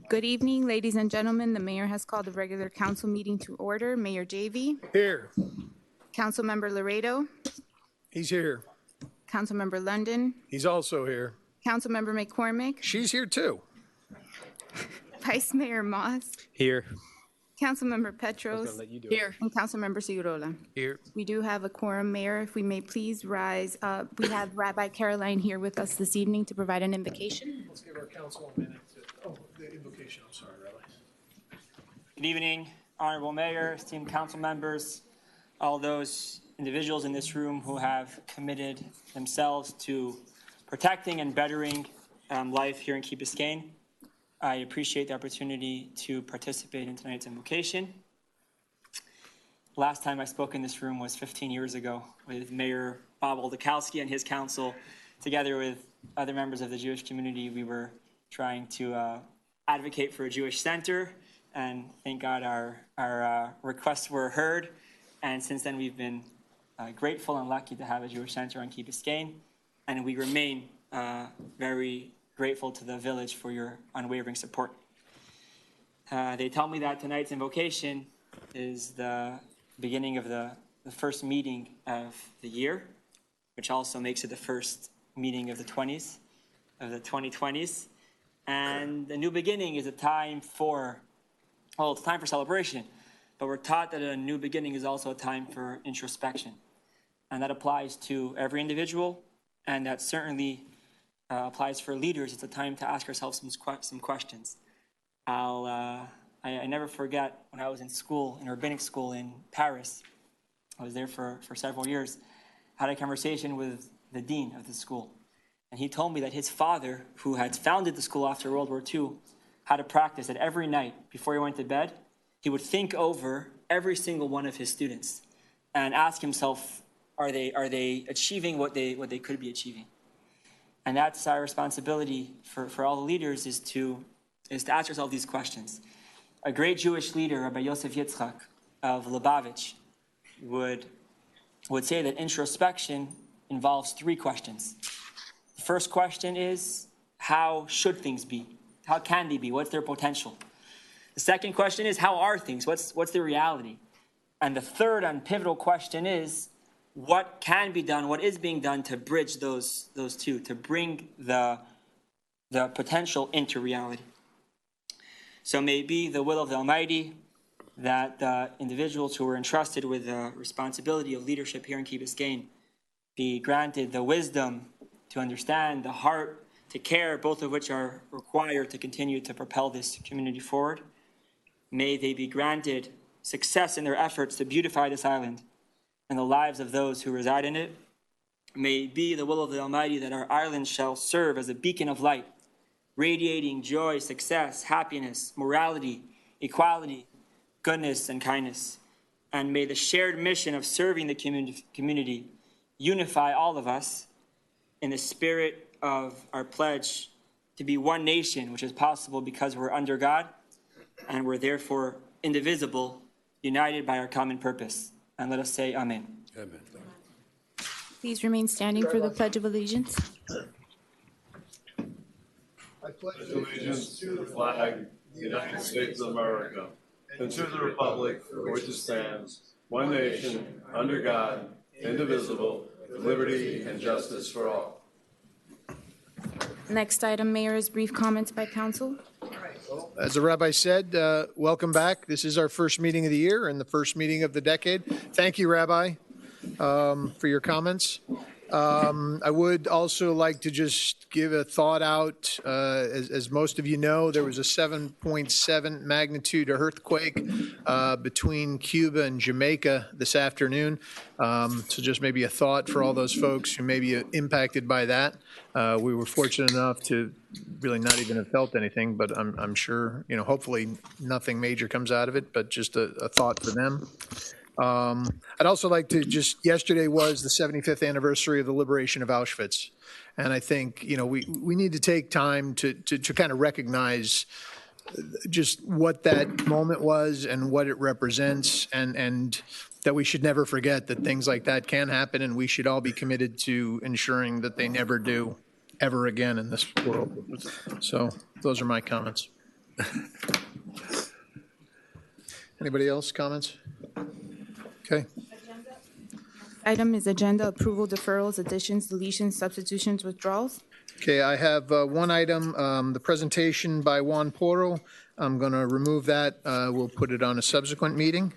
Good evening, ladies and gentlemen. The mayor has called the regular council meeting to order. Mayor Javy. Here. Councilmember Laredo. He's here. Councilmember London. He's also here. Councilmember McCormick. She's here too. Vice Mayor Moss. Here. Councilmember Petros. Here. And Councilmember Segurola. Here. We do have a quorum, Mayor. If we may please rise. We have Rabbi Caroline here with us this evening to provide an invocation. Let's give our council a minute to, the invocation. I'm sorry, Rabbi. Good evening, Honorable Mayor, esteemed council members, all those individuals in this room who have committed themselves to protecting and bettering life here in Key Biscayne. I appreciate the opportunity to participate in tonight's invocation. Last time I spoke in this room was 15 years ago with Mayor Bob Oldakowski and his council. Together with other members of the Jewish community, we were trying to advocate for a Jewish center, and thank God our requests were heard. And since then, we've been grateful and lucky to have a Jewish center on Key Biscayne, and we remain very grateful to the village for your unwavering support. They tell me that tonight's invocation is the beginning of the first meeting of the year, which also makes it the first meeting of the 2020s. And the new beginning is a time for, well, it's a time for celebration, but we're taught that a new beginning is also a time for introspection. And that applies to every individual, and that certainly applies for leaders. It's a time to ask ourselves some questions. I never forget when I was in school, in rabbinic school in Paris. I was there for several years. I had a conversation with the dean of the school. And he told me that his father, who had founded the school after World War II, had a practice that every night before he went to bed, he would think over every single one of his students and ask himself, are they achieving what they could be achieving? And that's our responsibility for all the leaders is to ask ourselves these questions. A great Jewish leader, Rabbi Yosef Yitzchak of Lubavitch, would say that introspection involves three questions. The first question is, how should things be? How can they be? What's their potential? The second question is, how are things? What's the reality? And the third and pivotal question is, what can be done, what is being done to bridge those two, to bring the potential into reality? So may it be the will of the Almighty that the individuals who were entrusted with the responsibility of leadership here in Key Biscayne be granted the wisdom to understand, the heart to care, both of which are required to continue to propel this community forward. May they be granted success in their efforts to beautify this island and the lives of those who reside in it. May it be the will of the Almighty that our island shall serve as a beacon of light, radiating joy, success, happiness, morality, equality, goodness, and kindness. And may the shared mission of serving the community unify all of us in the spirit of our pledge to be one nation, which is possible because we're under God and we're therefore indivisible, united by our common purpose. And let us say amen. Amen. Please remain standing for the Pledge of Allegiance. I pledge allegiance to the flag of the United States of America and to the republic for which it stands, one nation, under God, indivisible, with liberty and justice for all. Next item, Mayor, is brief comments by council. As the rabbi said, welcome back. This is our first meeting of the year and the first meeting of the decade. Thank you, Rabbi, for your comments. I would also like to just give a thought out. As most of you know, there was a 7.7 magnitude earthquake between Cuba and Jamaica this afternoon. So just maybe a thought for all those folks who may be impacted by that. We were fortunate enough to really not even have felt anything, but I'm sure, hopefully nothing major comes out of it, but just a thought for them. I'd also like to yesterday was the 75th anniversary of the liberation of Auschwitz. And I think, we need to take time to kind of recognize just what that moment was and what it represents, and that we should never forget that things like that can happen, and we should all be committed to ensuring that they never do ever again in this world. So those are my comments. Anybody else, comments? Okay, Item is agenda approval, deferrals, additions, deletions, substitutions, withdrawals. okay, I have one item, the presentation by Juan Porro. I'm going to remove that. We'll put it on a subsequent meeting.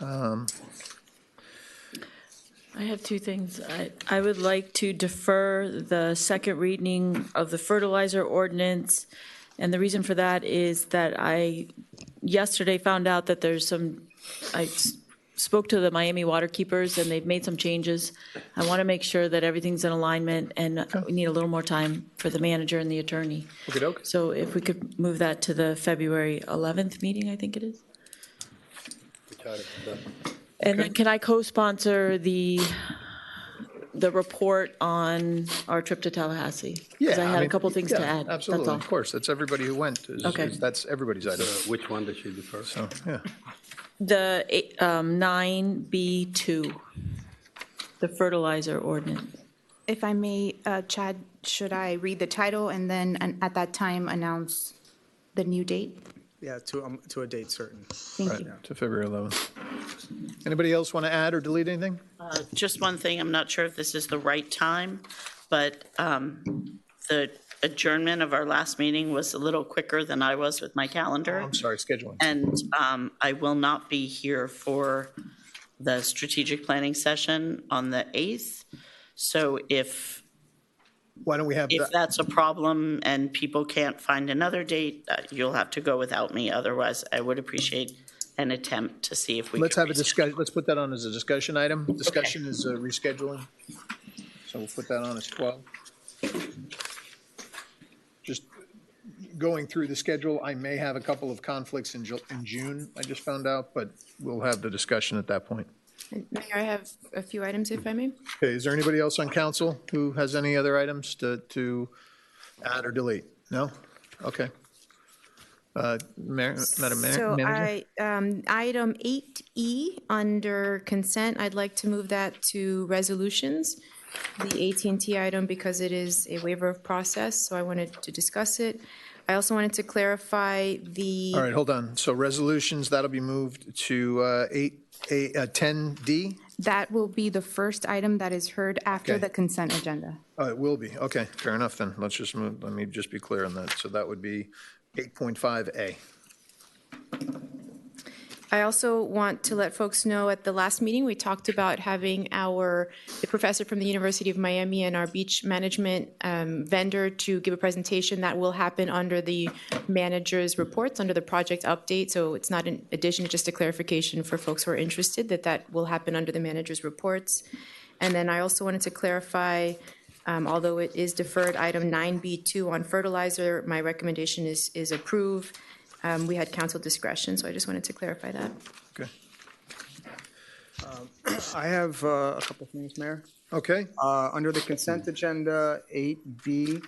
I have two things. I would like to defer the second reading of the fertilizer ordinance. And the reason for that is that I yesterday found out that I spoke to the Miami Waterkeepers and they've made some changes. I want to make sure that everything's in alignment and we need a little more time for the manager and the attorney. Okey-doke. So if we could move that to the February 11th meeting, I think it is. And then can I co-sponsor the report on our trip to Tallahassee? Because I had a couple things to yeah, add. Absolutely, That's all. of course. That's everybody who went. Okay. That's everybody's item. Which one does she defer? So, yeah. The 9B2, the fertilizer ordinance. If I may, Chad, should I read the title and then at that time announce the new date? Yeah, to a date certain. Thank you. To February 11th. Anybody else want to add or delete anything? Just one thing, I'm not sure if this is the right time, but the adjournment of our last meeting was a little quicker than I was with my calendar. I'm sorry, scheduling. And I will not be here for the strategic planning session on the 8th. So if Why don't we have that? that's a problem and people can't find another date, you'll have to go without me. Otherwise, I would appreciate an attempt to see if we Let's could have a reschedule. discussion, let's put that on as a discussion item. Discussion is rescheduling. So we'll put that on as 12. Just going through the schedule, I may have a couple of conflicts in June, I just found out, but we'll have the discussion at that point. Mayor, I have a few items, if I may. Okay, is there anybody else on council who has any other items to add or delete? No? Okay. Madam So Manager? item 8E under consent, I'd like to move that to resolutions. The AT&T item, because it is a waiver of process, so I wanted to discuss it. I also wanted to clarify the. All right, hold on. So resolutions, that'll be moved to 10D? That will be the first item that is heard after Okay. the consent agenda. Oh, it will be. Okay, fair enough then. Let's just move, let me just be clear on that. So that would be 8.5A. I also want to let folks know at the last meeting, we talked about having the professor from the University of Miami and our beach management vendor to give a presentation that will happen under the manager's reports, under the project update. So it's not an addition, it's just a clarification for folks who are interested that will happen under the manager's reports. And then I also wanted to clarify, although it is deferred, item 9B2 on fertilizer, my recommendation is approve. We had council discretion, so I just wanted to clarify that. Okay. I have a couple things, Mayor. Okay, Under the consent agenda, 8B,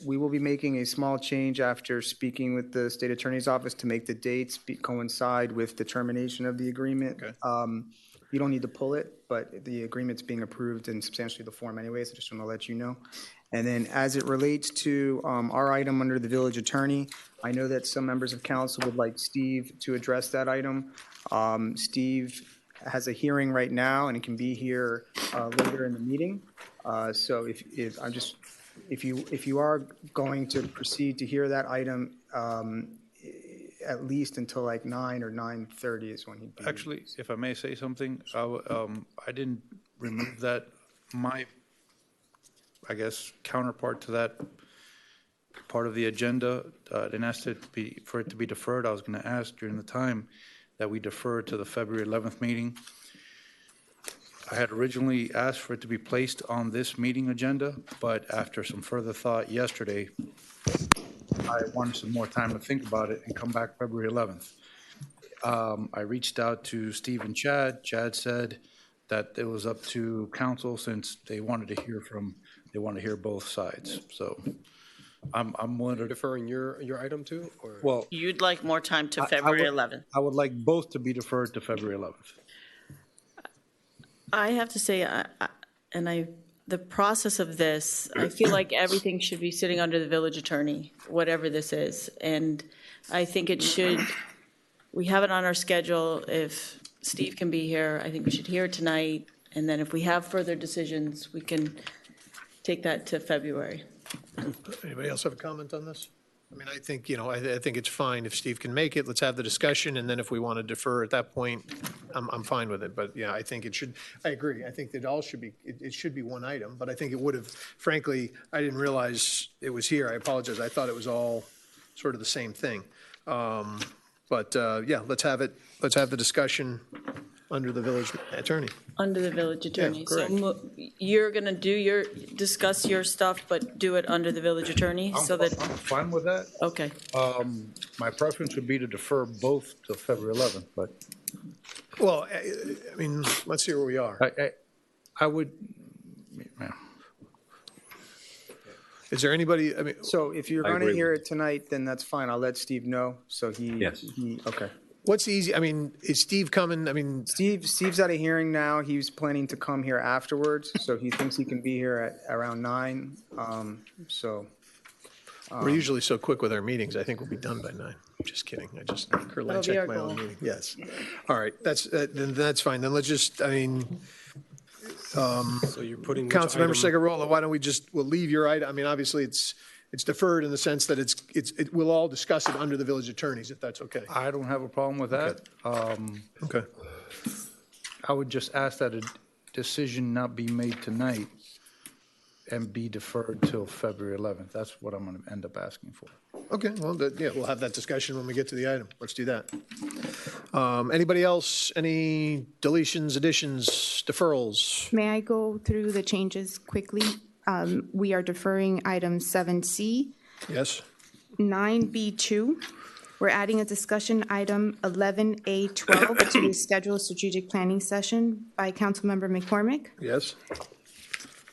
we will be making a small change after speaking with the state attorney's office to make the dates coincide with the termination of the agreement. Okay. You don't need to pull it, but the agreement's being approved in substantially the form anyways. I just want to let you know. And then as it relates to our item under the village attorney, I know that some members of council would like Steve to address that item. Steve has a hearing right now and it can be here later in the meeting. So if you are going to proceed to hear that item, at least until like 9 or 9:30 is when he'd be. Actually, if I may say something, I didn't remove that. My, I guess, counterpart to that part of the agenda, didn't ask for it to be deferred. I was going to ask during the time that we defer to the February 11th meeting. I had originally asked for it to be placed on this meeting agenda, but after some further thought yesterday, I wanted some more time to think about it and come back February 11th. I reached out to Steve and Chad. Chad said that it was up to council since they wanted to hear both sides. So I'm willing to, Deferring your item too, or? well, You'd like more time to I February would- 11th. I would like both to be deferred to February 11th. I have to say, and I the process of this, I feel like everything should be sitting under the village attorney, whatever this is. And I think it should, we have it on our schedule. If Steve can be here, I think we should hear it tonight. And then if we have further decisions, we can take that to February. Anybody else have a comment on this? I mean, I think, I think it's fine if Steve can make it. Let's have the discussion, and then if we want to defer at that point, I'm fine with it. But yeah, I think it should, I agree. I think that all should be, it should be one item, but I think it would have, frankly, I didn't realize it was here. I apologize. I thought it was all sort of the same thing. But yeah, let's have the discussion under the village attorney. Under the village attorney. So correct. you're going to discuss your stuff, but do it under the village attorney so that, I'm fine with that. okay. My preference would be to defer both to February 11th, but Well, I mean, let's see where we are. I would, Is there anybody, I mean, So if you're I going to agree hear with it tonight, then that's fine. I'll let Steve know, so Yes. okay. what's easy, I mean, is Steve coming? I mean, Steve's at a hearing now. He was planning to come here afterwards, so he thinks he can be here at around 9. So, we're usually so quick with our meetings. I think we'll be done by 9. Just kidding. I just That'll be checked our my own goal. meeting. Yes. All right. Then that's fine. Then let's just, I mean, So you're putting which Councilmember item- Segarola, why don't we'll leave your item. I mean, obviously it's deferred in the sense that we'll all discuss it under the village attorneys, if that's okay. I don't have a problem with that. Okay. I would just ask that a decision not be made tonight and be deferred till February 11th. That's what I'm going to end up asking for. Okay. Well, yeah, we'll have that discussion when we get to the item. Let's do that. Anybody else? Any deletions, additions, deferrals? May I go through the changes quickly? We are deferring item 7C. Yes? 9B2, we're adding a discussion item 11A12 to the scheduled strategic planning session by Councilmember McCormick. Yes?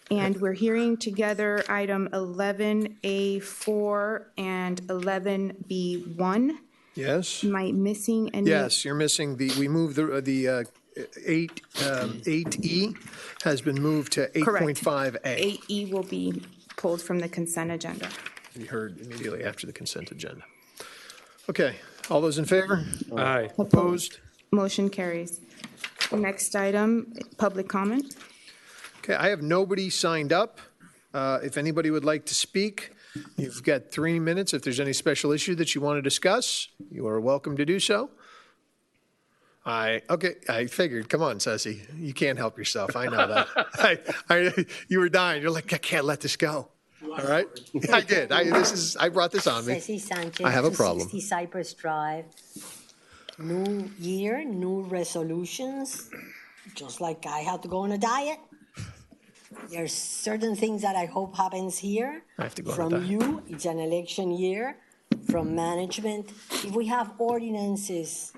And we're hearing together item 11A4 and 11B1. Yes? Am I missing any? Yes, you're missing we moved the 8E has been moved to Correct. 8.5A. 8E will be pulled from the consent agenda. We heard immediately after the consent agenda. Okay, all those in favor? Aye. Opposed? Motion carries. Next item, public comment. Okay, I have nobody signed up. If anybody would like to speak, you've got 3 minutes. If there's any special issue that you want to discuss, you are welcome to do so. Okay, I figured. Come on, Ceci. You can't help yourself. I know that. You were dying. You're like, I can't let this go. All right? I did. I brought this on me. Ceci Sanchez. I have a problem. 260 Cypress Drive. New year, new resolutions. Just like I have to go on a diet. There's certain things that I hope happens here. I have to go on a From diet. you, it's an election year. From management, if we have ordinances,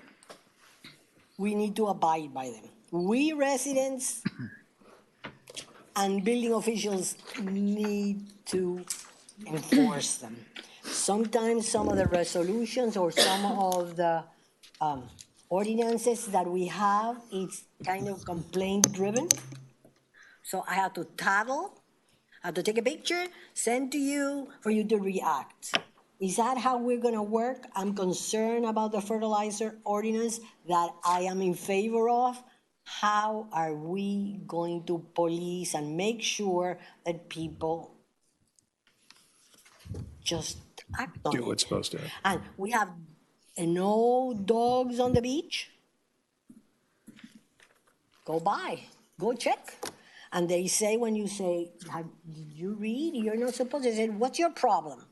we need to abide by them. We residents and building officials need to enforce them. Sometimes some of the resolutions or some of the ordinances that we have, it's kind of complaint driven. So I have to tattle, I have to take a picture, send to you for you to react. Is that how we're gonna work? I'm concerned about the fertilizer ordinance that I am in favor of. How are we going to police and make sure that people just act on Do it? what's supposed to happen. And we have no dogs on the beach. Go by, go check. And they say, when you say, did you read? You're not supposed to. They say, what's your problem?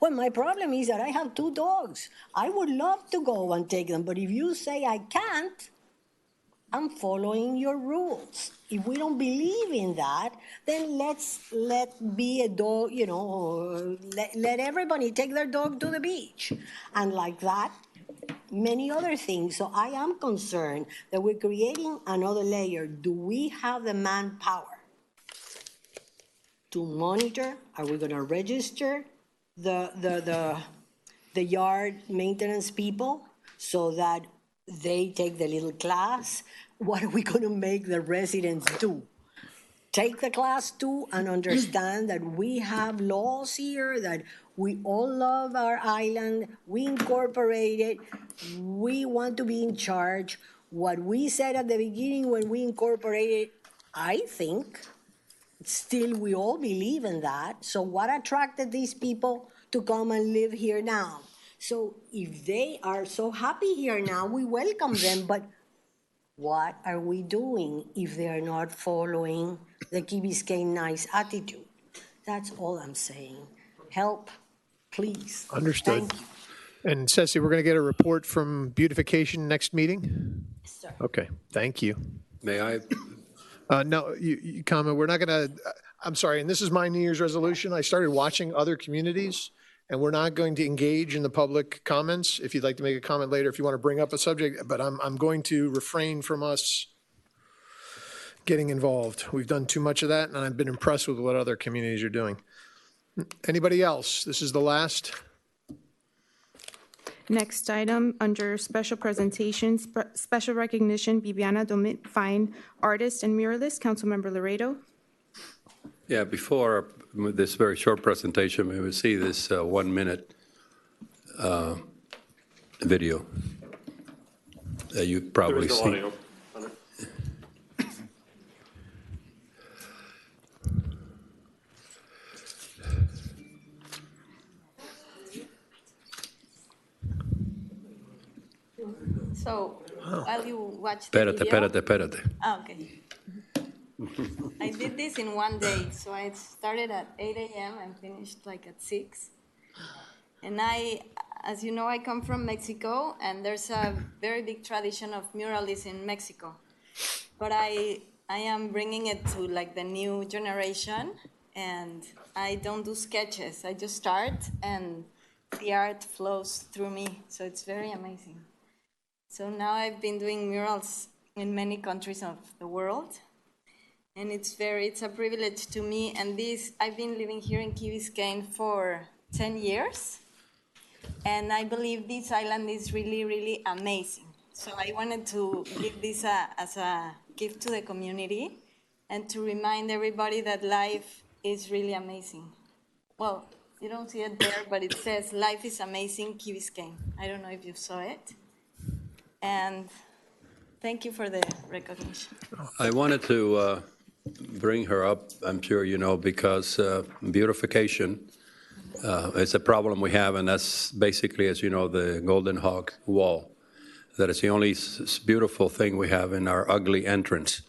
Well, my problem is that I have 2 dogs. I would love to go and take them, but if you say I can't, I'm following your rules. If we don't believe in that, then let be a dog, let everybody take their dog to the beach. And like that, many other things. So I am concerned that we're creating another layer. Do we have the manpower to monitor? Are we gonna register the yard maintenance people so that they take the little class? What are we gonna make the residents do? take the class too and understand that we have laws here, that we all love our island, we incorporate it, we want to be in charge. What we said at the beginning when we incorporated, I think, still we all believe in that. So what attracted these people to come and live here now? So if they are so happy here now, we welcome them, but what are we doing if they are not following the Key Biscayne nice attitude? That's all I'm saying. Help, please. Understood. Thank you. And Ceci, we're going to get a report from beautification next meeting? Yes, sir. Okay, thank you. May I? No, you comment, we're not going to, I'm sorry, and this is my New Year's resolution. I started watching other communities, and we're not going to engage in the public comments. If you'd like to make a comment later, if you want to bring up a subject, but I'm going to refrain from us getting involved. We've done too much of that, and I've been impressed with what other communities are doing. Anybody else? This is the last. Next item, under special presentations, special recognition, Viviana Domit, fine artist and muralist, Councilmember Laredo. Yeah, before this very short presentation, we will see this 1 minute video that you've probably seen. So, while you watch the video... Espérate. Ah, okay. I did this in 1 day. So I started at 8 a.m. and finished like at 6. And as you know, I come from Mexico, and there's a very big tradition of muralism in Mexico. But I am bringing it to like the new generation, and I don't do sketches. I just start, and the art flows through me. So it's very amazing. So now I've been doing murals in many countries of the world, and it's a privilege to me. And I've been living here in Key Biscayne for 10 years, and I believe this island is really, really amazing. So I wanted to give this as a gift to the community and to remind everybody that life is really amazing. Well, you don't see it there, but it says, "Life is amazing, Key Biscayne." I don't know if you saw it. And thank you for the recognition. I wanted to bring her up, I'm sure you know, because beautification is a problem we have, and that's basically, as you know, the Golden Hawk Wall. That is the only beautiful thing we have in our ugly entrance.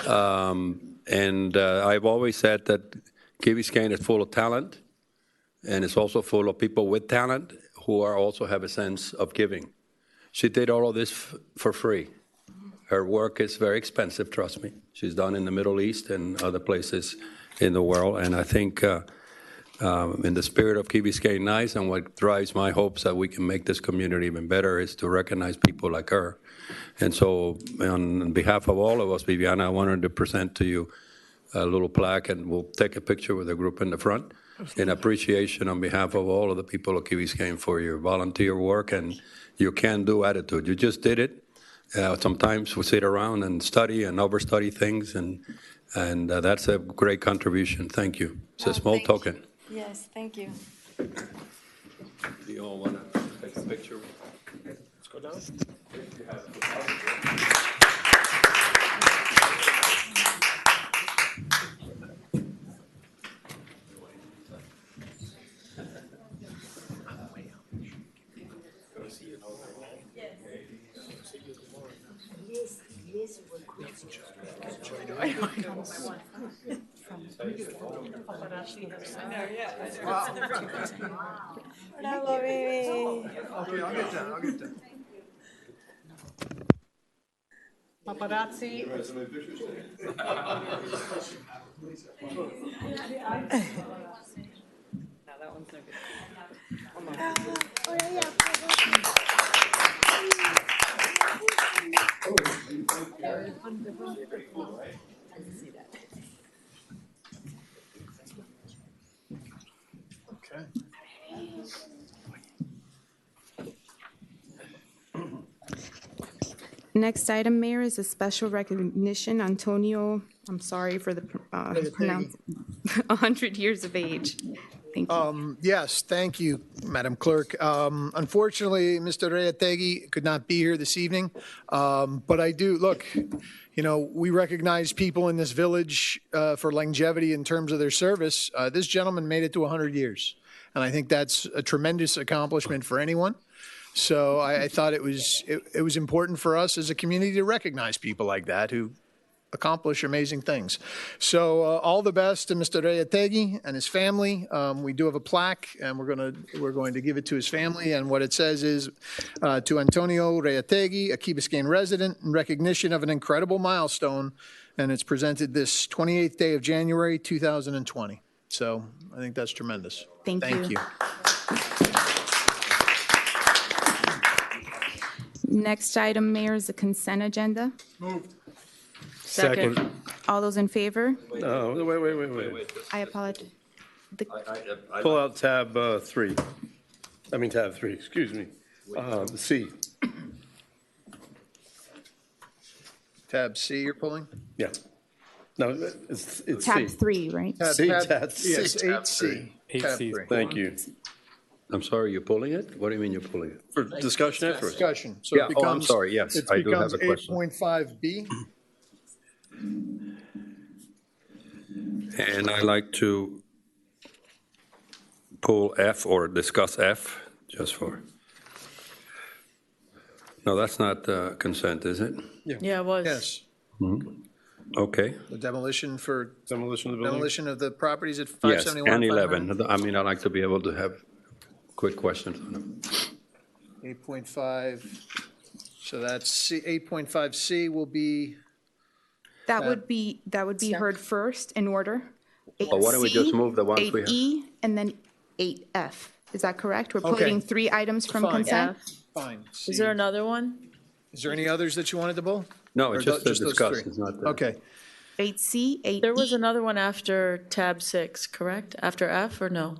And I've always said that Key Biscayne is full of talent, and it's also full of people with talent who also have a sense of giving. She did all of this for free. Her work is very expensive, trust me. She's done in the Middle East and other places in the world. And I think in the spirit of Key Biscayne Nice, and what drives my hopes that we can make this community even better is to recognize people like her. And so on behalf of all of us, Viviana, I wanted to present to you a little plaque, and we'll take a picture with the group in the front in appreciation on behalf of all of the people of Key Biscayne for your volunteer work and your can-do attitude. You just did it. Sometimes we sit around and study and overstudy things, and that's a great contribution. Thank you. It's a small token. Yes, thank you. Do you all want to take a picture? Let's go down. Bravo, baby. Okay, I'll get that. Paparazzi. Okay. Next item, Mayor, is a special recognition, Antonio I'm sorry for the pronounce 100 years of age. Thank you. Yes, thank you, Madam Clerk. Unfortunately, Mr. Reategui could not be here this evening, but I do, look, you know, we recognize people in this village for longevity in terms of their service. This gentleman made it to 100 years, and I think that's a tremendous accomplishment for anyone. So I thought it was important for us as a community to recognize people like that who accomplish amazing things. So all the best to Mr. Reategui and his family. We do have a plaque, and we're going to give it to his family. And what it says is, to Antonio Reategui, a Key Biscayne resident, in recognition of an incredible milestone, and it's presented this 28th day of January 2020. So I think that's tremendous. Thank you. Next item, Mayor, is the consent agenda. Second. All those in favor? No, wait. I apologize. Pull out tab 3. I mean tab 3, excuse me. C. Tab C you're pulling? Yeah. No, it's Tab C. 3, right? C, tab Yes, C. 8C. Tab 3. Thank you. I'm sorry, you're pulling it? What do you mean you're pulling it? For discussion afterwards. Discussion. So Yeah, it oh, becomes, I'm sorry, yes, I do have a question. 8.5B. And I like to pull F or discuss F, just for. No, that's not consent, is it? Yeah, it was. Yes. Okay. The demolition Demolition of the building. demolition of the properties at Yes, 571. and 11. I mean, I like to be able to have quick questions on them. 8.5, so that's C, 8.5C will be, That would be heard first in order. Well, why don't we just move the ones we have? 8E, and then 8F. Is that correct? We're Okay. pulling 3 items from Fine. consent? fine. Is there another one? Is there any others that you wanted to pull? No, Or it's just to those discuss, three? it's not. Okay. 8C, 8E. There was another one after tab 6, correct? After F or no?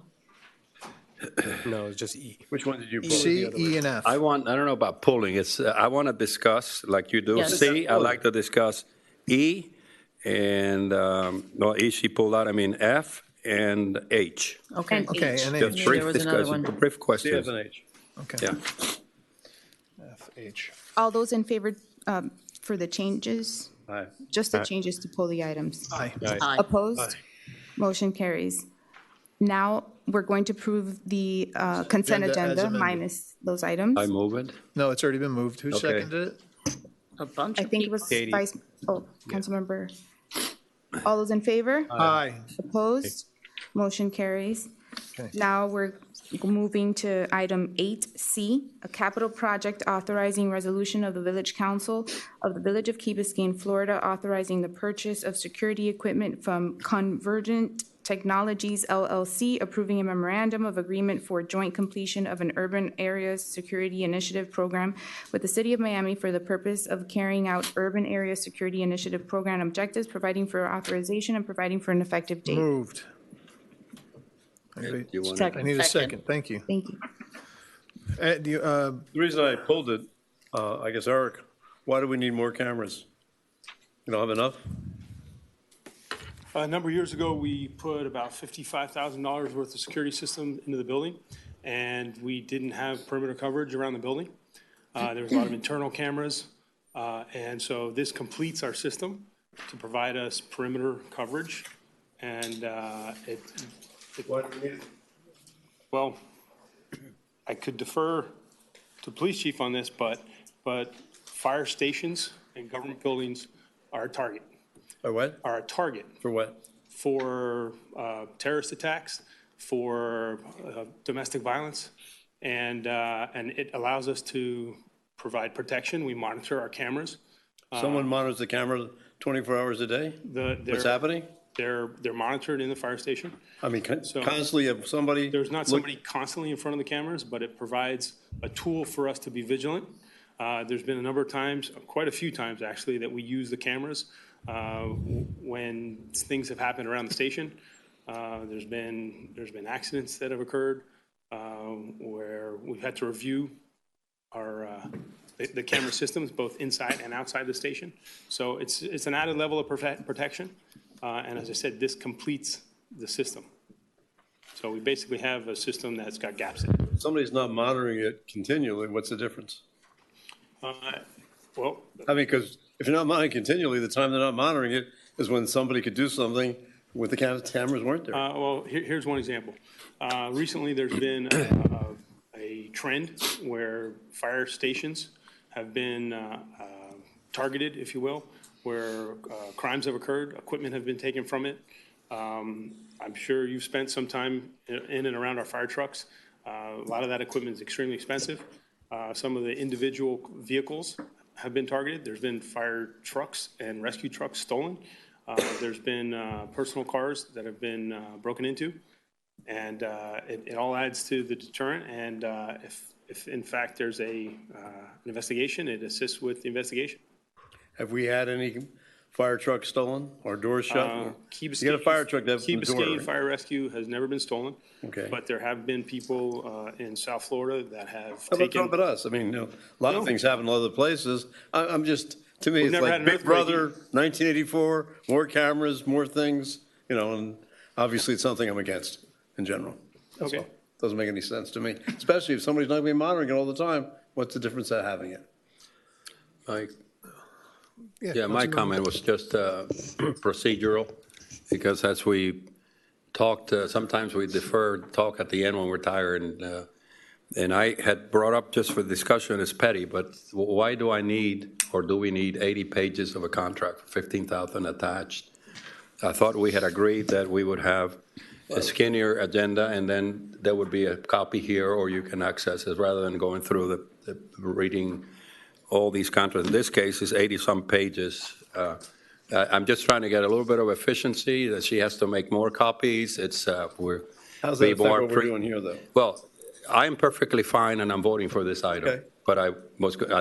No, it's just E. Which one did you pull? C, E, and F. I don't know about pulling, I want to discuss, like you do. Yes. C, I like to discuss E, and, well, E she pulled out, I mean F and H. Okay. And Okay, H. and Just H. brief There was another discussion, one. brief C, questions. F, and H. Okay. Yeah. F, H. All those in favor for the changes? Aye. Just the changes to pull the items? Aye. Aye. Opposed? Motion carries. Now, we're going to approve the consent Agenda as agenda amended. minus those items. I move it. No, it's already been moved. Who Okay. seconded it? A bunch I of think it people. was Councilmember. All those in favor? Aye. Opposed? Motion carries. Okay. Now we're moving to item 8C, a capital project authorizing resolution of the Village Council of the Village of Key Biscayne, Florida, authorizing the purchase of security equipment from Convergent Technologies LLC, approving a memorandum of agreement for joint completion of an urban areas security initiative program with the City of Miami for the purpose of carrying out urban area security initiative program objectives, providing for authorization and providing for an effective date. Moved. You want I need a second. Thank you. Thank you. The reason I pulled it, I guess, Eric, why do we need more cameras? You don't have enough? A number of years ago, we put about $55,000 worth of security system into the building, and we didn't have perimeter coverage around the building. There was a lot of internal cameras, and so this completes our system to provide us perimeter coverage. And Why do we need it? well, I could defer to police chief on this, but fire stations and government buildings are a target. Or what? Are a target For what? for terrorist attacks, for domestic violence, and it allows us to provide protection. We monitor our cameras. Someone monitors the camera 24 hours a day? What's happening? They're monitored in the fire station. I mean, So- constantly have somebody. There's not look- somebody constantly in front of the cameras, but it provides a tool for us to be vigilant. There's been a number of times, quite a few times actually, that we use the cameras when things have happened around the station. There's been accidents that have occurred where we've had to review our the camera systems, both inside and outside the station. So it's an added level of protection. And as I said, this completes the system. So we basically have a system that's got gaps in it. If somebody's not monitoring it continually, what's the difference? Well, I mean, because if you're not monitoring continually, the time they're not monitoring it is when somebody could do something with the cameras weren't there. well, here's one example. Recently, there's been a trend where fire stations have been targeted, if you will, where crimes have occurred, equipment have been taken from it. I'm sure you've spent some time in and around our fire trucks. A lot of that equipment is extremely expensive. Some of the individual vehicles have been targeted. There's been fire trucks and rescue trucks stolen. There's been personal cars that have been broken into. And it all adds to the deterrent. And if in fact there's an investigation, it assists with the investigation. Have we had any fire trucks stolen or doors shut? Key You got a fire truck that has Key a door, Biscayne right? Fire Rescue has never been stolen. Okay. But there have been people in South Florida that have How taken. about us? I mean, a lot of things happen in other places. I'm just, to me, We've it's never like had an Big earthquake Brother, 1984, more cameras, more things, and obviously it's something I'm against in general. That's Okay. all. Doesn't make any sense to me, especially if somebody's not going to be monitoring it all the time. What's the difference of having it? Yeah, my comment was just procedural, because as we talked, sometimes we defer talk at the end when we're tired, and I had brought up just for discussion, it's petty, but why do I need, or do we need 80 pages of a contract for $15,000 attached? I thought we had agreed that we would have a skinnier agenda, and then there would be a copy here, or you can access it, rather than going through the reading all these contracts. In this case, it's 80-some pages. I'm just trying to get a little bit of efficiency, that she has to make more copies. We're. How's that be affect more what we're doing here, though? Well, I'm perfectly fine, and I'm voting for this item. Okay. But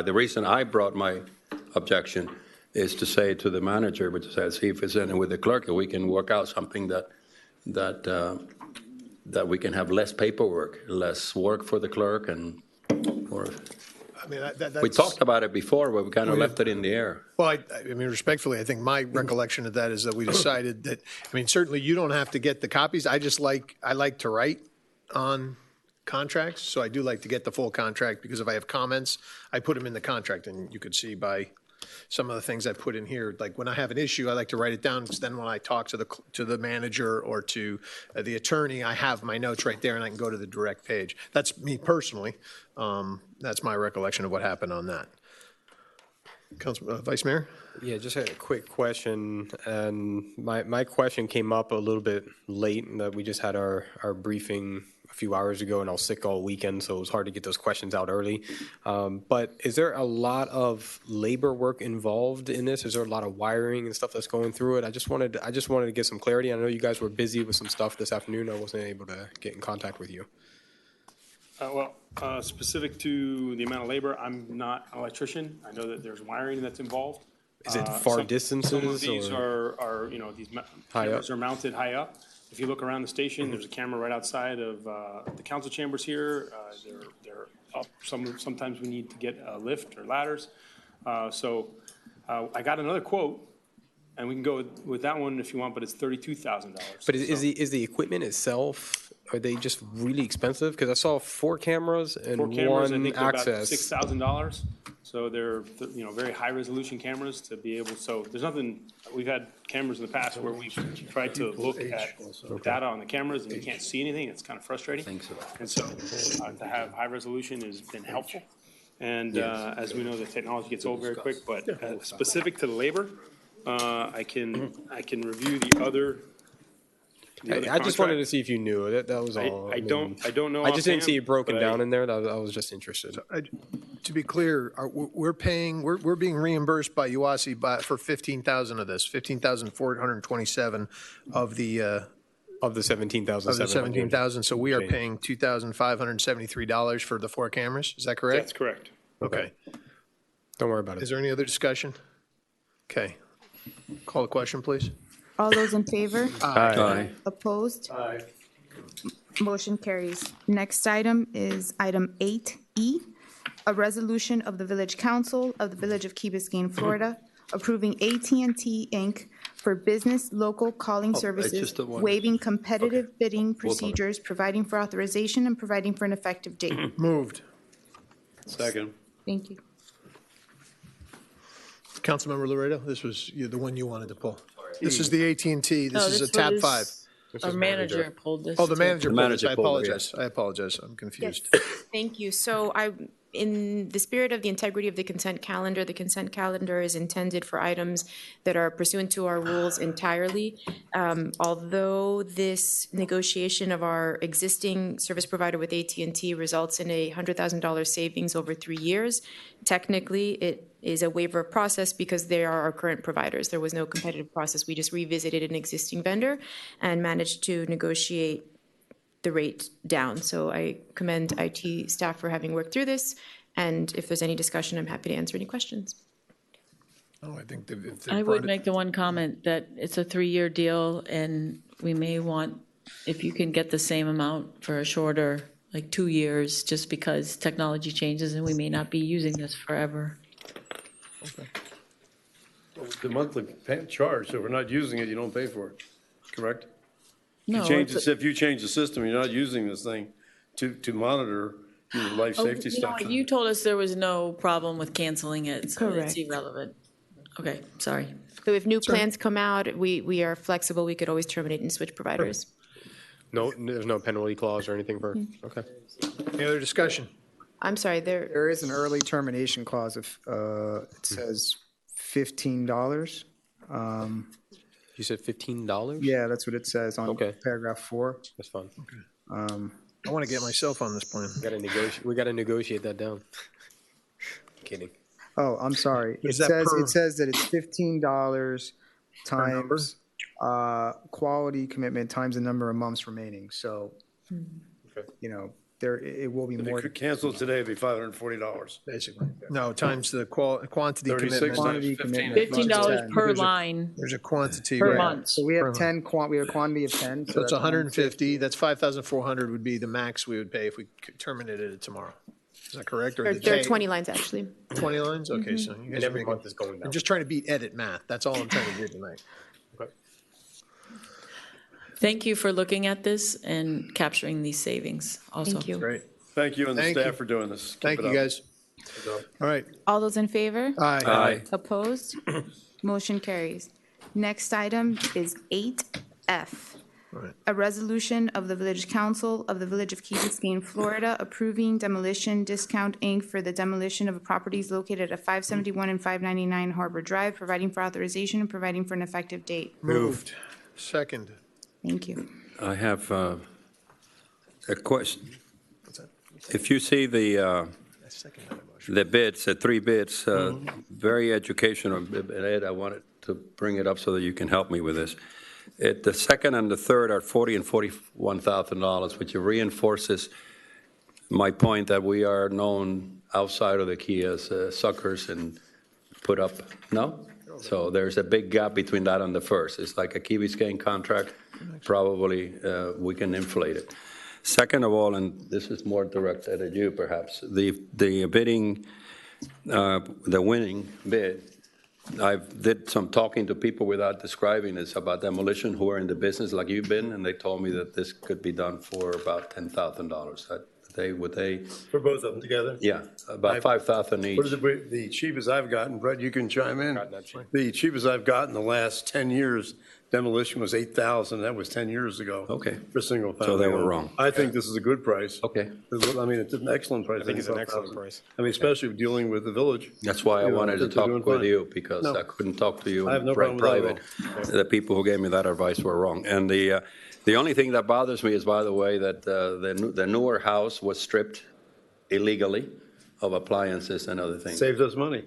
the reason I brought my objection is to say to the manager, but to say, see if it's in with the clerk, we can work out something that we can have less paperwork, less work for the clerk, and, or. I mean, We talked about it before, but we kind of left it in the air. Well, I mean, respectfully, I think my recollection of that is that we decided that, I mean, certainly you don't have to get the copies. I like to write on contracts, so I do like to get the full contract, because if I have comments, I put them in the contract, and you could see by some of the things I put in here, like when I have an issue, I like to write it down, because then when I talk to the manager or to the attorney, I have my notes right there, and I can go to the direct page. That's me personally. That's my recollection of what happened on that. Vice Mayor? Yeah, just a quick question, and my question came up a little bit late, in that we just had our briefing a few hours ago, and I was sick all weekend, so it was hard to get those questions out early. But is there a lot of labor work involved in this? Is there a lot of wiring and stuff that's going through it? I just wanted to get some clarity. I know you guys were busy with some stuff this afternoon. I wasn't able to get in contact with you. Specific to the amount of labor, I'm not an electrician. I know that there's wiring that's involved. Is it far distances? Some of these or? are these High cameras up? are mounted high up. If you look around the station, there's a camera right outside of the council chambers here. They're up. Sometimes we need to get a lift or ladders. So I got another quote, and we can go with that one if you want, but it's $32,000. But is the equipment itself, are they just really expensive? Because I saw 4 cameras and Four cameras, I one think they're about access. $6,000. So they're, very high resolution cameras to be able, so there's nothing, we've had cameras in the past where we've tried to look at data on the cameras and you can't see anything. It's kind of frustrating. And so to have high resolution has been helpful. And as we know, the technology gets old very quick, but specific to the labor, I can review the other. I just wanted to see if you knew. That was all. I don't know. I just didn't see offhand, it broken but down in there. I was just interested. To be clear, we're being reimbursed by UASI for 15,000 of this, 15,427 of the 17,000. Of the 17,000. So we are paying $2,573 for the 4 cameras. Is that correct? That's correct. Okay. Don't worry about it. Is there any other discussion? Okay. Call the question, please. All those in favor? Aye. Opposed? Aye. Motion carries. Next item is item 8E. a resolution of the Village Council of the Village of Key Biscayne, Florida, approving AT&T Inc. for business local calling services, just the one. waiving competitive bidding Hold on. procedures, providing for authorization, and providing for an effective date. Moved. Second. Thank you. Councilmember Laredo, this was the one you wanted to pull. This is the AT&T. No, This is a tab was- 5. Our manager pulled this. Oh, the too. manager. pulled this. manager I pulled it, apologize. I apologize. I'm confused. Thank you. So in the spirit of the integrity of the consent calendar is intended for items that are pursuant to our rules entirely. Although this negotiation of our existing service provider with AT&T results in a $100,000 savings over 3 years, technically it is a waiver of process because they are our current providers. There was no competitive process. We just revisited an existing vendor and managed to negotiate the rate down. So I commend IT staff for having worked through this, and if there's any discussion, I'm happy to answer any questions. Oh, I think I would make the one comment that it's a 3-year deal, and we may want, if you can get the same amount for a shorter, like 2 years, just because technology changes and we may not be using this forever. The monthly charge, so if we're not using it, you don't pay for it, correct? No, If you change the system, you're not using this thing to monitor your life safety you know stuff. what, you told us there was no problem with canceling it, so it's Correct. irrelevant. Okay, sorry. So if new plans come out, we are flexible. We could always terminate and switch providers. No, there's no penalty clause or anything for, okay. Any other discussion? I'm sorry, There is an early termination clause of, it says $15. You said $15? Yeah, that's what it says on Okay. paragraph 4. That's fine. I want to get myself on this plan. We gotta negotiate that down. Kidding. Oh, I'm sorry. Is that per- It says that it's $15 number? times quality commitment times the number of months remaining. So, you know, it will be If more. you cancel it today, it'd be $540. Basically. No, times the quantity 36 commitment. Quantity times commitment. $15 per There's a- line There's a quantity. per right. month. So we have 10, we have a quantity of 10. So it's 150. That's 5,400 would be the max we would pay if we terminated it tomorrow. Is that correct? Or There the are day- 20 lines, actually. 20 lines? Okay, so you guys And are every making- month is going down. I'm just trying to beat edit math. That's all I'm trying to do tonight. Thank you for looking at this and capturing these savings also. Thank you. Great. Thank you and the Thank staff you. for doing this. Keep Thank it you, up. guys. All right. All those in favor? Aye. Opposed? Motion carries. Next item is 8F. Right. A resolution of the Village Council of the Village of Key Biscayne, Florida, approving Demolition Discount, Inc. for the demolition of properties located at 571 and 599 Harbor Drive, providing for authorization and providing for an effective date. Moved. Second. Thank you. I have a question. If you see the bids, the 3 bids, very educational. And Ed, I wanted to bring it up so that you can help me with this. The second and the third are $40,000 and $41,000, which reinforces my point that we are known outside of the key as suckers and put up. No? So there's a big gap between that and the first. It's like a Key Biscayne contract. Probably we can inflate it. Second of all, and this is more directed at you perhaps, the bidding, the winning bid, I did some talking to people without describing this about demolition who are in the business like you've been, and they told me that this could be done for about $10,000. Would they? For both of them together? Yeah, about $5,000 each. What is the cheapest I've gotten, Brett, you can chime in. The cheapest I've gotten the last 10 years, demolition was $8,000. That was 10 years ago. Okay. For single family. So they were home. wrong. I think this is a good price. Okay. I mean, it's an excellent price. I think it's an excellent price. I mean, especially dealing with the village. That's why I You know, wanted to they're doing talk with fine. you, because No. I couldn't talk to you I have no in problem with that private. at all. The people who gave me that advice were wrong. And the only thing that bothers me is, by the way, that the newer house was stripped illegally of appliances and other things. Saves us money.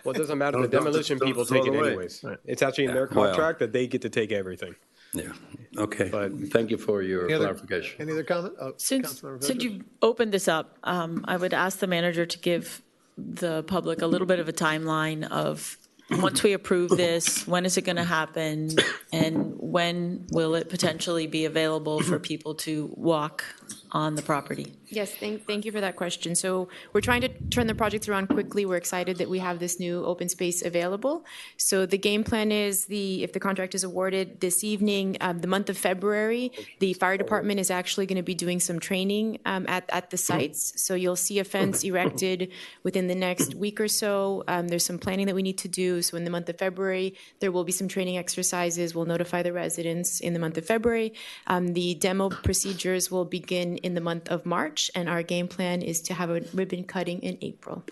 Well, it doesn't matter. The Don't demolition throw people it take it away. anyways. It's actually in their Well. contract that they get to take everything. Yeah, okay. But- Thank you for your Any other- clarification. Any other comment? Oh, Since Councilmember Ventures? you've opened this up, I would ask the manager to give the public a little bit of a timeline of once we approve this, when is it going to happen? And when will it potentially be available for people to walk on the property? Yes, thank you for that question. So we're trying to turn the project around quickly. We're excited that we have this new open space available. So the game plan is if the contract is awarded this evening, the month of February, the fire department is actually going to be doing some training at the sites. So you'll see a fence erected within the next week or so. There's some planning that we need to do. So in the month of February, there will be some training exercises. We'll notify the residents in the month of February. The demo procedures will begin in the month of March, and our game plan is to have a ribbon cutting in April.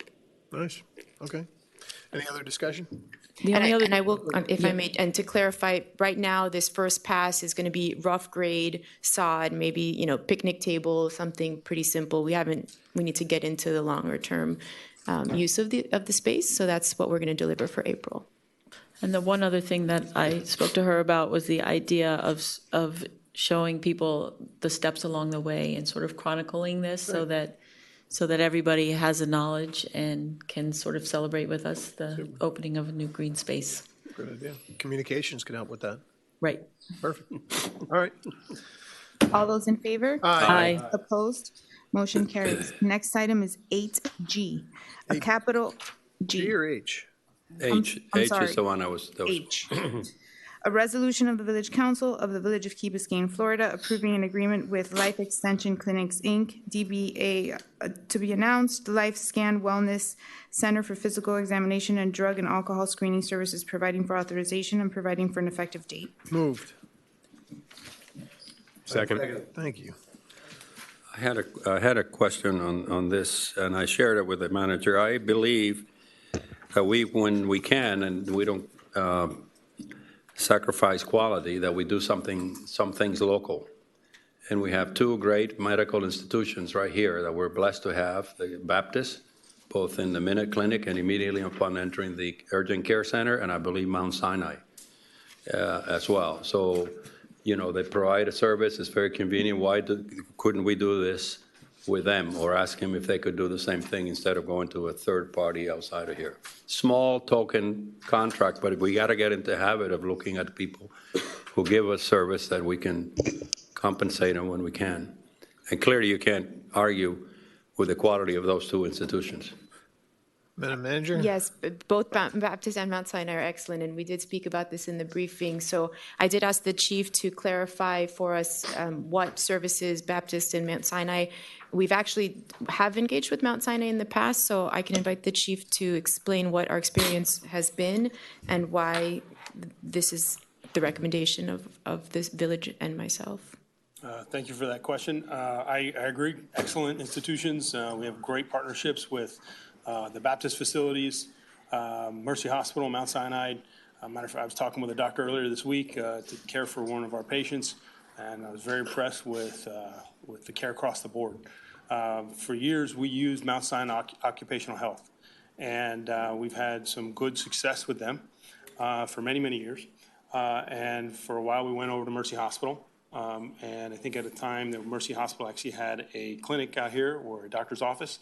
Nice. Okay. Any other discussion? And I will, if I may, and to clarify, right now, this first pass is going to be rough grade, sod, maybe, picnic table, something pretty simple. We need to get into the longer term use of the space, so that's what we're going to deliver for April. And the one other thing that I spoke to her about was the idea of showing people the steps along the way and sort of chronicling this so that everybody has a knowledge and can sort of celebrate with us the opening of a new green space. Good idea. Communications can help with that. Right. Perfect. All right. All those in favor? Aye. Opposed? Motion carries. Next item is 8G, a capital G. G or H? H I'm is sorry. the one that was. H. A resolution of the Village Council of the Village of Key Biscayne, Florida, approving an agreement with Life Extension Clinics, Inc., DBA, to be announced, Life Scan Wellness Center for Physical Examination and Drug and Alcohol Screening Services, providing for authorization and providing for an effective date. Moved. Second. Thank you. I had a question on this, and I shared it with the manager. I believe that when we can, and we don't sacrifice quality, that we do some things local. And we have two great medical institutions right here that we're blessed to have, the Baptist, both in the Minute Clinic and immediately upon entering the Urgent Care Center, and I believe Mount Sinai as well. So, they provide a service, it's very convenient. Why couldn't we do this with them, or ask them if they could do the same thing instead of going to a third party outside of here? Small token contract, but we got to get into the habit of looking at people who give us service that we can compensate them when we can. And clearly you can't argue with the quality of those two institutions. Madam Manager? Yes, both Baptist and Mount Sinai are excellent, and we did speak about this in the briefing. So I did ask the chief to clarify for us what services Baptist and Mount Sinai. We've actually have engaged with Mount Sinai in the past, so I can invite the chief to explain what our experience has been and why this is the recommendation of this village and myself. Thank you for that question. I agree. Excellent institutions. We have great partnerships with the Baptist facilities, Mercy Hospital, Mount Sinai. Matter of fact, I was talking with a doctor earlier this week to care for one of our patients, and I was very impressed with the care across the board. For years, we used Mount Sinai Occupational Health, and we've had some good success with them for many, many years. And for a while, we went over to Mercy Hospital. And I think at the time, the Mercy Hospital actually had a clinic out here or a doctor's office.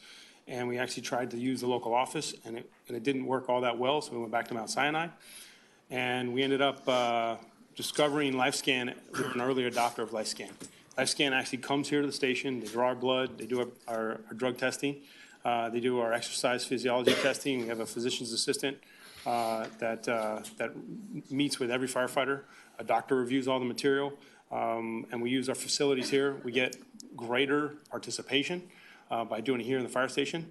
And we actually tried to use the local office, and it didn't work all that well, so we went back to Mount Sinai. And we ended up discovering LifeScan. We were an early adopter of LifeScan. LifeScan actually comes here to the station. They draw our blood. They do our drug testing. They do our exercise physiology testing. We have a physician's assistant that meets with every firefighter. A doctor reviews all the material. And we use our facilities here. We get greater participation by doing it here in the fire station.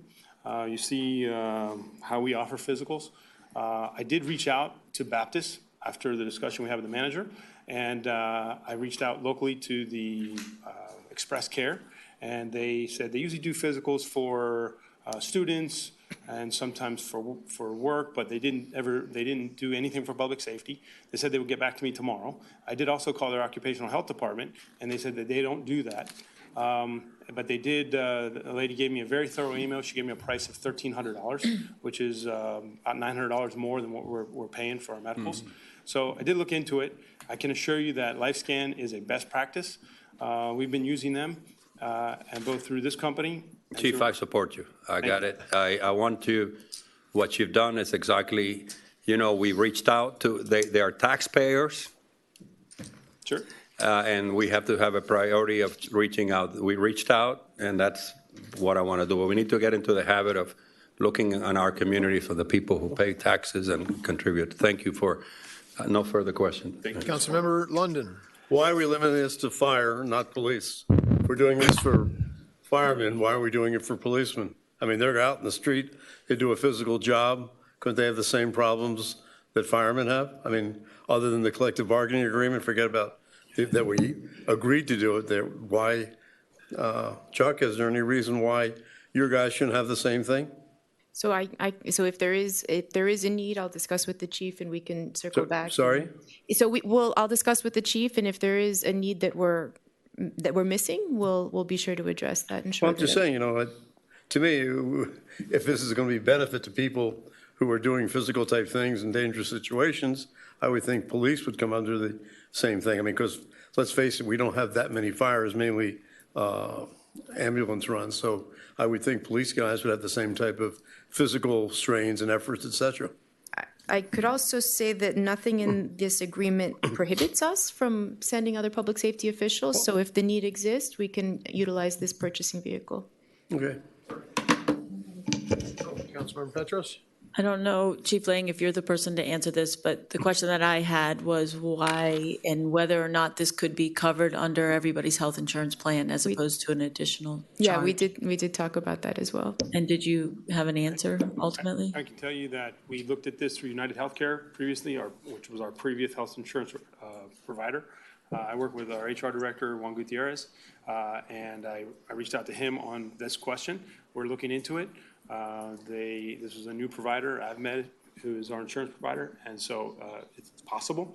You see how we offer physicals. I did reach out to Baptist after the discussion we had with the manager, and I reached out locally to the Express Care, and they said they usually do physicals for students and sometimes for work, but they didn't do anything for public safety. They said they would get back to me tomorrow. I did also call their occupational health department, and they said that they don't do that. But they did, the lady gave me a very thorough email. She gave me a price of $1,300, which is about $900 more than what we're paying for our medicals. So I did look into it. I can assure you that LifeScan is a best practice. We've been using them, and both through this company. Chief, I support you. I got it. I want to, what you've done is exactly, we reached out to, they are taxpayers, Sure. and we have to have a priority of reaching out. We reached out, and that's what I want to do. We need to get into the habit of looking on our community for the people who pay taxes and contribute. Thank you for, no further question. Councilmember London. Why are we limiting this to fire, not police? If we're doing this for firemen, why are we doing it for policemen? I mean, they're out in the street, they do a physical job. Couldn't they have the same problems that firemen have? I mean, other than the collective bargaining agreement, forget about that we agreed to do it there. Why, Chuck, is there any reason why your guys shouldn't have the same thing? So so if there is a need, I'll discuss with the chief and we can circle back. Sorry? So I'll discuss with the chief, and if there is a need that we're missing, we'll be sure to address that. And Well, I'm just saying, to me, if this is going to be benefit to people who are doing physical type things in dangerous situations, I would think police would come under the same thing. I mean, because let's face it, we don't have that many fires, mainly ambulance runs. So I would think police guys would have the same type of physical strains and efforts, et cetera. I could also say that nothing in this agreement prohibits us from sending other public safety officials. So if the need exists, we can utilize this purchasing vehicle. Okay. Councilmember Petros. I don't know, Chief Lang, if you're the person to answer this, but the question that I had was why and whether or not this could be covered under everybody's health insurance plan as opposed to an additional charge. Yeah, we did talk about that as well. And did you have an answer ultimately? I can tell you that we looked at this through United Healthcare previously, which was our previous health insurance provider. I work with our HR director, Juan Gutierrez, and I reached out to him on this question. We're looking into it. This is a new provider, AvMed, who is our insurance provider, and so it's possible,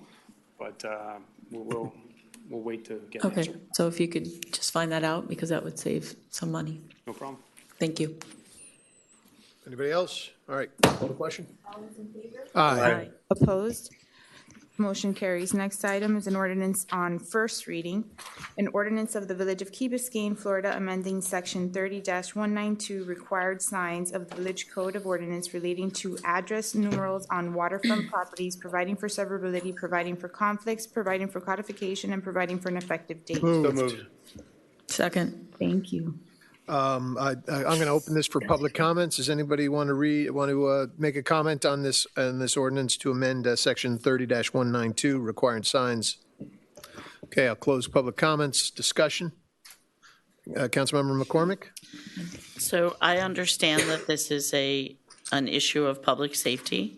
but we'll wait to get an Okay, answer. so if you could just find that out, because that would save some money. No problem. Thank you. Anybody else? All right, call the question. Aye. Opposed? Motion carries. Next item is an ordinance on first reading. An ordinance of the Village of Key Biscayne, Florida, amending Section 30-192 required signs of the Village Code of Ordinance relating to address numerals on waterfront properties, providing for severability, providing for conflicts, providing for codification, and providing for an effective date. So moved. Second. Thank you. I'm going to open this for public comments. Does anybody want to make a comment on this ordinance to amend section 30-192 required signs? Okay, I'll close public comments. Discussion. Councilmember McCormick. So I understand that this is an issue of public safety.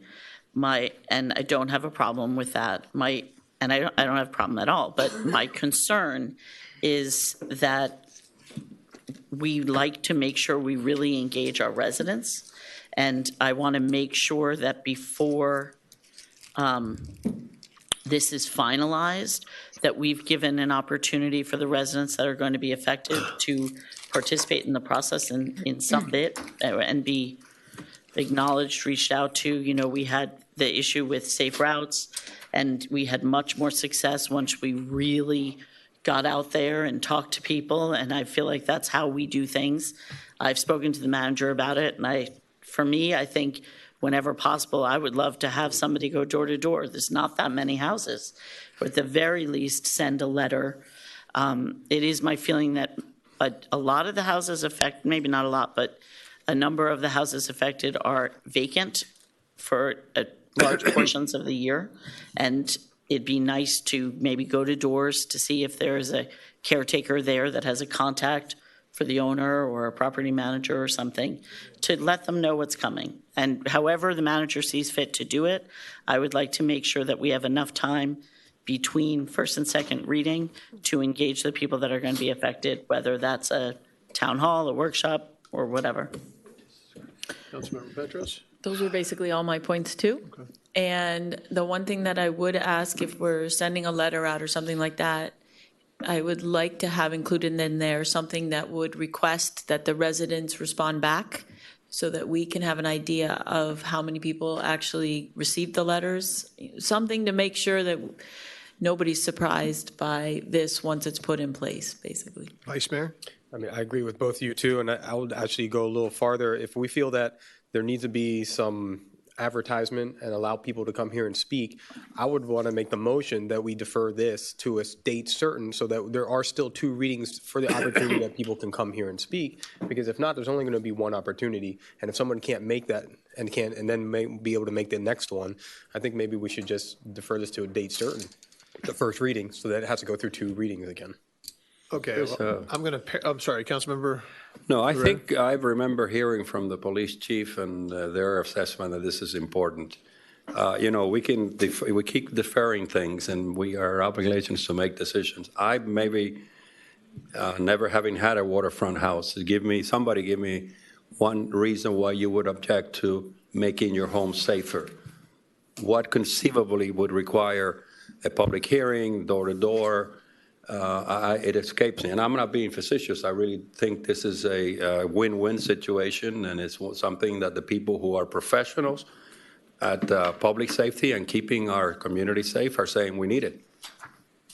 And I don't have a problem with that. And I don't have a problem at all. But my concern is that we like to make sure we really engage our residents. And I want to make sure that before this is finalized, that we've given an opportunity for the residents that are going to be affected to participate in the process in some bit and be acknowledged, reached out to. We had the issue with safe routes, and we had much more success once we really got out there and talked to people, and I feel like that's how we do things. I've spoken to the manager about it, and for me, I think whenever possible, I would love to have somebody go door to door. There's not that many houses, but at the very least, send a letter. It is my feeling that a lot of the houses affected, maybe not a lot, but a number of the houses affected are vacant for large portions of the year, and it'd be nice to maybe go to doors to see if there's a caretaker there that has a contact for the owner or a property manager or something to let them know what's coming. And however the manager sees fit to do it, I would like to make sure that we have enough time between first and second reading to engage the people that are going to be affected, whether that's a town hall, a workshop, or whatever. Councilmember Petros. Those were basically all my points too. Okay. And the one thing that I would ask, if we're sending a letter out or something like that, I would like to have included in there something that would request that the residents respond back so that we can have an idea of how many people actually received the letters, something to make sure that nobody's surprised by this once it's put in place, basically. Vice Mayor. I mean, I agree with both of you too, and I would actually go a little farther. If we feel that there needs to be some advertisement and allow people to come here and speak, I would want to make the motion that we defer this to a date certain so that there are still 2 readings for the opportunity that people can come here and speak. Because if not, there's only going to be one opportunity. And if someone can't make that and then may be able to make the next one, I think maybe we should just defer this to a date certain, the first reading, so that it has to go through 2 readings again. Okay, well, I'm sorry, Councilmember. No, I think I remember hearing from the police chief and their assessment that this is important. We keep deferring things, and our obligations to make decisions. I maybe never having had a waterfront house. Somebody give me one reason why you would object to making your home safer. What conceivably would require a public hearing, door to door? It escapes me, and I'm not being facetious. I really think this is a win-win situation, and it's something that the people who are professionals at public safety and keeping our community safe are saying we need it.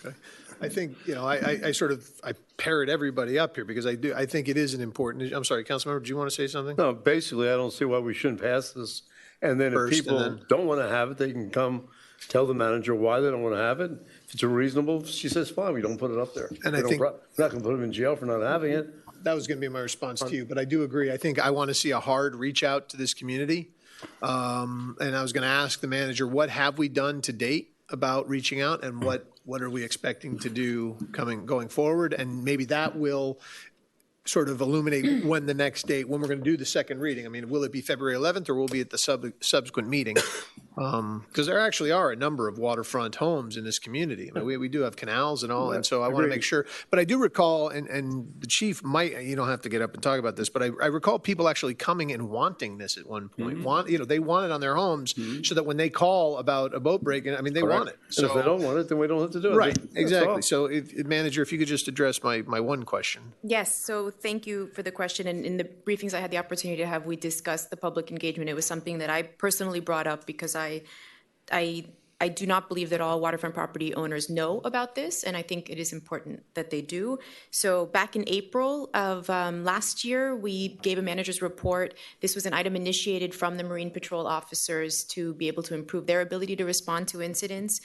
Okay. I think, I parrot everybody up here because I think it is an important, I'm sorry, Councilmember, do you want to say something? No, basically, I don't see why we shouldn't pass this. And then if people don't want to have it, they can come tell the manager why they don't want to have it. If it's reasonable, she says, fine, we don't put it up there. And I think we're not going to put them in jail for not having it. that was going to be my response to you, but I do agree. I think I want to see a hard reach out to this community. And I was going to ask the manager, what have we done to date about reaching out, and what are we expecting to do going forward? And maybe that will sort of illuminate when the next date, when we're going to do the second reading. I mean, will it be February 11th, or will it be at the subsequent meeting? Because there actually are a number of waterfront homes in this community. I mean, we do have canals and all, and so I want to make sure. But I do recall, and the chief might, you don't have to get up and talk about this, but I recall people actually coming and wanting this at one point. They want it on their homes so that when they call about a boat break, I mean, they want it. So if they don't want it, then we don't have to do it. Right, exactly. So, manager, if you could just address my one question. Yes, so thank you for the question. And in the briefings I had the opportunity to have, we discussed the public engagement. It was something that I personally brought up because I do not believe that all waterfront property owners know about this, and I think it is important that they do. So back in April of last year, we gave a manager's report. This was an item initiated from the Marine Patrol officers to be able to improve their ability to respond to incidents.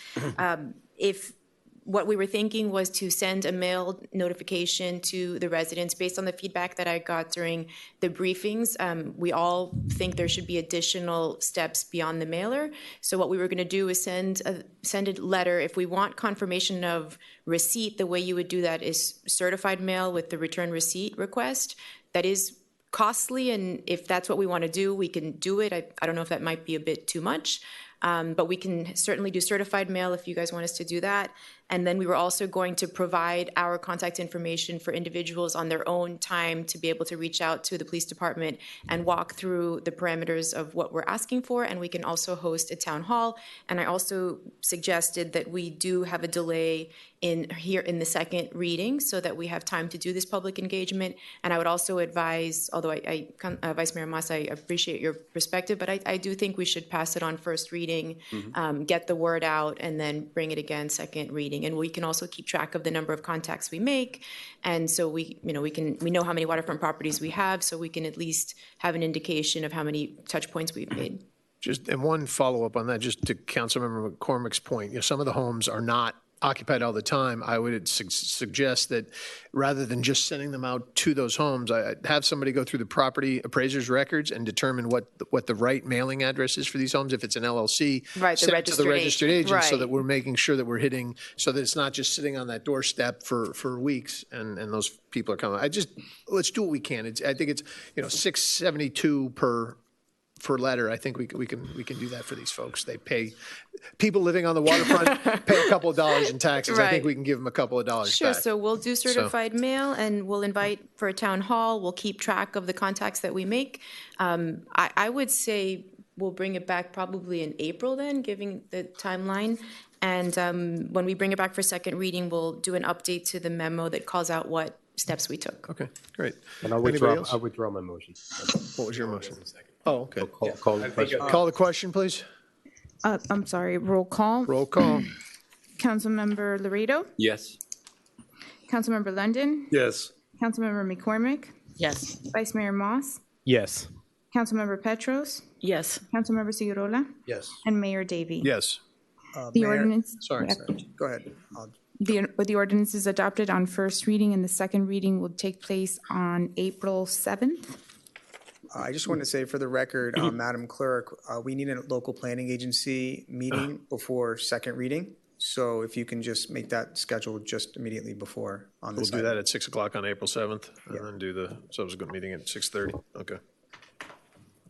What we were thinking was to send a mail notification to the residents based on the feedback that I got during the briefings. We all think there should be additional steps beyond the mailer. So what we were going to do is send a letter. If we want confirmation of receipt, the way you would do that is certified mail with the return receipt request. That is costly, and if that's what we want to do, we can do it. I don't know if that might be a bit too much. But we can certainly do certified mail if you guys want us to do that. And then we were also going to provide our contact information for individuals on their own time to be able to reach out to the police department and walk through the parameters of what we're asking for. And we can also host a town hall. And I also suggested that we do have a delay in the second reading so that we have time to do this public engagement. And I would also advise, although Vice Mayor Mas, I appreciate your perspective, but I do think we should pass it on first reading, get the word out, and then bring it again second reading. And we can also keep track of the number of contacts we make. And so we know how many waterfront properties we have, so we can at least have an indication of how many touch points we've made. And one follow-up on that, just to Councilmember McCormick's point, some of the homes are not occupied all the time. I would suggest that rather than just sending them out to those homes, I'd have somebody go through the property appraiser's records and determine what the right mailing address is for these homes. If it's an LLC, right, send it to the registered agent, right, so that we're making sure that we're hitting, so that it's not just sitting on that doorstep for weeks and those people are coming. Let's do what we can. I think it's $672 per letter. I think we can do that for these folks. They pay, people living on the waterfront pay a couple of dollars in taxes. Right. I think we can give them a couple of dollars Sure, back. so we'll do certified mail, and we'll invite for a town hall. We'll keep track of the contacts that we make. I would say we'll bring it back probably in April then, giving the timeline. And when we bring it back for second reading, we'll do an update to the memo that calls out what steps we took. Okay, great. And I'll withdraw my motion. What was your motion? Oh, okay. Call the question. Call the question, please. I'm sorry, roll call. Roll call. Councilmember Laredo, Yes. Councilmember London, Yes. Councilmember McCormick, Yes. Vice Mayor Moss, Yes. Councilmember Petros, Yes. Councilmember Figueroa, Yes. and Mayor Davy. Yes. The Mayor- ordinance. Sorry. Go ahead. The ordinance is adopted on first reading, and the second reading will take place on April 7th. I just want to say for the record, Madam Clerk, we need a local planning agency meeting before second reading. So if you can just make that scheduled just immediately before on We'll this do item. that at 6 o'clock on April 7th, and then do the subsequent meeting at 6:30. Okay.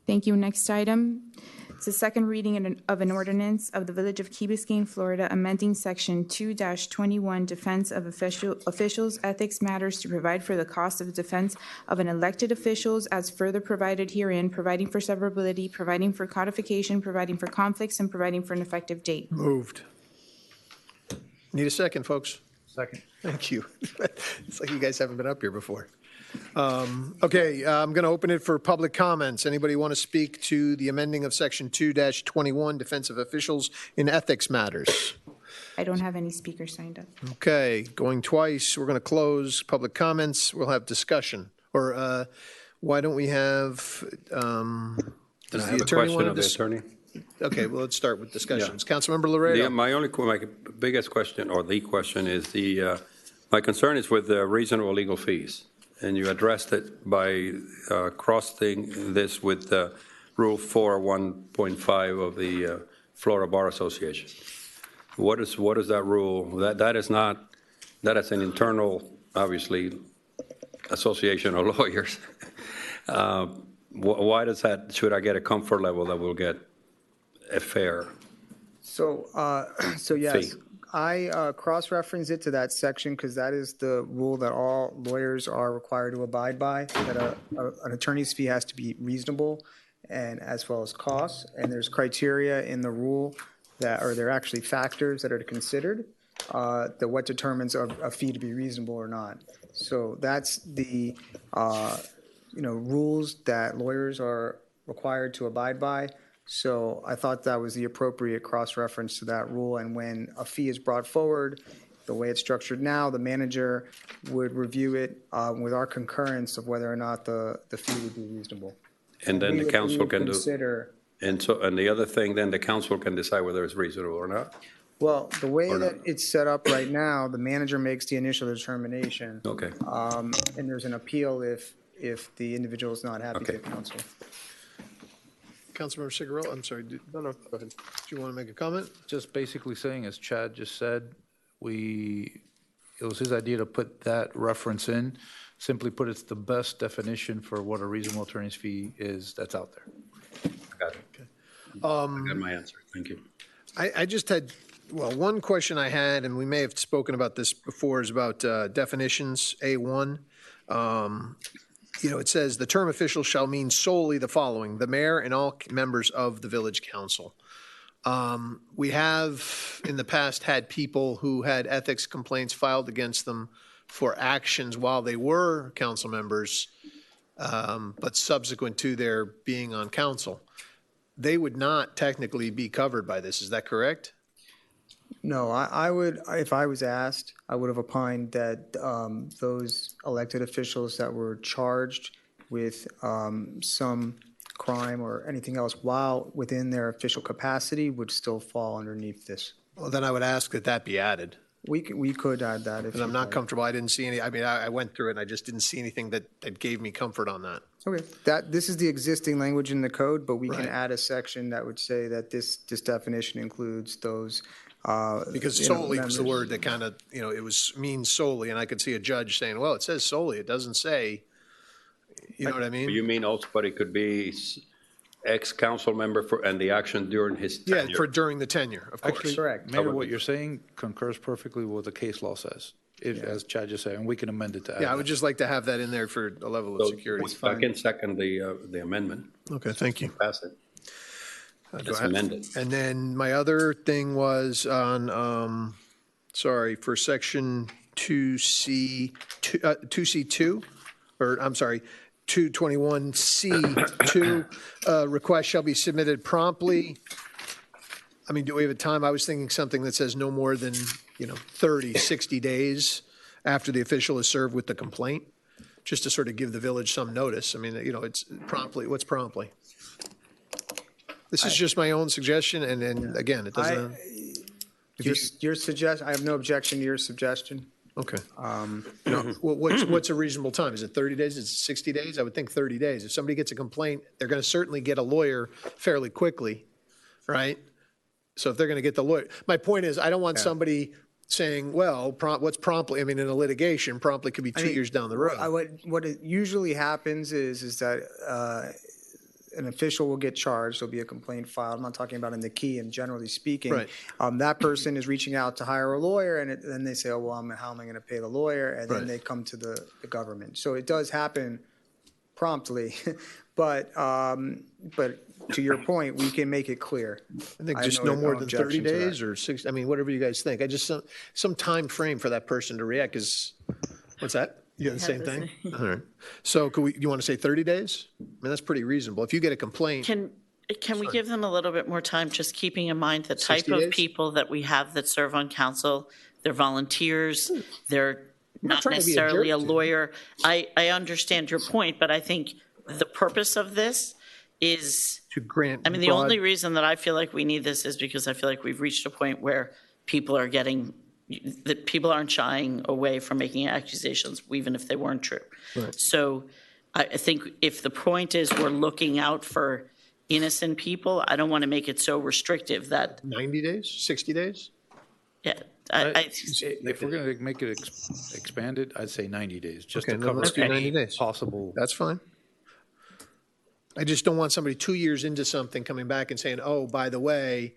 Thank you. Next item. It's the second reading of an ordinance of the Village of Key Biscayne, Florida, amending Section 2-21 Defense of Officials Ethics Matters to provide for the cost of the defense of an elected officials as further provided herein, providing for severability, providing for codification, providing for conflicts, and providing for an effective date. Moved. Need a second, folks? Second. Thank you. It's like you guys haven't been up here before. Okay, I'm going to open it for public comments. Anybody want to speak to the amending of Section 2-21, Defense of Officials in Ethics Matters? I don't have any speakers signed up. Okay, going twice. We're going to close public comments. We'll have discussion. Or why don't we have, I does have the a attorney question want of to? the attorney. Okay, well, let's start with discussions. Councilmember Laredo. My biggest question, or the question, is my concern is with the reasonable legal fees. And you addressed it by crossing this with Rule 4.1.5 of the Florida Bar Association. What is that rule? That is an internal, obviously, association of lawyers. Why does that, should I get a comfort level that we'll get a fair So yes, fee? I cross-reference it to that section because that is the rule that all lawyers are required to abide by, that an attorney's fee has to be reasonable and as well as costs. And there's criteria in the rule that, or there are actually factors that are considered that what determines a fee to be reasonable or not. So that's the, rules that lawyers are required to abide by. So I thought that was the appropriate cross-reference to that rule. And when a fee is brought forward, the way it's structured now, the manager would review it with our concurrence of whether or not the fee would be reasonable. And then We the would- council we would can do, consider, and the other thing, then the council can decide whether it's reasonable or not? well, the way Or that not. it's set up right now, the manager makes the initial determination. Okay. And there's an appeal if the individual is not happy to Okay. the council. Councilmember Cigarella, I'm sorry. No, go ahead. Do you want to make a comment? Just basically saying, as Chad just said, it was his idea to put that reference in. Simply put, it's the best definition for what a reasonable attorney's fee is that's out there. Got it. I got my answer. Thank you. I just had, one question I had, and we may have spoken about this before, is about definitions, A1. It says, the term official shall mean solely the following: the mayor and all members of the village council. We have, in the past, had people who had ethics complaints filed against them for actions while they were council members, but subsequent to their being on council. They would not technically be covered by this. Is that correct? No, I would, if I was asked, I would have opined that those elected officials that were charged with some crime or anything else while within their official capacity would still fall underneath this. Well, then I would ask that be added. We could add that if Because I'm you'd not like. comfortable. I didn't see any, I went through it and I just didn't see anything that gave me comfort on that. Okay, this is the existing language in the code, but we can Right. add a section that would say that this definition includes those. Because you know, solely was the members. word that kind of, it means solely, and I could see a judge saying, well, it says solely, it doesn't say, you know what I mean? You mean also, but it could be ex-council member and the action during his Yeah, tenure? for during the tenure, of course. Actually, Correct. Mayor, what you're saying concurs perfectly with what the case law says, as Chad just said, and we can amend it to add Yeah, I that. would just like to have that in there for a level of So security. I can second the amendment. Okay, thank you. Pass it. Go It's ahead. amended. And then my other thing was on, for section 2C2, or I'm sorry, 221C2, request shall be submitted promptly. I mean, do we have a time? I was thinking something that says no more than, 30, 60 days after the official is served with the complaint. just to sort of give the village some notice. I mean, it's promptly, what's promptly? This is just my own suggestion, and then, again, it doesn't. Your suggestion, I have no objection to your suggestion. Okay. What's a reasonable time? Is it 30 days? Is it 60 days? I would think 30 days. If somebody gets a complaint, they're going to certainly get a lawyer fairly quickly, right? So if they're going to get the lawyer, my point is, I don't want somebody saying, well, what's promptly, I mean, in a litigation, promptly could be 2 years down the road. What it usually happens is that an official will get charged, there'll be a complaint filed. I'm not talking about in the key, and generally speaking. Right. That person is reaching out to hire a lawyer, and then they say, oh, well, how am I going to pay the lawyer? And then Right. they come to the government. So it does happen promptly, but to your point, we can make it clear. I think have just no more than 30 objection to that. days or 60, I mean, whatever you guys think. I just, some time frame for that person to react is, what's that? You have the same thing? All right. So you want to say 30 days? I mean, that's pretty reasonable. If you get a complaint. Can we give them a little bit more time, just keeping in mind the type 60 of days? people that we have that serve on council? They're volunteers, they're not trying to be a necessarily a jerk, lawyer. I understand your point, but I think the purpose of this is, To grant. I mean, the broad- only reason that I feel like we need this is because I feel like we've reached a point where people are getting, that people aren't shying away from making accusations, even if they weren't true. Right. So I think if the point is we're looking out for innocent people, I don't want to make it so restrictive that, 90 days, 60 days? yeah, If we're going to make it expanded, I'd say 90 days, just Okay, to then cover let's do 90 any days. possible. That's fine. I just don't want somebody 2 years into something coming back and saying, oh, by the way,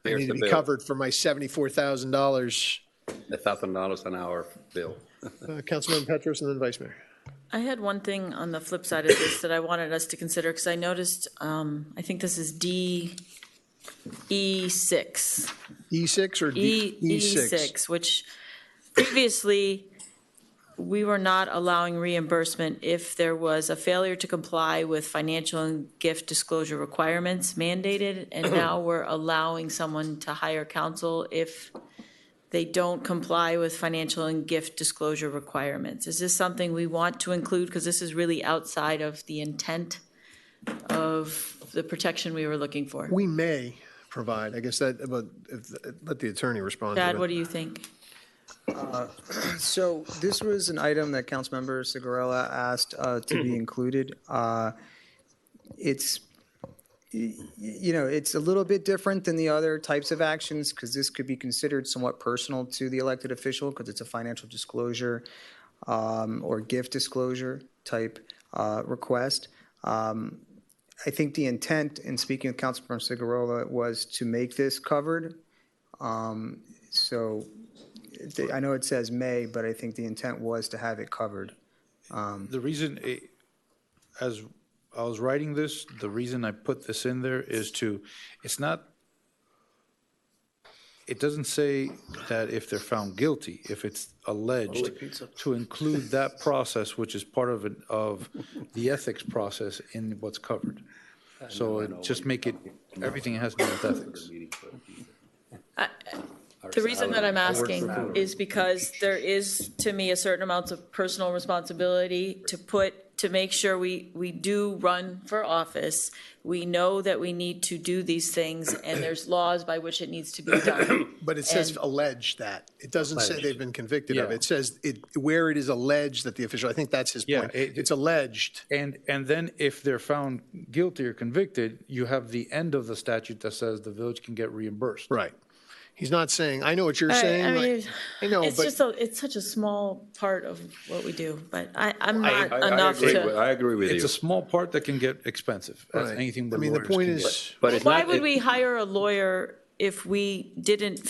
I Here's need to the be bill. covered for my $74,000. $1,000 an hour bill. Councilman Petros and then Vice Mayor. I had one thing on the flip side of this that I wanted us to consider, because I noticed, I think this is E6. E6 or E6? E6, which previously, we were not allowing reimbursement if there was a failure to comply with financial and gift disclosure requirements mandated, and now we're allowing someone to hire counsel if they don't comply with financial and gift disclosure requirements. Is this something we want to include? Because this is really outside of the intent of the protection we were looking for. We may provide, I guess that, but let the attorney respond to Dad, it. what do you think? So this was an item that Councilmember Cigarella asked to be included. It's, it's a little bit different than the other types of actions because this could be considered somewhat personal to the elected official because it's a financial disclosure or gift disclosure type request. I think the intent in speaking with Councilmember Cigarella was to make this covered. So I know it says may, but I think the intent was to have it covered. The reason, as I was writing this, the reason I put this in there is it doesn't say that if they're found guilty, if it's alleged, to include that process, which is part of the ethics process in what's covered. So just make it, everything has to do with ethics. The reason that I'm asking is because there is, to me, a certain amount of personal responsibility to make sure we do run for office. We know that we need to do these things, and there's laws by which it needs to be done. But it says And- alleged that. It doesn't say they've been convicted of it. Yeah. It says where it is alleged that the official, I think that's his Yeah, point. It's alleged. And then if they're found guilty or convicted, you have the end of the statute that says the village can get reimbursed. Right. He's not saying, I know what you're saying. I mean, I know, it's but just it's such a small part of what we do, but I'm not I enough agree to. with- I agree with It's you. a small part that can get expensive, as Right. anything I but mean, the lawyers point can is, get. But it's Why not, would we hire a lawyer if we didn't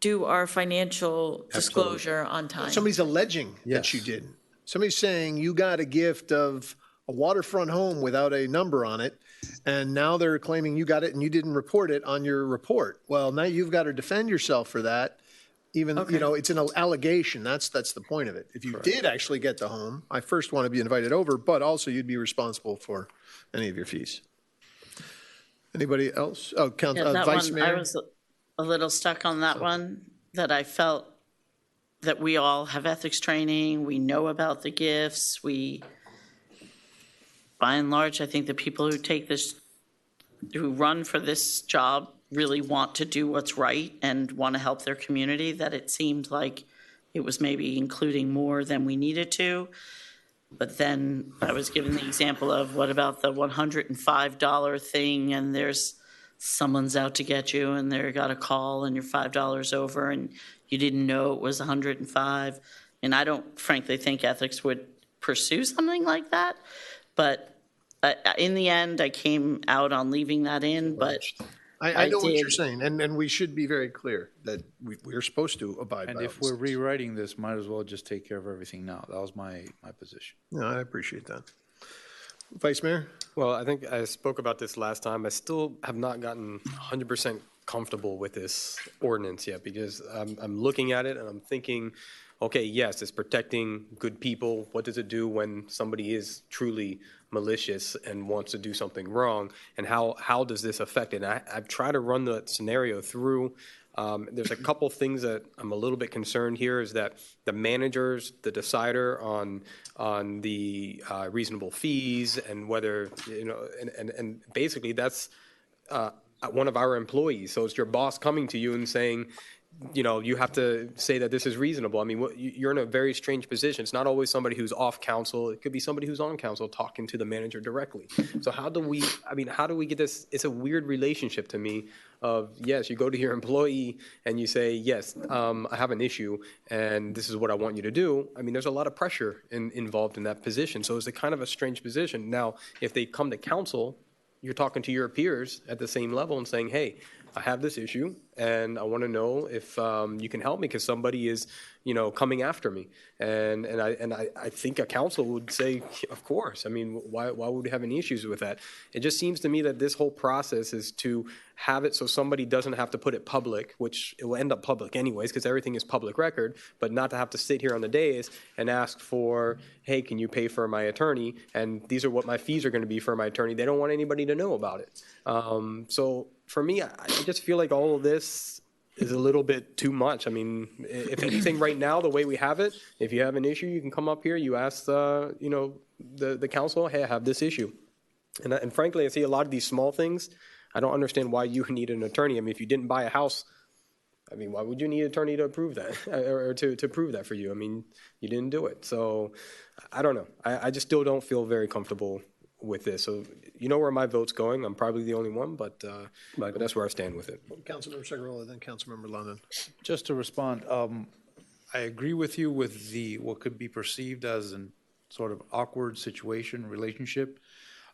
do our financial disclosure on time? somebody's alleging that you Yes. didn't. Somebody's saying you got a gift of a waterfront home without a number on it, and now they're claiming you got it and you didn't report it on your report. Well, now you've got to defend yourself for that. Even, it's an allegation. That's the point of it. If you did actually get the home, I first want to be invited over, but also you'd be responsible for any of your fees. Anybody else? Oh, Yeah, that Vice one, I Mayor? was a little stuck on that one, that I felt that we all have ethics training, we know about the gifts, by and large, I think the people who run for this job really want to do what's right and want to help their community, that it seemed like it was maybe including more than we needed to. But then I was given the example of, what about the $105 thing, and there's someone's out to get you and they got a call and you're $5 over and you didn't know it was 105. And I don't frankly think ethics would pursue something like that. But in the end, I came out on leaving that in, but I know what you're saying, and we should be very clear that we're supposed to abide by And those if we're things. rewriting this, might as well just take care of everything now. That was my position. No, I appreciate that. Vice Mayor? Well, I think I spoke about this last time. I still have not gotten 100% comfortable with this ordinance yet, because I'm looking at it and I'm thinking, okay, yes, it's protecting good people. What does it do when somebody is truly malicious and wants to do something wrong? And how does this affect it? And I've tried to run the scenario through. There's a couple things that I'm a little bit concerned here, is that the manager's the decider on the reasonable fees, and whether, and basically that's one of our employees. So it's your boss coming to you and saying, you have to say that this is reasonable. I mean, you're in a very strange position. It's not always somebody who's off council. It could be somebody who's on council talking to the manager directly. So how do we get this? It's a weird relationship to me of, yes, you go to your employee and you say, yes, I have an issue and this is what I want you to do. I mean, there's a lot of pressure involved in that position. So it's a kind of a strange position. Now, if they come to council, you're talking to your peers at the same level and saying, hey, I have this issue, and I want to know if you can help me, because somebody is, coming after me. And I think a council would say, of course. I mean, why would we have any issues with that? It just seems to me that this whole process is to have it so somebody doesn't have to put it public, which it will end up public anyways, because everything is public record, but not to have to sit here on the dais and ask for, hey, can you pay for my attorney? And these are what my fees are going to be for my attorney. They don't want anybody to know about it. So for me, I just feel like all of this is a little bit too much. I mean, if anything, right now, the way we have it, if you have an issue, you can come up here, you ask the council, hey, I have this issue. And frankly, I see a lot of these small things. I don't understand why you need an attorney. I mean, if you didn't buy a house, I mean, why would you need an attorney to approve that or to prove that for you? I mean, you didn't do it. So I don't know. I just still don't feel very comfortable with this. So you know where my vote's going. I'm probably the only one, but that's where I stand with it. Councilmember Segarola, then Councilmember London. Just to respond, I agree with you with what could be perceived as an sort of awkward situation, relationship.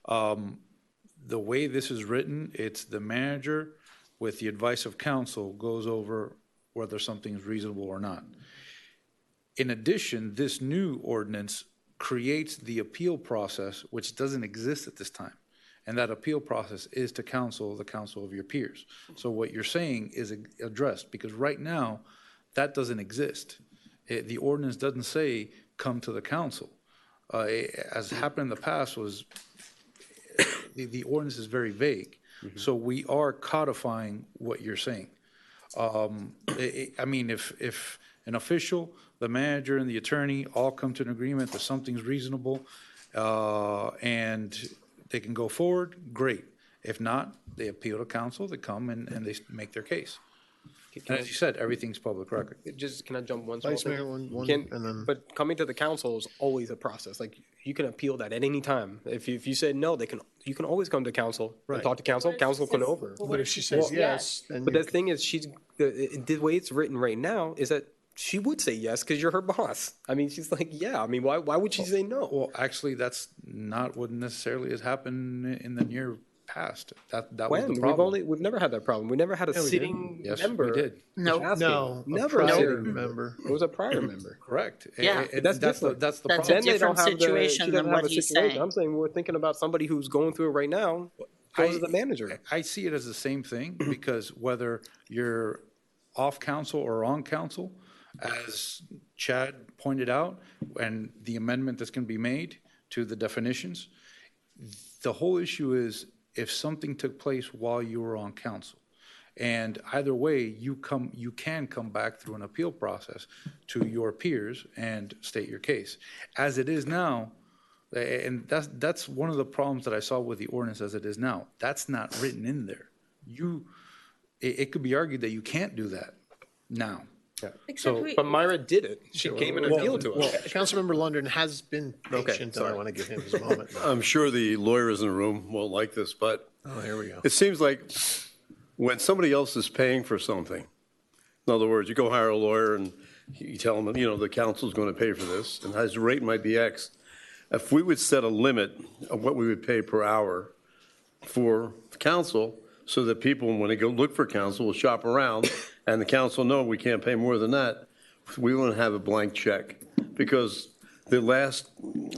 The way this is written, it's the manager with the advice of council goes over whether something is reasonable or not. In addition, this new ordinance creates the appeal process, which doesn't exist at this time. And that appeal process is to counsel, the counsel of your peers. So what you're saying is addressed, because right now, that doesn't exist. The ordinance doesn't say, come to the council. As happened in the past was, the ordinance is very vague. Mm-hmm. So we are codifying what you're saying. I mean, if an official, the manager, and the attorney all come to an agreement that something's reasonable and they can go forward, great. If not, they appeal to council, they come and they make their case. And as you said, everything's public record. Can I jump one small Vice thing? Mayor, one, and then. But coming to the council is always a process. Like, you can appeal that at any time. If you say no, you can always come to council and talk to council. Council can over. But if she says yes, then But the thing is, the way it's written right now is that she would say yes because you're her boss. I mean, she's like, yeah. I mean, why would she say no? Well, actually, that's not what necessarily has happened in the near past. That was the problem. We've never had that problem. We never had a sitting member. Yes, we did. No, never a a prior sitting member. It was a prior member. Correct. Yeah. That's different. That's the That's problem. a different situation she doesn't than have what a he's situation. saying. I'm saying we're thinking about somebody who's going through it right now. Goes to the manager. I see it as the same thing, because whether you're off council or on council, as Chad pointed out, and the amendment that's going to be made to the definitions, the whole issue is if something took place while you were on council. And either way, you can come back through an appeal process to your peers and state your case. As it is now, and that's one of the problems that I saw with the ordinance as it is now. That's not written in there. It could be argued that you can't do that now. Except But Myra did it. She came and appealed to us. Councilmember London has been patient, and I want to give him his moment. I'm sure the lawyers in the room won't like this, but Oh, here we go. it seems like when somebody else is paying for something, in other words, you go hire a lawyer and you tell them, the council's going to pay for this, and his rate might be X. If we would set a limit of what we would pay per hour for council, so that people, when they go look for counsel, will shop around, and the council know we can't pay more than that, we won't have a blank check. Because the last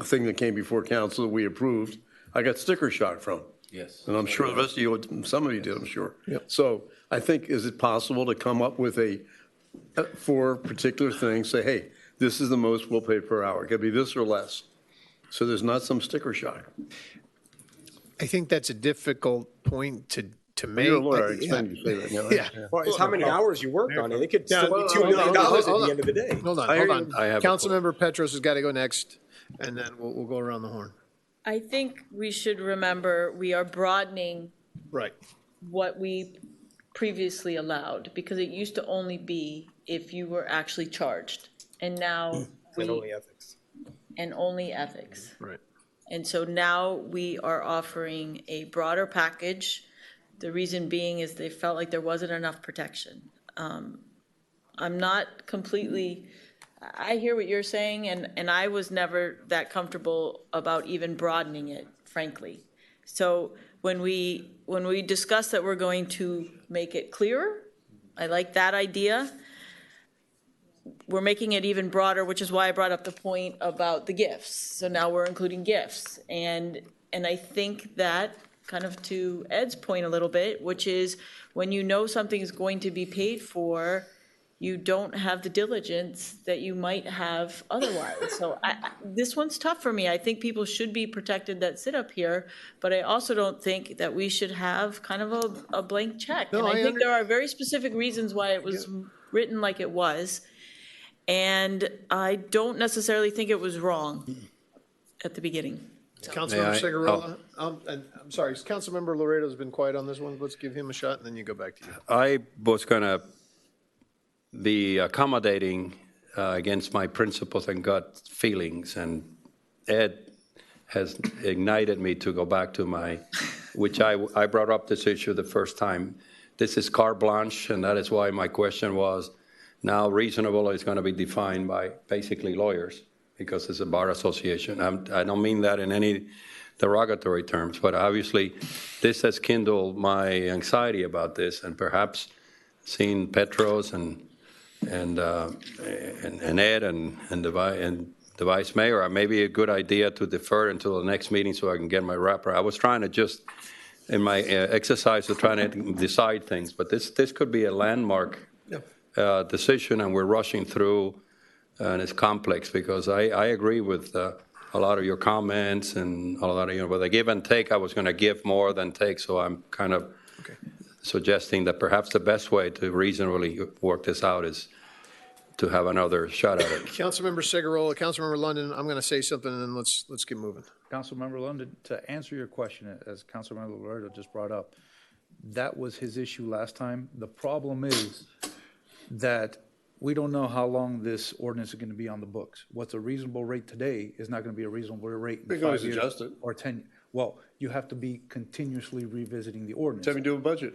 thing that came before council that we approved, I got sticker shock from. Yes. And I'm sure the rest of you, some of you did, I'm sure. So I think, is it possible to come up with for particular things, say, hey, this is the most we'll pay per hour. It could be this or less. So there's not some sticker shock. I think that's a difficult point to make. You're a lawyer, I expect you to say that. Yeah. Well, it's how many hours you worked on it. It could still be $2 hold million on, at hold the end of the day. Hold on, I hold hear on. you. I have a Councilmember Petros has got to go next, and then we'll go around the horn. I think we should remember we are broadening Right. what we previously allowed, because it used to only be if you were actually charged. And now And only ethics. and only ethics. Right. And so now we are offering a broader package. The reason being is they felt like there wasn't enough protection. I'm not completely, I hear what you're saying, and I was never that comfortable about even broadening it, frankly. So when we discuss that we're going to make it clearer, I like that idea. We're making it even broader, which is why I brought up the point about the gifts. So now we're including gifts. And I think that, kind of to Ed's point a little bit, which is when you know something is going to be paid for, you don't have the diligence that you might have otherwise. So this one's tough for me. I think people should be protected that sit up here, but I also don't think that we should have kind of a blank check. No, And I I think there are very specific reasons why it was written like it was. And I don't necessarily think it was wrong at the beginning. Councilmember Cigarella, and I'm sorry, Councilmember Laredo's been quiet on this one. Let's give him a shot, and then you go back to you. I was going to be accommodating against my principles and gut feelings, and Ed has ignited me to go back to which I brought up this issue the first time. This is carte blanche, and that is why my question was, now reasonable is going to be defined by basically lawyers, because it's a bar association. I don't mean that in any derogatory terms, but obviously this has kindled my anxiety about this, and perhaps seeing Petros and Ed and the vice mayor, it may be a good idea to defer until the next meeting so I can get my wrapper. I was trying to just, in my exercise of trying to decide things, but this could be a landmark decision, and we're rushing through, and it's complex, because I agree with a lot of your comments and a lot of, but the give and take, I was going to give more than take, so I'm kind of suggesting that perhaps the best way to reasonably work this out is to have another shot at it. Councilmember Cigarella, Councilmember London, I'm going to say something, and then let's get moving. Councilmember London, to answer your question, as Councilmember Loredo just brought up, that was his issue last time. The problem is that we don't know how long this ordinance is going to be on the books. What's a reasonable rate today is not going to be a reasonable rate in 5 years adjust it. or 10. Well, you have to be continuously revisiting the ordinance. Tell me, do a budget.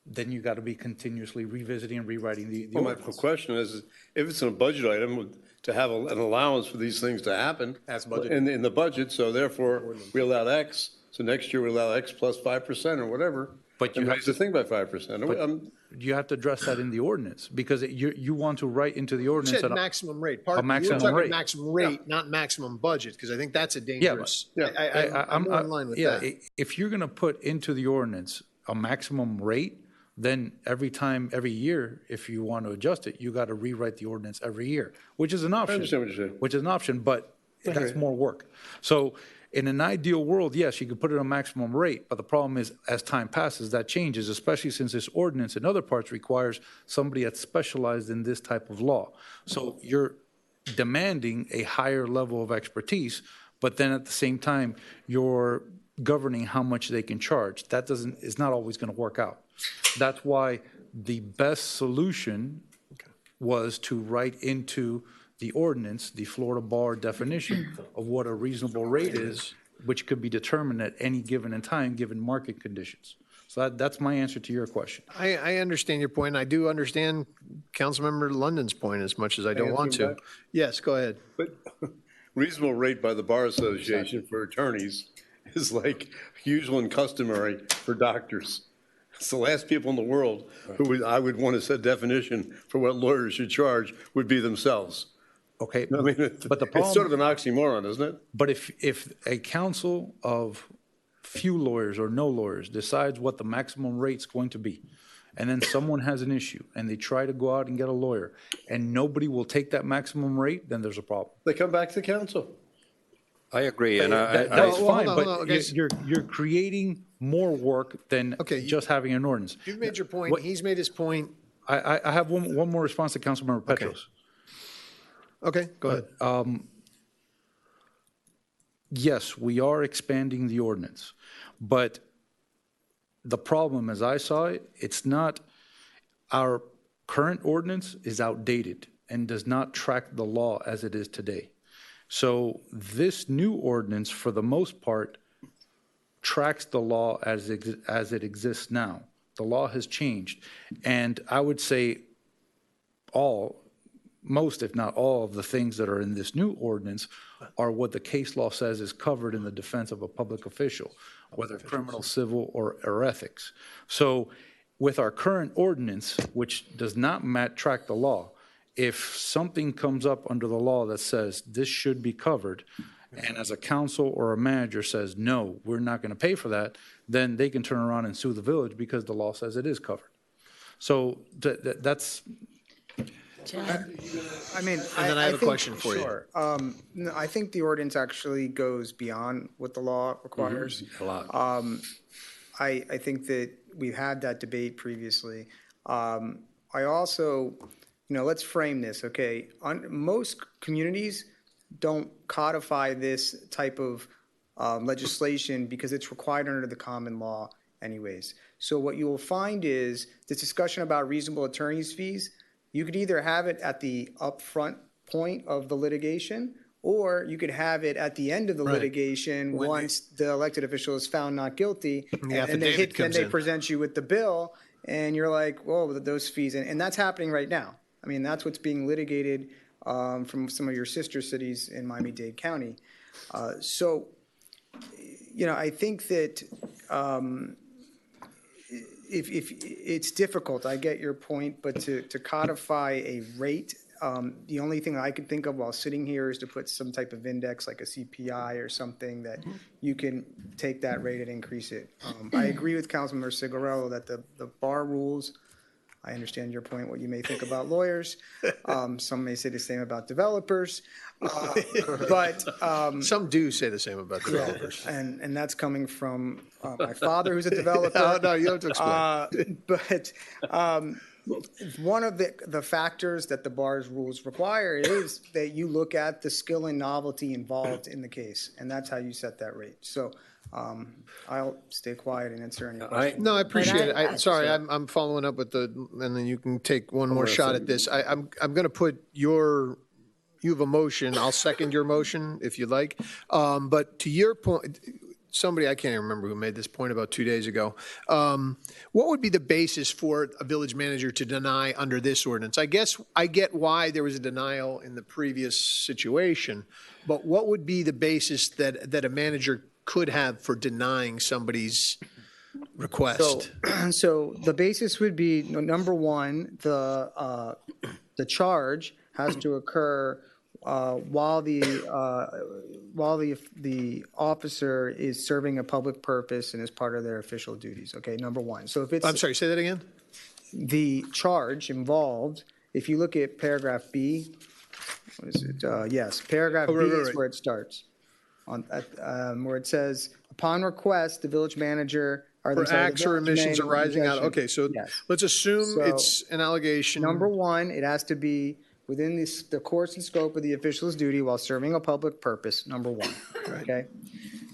Then you got to be continuously revisiting and rewriting the Well, my ordinance. question is, if it's in a budget item, to have an allowance for these things to happen. As budgeted. In the budget, so therefore, we allow X, so next year we allow X plus 5% or whatever. But you and have raise the thing by 5%. You have to address that in the ordinance, because you want to write into the You ordinance. said that maximum rate. a maximum You're talking rate. maximum rate, not maximum budget, because I think that's a dangerous. I'm more in line with yeah, that. if you're going to put into the ordinance a maximum rate, then every year, if you want to adjust it, you got to rewrite the ordinance every year, which is an option. I understand what you're saying. Which is an option, but that's more work. So in an ideal world, yes, you could put it on maximum rate, but the problem is, as time passes, that changes, especially since this ordinance in other parts requires somebody that's specialized in this type of law. So you're demanding a higher level of expertise, but then at the same time, you're governing how much they can charge. That is not always going to work out. That's why the best solution was to write into the ordinance, the Florida Bar definition of what a reasonable rate is, which could be determined at any given time, given market conditions. So that's my answer to your question. I understand your point. I do understand Councilmember London's point as much as I don't want to. Yes, go ahead. But reasonable rate by the Bar Association for attorneys is like usual and customary for doctors. It's the last people in the world who I would want to set definition for what lawyers should charge would be themselves. Okay, I mean, but the problem, it's sort of an oxymoron, isn't it? But if a council of few lawyers or no lawyers decides what the maximum rate's going to be, and then someone has an issue and they try to go out and get a lawyer and nobody will take that maximum rate, then there's a problem. They come back to council. I agree, and That's fine, hold on, but okay. you're creating more work than just having an ordinance. You've made your point. He's made his point. I have one more response to Councilmember Petros. Okay, go ahead. Yes, we are expanding the ordinance, but the problem, as I saw it, it's not, our current ordinance is outdated and does not track the law as it is today. So this new ordinance, for the most part, tracks the law as it exists now. The law has changed, and I would say most, if not all, of the things that are in this new ordinance are what the case law says is covered in the defense of a public official, whether criminal, civil, or ethics. So with our current ordinance, which does not track the law, if something comes up under the law that says this should be covered, and as a council or a manager says, no, we're not going to pay for that, then they can turn around and sue the village because the law says it is covered. So that's... I mean, And then I have a think- question for you. Sure. No, I think the ordinance actually goes beyond what the law requires. A lot. I think that we've had that debate previously. I also, let's frame this, okay? Most communities don't codify this type of legislation because it's required under the common law anyways. So what you will find is this discussion about reasonable attorney's fees, you could either have it at the upfront point of the litigation, or you could have it at the end of the litigation once the elected official is found not guilty, and they present you with the bill, and you're like, whoa, those fees, and that's happening right now. I mean, that's what's being litigated from some of your sister cities in Miami-Dade County. So, I think that if it's difficult, I get your point, but to codify a rate, the only thing I can think of while sitting here is to put some type of index like a CPI or something that you can take that rate and increase it. I agree with Councilmember Cigarello that the bar rules, I understand your point, what you may think about lawyers. Some may say the same about developers. But some do say the same about developers. And that's coming from my father, who's a developer. No, you have to explain. But one of the factors that the bar's rules require is that you look at the skill and novelty involved in the case, and that's how you set that rate. So I'll stay quiet and answer any questions. No, I appreciate it. Sorry, I'm following up with and then you can take one more shot at this. I'm going to put you have a motion. I'll second your motion if you'd like. But to your point, somebody, I can't even remember who made this point about 2 days ago. What would be the basis for a village manager to deny under this ordinance? I guess I get why there was a denial in the previous situation, but what would be the basis that a manager could have for denying somebody's request? So the basis would be, number one, the charge has to occur while the officer is serving a public purpose and is part of their official duties. Okay, number one. So if it's, I'm sorry, say that again. The charge involved, if you look at paragraph B, what is it? Yes, paragraph B is where it starts. where it says, upon request, the village manager. For acts or emissions arising out, okay, so Yes. let's assume So, it's an allegation. Number one, it has to be within the course and scope of the official's duty while serving a public purpose, number one, okay?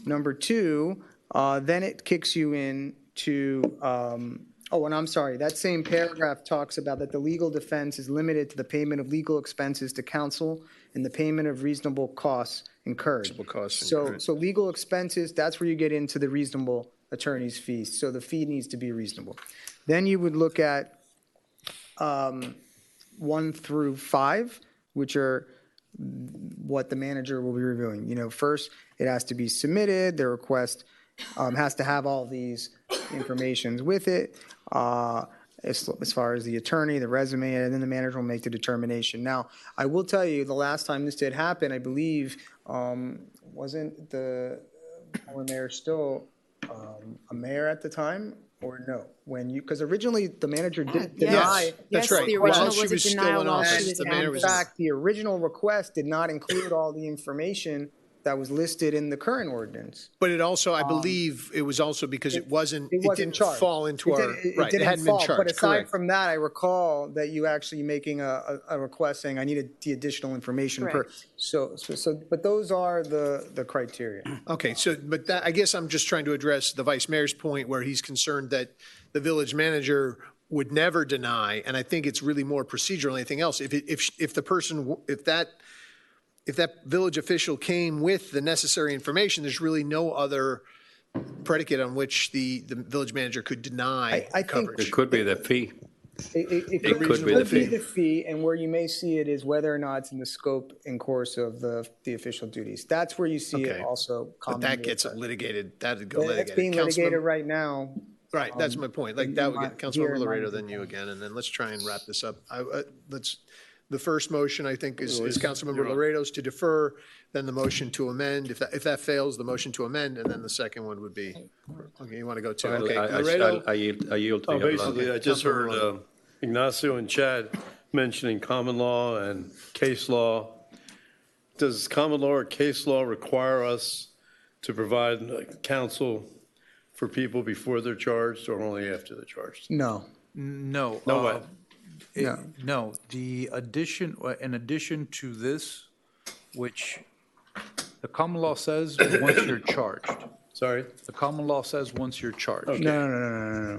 Number two, then it kicks you in to, and I'm sorry, that same paragraph talks about that the legal defense is limited to the payment of legal expenses to counsel and the payment of reasonable costs incurred. Reasonable costs So, incurred. so legal expenses, that's where you get into the reasonable attorney's fees. So the fee needs to be reasonable. Then you would look at 1 through 5, which are what the manager will be reviewing. First, it has to be submitted. The request has to have all these informations with it, as far as the attorney, the resume, and then the manager will make the determination. Now, I will tell you, the last time this did happen, I believe, wasn't the former mayor still a mayor at the time, or no? Because originally the manager did deny. That's Yes, right. the While original she was a was still denial in while she office, was the in mayor In was. fact, the original request did not include all the information that was listed in the current ordinance. But it also, I believe, it was also because it didn't charged. fall into our, It right, it didn't hadn't been fall. charged, But aside correct. from that, I recall that you actually making a request saying, I needed the additional information per. Correct. But those are the criteria. Okay, so, but that, I guess I'm just trying to address the vice mayor's point where he's concerned that the village manager would never deny, and I think it's really more procedural than anything else. If the person, if that village official came with the necessary information, there's really no other predicate on which the village manager could deny I think- coverage. It could be the fee. It could be the fee, and where you may see it is whether or not it's in the scope and course of the official duties. That's where you see it Okay. also But commonly. that gets litigated, that'd go That's litigated. being litigated Councilman- right now. Right, that's my point. Like, that would get, here Councilmember in my Laredo, then you again, and then let's try and wrap this up. The first motion, I think, is Councilmember Laredo's to defer, then the motion to amend. If that fails, the motion to amend, and then the second one would be, okay, you want to go to, okay, Laredo? I yield to you. Basically, I just heard Ignacio and Chad mentioning common law and case law. Does common law or case law require us to provide counsel for people before they're charged or only after they're charged? No. No. No way. No, in addition to this, which the common law says once you're charged. Sorry? The common law says once you're charged. No.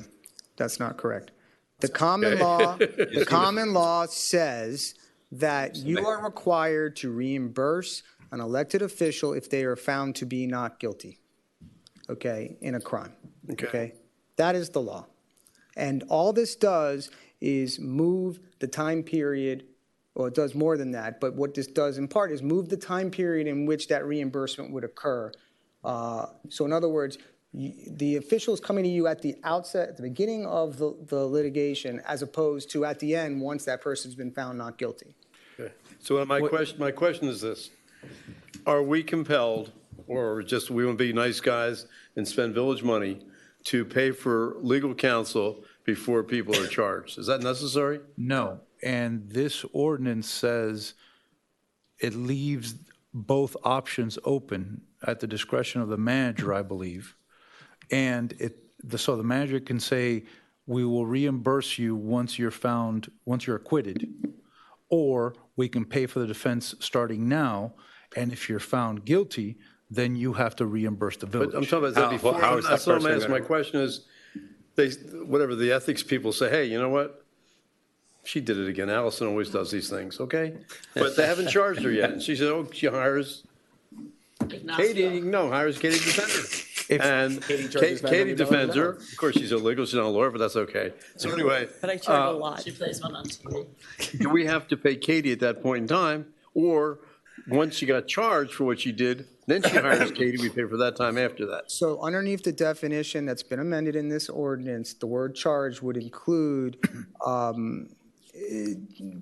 That's not correct. The common law says that you are required to reimburse an elected official if they are found to be not guilty, okay, in a crime. Okay? That is the law. And all this does is move the time period, well, it does more than that, but what this does in part is move the time period in which that reimbursement would occur. So in other words, the official is coming to you at the outset, at the beginning of the litigation, as opposed to at the end, once that person's been found not guilty. Okay. So my question is this. Are we compelled, or just we want to be nice guys and spend village money to pay for legal counsel before people are charged? Is that necessary? No, and this ordinance says it leaves both options open at the discretion of the manager, I believe. And so the manager can say, we will reimburse you once you're acquitted, or we can pay for the defense starting now, and if you're found guilty, then you have to reimburse the village. But I'm talking about that before. That's what I'm asking. My question is, whatever the ethics people say, hey, you know what? She did it again. Allison always does these things, okay? But they haven't charged her yet. And she said, she hires Katie Defender. And Katie defends her. Of course, she's illegal. She's not a lawyer, but that's okay. So anyway. But I charge a lot. She plays one on TV. Do we have to pay Katie at that point in time? Or once she got charged for what she did, then she hires Katie, we pay for that time after that? So underneath the definition that's been amended in this ordinance, the word charge would include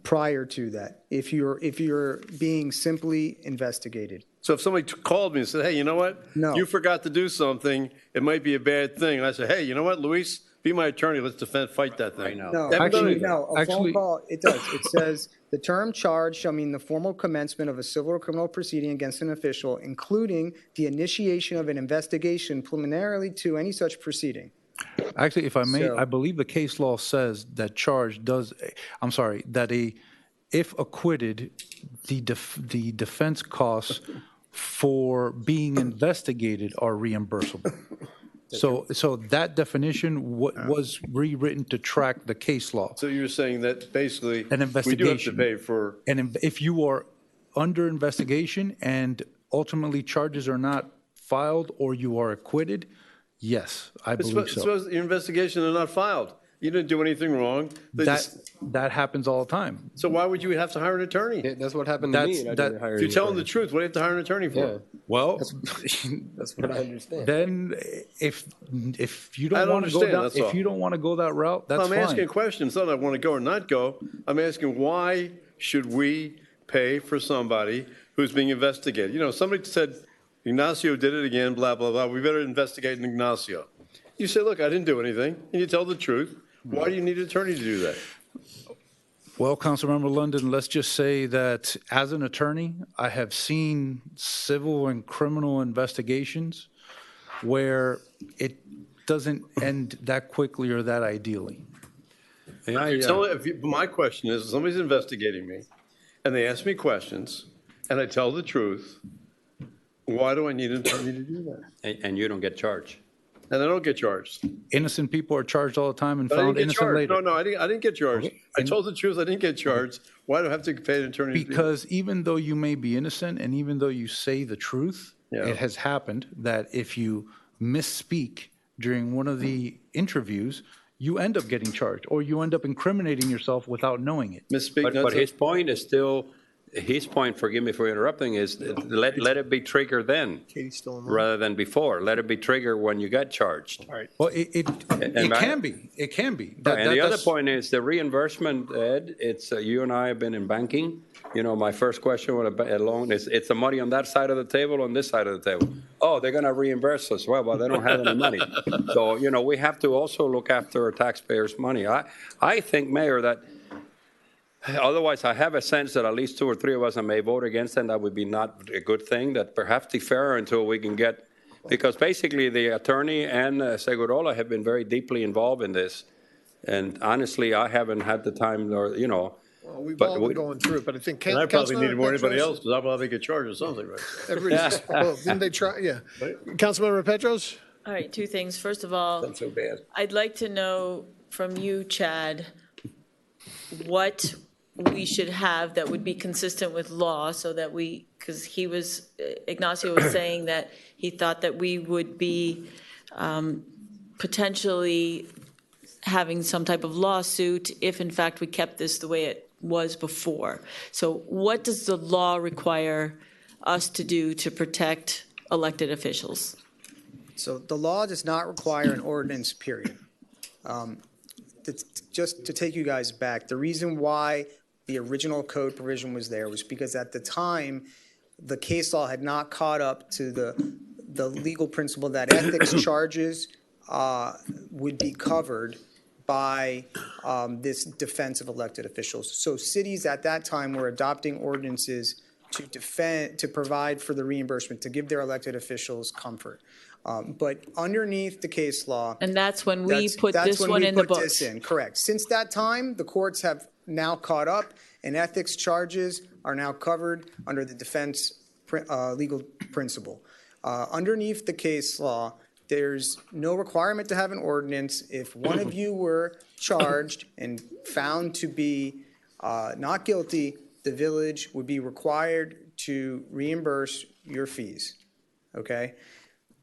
prior to that, if you're being simply investigated. So if somebody called me and said, hey, you know what? No. You forgot to do something, it might be a bad thing. And I said, hey, you know what, Luis, be my attorney, let's fight that thing. No, They haven't done actually, anything. no, a phone call, it does. It says The term charge shall mean the formal commencement of a civil or criminal proceeding against an official, including the initiation of an investigation preliminarily to any such proceeding. Actually, if I may, So- I believe the case law says that if acquitted, the defense costs for being investigated are reimbursable. So that definition was rewritten to track the case law. So you're saying that basically An we do have to investigation. pay for, And if you are under investigation and ultimately charges are not filed or you are acquitted, yes, I believe so. suppose your investigation are not filed. You didn't do anything wrong. They That happens all the time. So why would you have to hire an attorney? That's what happened to me. That's- and I that- didn't hire If you're an telling the attorney. truth, what do you have to hire an attorney for? Yeah, Well, that's what I understand. then if you I don't don't want to go understand, down, that's all. if you don't want to go that route, that's I'm asking a fine. question. It's not I want to go or not go. I'm asking why should we pay for somebody who's being investigated? You know, somebody said Ignacio did it again, blah, blah, blah. We better investigate Ignacio. You say, look, I didn't do anything, and you tell the truth. Why do you need an attorney to do that? Well, Councilmember London, let's just say that as an attorney, I have seen civil and criminal investigations where it doesn't end that quickly or that ideally. My question is, if somebody's investigating me, and they ask me questions, and I tell the truth, why do I need an attorney to do that? And you don't get charged. And I don't get charged. Innocent people are charged all the time and But I didn't found get innocent charged. later. No, I didn't get charged. I told the truth, I didn't get charged. Why do I have to pay an attorney? to do that? Because even though you may be innocent and even though you say the truth, Yeah. it has happened that if you misspeak during one of the interviews, you end up getting charged or you end up incriminating yourself without knowing it. Misspeak. But his point is still, his point, forgive me for interrupting, is let it be triggered then, Katie's still on. rather than before. Let it be triggered when you get charged. Well, it And I- can be. It can be. And the other That's- point is the reimbursement, Ed, it's, you and I have been in banking. You know, my first question with a loan is, it's the money on that side of the table, on this side of the table. Oh, they're going to reimburse us. Well, they don't have any money. So, you know, we have to also look after our taxpayers' money. I think, Mayor, that otherwise I have a sense that at least 2 or 3 of us may vote against, and that would be not a good thing, that perhaps defer until we can get, because basically the attorney and Segurola have been very deeply involved in this. And honestly, I haven't had the time or, you know. Well, we've But all we- been going through it, but I think. And I probably need more than anybody Petros- else, because I'll probably get charged or something, right? Everybody's, well, didn't they try, yeah. Councilmember Petros? All right, two things. First of all, Not so bad. I'd like to know from you, Chad, what we should have that would be consistent with law so that we, because Ignacio was saying that he thought that we would be potentially having some type of lawsuit if in fact we kept this the way it was before. So what does the law require us to do to protect elected officials? So the law does not require an ordinance, period. Just to take you guys back, the reason why the original code provision was there was because at the time, the case law had not caught up to the legal principle that ethics charges would be covered by this defense of elected officials. So cities at that time were adopting ordinances to provide for the reimbursement, to give their elected officials comfort. But underneath the case law. And that's when we put that's this when one we in the put books. this in, correct. Since that time, the courts have now caught up, and ethics charges are now covered under the defense legal principle. Underneath the case law, there's no requirement to have an ordinance. If one of you were charged and found to be not guilty, the village would be required to reimburse your fees, okay?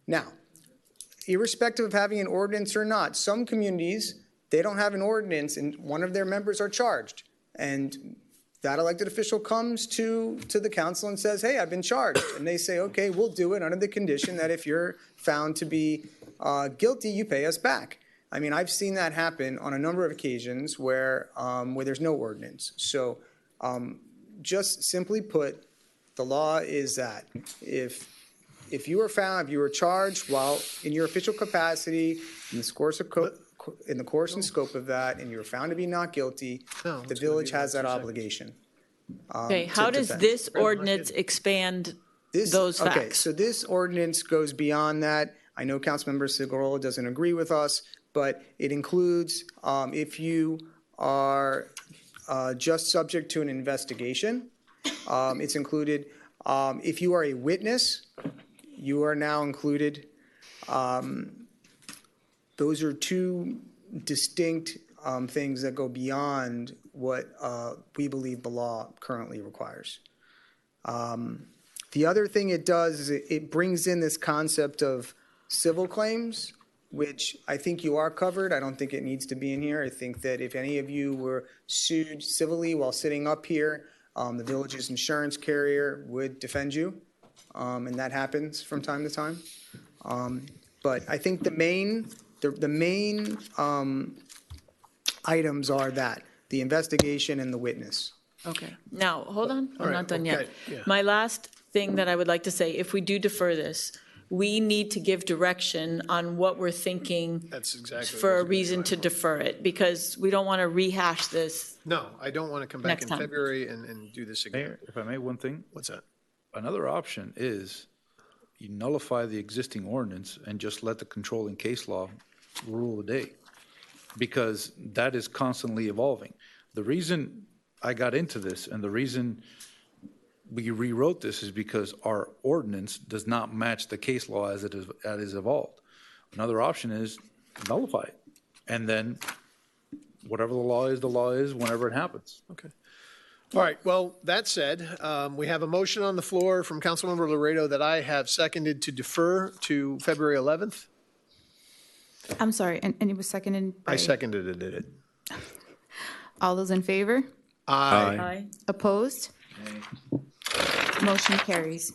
Now, irrespective of having an ordinance or not, some communities, they don't have an ordinance and one of their members are charged. And that elected official comes to the council and says, hey, I've been charged. And they say, okay, we'll do it under the condition that if you're found to be guilty, you pay us back. I mean, I've seen that happen on a number of occasions where there's no ordinance. So just simply put, the law is that if you were found, if you were charged while in your official capacity, in the course and scope of that, and you were found to be not guilty, the village has that obligation. Okay, how does this ordinance expand those Okay, facts? so this ordinance goes beyond that. I know Councilmember Sigorola doesn't agree with us, but it includes if you are just subject to an investigation, it's included. If you are a witness, you are now included. Those are two distinct things that go beyond what we believe the law currently requires. The other thing it does is it brings in this concept of civil claims, which I think you are covered. I don't think it needs to be in here. I think that if any of you were sued civilly while sitting up here, the village's insurance carrier would defend you, and that happens from time to time. But I think the main items are that, the investigation and the witness. Okay, now, hold on, I'm right, not done yet. okay, yeah. My last thing that I would like to say, if we do defer this, we need to give direction on what we're thinking That's exactly. for a reason to defer it, because we don't want to rehash this. No, I don't want to come back Next in time. February and do this again. Mayor, if I may, one thing, What's that? another option is you nullify the existing ordinance and just let the controlling case law rule the day, because that is constantly evolving. The reason I got into this and the reason we rewrote this is because our ordinance does not match the case law as it is evolved. Another option is nullify it, and then whatever the law is whenever it happens. Okay. All right, well, that said, we have a motion on the floor from Councilmember Laredo that I have seconded to defer to February 11th. I'm sorry, and it was seconded by? I seconded it, did it? All those in favor? Aye. Aye. Opposed? Motion carries.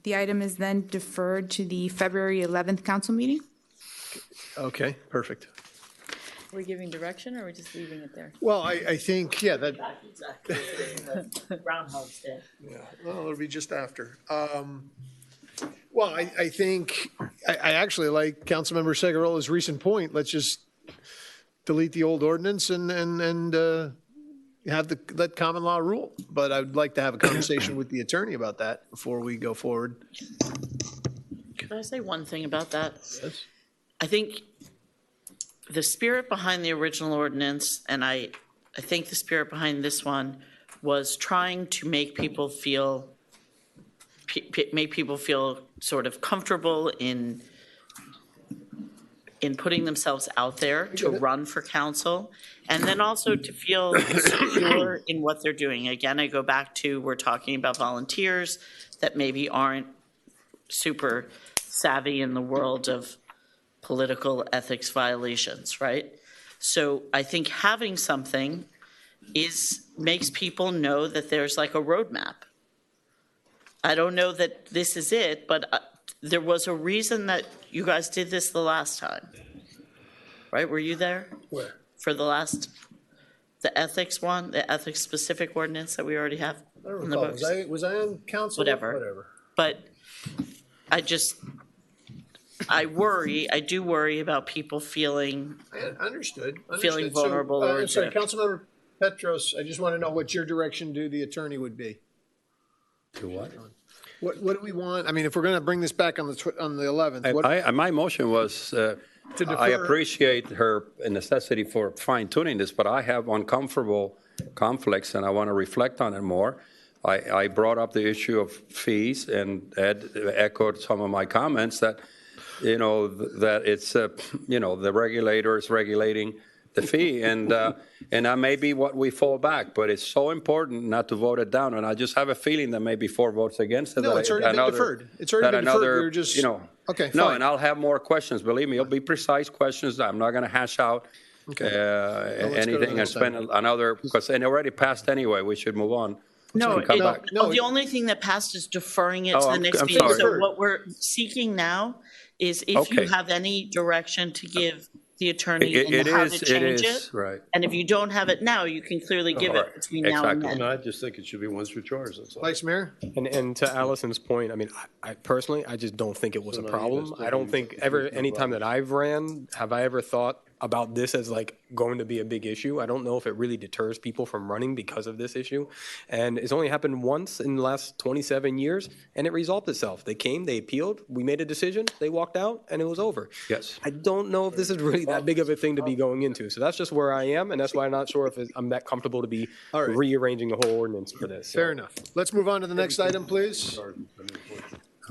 The item is then deferred to the February 11th council meeting. Okay, perfect. Are we giving direction, or are we just leaving it there? Well, I think, yeah, that, Groundhog's Day. yeah, well, it'll be just after. Well, I think, I actually like Councilmember Segarola's recent point. Let's just delete the old ordinance and let common law rule. But I'd like to have a conversation with the attorney about that before we go forward. Could I say one thing about that? Yes. I think the spirit behind the original ordinance, and I think the spirit behind this one, was trying to make people feel sort of comfortable in putting themselves out there to run for council, and then also to feel secure in what they're doing. Again, I go back to, we're talking about volunteers that maybe aren't super savvy in the world of political ethics violations, right? So I think having something makes people know that there's like a roadmap. I don't know that this is it, but there was a reason that you guys did this the last time, right? Were you there? Where? For the ethics one, the ethics specific ordinance that we already have I don't in the recall. books? Was I on council? Whatever. But I do worry about people feeling Understood. Feeling vulnerable or sorry, reject. Councilmember Petros, I just want to know what your direction to the attorney would be. To what? What do we want? I mean, if we're going to bring this back on the 11th, what? My motion was, defer. I appreciate her necessity for fine tuning this, but I have uncomfortable conflicts and I want to reflect on it more. I brought up the issue of fees, and Ed echoed some of my comments that, that it's, the regulators regulating the fee, and that may be what we fall back, but it's so important not to vote it down, and I just have a feeling that maybe 4 votes against it. No, it's already been deferred. It's already been deferred. We were just, okay, No, fine. and I'll have more questions, believe me, it'll be precise questions. I'm not going to hash out let's go to anything the and spend another, because it already passed anyway, we should move on. No, Come back. the only thing that passed is deferring it to the next I'm meeting. sorry. So what we're seeking now is if you Okay. have any direction to give the attorney It and how is, to change it. is, right. And if you don't have it now, you can clearly give it between now and Exactly. then. I just think it should be once for chores, that's all. Vice Mayor? And to Allison's point, I mean, I personally, I just don't think it was a problem. I don't think anytime that I've ran, have I ever thought about this as like going to be a big issue. I don't know if it really deters people from running because of this issue. And it's only happened once in the last 27 years, and it resolved itself. They came, they appealed, we made a decision, they walked out, and it was over. Yes. I don't know if this is really that big of a thing to be going into. So that's just where I am, and that's why I'm not sure if I'm that comfortable to be All right. rearranging the whole ordinance for this. Fair enough. Let's move on to the next item, please.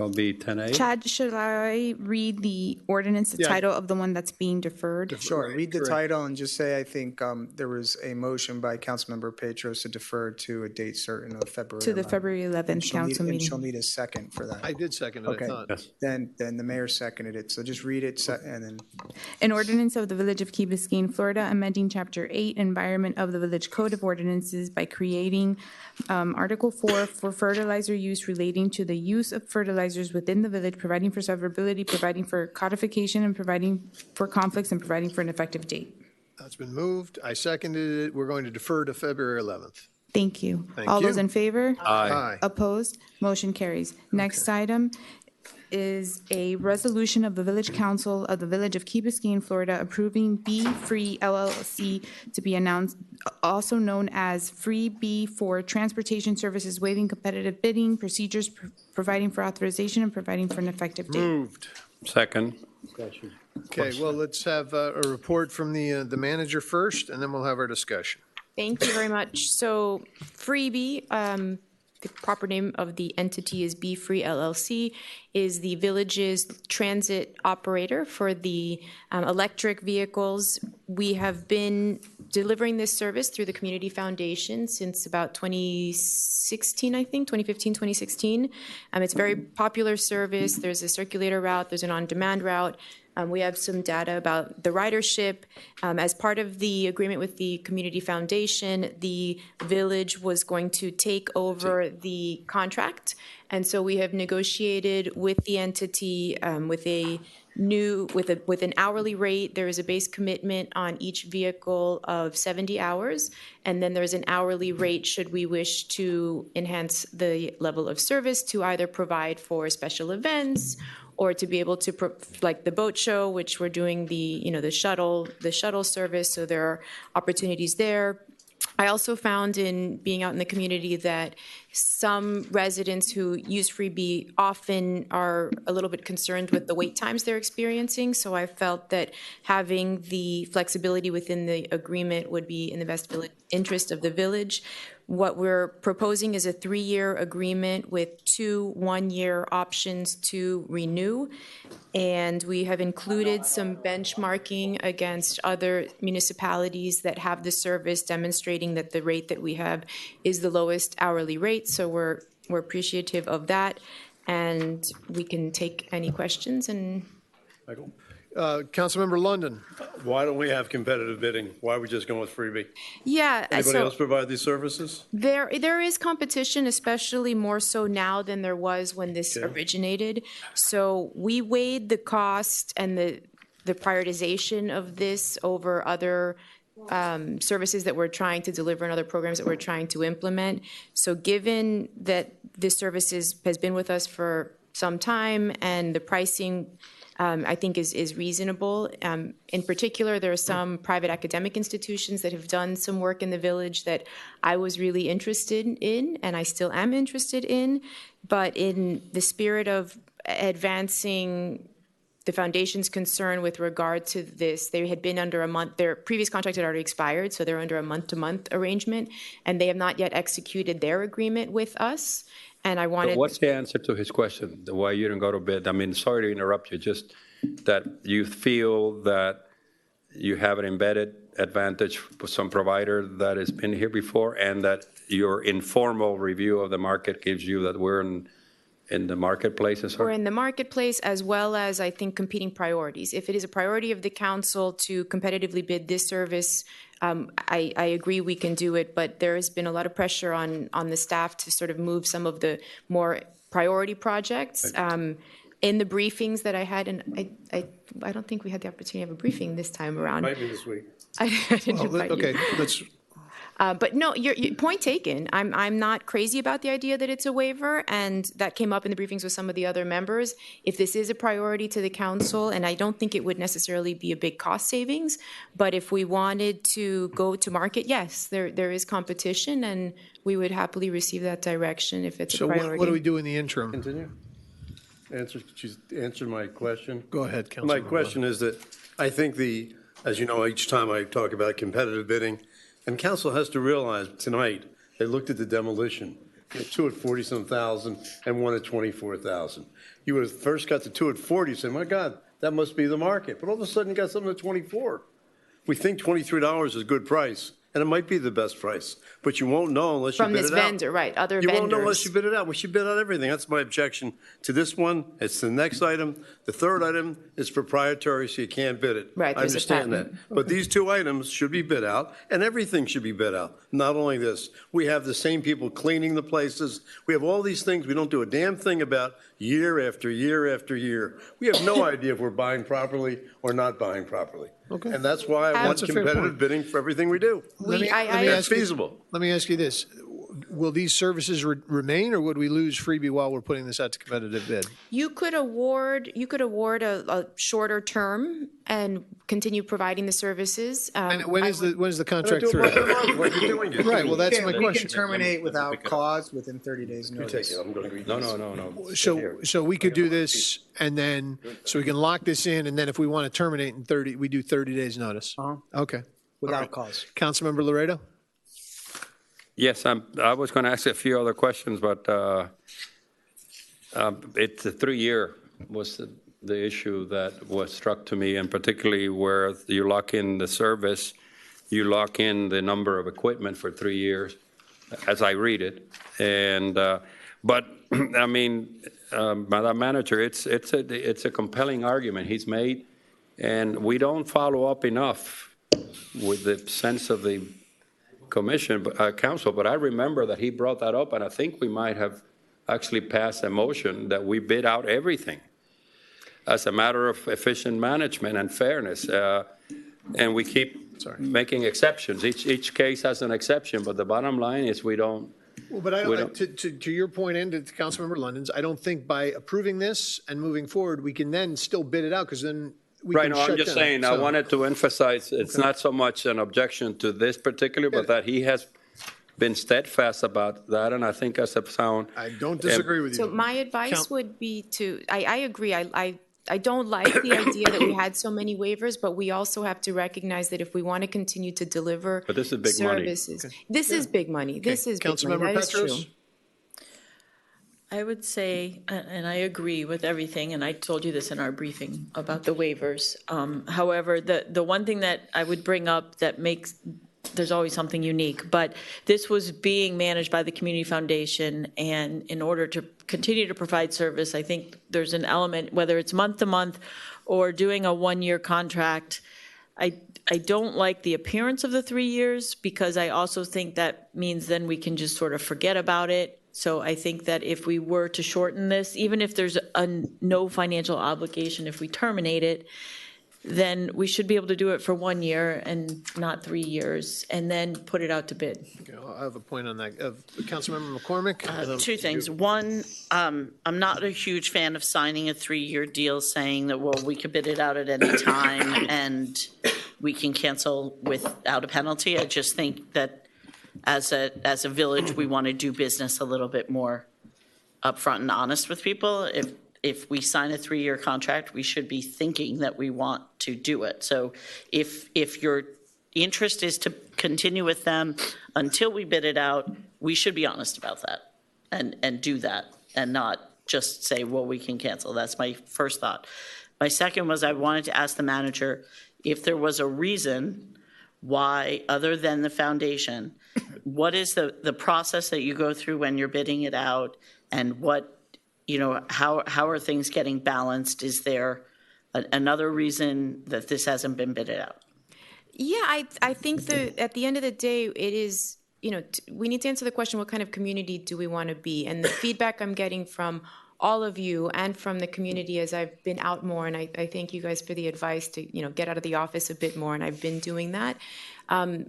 I'll be 10A. Chad, should I read the ordinance, the Yeah. title of the one that's being deferred? Sure, read the correct. title and just say, I think there was a motion by Councilmember Petros to defer to a date certain of February To the 11th. February 11th She'll need- council And meeting. she'll need a second for that. I did second it, I Okay. thought. Yes. Then the mayor seconded it, so just read it and then, An ordinance of the Village of Key Biscayne, Florida, amending Chapter 8, Environment of the Village Code of Ordinances by creating Article 4 for fertilizer use relating to the use of fertilizers within the village, providing for severability, providing for codification, and providing for conflicts, and providing for an effective date. That's been moved. I seconded it. We're going to defer to February 11th. Thank you. Thank All those you. in favor? Aye. Opposed? Motion carries. Next item is a resolution of the Village Council of the Village of Key Biscayne, Florida, approving Be Free LLC to be announced, also known as Free B for transportation services, waiving competitive bidding procedures, providing for authorization, and providing for an effective date. Moved. Second. Okay, well, let's have a report from the manager first, and then we'll have our discussion. Thank you very much. So Freebie, the proper name of the entity is Be Free LLC, is the village's transit operator for the electric vehicles. We have been delivering this service through the Community Foundation since about 2016, I think, 2015, 2016. It's a very popular service. There's a circulator route, there's an on-demand route. We have some data about the ridership. As part of the agreement with the Community Foundation, the village was going to take over the contract. And so we have negotiated with the entity with an hourly rate. There is a base commitment on each vehicle of 70 hours. And then there's an hourly rate should we wish to enhance the level of service to either provide for special events or to be able to, like the boat show, which we're doing the shuttle service. So there are opportunities there. I also found in being out in the community that some residents who use Freebie often are a little bit concerned with the wait times they're experiencing. So I felt that having the flexibility within the agreement would be in the best interest of the village. What we're proposing is a 3-year agreement with 2 one-year options to renew. And we have included some benchmarking against other municipalities that have the service, demonstrating that the rate that we have is the lowest hourly rate. So we're appreciative of that. And we can take any questions. And Michael? Councilmember London. Why don't we have competitive bidding? Why are we just going with freebie? yeah, Anybody so else provide these services? there is competition, especially more so now than there was when this originated. So we weighed the cost and the prioritization of this over other services that we're trying to deliver and other programs that we're trying to implement. So given that this service has been with us for some time and the pricing I think is reasonable. In particular, there are some private academic institutions that have done some work in the village that I was really interested in, and I still am interested in. But in the spirit of advancing the foundation's concern with regard to this, they had been under a month, their previous contract had already expired, so they're under a month-to-month arrangement, and they have not yet executed their agreement with us. And I wanted. So what's the answer to his question? Why you didn't go to bid? I mean, sorry to interrupt you, just that you feel that you have an embedded advantage for some provider that has been here before, and that your informal review of the market gives you that we're in the marketplace and so We're in the marketplace, as well as, I think, competing priorities. If it is a priority of the council to competitively bid this service, I agree we can do it, but there has been a lot of pressure on the staff to sort of move some of the more priority projects. In the briefings that I had, and I don't think we had the opportunity of a briefing this time around. Might be this week. I didn't invite you. Okay, let's, But no, your point taken. I'm not crazy about the idea that it's a waiver, and that came up in the briefings with some of the other members. If this is a priority to the council, and I don't think it would necessarily be a big cost savings, but if we wanted to go to market, yes, there is competition, and we would happily receive that direction if it's a So priority. what do we do in the interim? Continue. She's answered my question. Go ahead, Councilmember. My question is that I think as you know, each time I talk about competitive bidding, and council has to realize tonight, they looked at the demolition. You had two at 40-some thousand and one at 24,000. You would have first got the two at 40, say, my God, that must be the market. But all of a sudden, you got something at 24. We think $23 is a good price, and it might be the best price, but you won't know unless you From bid this it out. vendor, right, other You vendors. won't know unless you bid it out. We should bid out everything. That's my objection to this one. It's the next item. The third item is proprietary, so you can't bid it. Right, I there's a understand that. patent. But these two items should be bid out, and everything should be bid out. Not only this, we have the same people cleaning the places. We have all these things we don't do a damn thing about year after year after year. We have no idea if we're buying properly or not buying properly. Okay. And that's why I want That's a fair competitive point. bidding for everything we do. Let me That's ask you- feasible. Let me ask you this. Will these services remain, or would we lose freebie while we're putting this out to competitive bid? You could award a shorter term and continue providing the services. And when is the contract Do it through? month to month, like you're doing it. Right, well, that's my We question. can terminate without cause within 30 days You take notice. it. I'm going to read No, this. no. So we could do this, and then, so we can lock this in, and then if we want to terminate in 30, we do 30 days notice? Uh-huh. Okay. Without cause. Councilmember Laredo? Yes, I was going to ask a few other questions, but it's a 3-year was the issue that was struck to me, and particularly where you lock in the service, you lock in the number of equipment for 3 years, as I read it. And but I mean, Madam Manager, it's a compelling argument he's made, and we don't follow up enough with the sense of the commission, council, but I remember that he brought that up, and I think we might have actually passed a motion that we bid out everything as a matter of efficient management and fairness. And we keep making exceptions. Each case has an exception, but the bottom line is we don't. Well, but to your point and to Councilmember London's, I don't think by approving this and moving forward, we can then still bid it out, because then we Right, can no, shut I'm down. just saying, I So- wanted to emphasize, it's not so much an objection to this particular, but that he has been steadfast about that, and I think that's a sound. I don't disagree with you. So my advice would be I agree. I don't like the idea that we had so many waivers, but we also have to recognize that if we want to continue to deliver But this is big money. services, this is big money. This is big money. Councilmember That is true. Petros? I would say, and I agree with everything, and I told you this in our briefing about the waivers. However, the one thing that I would bring up that makes, there's always something unique, but this was being managed by the Community Foundation, and in order to continue to provide service, I think there's an element, whether it's month to month or doing a one-year contract, I don't like the appearance of the 3 years, because I also think that means then we can just sort of forget about it. So I think that if we were to shorten this, even if there's no financial obligation, if we terminate it, then we should be able to do it for 1 year and not 3 years, and then put it out to bid. Okay, I have a point on that. Councilmember McCormick? Two things. One, I'm not a huge fan of signing a 3-year deal saying that, well, we could bid it out at any time and we can cancel without a penalty. I just think that as a village, we want to do business a little bit more upfront and honest with people. If we sign a 3-year contract, we should be thinking that we want to do it. So if your interest is to continue with them until we bid it out, we should be honest about that and do that, and not just say, well, we can cancel. That's my first thought. My second was I wanted to ask the manager if there was a reason why, other than the foundation, what is the process that you go through when you're bidding it out, and what, how are things getting balanced? Is there another reason that this hasn't been bidded out? Yeah, I think at the end of the day, it is, we need to answer the question, what kind of community do we want to be? And the feedback I'm getting from all of you and from the community as I've been out more, and I thank you guys for the advice to, get out of the office a bit more, and I've been doing that.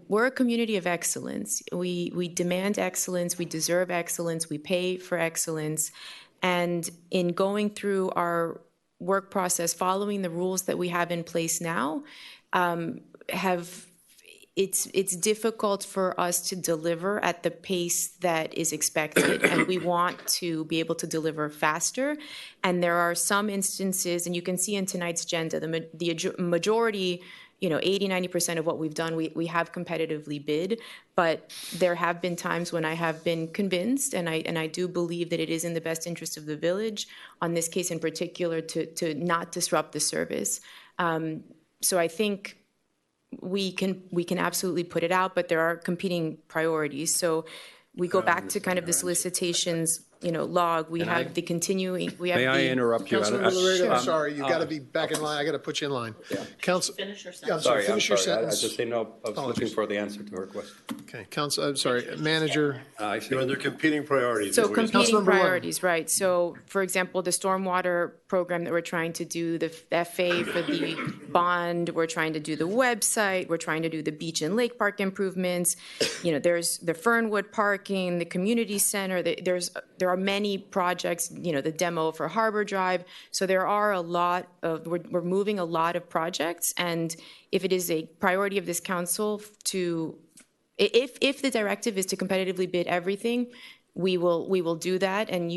We're a community of excellence. We demand excellence, we deserve excellence, we pay for excellence, and in going through our work process, following the rules that we have in place now, it's difficult for us to deliver at the pace that is expected, and we want to be able to deliver faster. And there are some instances, and you can see in tonight's agenda, the majority, 80-90% of what we've done, we have competitively bid, but there have been times when I have been convinced, and I do believe that it is in the best interest of the village, on this case in particular, to not disrupt the service. So I think we can absolutely put it out, but there are competing priorities. So we go back to kind of the solicitations, log. We have the continuing. We have. May I interrupt you? Councilmember Laredo, I'm sorry, you got to be back in line. I got to put you in line. Council. Finish your I'm sentence. sorry. I'm Finish your sorry. I sentence. just didn't know. I was looking for the answer to her question. Okay, Council. I'm sorry, Manager. I see. You're under competing priorities. So is what you're saying. competing Councilmember Lund. priorities, right. So, for example, the stormwater program that we're trying to do, the FA for the bond, we're trying to do the website, we're trying to do the beach and lake park improvements. There's the Fernwood parking, the community center. There are many projects, the demo for Harbor Drive. So there are a lot of, we're moving a lot of projects. And if it is a priority of this council if the directive is to competitively bid everything, we will do that. And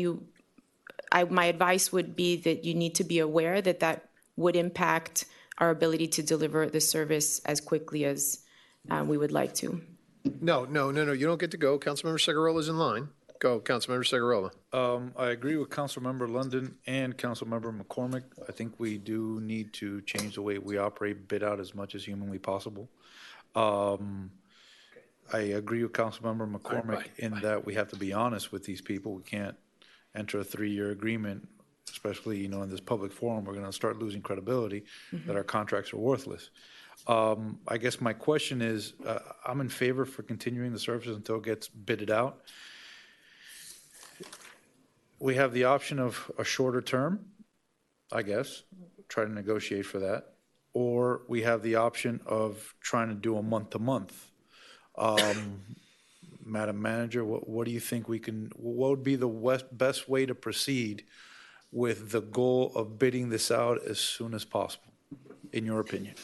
my advice would be that you need to be aware that would impact our ability to deliver the service as quickly as we would like to. No. You don't get to go. Councilmember Segarola's in line. Go, Councilmember Segarola. I agree with Councilmember London and Councilmember McCormick. I think we do need to change the way we operate, bid out as much as humanly possible. I agree with Councilmember McCormick in that we have to be honest with these people. We can't enter a 3-year agreement, especially, in this public forum. We're going to start losing credibility that our contracts are worthless. I guess my question is, I'm in favor for continuing the services until it gets bidded out. We have the option of a shorter term, I guess, try to negotiate for that, or we have the option of trying to do a month-to-month. Madam Manager, what do you think what would be the best way to proceed with the goal of bidding this out as soon as possible, in your opinion?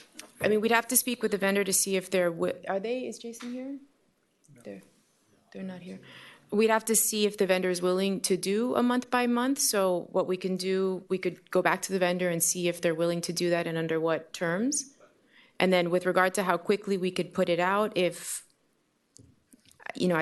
I mean, we'd have to speak with the vendor to see if is Jason here? They're not here. We'd have to see if the vendor is willing to do a month by month. So what we can do, we could go back to the vendor and see if they're willing to do that and under what terms. And then with regard to how quickly we could put it out, if, it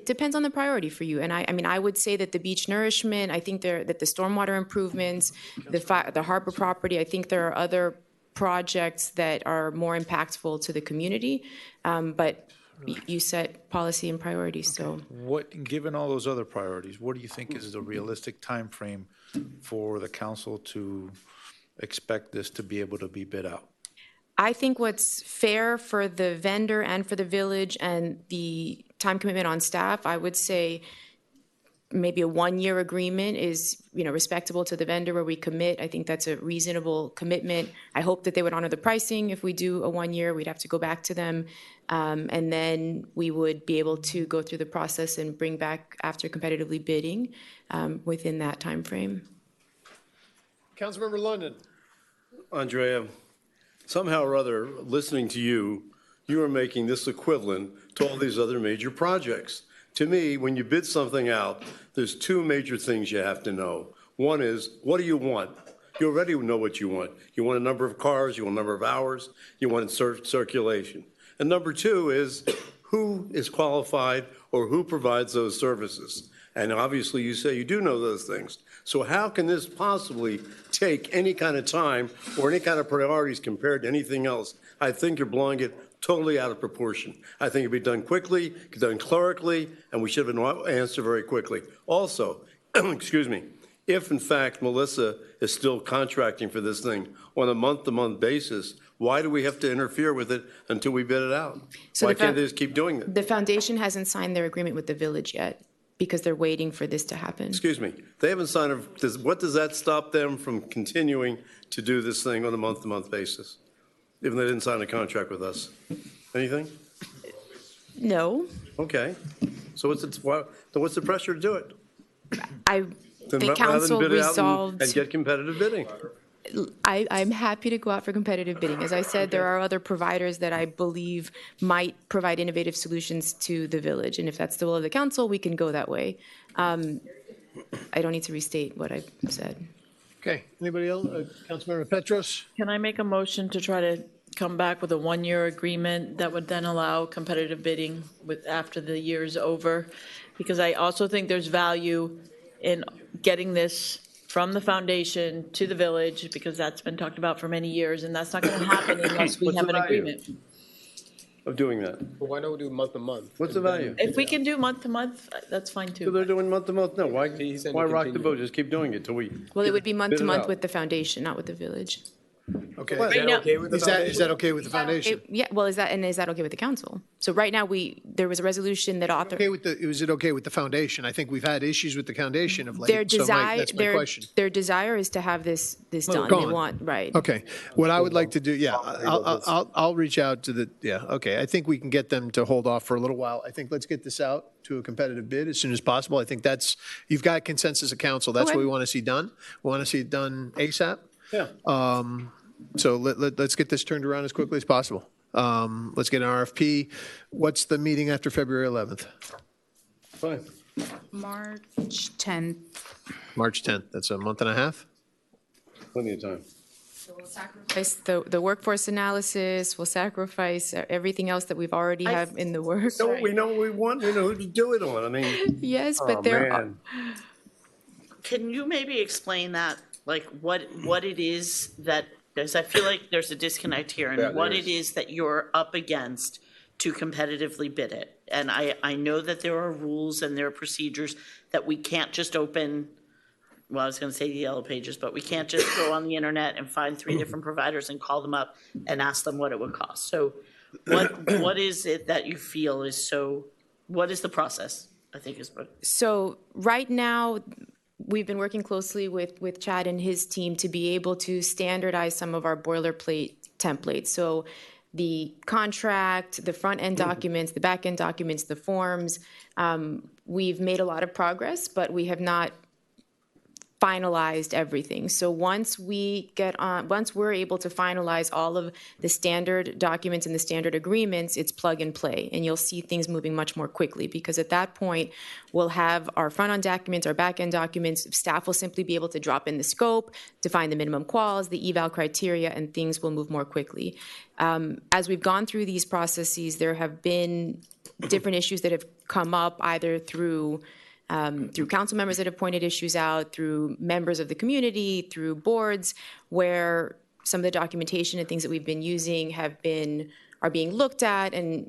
depends on the priority for you. And I would say that the beach nourishment, I think that the stormwater improvements, the harbor property, I think there are other projects that are more impactful to the community. But you set policy and priorities, so. Given all those other priorities, what do you think is the realistic time frame for the council to expect this to be able to be bid out? I think what's fair for the vendor and for the village and the time commitment on staff, I would say maybe a 1-year agreement is, respectable to the vendor where we commit. I think that's a reasonable commitment. I hope that they would honor the pricing. If we do a 1 year, we'd have to go back to them. And then we would be able to go through the process and bring back after competitively bidding within that time frame. Councilmember London. Andrea, somehow or other, listening to you are making this equivalent to all these other major projects. To me, when you bid something out, there's 2 major things you have to know. One is, what do you want? You already know what you want. You want a number of cars, you want a number of hours, you want circulation. And number 2 is, who is qualified or who provides those services? And obviously, you say you do know those things. So how can this possibly take any kind of time or any kind of priorities compared to anything else? I think you're blowing it totally out of proportion. I think it'd be done quickly, done clerically, and we should have an answer very quickly. Also, excuse me, if in fact Melissa is still contracting for this thing on a month-to-month basis, why do we have to interfere with it until we bid it out? So why can't they just keep doing it? The foundation hasn't signed their agreement with the village yet. because they're waiting for this to happen. Excuse me, they haven't signed, what does that stop them from continuing to do this thing on a month-to-month basis? Even though they didn't sign a contract with us? Anything? No, Okay. So what's the pressure to do it? the Rather than council bid it out resolved. and get competitive bidding? I'm happy to go out for competitive bidding. As I said, there are other providers that I believe might provide innovative solutions to the village. And if that's the will of the council, we can go that way. I don't need to restate what I've said. Okay, anybody else? Councilmember Petros? Can I make a motion to try to come back with a one-year agreement that would then allow competitive bidding after the year is over? Because I also think there's value in getting this from the foundation to the village, because that's been talked about for many years, and that's not going to happen unless we What's have the an value agreement. of doing that? But why don't we do month to month? What's the value? If we can do month to month, that's fine So too. they're doing month to month, no, why said rock the continue. boat, just keep doing it till we. Well, it would be month Bid to it month out. with the foundation, not with the village. Okay. Right now- Is that okay with the foundation? Yeah, well, is that okay with the council? So right now, there was a resolution that Okay is it okay with the foundation? I think we've had issues with the foundation of late. their so desire, that's my question. their desire is to have this done. Gone. They want, right. Okay, what I would like to do, yeah, I'll reach out to okay, I think we can get them to hold off for a little while. I think let's get this out to a competitive bid as soon as possible. I think you've got consensus of council. That's Okay. what we want to see done. We want to see it done ASAP. Yeah. So let's get this turned around as quickly as possible. Let's get an RFP. What's the meeting after February 11th? Fine. March 10th. March 10th. That's a month and a half? Plenty of time. Sacrifice the workforce analysis, we'll sacrifice everything else that we've already have in the works. We know what we want, we know who to do it on, I mean. Yes, Oh, but there are, man. Can you maybe explain that, like what it is that, because I feel like there's a disconnect here, Yeah, and what there it is. is that you're up against to competitively bid it. And I know that there are rules and there are procedures that we can't just open, well, I was going to say the yellow pages, but we can't just go on the internet and find 3 different providers and call them up and ask them what it would cost. So what is it that you feel is what is the process, I think is what. so right now, we've been working closely with Chad and his team to be able to standardize some of our boilerplate templates. So the contract, the front-end documents, the back-end documents, the forms, we've made a lot of progress, but we have not finalized everything. So once we're able to finalize all of the standard documents and the standard agreements, it's plug and play, and you'll see things moving much more quickly, because at that point, we'll have our front-end documents, our back-end documents. Staff will simply be able to drop in the scope, define the minimum quals, the eval criteria, and things will move more quickly. As we've gone through these processes, there have been different issues that have come up, either through council members that have pointed issues out, through members of the community, through boards, where some of the documentation and things that we've been using are being looked at, and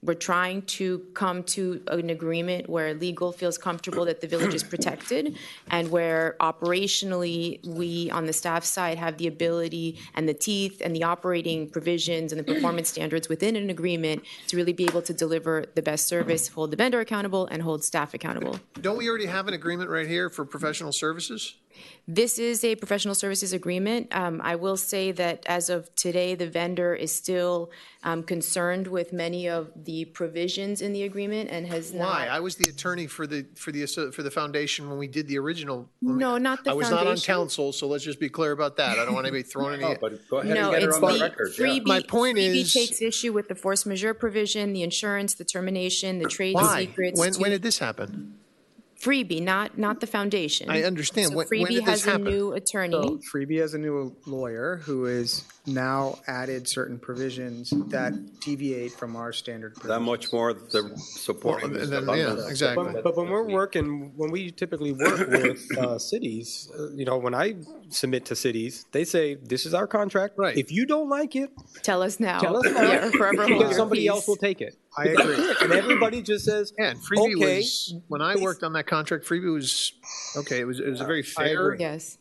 we're trying to come to an agreement where legal feels comfortable that the village is protected, and where operationally we on the staff side have the ability and the teeth and the operating provisions and the performance standards within an agreement to really be able to deliver the best service, hold the vendor accountable, and hold staff accountable. Don't we already have an agreement right here for professional services? This is a professional services agreement. I will say that as of today, the vendor is still concerned with many of the provisions in the agreement and has not. Why? I was the attorney for the foundation when we did the original. No, not the I was foundation. not on council, so let's just be clear about that. I don't want to be thrown any. But go ahead No, and get her it's on the the record. yeah. freebie. My point freebie is- takes issue with the force majeure provision, the insurance, the termination, the trade Why? secrets. When did this happen? Freebie, not the foundation. I understand. So When Freebie did this has a happen? new attorney. So Freebie has a new lawyer who has now added certain provisions that deviate from our standard. That much more the support of this. Yeah, exactly. But when we typically work with cities, when I submit to cities, they say, this is our contract. Right. If you don't like it, Tell us now. tell us now. Yeah, or forever hold because your somebody peace. else will take it. I agree. And everybody just says, Yeah, and Freebie okay. was, when I worked on that contract, Freebie was, okay, it was a very fair. agree. Yes.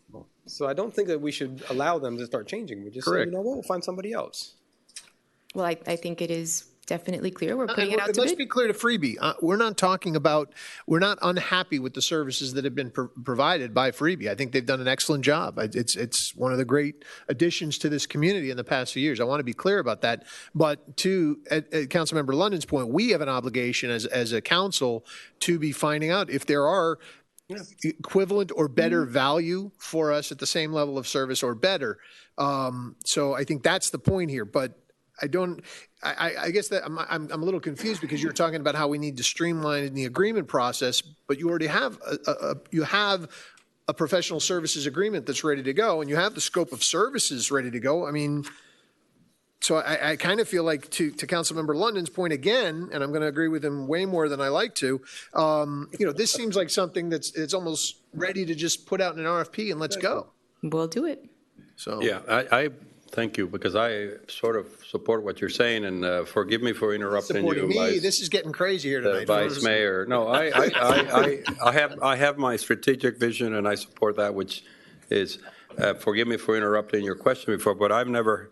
So I don't think that we should allow them to start changing. We just say, Correct. what, we'll find somebody else. Well, I think it is definitely clear. We're putting it out to Let's bid. be clear to Freebie. We're not unhappy with the services that have been provided by Freebie. I think they've done an excellent job. It's one of the great additions to this community in the past few years. I want to be clear about that. But to Councilmember London's point, we have an obligation as a council to be finding out if there are equivalent or better value for us at the same level of service or better. So I think that's the point here. But I guess that I'm a little confused because you're talking about how we need to streamline in the agreement process, but you already have a professional services agreement that's ready to go, and you have the scope of services ready to go. I mean, so I kind of feel like to Councilmember London's point again, and I'm going to agree with him way more than I like to. This seems like something it's almost ready to just put out in an RFP and let's go. We'll do it. So Yeah, I thank you, because I sort of support what you're saying, and forgive me for interrupting supporting you. me, this is getting crazy here tonight. Vice Mayor. No, I have my strategic vision, and I support that, which is, forgive me for interrupting your question before, but I've never,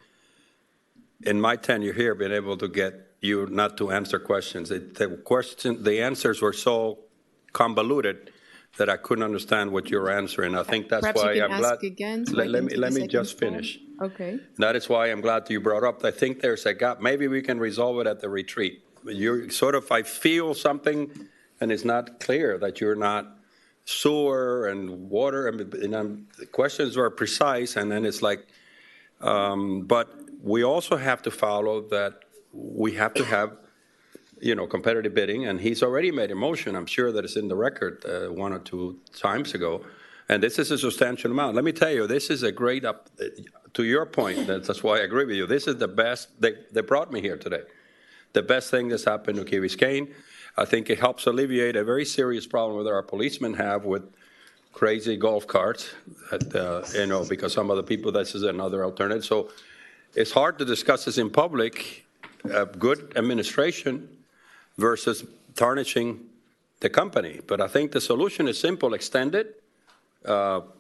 in my tenure here, been able to get you not to answer questions. The answers were so convoluted that I couldn't understand what you were answering. I think that's Perhaps why you can I'm glad. ask again so I Let can me take a let me second just phone. finish. Okay. That is why I'm glad you brought up. I think there's a gap. Maybe we can resolve it at the retreat. You're sort of, I feel something, and it's not clear that you're not sewer and water, and the questions are precise, and then it's like, but we also have to follow that we have to have, competitive bidding, and he's already made a motion. I'm sure that it's in the record 1 or 2 times ago, and this is a substantial amount. Let me tell you, this is a great up. To your point, that's why I agree with you. This is the best. They brought me here today. The best thing that's happened to Key Biscayne. I think it helps alleviate a very serious problem that our policemen have with crazy golf carts. Because some of the people, this is another alternative. So it's hard to discuss this in public. Good administration versus tarnishing the company. But I think the solution is simple: extend it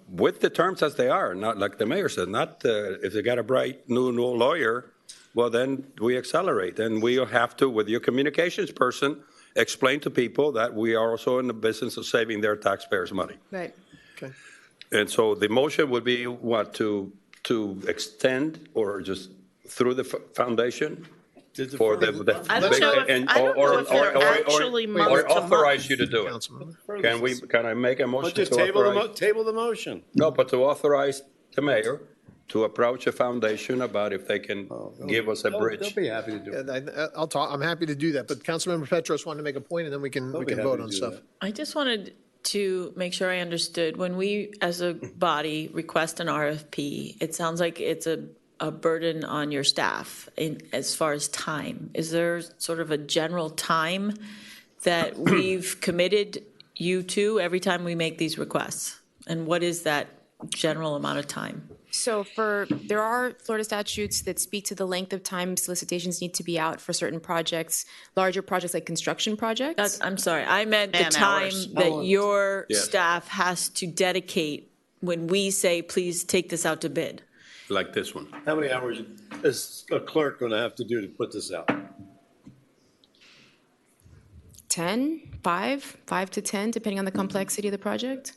with the terms as they are, not like the mayor said. Not if they got a bright new lawyer, well then we accelerate, and we have to, with your communications person, explain to people that we are also in the business of saving their taxpayers' money. Right. Okay. And so the motion would be what, to extend or just through the foundation? For the I don't know if they're actually month or to authorize month. you to do it. Can I make a motion Just to authorize? table the motion. No, but to authorize the mayor to approach a foundation about if they can give us a bridge. They'll be happy to do it. I'll talk. I'm happy to do that. But Councilmember Petros wanted to make a point, and then we can be happy vote to on do stuff. that. I just wanted to make sure I understood. When we, as a body, request an RFP, it sounds like it's a burden on your staff as far as time. Is there sort of a general time that we've committed you to every time we make these requests? And what is that general amount of time? So there are Florida statutes that speak to the length of time solicitations need to be out for certain projects, larger projects like construction projects. I'm sorry, I meant the Man time hours. that your Yes. staff has to dedicate when we say, please take this out to bid. Like this one. How many hours is a clerk going to have to do to put this out? 5 to 10, depending on the complexity of the project.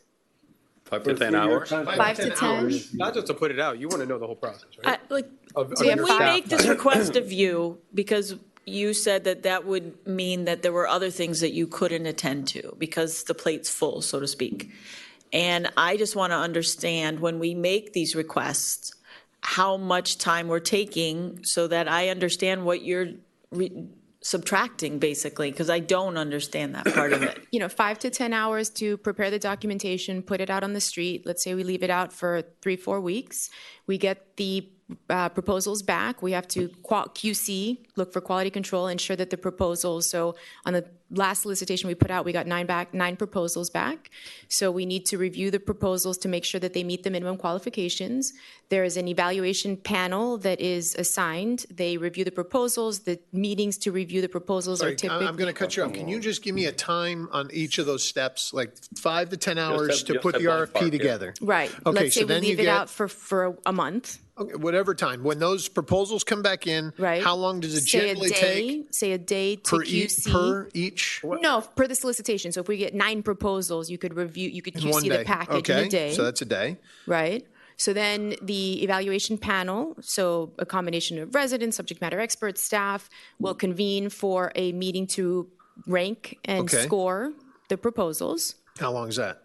5 to 10 hours? 5 to 10. Not just to put it out, you want to know the whole process, right? So yeah, if we five. make this request of you, because you said that would mean that there were other things that you couldn't attend to because the plate's full, so to speak. And I just want to understand when we make these requests, how much time we're taking so that I understand what you're subtracting, basically, because I don't understand that part of it. 5 to 10 hours to prepare the documentation, put it out on the street. Let's say we leave it out for 3-4 weeks. We get the proposals back. We have to QC, look for quality control, ensure that the proposals, so on the last solicitation we put out, we got 9 proposals back. So we need to review the proposals to make sure that they meet the minimum qualifications. There is an evaluation panel that is assigned. They review the proposals. The meetings to review the proposals are Sorry, typically. I'm going to cut you off. Can you just give me a time on each of those steps, like 5 to 10 hours to just put a the ballpark, RFP yeah. together? Right. Okay, Let's say so we then you leave it get- out for a month. Okay, whatever time. When those proposals come back in, Right. how long does it Say generally take? Say a day to Per QC. each? No, per the solicitation. So if we get 9 proposals, you could review, you could In QC one the day. package in Okay, a day. so that's a day. Right. So then the evaluation panel, so a combination of residents, subject matter experts, staff, will convene for a meeting to rank and Okay. score the proposals. How long is that?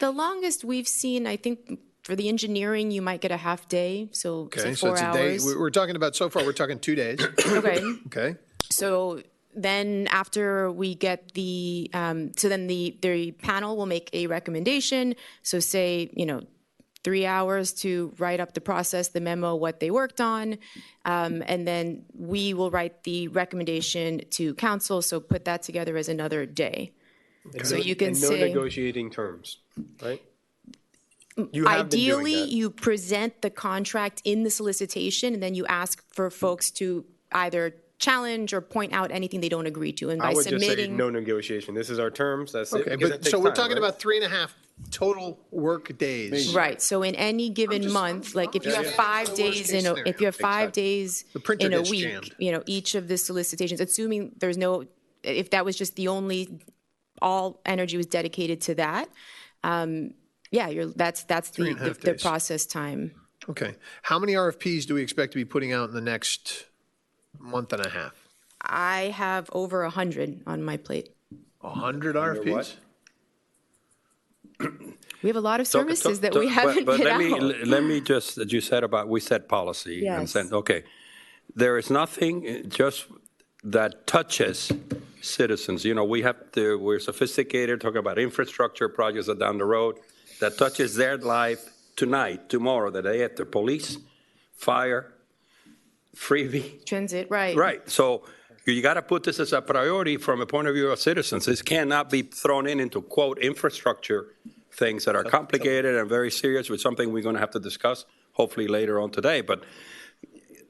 The longest we've seen, I think, for the engineering, you might get a half day, so Okay, say so 4 it's a day. hours. We're talking about, so far, we're talking 2 days. Okay. Okay. So then after we get the, so then the panel will make a recommendation. So say, 3 hours to write up the process, the memo, what they worked on. And then we will write the recommendation to council. So put that together as another day. So you can And no say, negotiating terms, right? You have been doing ideally, that. you present the contract in the solicitation, and then you ask for folks to either challenge or point out anything they don't agree to. And by I would just say submitting, no negotiation. This is our terms, that's it. Okay, because but that so takes we're time, talking right? about 3.5 total work days. right? So in any given month, like if you have 5 days in a, if you have 5 days The printer in a gets week, jammed. each of the solicitations, assuming there's no, if that was just the only, all energy was dedicated to that, that's 3.5 the days. process time. Okay. How many RFPs do we expect to be putting out in the next month and a half? I have over 100 on my plate. 100 RFPs? We have a lot of services that we haven't but put let out. let me just, as you said about, we set policy and Yes. said, okay, there is nothing just that touches citizens. We're sophisticated, talking about infrastructure projects that down the road, that touches their life tonight, tomorrow, the day after, police, fire, freebie. Transit, right. Right, so you got to put this as a priority from a point of view of citizens. This cannot be thrown into, quote, infrastructure things that are complicated and very serious, with something we're going to have to discuss hopefully later on today. But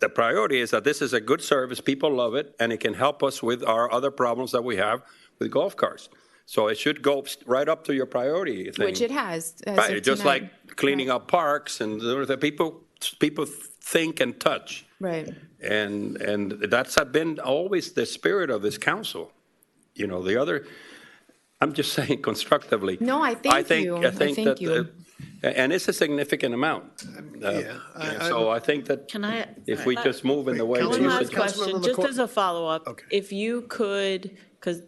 the priority is that this is a good service, people love it, and it can help us with our other problems that we have with golf carts. So it should go right up to your priority thing. Which it has. as Right, of just tonight. like cleaning up parks and the people think and touch. Right. And that's been always the spirit of this council. The other, I'm just saying constructively. No, I thank you. I thank that, you. and it's a significant amount. So I think that Can I? if we just move in the way that One you last suggest. question, just as a follow-up. If you could, because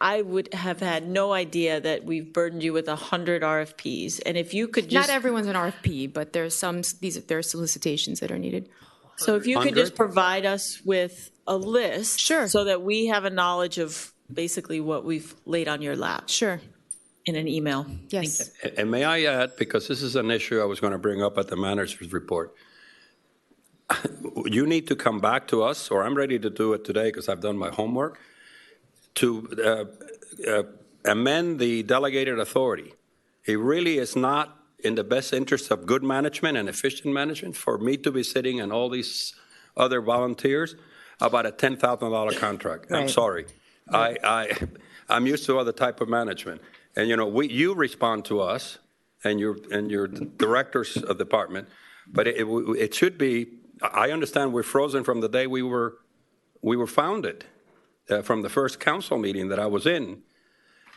I would have had no idea that we've burdened you with 100 RFPs, and if you could just. Not everyone's an RFP, but there's there are solicitations that are needed. So if you could 100? just provide us with a list. Sure. So that we have a knowledge of basically what we've laid on your lap. Sure. In an email. Yes. And may I add, because this is an issue I was going to bring up at the manager's report, you need to come back to us, or I'm ready to do it today because I've done my homework, to amend the delegated authority. It really is not in the best interest of good management and efficient management for me to be sitting and all these other volunteers about a $10,000 contract. I'm Right. sorry. I'm used to other type of management. And, you respond to us and your directors of department, but it should be, I understand we're frozen from the day we were founded, from the first council meeting that I was in.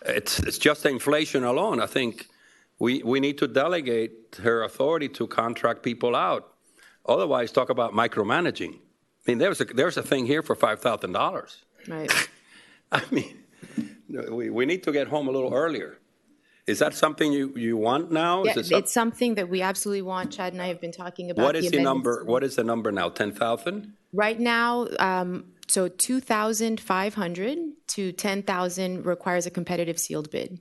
It's just inflation alone. I think we need to delegate her authority to contract people out. Otherwise, talk about micromanaging. I mean, there's a thing here for $5,000. Right. I mean, we need to get home a little earlier. Is that something you want now? Yeah, Is it it's something that we absolutely want. Chad and I have been talking about. what is the amendments. number? What is the number now? 10,000? Right now, so 2,500 to 10,000 requires a competitive sealed bid,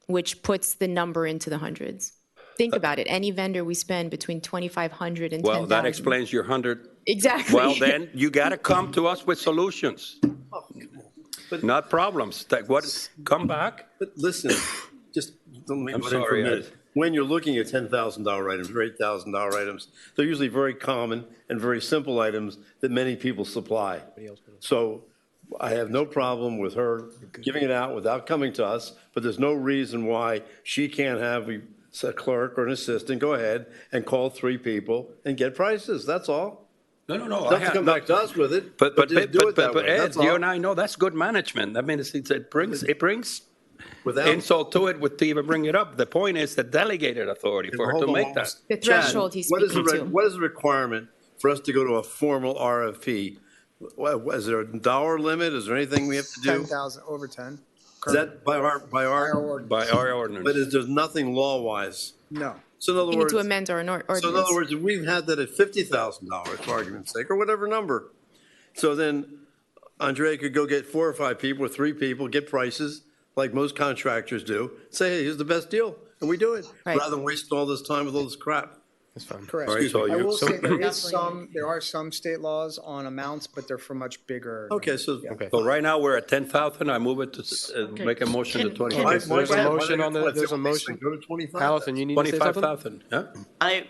which puts the number into the hundreds. Think about it. Any vendor we spend between 2,500 and 10,000. Well, that explains your 100. Exactly. Well, then you got to come to us with solutions. not problems. Come back. But listen, just don't make I'm butt in for sorry, a minute. Ed. When you're looking at $10,000 items or $8,000 items, they're usually very common and very simple items that many people supply. So I have no problem with her giving it out without coming to us, but there's no reason why she can't have a clerk or an assistant go ahead and call 3 people and get prices. That's all. No. Not to come back to us with it, But just do it that way. Ed, That's you all. and I know that's good management. I mean, it brings Without insult to it to even bring it up. The point is the delegated authority for her Hold to on, make hold on. that. The threshold he's What is speaking to. What is the requirement for us to go to a formal RFP? Is there a dollar limit? Is there anything we have to do? 10,000, over 10. Is that by our By our ordinance. But there's nothing law-wise? No. So in other We need words, to amend our ordinance. so in other words, if we've had that at $50,000, for argument's sake, or whatever number, so then Andrea could go get 4 or 5 people or 3 people, get prices like most contractors do, say, hey, here's the best deal, and we do it, Right. rather than wasting all this time with all this crap. That's fine. Correct. All right, so I you- will say Definitely. there are some state laws on amounts, but they're for much bigger. Okay, so. Okay. So right now, we're at 10,000. I move it to, make a motion to Can- 25. Why- There's a why- why motion they on the- go there's a 25? motion. Go to 25. Allison, you need to say something? 25,000, yeah?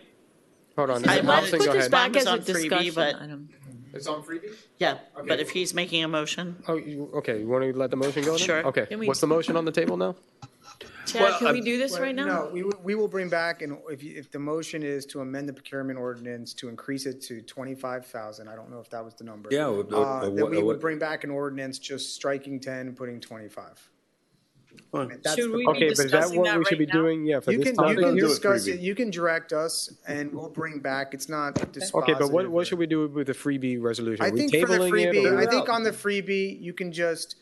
Hold on, I Allison, put go this ahead. back Mine was as a on freebie, discussion but, item. It's on freebie? yeah, but if he's making a motion, Oh, okay, you want to let the motion go then? Sure. Okay, Can we- what's the motion on the table now? Chad, can we do this right now? No, we will bring back, and if the motion is to amend the procurement ordinance to increase it to 25,000, I don't know if that was the number. Yeah, Then we would bring back an ordinance just striking 10 and putting 25. Fine. That's Should the- we Okay, be but is that discussing what that we should be right now? doing? Yeah, for You this can topic? do it discuss freebie. it, you can direct us, and we'll bring back, it's not dispositive. Okay, but what should we do with the freebie resolution? I Are we think for the tabling it, freebie, or- I think on the freebie, you can just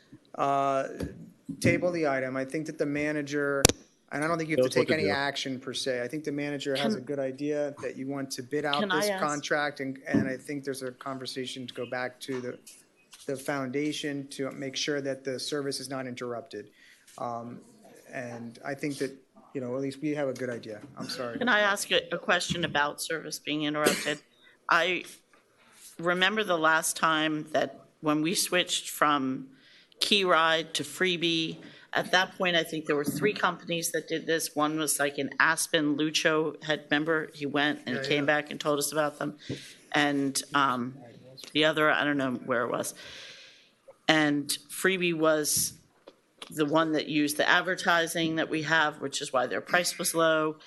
table the item. I think that the manager, and I don't think you have to Knows what take to any do. action per se. I think the manager has a good idea that you want to bid out Can I this ask- contract, and I think there's a conversation to go back to the foundation to make sure that the service is not interrupted. And I think that, you know, at least we have a good idea. I'm sorry. can I ask a question about service being interrupted? I remember the last time that when we switched from Key Ride to Freebie, at that point, I think there were 3 companies that did this. One was like in Aspen, Lucho had, remember, he went and came back and told us about them. And the other, I don't know where it was. And Freebie was the one that used the advertising that we have, which is why their price was low.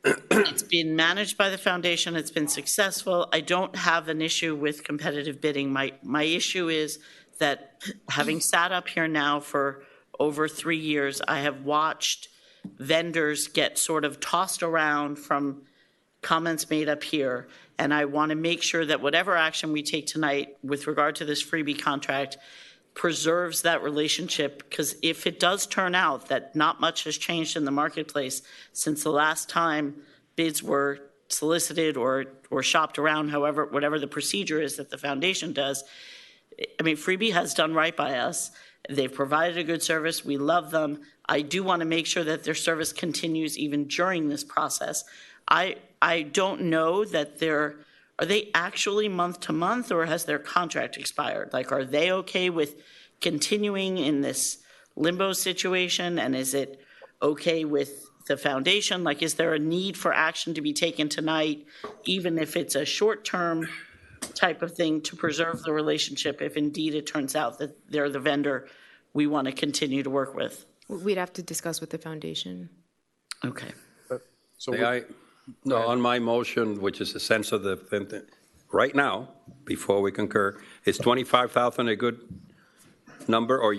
It's been managed by the foundation. It's been successful. I don't have an issue with competitive bidding. My issue is that having sat up here now for over 3 years, I have watched vendors get sort of tossed around from comments made up here. And I want to make sure that whatever action we take tonight with regard to this freebie contract preserves that relationship, because if it does turn out that not much has changed in the marketplace since the last time bids were solicited or shopped around, however, whatever the procedure is that the foundation does, I mean, Freebie has done right by us. They've provided a good service. We love them. I do want to make sure that their service continues even during this process. I don't know that are they actually month to month, or has their contract expired? Like, are they okay with continuing in this limbo situation? And is it okay with the foundation? Like, is there a need for action to be taken tonight, even if it's a short-term type of thing, to preserve the relationship if indeed it turns out that they're the vendor we want to continue to work with? We'd have to discuss with the foundation. Okay. So No, on my motion, which is the sense of the, right now, before we concur, is 25,000 a good number, or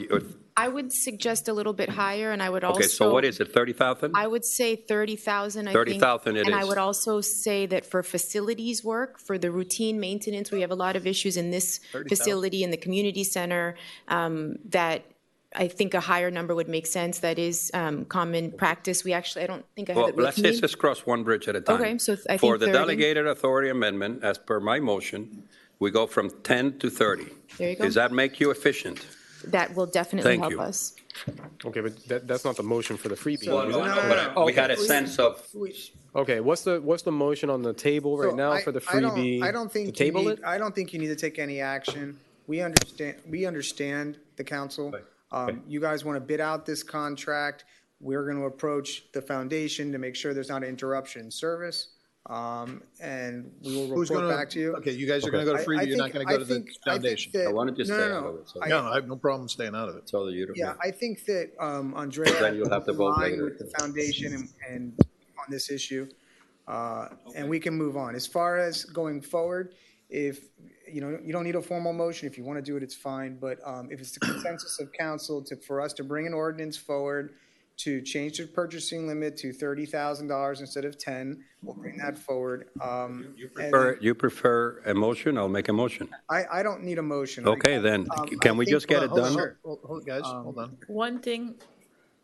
I would suggest a little bit higher, and I would also. okay, so what is it, 30,000? I would say 30,000, I think. 30,000 it And I is. would also say that for facilities work, for the routine maintenance, we have a lot of issues in this 30,000. facility, in the community center, that I think a higher number would make sense. That is common practice. We actually, I don't think I have Well, it with let's me. just cross one bridge at a time. Okay, so I think For the 30. delegated authority amendment, as per my motion, we go from 10 to 30. There you go. Does that make you efficient? That will definitely Thank help you. us. Okay, but that's not the motion for the freebie. So- is No, it? I know, but we had a sense of, Okay, what's the motion on the table right So now for the freebie? I don't think To table it? I don't think you need to take any action. we understand the council. You guys want to bid out this contract. We're going to approach the foundation to make sure there's not an interruption in service. And we will Who's report gonna, back to you. okay, you guys are gonna go to Frida, you're not gonna go to the foundation. I wanted to stay No, out no, of no. it. So No, I have no problem staying out of it. so that you don't. Yeah, I think that Andrea Then you'll have to vote aligned later. with the foundation and on this issue, and we can move on. As far as going forward, if, you know, you don't need a formal motion. If you want to do it, it's fine. But if it's the consensus of council for us to bring an ordinance forward to change the purchasing limit to $30,000 instead of 10, we'll bring that forward. You prefer a motion? I'll make a motion. I don't need a motion. Okay, then, can we just get it Hold on, done? hold on, guys, hold on. One thing,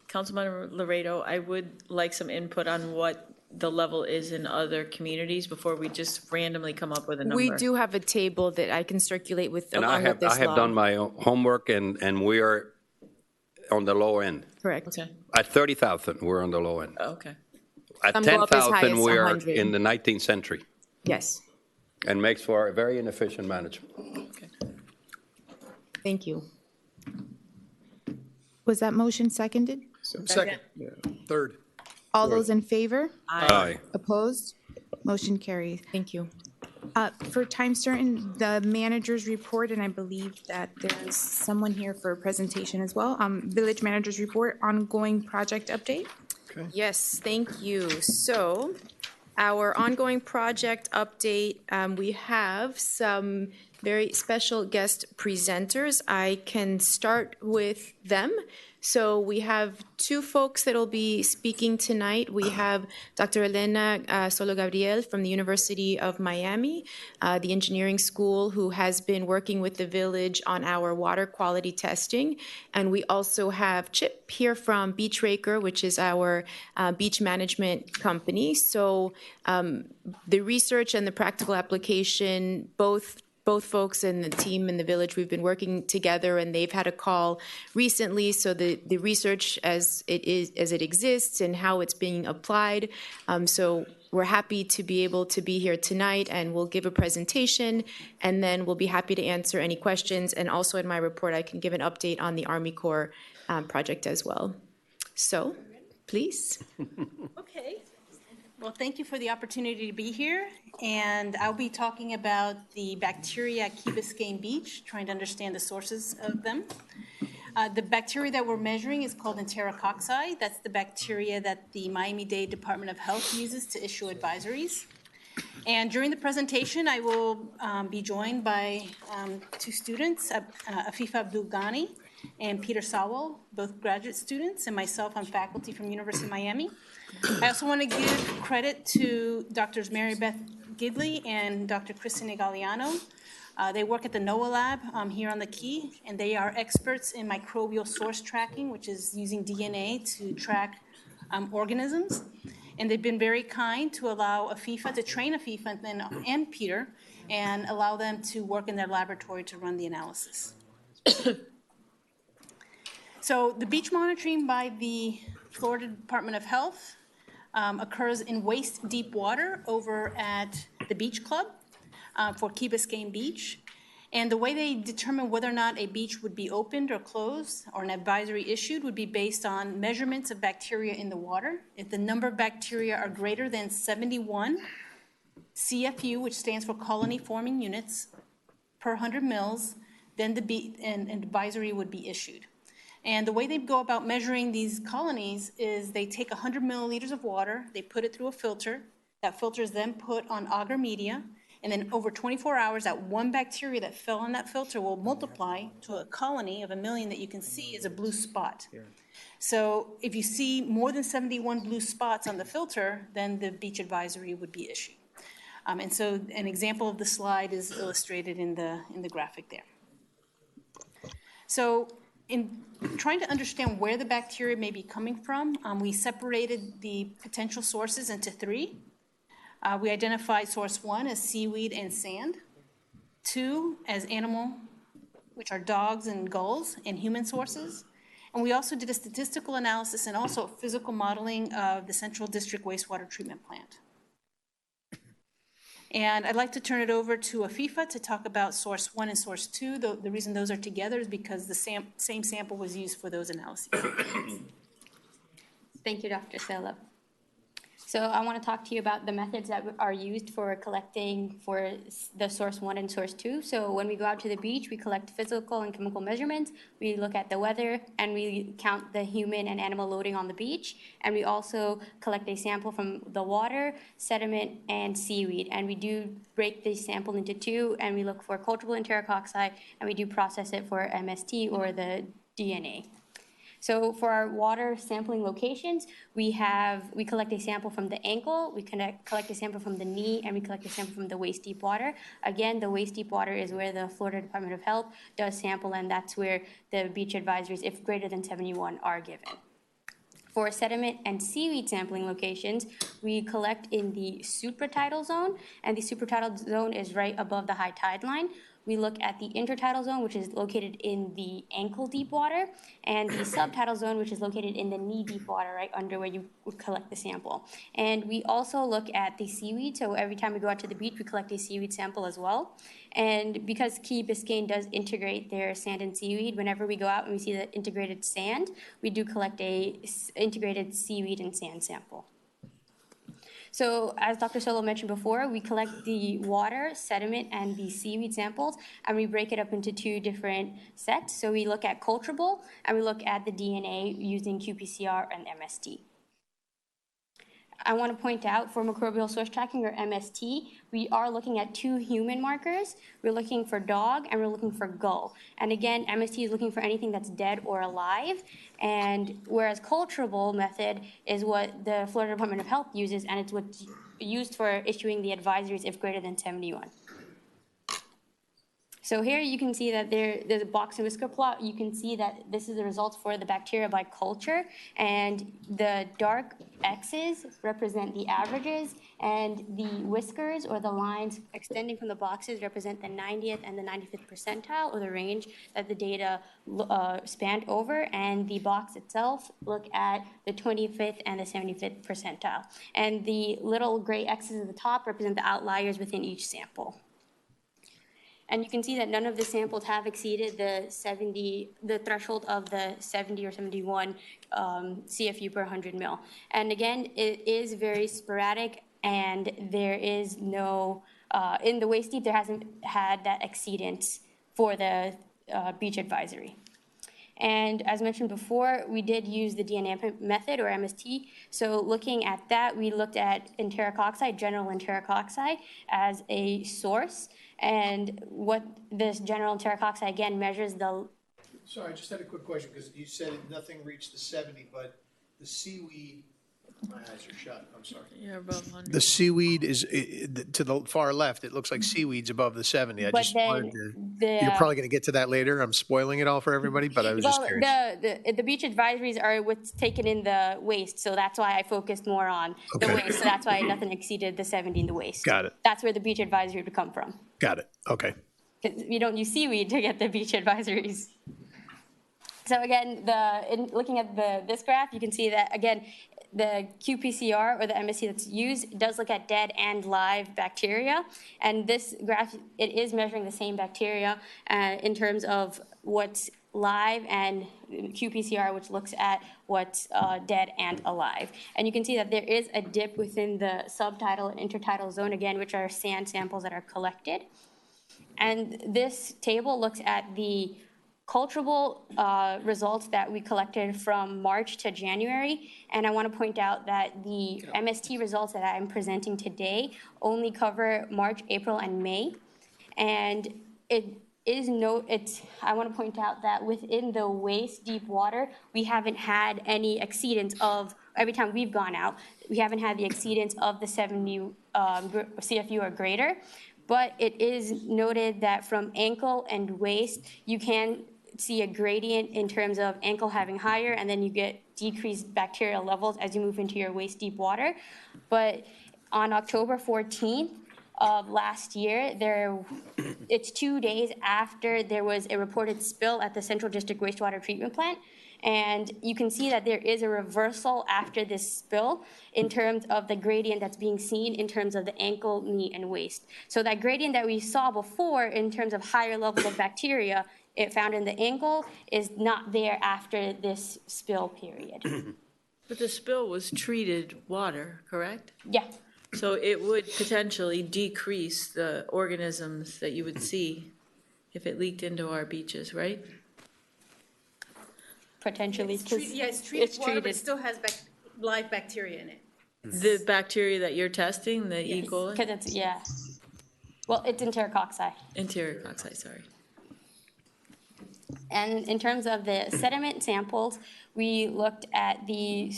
Councilman Laredo, I would like some input on what the level is in other communities before we just randomly come up with a number. We do have a table that I can circulate with, And along with this law. I have done my homework, and we are on the low end. Correct. Okay, At 30,000, we're on the low end. okay. At Some go up as high 10,000, as we are 100. in the 19th century, Yes, and makes for a very inefficient management. thank you. Was that motion seconded? Second, third. All those in favor? Aye. Opposed? Motion carries. Thank you. For time certain, the manager's report, and I believe that there's someone here for a presentation as well. Village manager's report, ongoing project update. Yes, thank you. So our ongoing project update, we have some very special guest presenters. I can start with them. So we have two folks that will be speaking tonight. We have Dr. Elena Solo Gabriel from the University of Miami, the engineering school, who has been working with the village on our water quality testing. And we also have Chip here from Beach Raker, which is our beach management company. So the research and the practical application, both folks and the team in the village, we've been working together, and they've had a call recently. So the research as it exists and how it's being applied. So we're happy to be able to be here tonight, and we'll give a presentation, and then we'll be happy to answer any questions. And also in my report, I can give an update on the Army Corps project as well. So, please. Okay. Well, thank you for the opportunity to be here, and I'll be talking about the bacteria at Key Biscayne Beach, trying to understand the sources of them. The bacteria that we're measuring is called enterococci. That's the bacteria that the Miami-Dade Department of Health uses to issue advisories. And during the presentation, I will be joined by two students, Afifa Abdul Ghani and Peter Sawal, both graduate students, and myself, I'm faculty from University of Miami. I also want to give credit to Drs. Mary Beth Gidley and Dr. Cristina Galliano. They work at the NOAA lab here on the Key, and they are experts in microbial source tracking, which is using DNA to track organisms. And they've been very kind to allow Afifa, to train Afifa and Peter, and allow them to work in their laboratory to run the analysis. So the beach monitoring by the Florida Department of Health occurs in waist-deep water over at the Beach Club for Key Biscayne Beach. And the way they determine whether or not a beach would be opened or closed or an advisory issued would be based on measurements of bacteria in the water. If the number of bacteria are greater than 71 CFU, which stands for colony forming units, per 100 mils, then an advisory would be issued. And the way they go about measuring these colonies is they take 100 milliliters of water, they put it through a filter. That filter is then put on agar media, and then over 24 hours, that one bacteria that fell on that filter will multiply to a colony of 1 million that you can see is a blue spot. So if you see more than 71 blue spots on the filter, then the beach advisory would be issued. And so an example of the slide is illustrated in the graphic there. So in trying to understand where the bacteria may be coming from, we separated the potential sources into three. We identified source 1 as seaweed and sand, 2 as animal, which are dogs and gulls, and human sources. And we also did a statistical analysis and also physical modeling of the Central District Wastewater Treatment Plant. And I'd like to turn it over to Afifa to talk about source 1 and source 2. The reason those are together is because the same sample was used for those analyses. Thank you, Dr. Sela. So I want to talk to you about the methods that are used for collecting for the source 1 and source 2. So when we go out to the beach, we collect physical and chemical measurements. We look at the weather, and we count the human and animal loading on the beach. And we also collect a sample from the water, sediment, and seaweed. And we do break the sample into two, and we look for culturable enteric oxide, and we do process it for MST or the DNA. So for our water sampling locations, we collect a sample from the ankle, we collect a sample from the knee, and we collect a sample from the waist deep water. Again, the waist deep water is where the Florida Department of Health does sample, and that's where the beach advisories, if greater than 71, are given. For sediment and seaweed sampling locations, we collect in the supratidal zone, and the supratidal zone is right above the high tide line. We look at the intertidal zone, which is located in the ankle deep water, and the subtidal zone, which is located in the knee deep water, right under where you would collect the sample. And we also look at the seaweed, so every time we go out to the beach, we collect a seaweed sample as well. And because Key Biscayne does integrate their sand and seaweed, whenever we go out and we see the integrated sand, we do collect a integrated seaweed and sand sample. So as Dr. Solo mentioned before, we collect the water, sediment, and the seaweed samples, and we break it up into two different sets. So we look at culturable, and we look at the DNA using qPCR and MST. I want to point out for microbial source tracking, or MST, we are looking at two human markers. We're looking for dog and we're looking for gull. And again, MST is looking for anything that's dead or alive. And whereas culturable method is what the Florida Department of Health uses, and it's what's used for issuing the advisories if greater than 71. So here you can see that there's a box and whisker plot. You can see that this is the results for the bacteria by culture, and the dark X's represent the averages, and the whiskers or the lines extending from the boxes represent the 90th and the 95th percentile, or the range that the data spanned over, and the box itself look at the 25th and the 75th percentile. And the little gray X's at the top represent the outliers within each sample. And you can see that none of the samples have exceeded the threshold of the 70 or 71 CFU per 100 mil. And again, it is very sporadic, and there is no, in the waist deep, there hasn't had that exceedance for the beach advisory. And as mentioned before, we did use the DNA method, or MST. So looking at that, we looked at enteric oxide, general enteric oxide, as a source. And what this general enteric oxide, again, measures the... Sorry, I just had a quick question, because you said nothing reached the 70, but the seaweed... My eyes are shut, I'm sorry. You're above 100. The seaweed is, to the far left, it looks like seaweed's above the 70. I But just then wanted to, the, you're probably going to get to that later. I'm spoiling it all for everybody, but I was just curious. The beach advisories are what's taken in the waist, so that's why I focused more on the Okay. waist. So that's why nothing exceeded the 70 in the waist. Got it. That's where the beach advisory would come from. Got it. Okay. 'Cause you don't use seaweed to get the beach advisories. So again, looking at this graph, you can see that, again, the qPCR, or the MST that's used, does look at dead and live bacteria. And this graph, it is measuring the same bacteria in terms of what's live, and qPCR, which looks at what's dead and alive. And you can see that there is a dip within the subtidal and intertidal zone, again, which are sand samples that are collected. And this table looks at the culturable results that we collected from March to January. And I want to point out that the MST results that I'm presenting today only cover March, April, and May. And I want to point out that within the waist deep water, we haven't had any exceedance of, every time we've gone out, we haven't had the exceedance of the 70 CFU or greater. But it is noted that from ankle and waist, you can see a gradient in terms of ankle having higher, and then you get decreased bacterial levels as you move into your waist deep water. But on October 14th of last year, it's 2 days after there was a reported spill at the Central District Wastewater Treatment Plant. And you can see that there is a reversal after this spill in terms of the gradient that's being seen in terms of the ankle, knee, and waist. So that gradient that we saw before in terms of higher level of bacteria it found in the ankle is not there after this spill period. But the spill was treated water, correct? Yeah. So it would potentially decrease the organisms that you would see if it leaked into our beaches, right? Potentially, because Yeah, it's treated water, but it still has live bacteria in it. The bacteria that you're testing, the E. coli? Because it's, yeah. Well, it's enterococci. Enterococci, sorry. And in terms of the sediment samples, we looked at the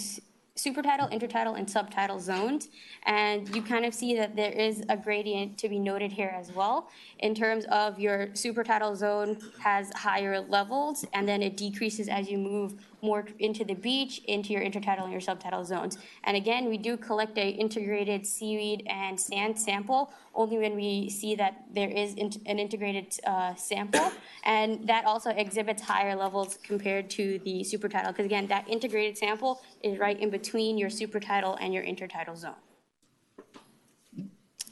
supertidal, intertidal, and subtidal zones. And you kind of see that there is a gradient to be noted here as well. In terms of your supertidal zone has higher levels, and then it decreases as you move more into the beach, into your intertidal and your subtidal zones. And again, we do collect a integrated seaweed and sand sample only when we see that there is an integrated sample. And that also exhibits higher levels compared to the supertidal, because again, that integrated sample is right in between your supertidal and your intertidal zone.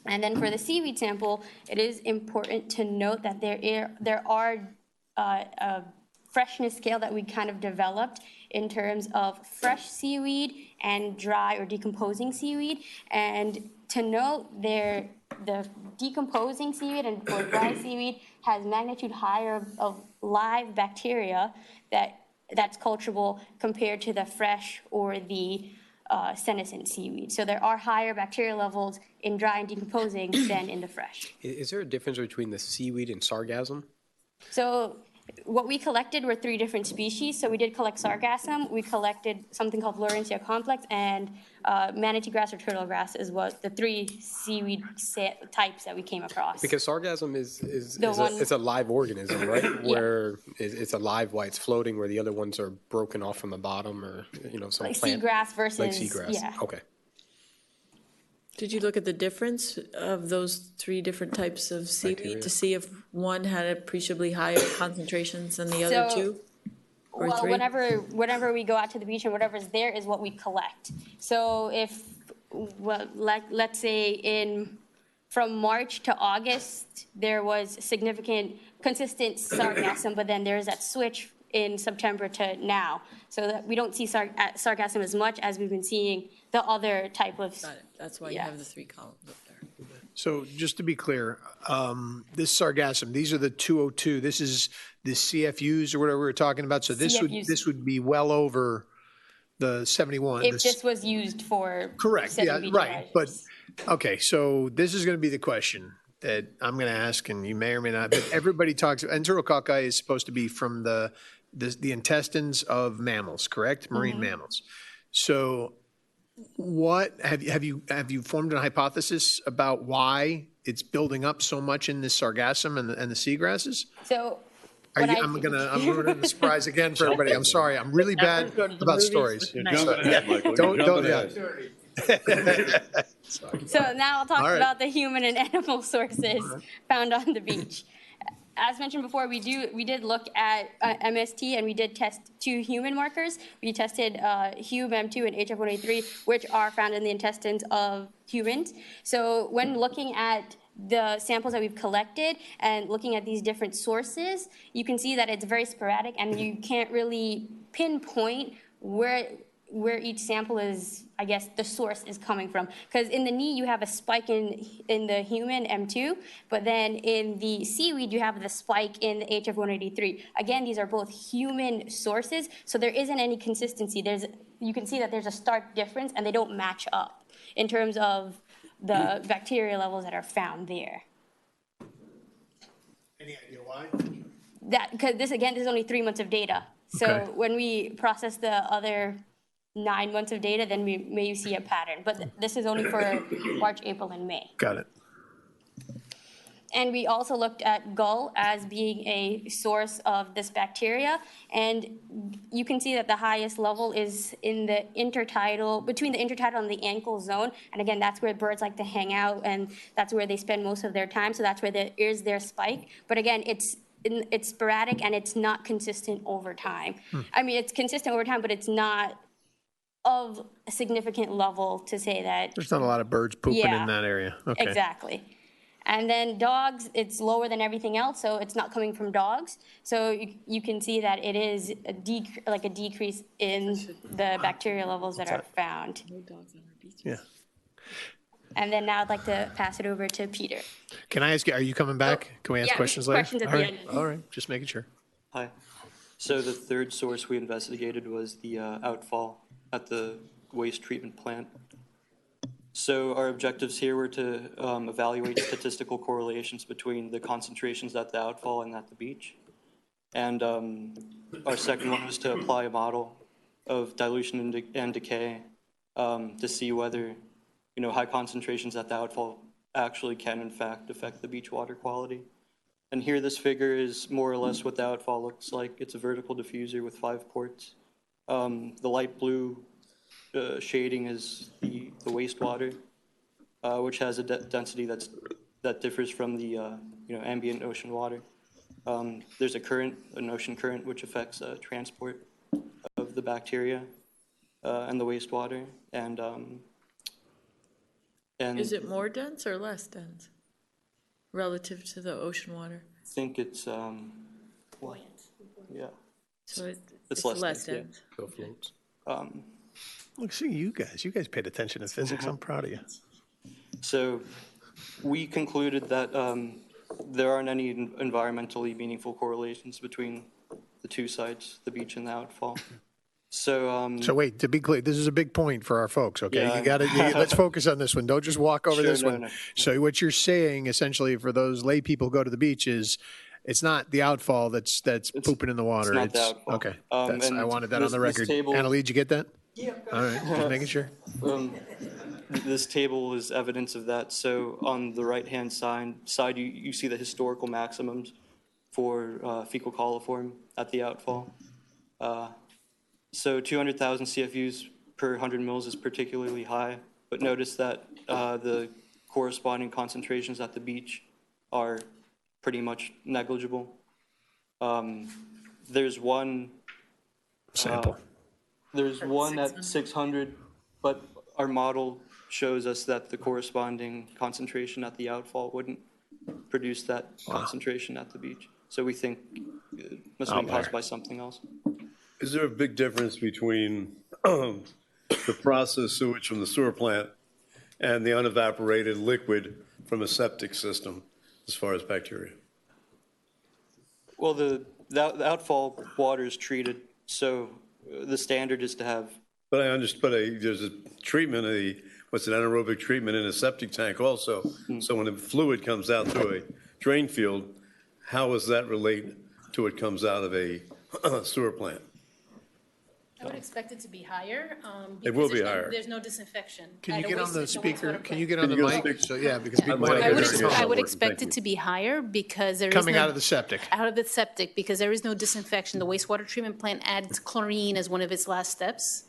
And then for the seaweed sample, it is important to note that there are a freshness scale that we kind of developed in terms of fresh seaweed and dry or decomposing seaweed. And to note, the decomposing seaweed and for dry seaweed has magnitude higher of live bacteria that's culturable compared to the fresh or the senescent seaweed. So there are higher bacteria levels in dry and decomposing than in the fresh. Is there a difference between the seaweed and sargassum? So what we collected were 3 different species. So we did collect sargassum, we collected something called Laurentia complex, and manatee grass or turtle grass is what the 3 seaweed types that we came across. Because sargassum is a live organism, right? Where it's alive while it's floating, where the other ones are broken off from the bottom, or some like plant. seagrass versus Like seagrass. yeah. Okay. Did you look at the difference of those 3 different types of seaweed to see if one had appreciably higher concentrations than the other So- 2? Or Well, 3? whenever we go out to the beach and whatever's there is what we collect. So if, let's say from March to August, there was significant, consistent sargassum, but then there's that switch in September to now. So that we don't see sargassum as much as we've been seeing the other type of. Got it. That's why you have the 3 columns up there. So just to be clear, this sargassum, these are the 202. This is the CFUs or whatever we were talking about. So this CFUs. would be well over the 71. If this was used for. Correct. setting Yeah. beach Right. measures. But okay. So this is going to be the question that I'm going to ask, and you may or may not. But everybody talks. Enterococci is supposed to be from the intestines of mammals, correct? Marine mammals. So. What have you formed a hypothesis about why it's building up so much in this sargassum and the seagrasses? So. I'm ruining the surprise again for everybody. I'm sorry. I'm really bad about stories. You're jumping ahead, Michael. Don't. You're jumping ahead. So now I'll talk All right. about the human and animal sources found on the beach. As mentioned before, we did look at MST and we did test 2 human markers. We tested HUM-M2 and HF183, which are found in the intestines of humans. So when looking at the samples that we've collected and looking at these different sources, you can see that it's very sporadic and you can't really pinpoint where each sample is, I guess, the source is coming from. Because in the knee, you have a spike in the human M2, but then in the seaweed, you have the spike in the HF183. Again, these are both human sources, so there isn't any consistency. You can see that there's a stark difference, and they don't match up in terms of the bacteria levels that are found there. Any idea why? Because this is only 3 months of data. So Okay. when we process the other 9 months of data, then we may see a pattern. But this is only for March, April, and May. Got it. And we also looked at gull as being a source of this bacteria. And you can see that the highest level is in the intertidal, between the intertidal and the ankle zone. And again, that's where birds like to hang out, and that's where they spend most of their time. So that's where there is their spike. But again, it's it's sporadic and it's not consistent over time. I mean, it's consistent over time, but it's not of a significant level to say that. There's not a lot of birds pooping Yeah, in that area. Okay. Exactly. And then dogs, it's lower than everything else, so it's not coming from dogs. So you can see that it is a decrease in the bacteria levels that are found. Yeah. And then now I'd like to pass it over to Peter. Can I ask you, are you coming back? Can we ask yeah, questions later? questions at All the right. end. All right, just making sure. Hi. So the third source we investigated was the outfall at the waste treatment plant. So our objectives here were to evaluate statistical correlations between the concentrations at the outfall and at the beach. And our second one was to apply a model of dilution and decay to see whether, high concentrations at the outfall actually can in fact affect the beach water quality. And here this figure is more or less what the outfall looks like. It's a vertical diffuser with 5 ports. The light blue shading is the wastewater, which has a density that differs from the ambient ocean water. There's a current, an ocean current, which affects transport of the bacteria and the wastewater. And Is it more dense or less dense relative to the ocean water? I think it's yeah. So it's less dense. Go floats. Look, see you guys paid attention to physics. I'm proud of you. So we concluded that there aren't any environmentally meaningful correlations between the two sites, the beach and the outfall. So So wait, to be clear, this is a big point for our folks, okay? Yeah. You got to let's focus on this one. Don't just walk over Sure, this no, one. no. So what you're saying essentially for those lay people who go to the beach is it's not the outfall that's pooping in the water. not the outfall. Okay. And I wanted that on the this record. table- Annalee, did you get that? Yeah. All right, just making sure. This table is evidence of that. So on the right-hand side, you see the historical maximums for fecal coliform at the outfall. So 200,000 CFUs per 100 mils is particularly high, but notice that the corresponding concentrations at the beach are pretty much negligible. There's one sample. There's one at 600, but our model shows us that the corresponding concentration at the outfall wouldn't produce that concentration at the beach. So we think it must have been caused by something else. Is there a big difference between the processed sewage from the sewer plant and the unevaporated liquid from a septic system as far as bacteria? Well, the outfall water is treated, so the standard is to have. But I understand, but there's a treatment, what's an anaerobic treatment in a septic tank also. So when the fluid comes out through a drain field, how does that relate to what comes out of a sewer plant? I would expect it to be higher. It will because be there's no- higher. There's no disinfection. Can you at a get on waste- the it's a speaker? wastewater Can you plant. get on the mic? So yeah, because people want to I hear would, it. I would expect it to be higher because there is Coming no- out of the septic. Out of the septic, because there is no disinfection. The wastewater treatment plant adds chlorine as one of its last steps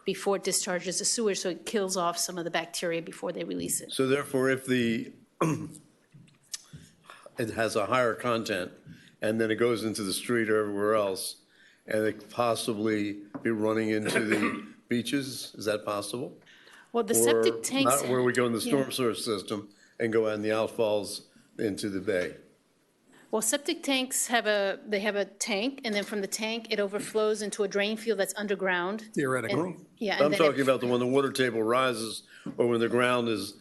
before it discharges the sewage, so it kills off some of the bacteria before they release it. So therefore, if it has a higher content and then it goes into the street or everywhere else, and it could possibly be running into the beaches, is that possible? Well, the Or septic tanks. not where we go in the Yeah. storm sewer system and go out in the outfalls into the bay? Well, septic tanks have a tank, and then from the tank, it overflows into a drain field that's underground. Theoretically. And- Yeah. and I'm then it- talking about the when the water table rises or when the ground is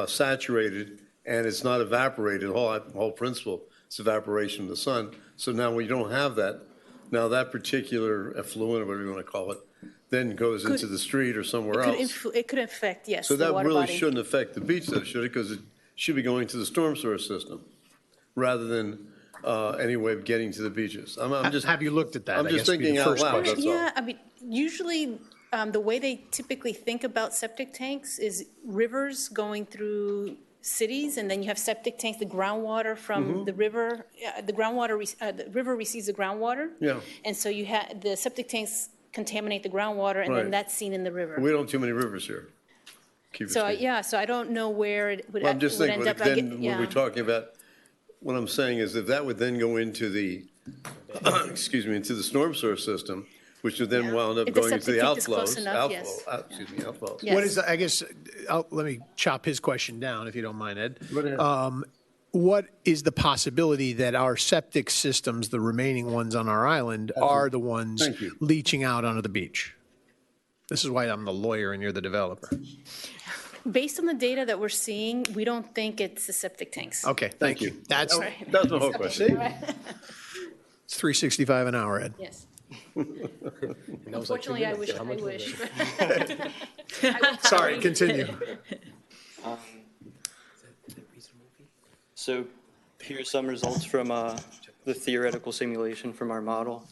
saturated and it's not evaporated, whole principle, it's evaporation of the sun. So now we don't have that. Now that particular effluent, or whatever you want to call it, then goes into the street or somewhere else. It could affect, yes, So the that water really body. shouldn't affect the beach though, should it? Because it should be going to the storm sewer system rather than any way of getting to the beaches. I'm just. Have you looked at that? I'm I just guess would be thinking the out first loud, question. that's all. Yeah, I mean, usually, the way they typically think about septic tanks is rivers going through cities, and then you have septic tanks, the groundwater from the river, the river receives the groundwater. Yeah. And so you have, the septic tanks contaminate the groundwater, and then Right. that's seen in the river. We don't have too many rivers here. Keep it So, safe. so I don't know where it would Well, I'm just would thinking, end up. then when we're talking about what I'm saying is if that would then go into the, excuse me, into the storm sewer system, which would then wound up If the going into the septic tank is close outflows, enough, yes. outflows. Yes. What is, I guess, let me chop his question down, if you don't mind, Ed. What is the possibility that our septic systems, the remaining ones on our island, are the ones Thank you. leaching out onto the beach? This is why I'm the lawyer and you're the developer. Based on the data that we're seeing, we don't think it's the septic tanks. Okay, thank you. That's That's my whole question. it's $3.65 an hour, Ed. Yes. Unfortunately, I wish. Sorry, continue. So here's some results from the theoretical simulation from our model.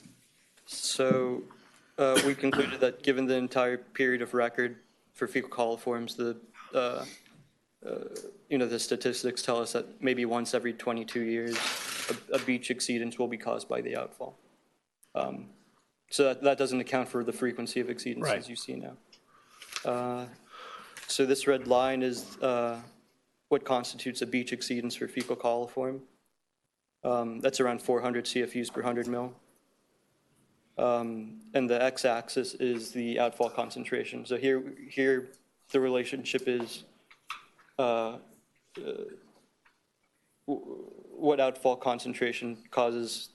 So we concluded that given the entire period of record for fecal coliforms, the statistics tell us that maybe once every 22 years, a beach exceedance will be caused by the outfall. So that doesn't account for the frequency of exceedances you see now. So this red line is what constitutes a beach exceedance for fecal coliform. That's around 400 CFUs per 100 mil. And the x-axis is the outfall concentration. So here the relationship is what outfall concentration causes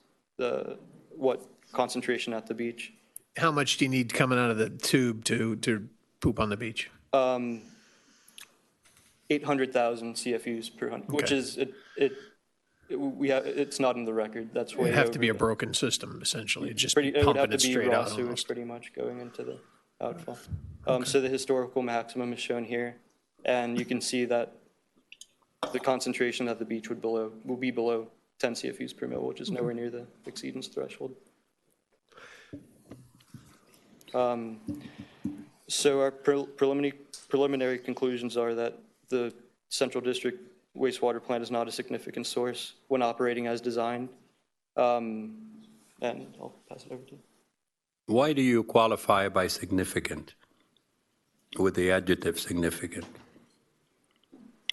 what concentration at the beach. How much do you need coming out of the tube to poop on the beach? 800,000 CFUs per 100, which is it's not in the record. That's It way would have to over be a the- broken system, essentially. Just It would have pumping to it be straight raw out sewage almost. pretty much going into the outfall. So the historical maximum is shown here, and you can see that the concentration at the beach will be below 10 CFUs per mil, which is nowhere near the exceedance threshold. So our preliminary conclusions are that the Central District wastewater plant is not a significant source when operating as designed. And I'll pass it over to you. Why do you qualify by significant with the adjective significant?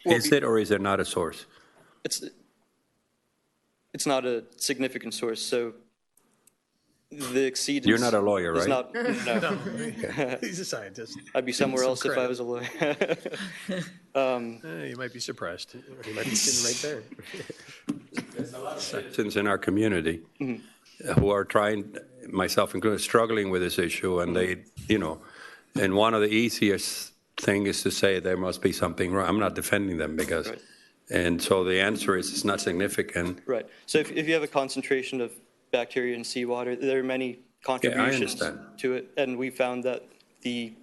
Is it or is it not a source? It's not a significant source, so the exceedance. You're not a lawyer, is right? not- no. He's a scientist. I'd be somewhere Some else if I credit. was a lawyer. You might be surprised. You might be sitting right there. Citizens in our community who are trying, myself included, struggling with this issue, and and one of the easiest thing is to say there must be something wrong. I'm not defending them because, and so the answer is it's not significant. Right. So if you have a concentration of bacteria in seawater, there are many contributions understand. to it, and we found that the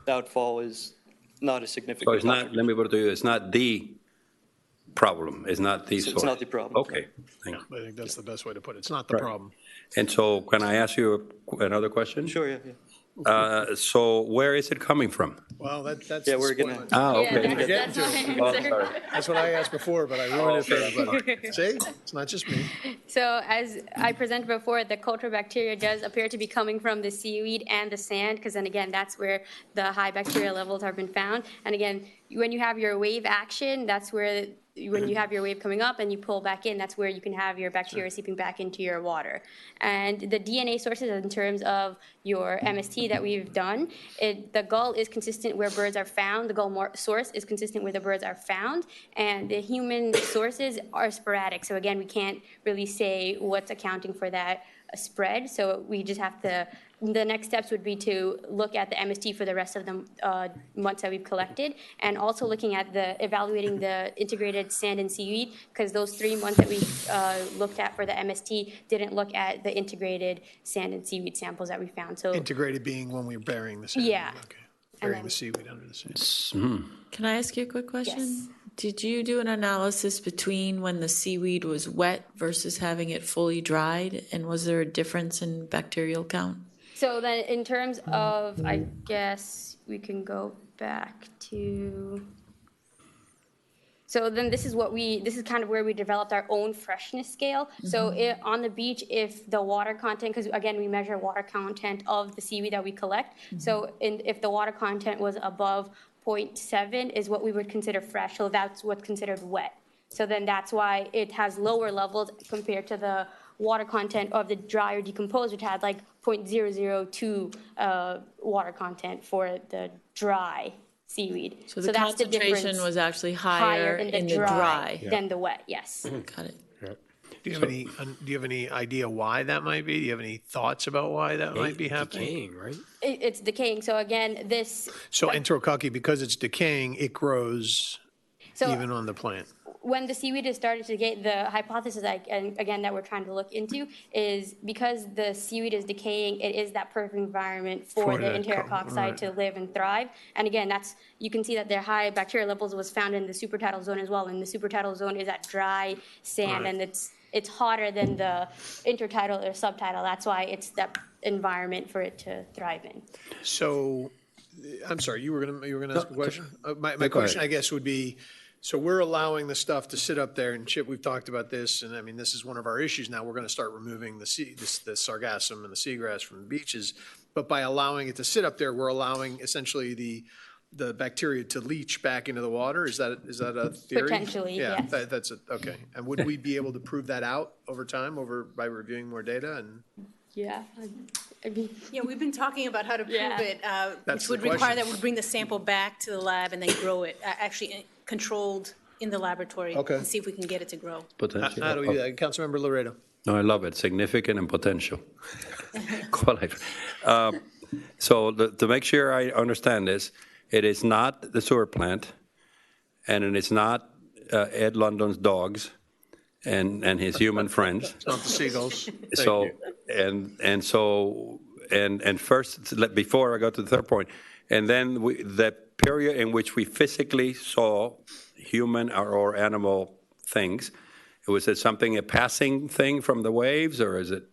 outfall is not a significant. So it's not, let me put it to you, it's not the problem, it's not the source. It's not the problem. Okay, thank you. I think that's the best way to put it. It's not the Right. problem. And so can I ask you another question? Sure, yeah. So where is it coming from? Well, that's Yeah, the we're gonna- spoiler. Oh, okay. We're getting to it. Oh, sorry. That's what I asked before, but I ruined it for everybody. See, it's not just me. So as I presented before, the cultural bacteria does appear to be coming from the seaweed and the sand, because then again, that's where the high bacterial levels have been found. And again, when you have your wave action, that's where, when you have your wave coming up and you pull back in, that's where you can have your bacteria seeping back into your water. And the DNA sources in terms of your MST that we've done, the gull is consistent where birds are found, the gull source is consistent where the birds are found, and the human sources are sporadic. So again, we can't really say what's accounting for that spread, so we just have to, the next steps would be to look at the MST for the rest of the months that we've collected, and also looking at evaluating the integrated sand and seaweed, because those 3 months that we looked at for the MST didn't look at the integrated sand and seaweed samples that we found. So Integrated being when we were burying the sand. Yeah. Okay. Burying the seaweed under the sand. Can I ask you a quick question? Yes. Did you do an analysis between when the seaweed was wet versus having it fully dried? And was there a difference in bacterial count? So then in terms of, I guess we can go back to, so then this is kind of where we developed our own freshness scale. So on the beach, if the water content, because again, we measure water content of the seaweed that we collect. So if the water content was above 0.7 is what we would consider fresh. So that's what's considered wet. So then that's why it has lower levels compared to the water content of the dry or decomposed, which had like 0.002 water content for the dry seaweed. So the that's concentration difference. was actually higher in the dry. Than the wet, yes. Got it. Do you have any idea why that might be? Do you have any thoughts about why that might be happening? Decaying, right? It's decaying. So again, this. So enterococci, because it's decaying, it grows So- even on the plant. When the seaweed is started to decay, the hypothesis, and again, that we're trying to look into is because the seaweed is decaying, it is that perfect environment for the enterococci to live and thrive. And again, you can see that their high bacterial levels was found in the supertidal zone as well. And the supertidal zone is that dry sand, and it's hotter than the intertidal or subtidal. That's why it's that environment for it to thrive in. So, I'm sorry, you were gonna ask a question? My question, I guess, would be, so we're allowing the stuff to sit up there, and Chip, we've talked about this, and I mean, this is one of our issues now. We're gonna start removing the sargassum and the seagrass from the beaches, but by allowing it to sit up there, we're allowing essentially the bacteria to leach back into the water? Is that a theory? Potentially, Yeah, yes. that's it, okay. And would we be able to prove that out over time, by reviewing more data and? Yeah. I mean, Yeah, we've been talking about how to prove Yeah. it, That's which would the require question. that we bring the sample back to the lab and then grow it, actually controlled in the laboratory. Okay. And see if we can get it to grow. Potential. How do we do that? Councilmember Laredo? No, I love it. Significant and potential. Quality. So to make sure I understand this, it is not the sewer plant, and it is not Ed London's dogs and his human friends. It's not the seagulls. So, and first, before I go to the third point, and then the period in which we physically saw human or animal things, was it something, a passing thing from the waves, or is it,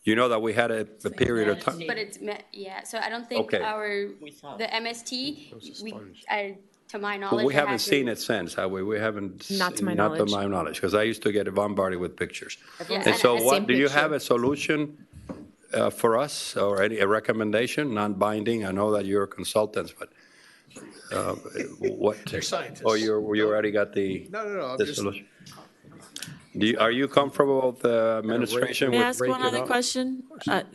you know that we had a period of time? But yeah, so I don't think Okay. the MST, to my knowledge. But we there haven't hasn't- seen it since, have we? We haven't. Not to my Not knowledge. to my knowledge, because I used to get bombarded with pictures. Yeah, And so same what, do you picture. have a solution for us, or a recommendation, non-binding? I know that you're consultants, but what? They're scientists. Oh, you already got the No, I'm the just, solution? Are you comfortable with the administration? May I with ask one breaking other up? question?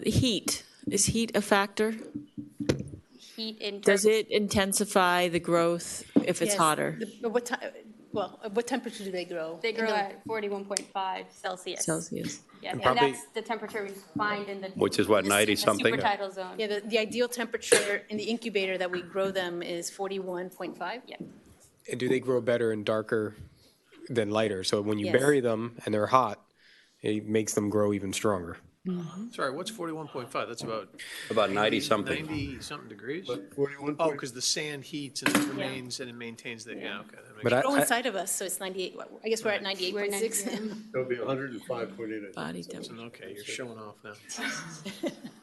Heat, is heat a factor? Heat in Does terms- it intensify the growth if it's Yes. hotter? What time, well, at what temperature do they grow? They grow at 41.5 Celsius. Celsius. Yeah, and probably- that's the temperature we find in the. Which is what, 90 the something? supertidal zone. Yeah, the ideal temperature in the incubator that we grow them is 41.5. Yeah. And do they grow better and darker than lighter? So when you Yes. bury them and they're hot, it makes them grow even stronger. sorry, what's 41.5? That's About 90 something. 90 something degrees? 41. Oh, because the sand heats and it remains and it maintains the, yeah, okay. that makes But sense. Grow inside of us, so it's 98, I guess we're at 98.6. It'll be 105.8. Body temperature. Okay, you're showing off now.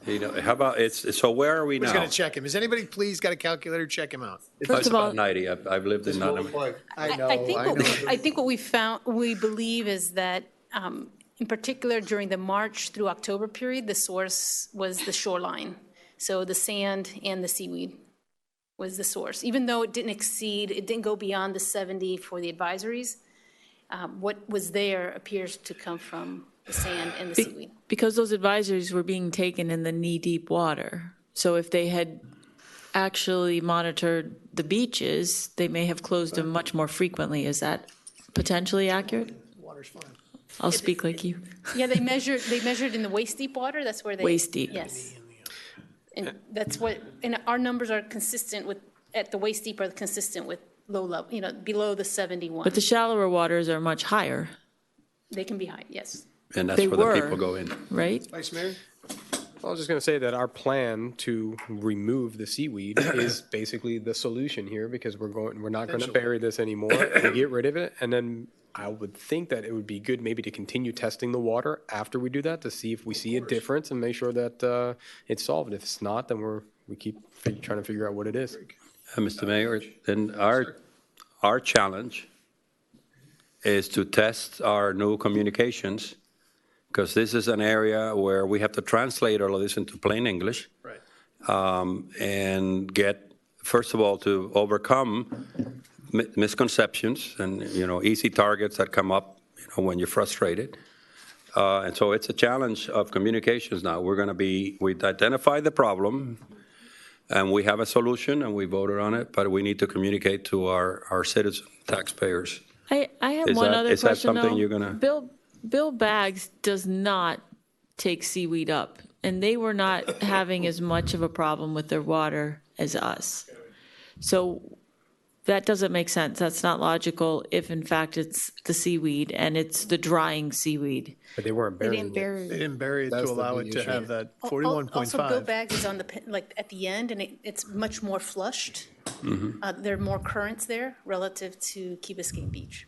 You know, how about, so where are we Who's now? going to check him? Has anybody please got a calculator? Check him out. Oh, First it's of all, about 90. I've lived in none of them. I think what we found, we believe is that, in particular during the March through October period, the source was the shoreline. So the sand and the seaweed was the source. Even though it didn't go beyond the 70 for the advisories, what was there appears to come from the sand and the seaweed. because those advisories were being taken in the knee-deep water. So if they had actually monitored the beaches, they may have closed them much more frequently. Is that potentially accurate? Water's fine. I'll speak like you. Yeah, they measured in the waist-deep water, that's where they. Waist-deep. Yes. And that's what, and our numbers are consistent with, at the waist-deep are consistent with low level, below the 71. But the shallower waters are much higher, They can be high, yes. And that's They where the were. people go in. right? Vice Mayor? I was just going to say that our plan to remove the seaweed is basically the solution here, because we're not going to bury this anymore. We get rid of it, and then I would think that it would be good maybe to continue testing the water after we do that to see if we see a difference and make sure that it's solved. If it's not, then we keep trying to figure out what it is. Mr. Mayor, then our challenge is to test our new communications, because this is an area where we have to translate all of this into plain English. Right. And get, first of all, to overcome misconceptions and, easy targets that come up, when you're frustrated. And so it's a challenge of communications now. We've identified the problem, and we have a solution, and we voted on it, but we need to communicate to our citizen taxpayers. I have one other Is that question, something though. you're going to? Bill Baggs does not take seaweed up, and they were not having as much of a problem with their water as us. So that doesn't make sense. That's not logical if, in fact, it's the seaweed and it's the drying seaweed. But they weren't They burying didn't it. bury They it. didn't bury it That's to the allow big it to issue. have that Also, 41.5. Bill Baggs is on the, like, at the end, and it's much more flushed. There are more currents there relative to Key Biscayne Beach.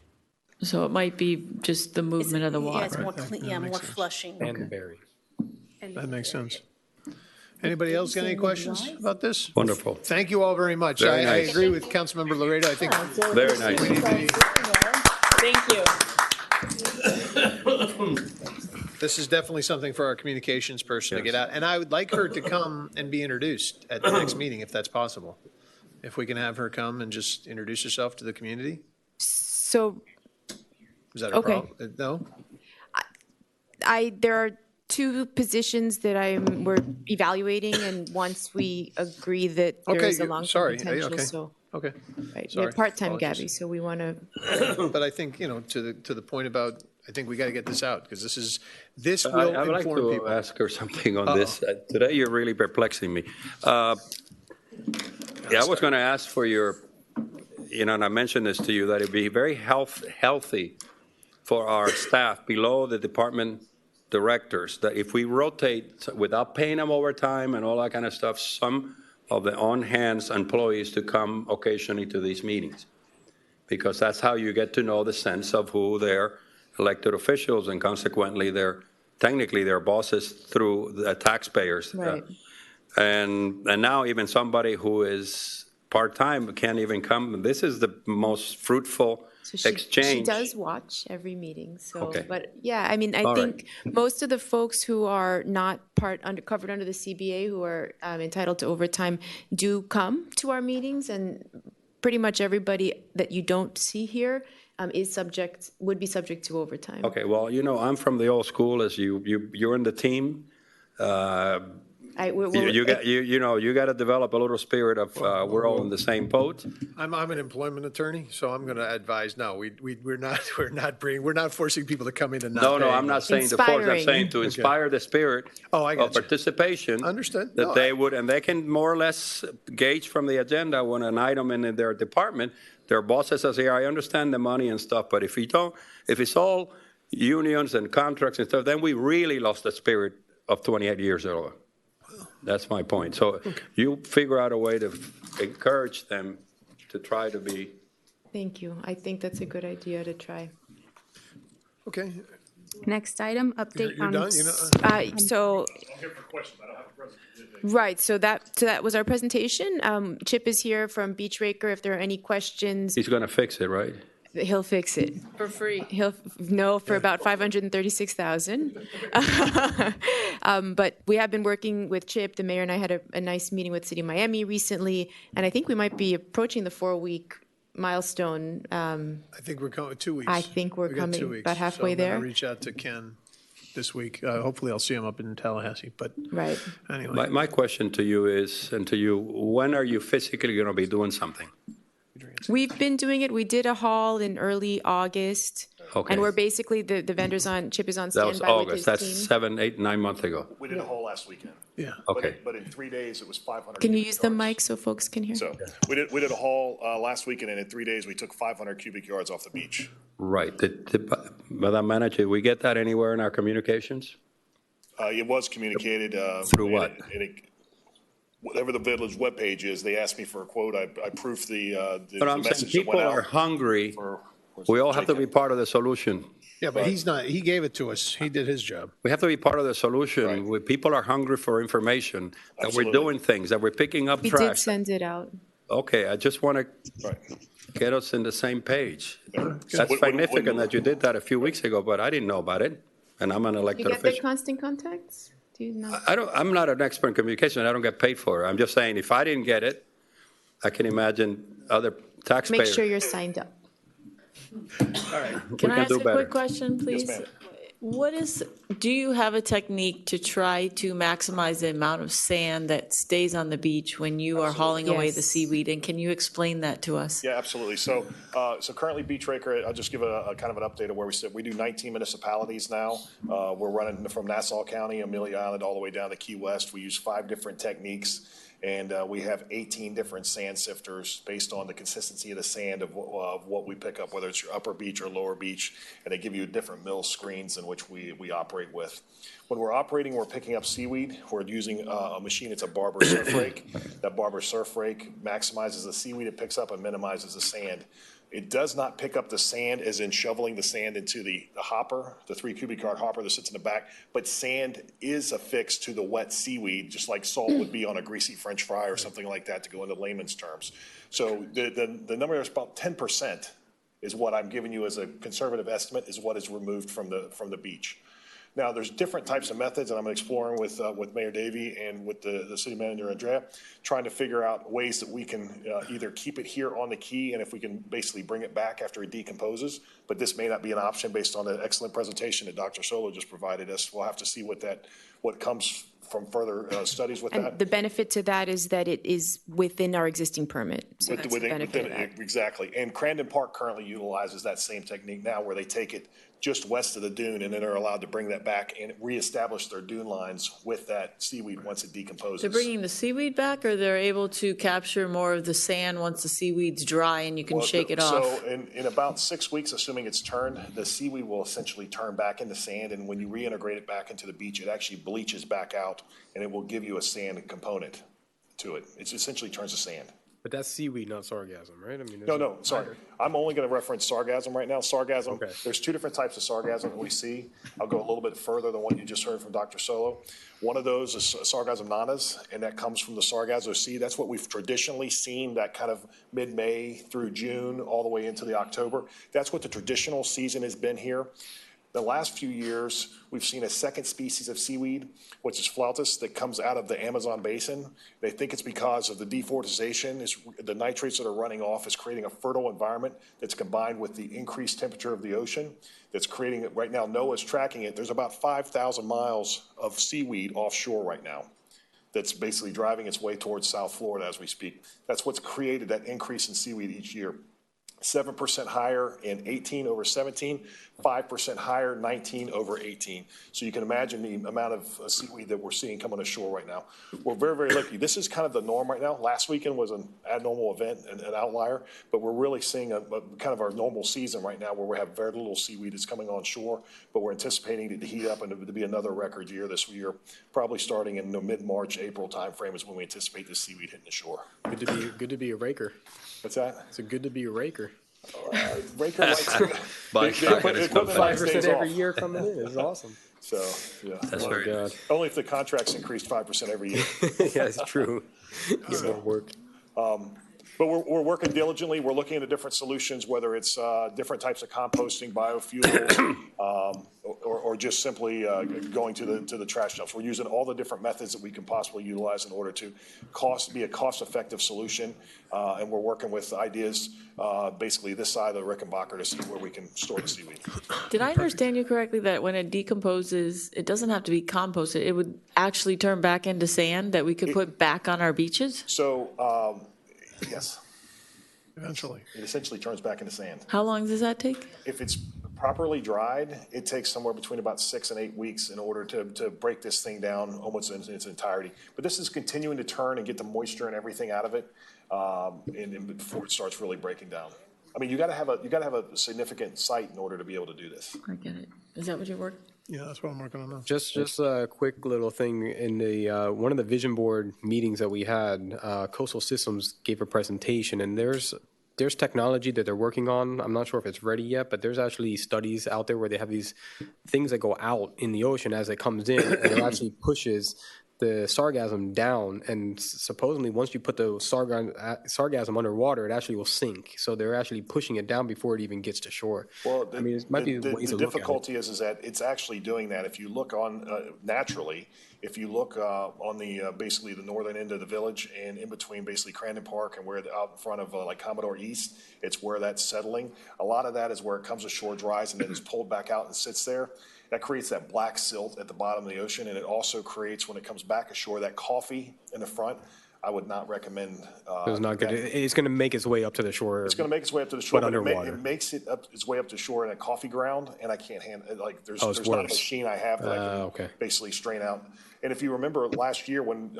So it might be just the movement of the Yeah, it's water. more clean, yeah, more flushing. And the berry. That makes sense. Anybody else got any questions about this? Wonderful. Thank you all very much. Very I nice. agree with Councilmember Laredo. I think Very nice. Thank you. this is definitely something for our communications person to get out. And I would like her to come and be introduced at the next meeting, if that's possible. If we can have her come and just introduce herself to the community? So Is that a Okay. problem? No? there are two positions that we're evaluating, and once we agree that there Okay, is a you- long-term sorry. potential, Okay. so. Okay. Right, we Sorry. have part-time Apologies. Gabby, so we want to, But I think, to the point about, I think we got to get this out, because this will I would like inform to people. ask her something on this. Today, you're really perplexing me. I was going to ask for your, and I mentioned this to you, that it'd be very healthy for our staff below the department directors, that if we rotate without paying them overtime and all that kind of stuff, some of the on-hands employees to come occasionally to these meetings. Because that's how you get to know the sense of who their elected officials, and consequently technically their bosses through the taxpayers. right. And now even somebody who is part-time can't even come. This is the most fruitful So she exchange. does watch every meeting, so, Okay. but yeah, I mean, I All think most of the folks who are not covered under the CBA, who are entitled to overtime, do come to our meetings, and pretty much everybody that you don't see here would be subject to overtime. Okay, well, I'm from the old school, as you're in the team. You got to develop a little spirit of we're all in the same boat. I'm an employment attorney, so I'm going to advise, no, we're not forcing people to come in and not No, pay. I'm not saying to force, I'm Inspiring. saying to inspire the spirit Oh, I got of you. participation. Understood. That No, they would, and they can more or less gauge from the agenda when an item in their department, their bosses say, I understand the money and stuff, but if it's all unions and contracts and stuff, then we really lost the spirit of 28 years ago. That's my point. So you figure out a way to encourage them to try to be. Thank you. I think that's a good idea to try. Okay. Next item, update You're on. done? So. Right, so that was our presentation. Chip is here from Beach Raker. If there are any questions, He's going to fix it, right? he'll fix it. For free. For about $536,000. But we have been working with Chip. The mayor and I had a nice meeting with City of Miami recently, and I think we might be approaching the 4-week milestone. I think we're coming 2 weeks. I think we're We got coming 2 weeks. about halfway So I'm there. going to reach out to Ken this week. Hopefully I'll see him up in Tallahassee, but Right. anyway. My question to you is, and to you, when are you physically going to be doing something? We've been doing it. We did a haul in early August. Okay. And we're basically, the vendors Chip is on That was standby with his August. team. That's 7, 8, 9 months ago. We did a whole last weekend. Yeah. Okay. But in 3 days, it was 500. Can you cubic use the yards. mic so folks can hear? So we did a haul last weekend, and in 3 days, we took 500 cubic yards off the beach. Right. Madam Manager, did we get that anywhere in our communications? It was communicated. Through what? Whatever the village webpage is, they asked me for a quote. I proofed the But I'm saying message that people went out. are hungry. We all have to be part of the solution. Yeah, but he's not, he gave it to us. He did his job. We have to be part of the solution. People are hungry for information, that we're Absolutely. doing things, that we're picking up We did trash. send it out. Okay, I just want to get us in the same page. That's When- significant that you did that a few weeks ago, but I didn't know about it, and I'm an You elected get the official. constant contacts? Do you know? I'm not an expert in communication. I don't get paid for it. I'm just saying, if I didn't get it, I can imagine other Taxpayer. Make sure you're signed up. Can I ask do a better. quick question, please? ma'am. Do you have a technique to try to maximize the amount of sand that stays on the beach when you are hauling away the Yes. seaweed? And can you explain that to us? Yeah, absolutely. So currently Beach Raker, I'll just give a kind of an update of where we sit. We do 19 municipalities now. We're running from Nassau County, Amelia Island, all the way down to Key West. We use 5 different techniques. And we have 18 different sand sifters based on the consistency of the sand of what we pick up, whether it's your upper beach or lower beach. And they give you different mill screens in which we operate with. When we're operating, we're picking up seaweed. We're using a machine. It's a Barber surf rake. That Barber surf rake maximizes the seaweed it picks up and minimizes the sand. It does not pick up the sand as in shoveling the sand into the hopper, the 3 cubic yard hopper that sits in the back, but sand is affixed to the wet seaweed, just like salt would be on a greasy French fry or something like that, to go into layman's terms. So the number is about 10% is what I'm giving you as a conservative estimate, is what is removed from the beach. Now, there's different types of methods, and I'm exploring with Mayor Davey and with the city manager, Andrea, trying to figure out ways that we can either keep it here on the key, and if we can basically bring it back after it decomposes. But this may not be an option based on the excellent presentation that Dr. Solo just provided us. We'll have to see what comes from further studies with that. And the benefit to that is that it is within our existing permit. So that's the benefit of that. Exactly. And Crandon Park currently utilizes that same technique now, where they take it just west of the dune and then are allowed to bring that back and reestablish their dune lines with that seaweed once it decomposes. They're bringing the seaweed back, or they're able to capture more of the sand once the seaweed's dry and you can shake it off? So in about 6 weeks, assuming it's turned, the seaweed will essentially turn back into sand. And when you reintegrate it back into the beach, it actually bleaches back out and it will give you a sand component to it. It essentially turns to sand. But that's seaweed, not sargassum, right? I mean, No, sorry. I'm only going to reference sargassum right now. Sargassum, Okay. There's 2 different types of sargassum that we see. I'll go a little bit further than what you just heard from Dr. Solo. One of those is sargassum nanas, and that comes from the Sargasso Sea. That's what we've traditionally seen, that kind of mid-May through June, all the way into the October. That's what the traditional season has been here. The last few years, we've seen a second species of seaweed, which is flautus, that comes out of the Amazon basin. They think it's because of the deforestation. The nitrates that are running off is creating a fertile environment that's combined with the increased temperature of the ocean that's creating it. Right now, NOAA's tracking it. There's about 5,000 miles of seaweed offshore right now that's basically driving its way towards South Florida as we speak. That's what's created that increase in seaweed each year. 7% higher in 18 over 17, 5% higher 19 over 18. So you can imagine the amount of seaweed that we're seeing coming ashore right now. We're very, very lucky. This is kind of the norm right now. Last weekend was an abnormal event, an outlier, but we're really seeing a kind of our normal season right now, where we have very little seaweed that's coming on shore, but we're anticipating it to heat up and to be another record year this year, probably starting in the mid-March, April timeframe is when we anticipate the seaweed hitting the shore. Good to be a raker. What's that? It's good to be a raker. Raker likes By the equipment likes 5% days every off. year coming in is awesome. So, yeah. That's very God. Only if the contracts increased 5% every year. Yeah, it's true. Get more work. But we're working diligently. We're looking into different solutions, whether it's different types of composting, biofuels, or just simply going to the trash dumps. We're using all the different methods that we can possibly utilize in order to be a cost-effective solution. And we're working with ideas, basically this side of the Rickenbacker, to see where we can store the seaweed. Did I understand you correctly that when it decomposes, it doesn't have to be composted, it would actually turn back into sand that we could put back on our beaches? So, yes. Eventually. It essentially turns back into sand. How long does that take? If it's properly dried, it takes somewhere between about 6 and 8 weeks in order to break this thing down almost in its entirety. But this is continuing to turn and get the moisture and everything out of it, and before it starts really breaking down. I mean, you got to have a significant site in order to be able to do this. I get it. Is that what you're working? Yeah, that's what I'm working on now. Just a quick little thing. In the one of the vision board meetings that we had, Coastal Systems gave a presentation, and there's technology that they're working on. I'm not sure if it's ready yet, but there's actually studies out there where they have these things that go out in the ocean as it comes in, and it actually pushes the sargassum down, and supposedly once you put the sargassum underwater, it actually will sink. So they're actually pushing it down before it even gets to shore. Well, I mean, it might be ways to the look at it. difficulty is that it's actually doing that. If you look on naturally, if you look on the basically the northern end of the village and in between basically Crandon Park and where out in front of like Commodore East, it's where that's settling. A lot of that is where it comes ashore, dries, and then is pulled back out and sits there. That creates that black silt at the bottom of the ocean, and it also creates, when it comes back ashore, that coffee in the front. I would not recommend. It's not good. It's going to make its way up to the shore. It's going to make its way up to the shore, but underwater. It makes its way up to shore in a coffee ground, and I can't handle it. Like there's not a machine I have that I can basically strain out. And if you remember last year when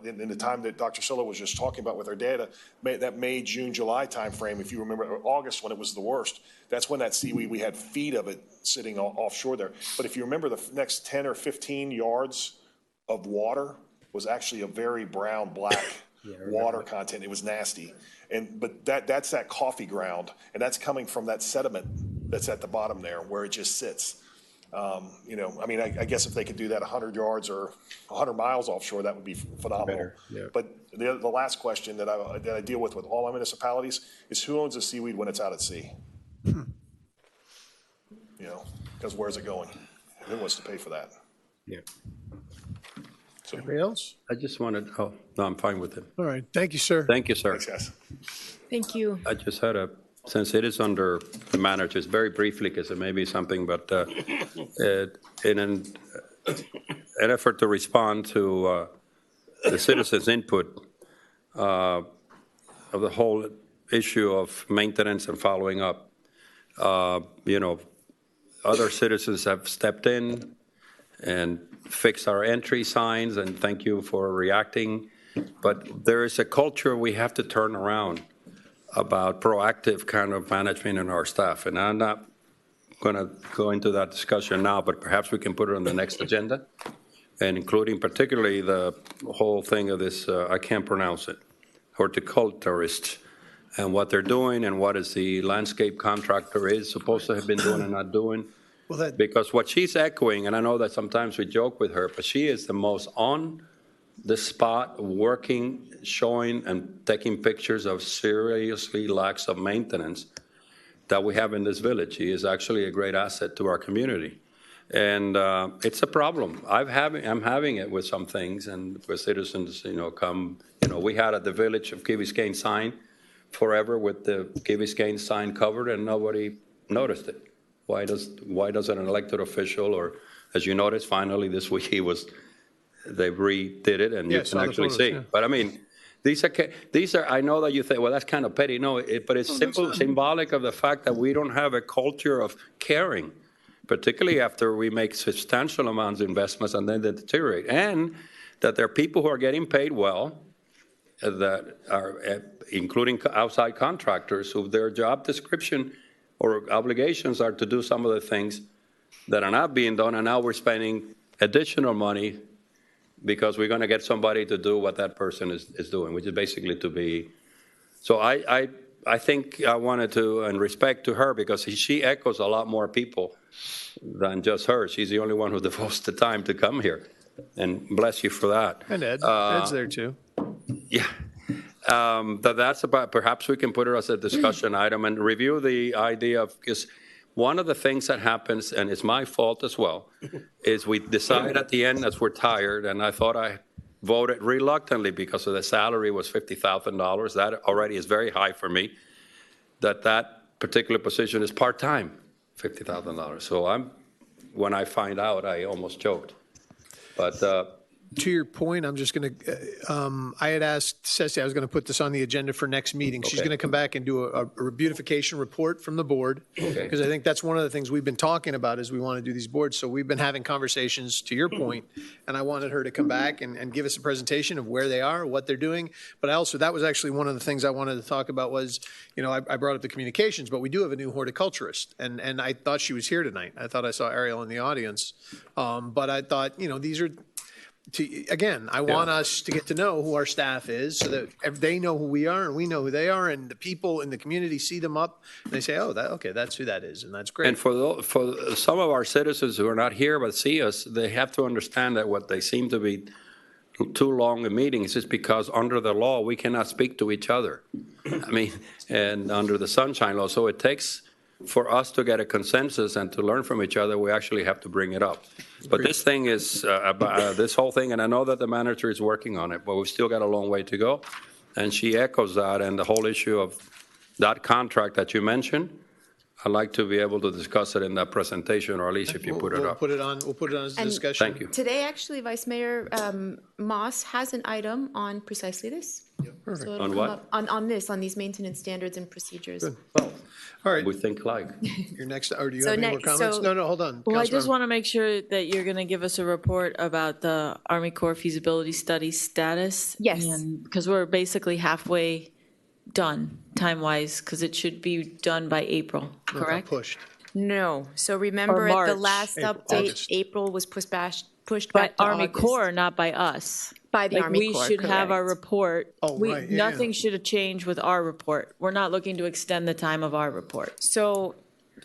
in the time that Dr. Silla was just talking about with our data, that May, June, July timeframe, if you remember, or August when it was the worst, that's when that seaweed, we had feet of it sitting offshore there. But if you remember, the next 10 or 15 yards of water was actually a very brown, black water content. It was nasty. But that's that coffee ground, and that's coming from that sediment that's at the bottom there where it just sits. You know, I mean, I guess if they could do that 100 yards or 100 miles offshore, that would be phenomenal. But the last question that I deal with all my municipalities is who owns the seaweed when it's out at sea? You know, because where's it going? Who wants to pay for that? Yeah. So, anybody else? I just wanted, oh, no, I'm fine with it. All right. Thank you, sir. Thank you, sir. Thanks, guys. Thank you. I just had since it is under the managers, very briefly, because it may be something, but in an effort to respond to the citizens' input of the whole issue of maintenance and following up, you know, other citizens have stepped in and fixed our entry signs, and thank you for reacting. But there is a culture we have to turn around about proactive kind of management in our staff. And I'm not going to go into that discussion now, but perhaps we can put it on the next agenda, and including particularly the whole thing of this, I can't pronounce it, horticulturist, and what they're doing and what is the landscape contractor is supposed to have been doing and not doing. Well, because what she's echoing, and I know that sometimes we joke with her, but she is the most on the spot, working, showing and taking pictures of seriously lacks of maintenance that we have in this village. He is actually a great asset to our community. And it's a problem. I'm having it with some things, and with citizens, you know, come, you know, we had at the village of Key Biscayne sign forever with the Key Biscayne sign covered, and nobody noticed it. Why doesn't an elected official, or as you noticed, finally this week they redid it, and you can actually see. Yeah. But I mean, these are. I know that you think, well, that's kind of petty. No, but it's symbolic of the fact that we don't have a culture of caring, particularly after we make substantial amounts of investments and then they deteriorate, and that there are people who are getting paid well, that are including outside contractors, who their job description or obligations are to do some of the things that are not being done, and now we're spending additional money because we're going to get somebody to do what that person is doing, which is basically to be. So I think I wanted to, and respect to her, because she echoes a lot more people than just her. She's the only one who devotes the time to come here, and bless you for that. And Ed's there too. Yeah. That's about, perhaps we can put it as a discussion item and review the idea of, because one of the things that happens, and it's my fault as well, is we decide at the end as we're tired, and I thought I voted reluctantly because of the salary was $50,000. That already is very high for me, that particular position is part-time, $50,000. So when I find out, I almost choked. But to your point, I'm just going to, I had asked Ceci, I was going to put this on the agenda for next meeting. She's going to come back and do a beautification report from the board, because I think that's one of the things we've been talking about is we want to do these boards. So we've been having conversations, to your point, and I wanted her to come back and give us a presentation of where they are, what they're doing. But that was actually one of the things I wanted to talk about was, you know, I brought up the communications, but we do have a new horticulturist, and I thought she was here tonight. I thought I saw Ariel in the audience. But I thought, you know, these are, I want us to get to know who our staff is, so that they know who we are and we know who they are, and the people in the community see them up and they say, oh, that's who that is, and that's great. And for some of our citizens who are not here but see us, they have to understand that what they seem to be too long a meeting, it's just because under the law, we cannot speak to each other. I mean, and under the sunshine law, so it takes, for us to get a consensus and to learn from each other, we actually have to bring it up. But this thing is, this whole thing, and I know that the manager is working on it, but we've still got a long way to go. And she echoes that, and the whole issue of that contract that you mentioned, I'd like to be able to discuss it in that presentation, or at least if you put it We'll up. put it on, we'll put it on as a And- discussion. Thank you. Today, actually, Vice Mayor Moss has an item on precisely this. Perfect. So it'll On come what? up on these maintenance standards and procedures. All right, We think like. your next, or do you So have any more next- comments? so- No, hold on. Well, I just Councilmember. want to make sure that you're going to give us a report about the Army Corps feasibility study status. Yes. Because we're basically halfway done, time-wise, because it should be done by April, It got correct? Pushed. No, so remember at the March. last April, update, August. April was pushed By back to Army August. Corps, not by us. By the Like, Army Corps, we should have our correct. report. Oh, right, yeah, Nothing should have changed with our report. We're not looking to extend the time of our report. So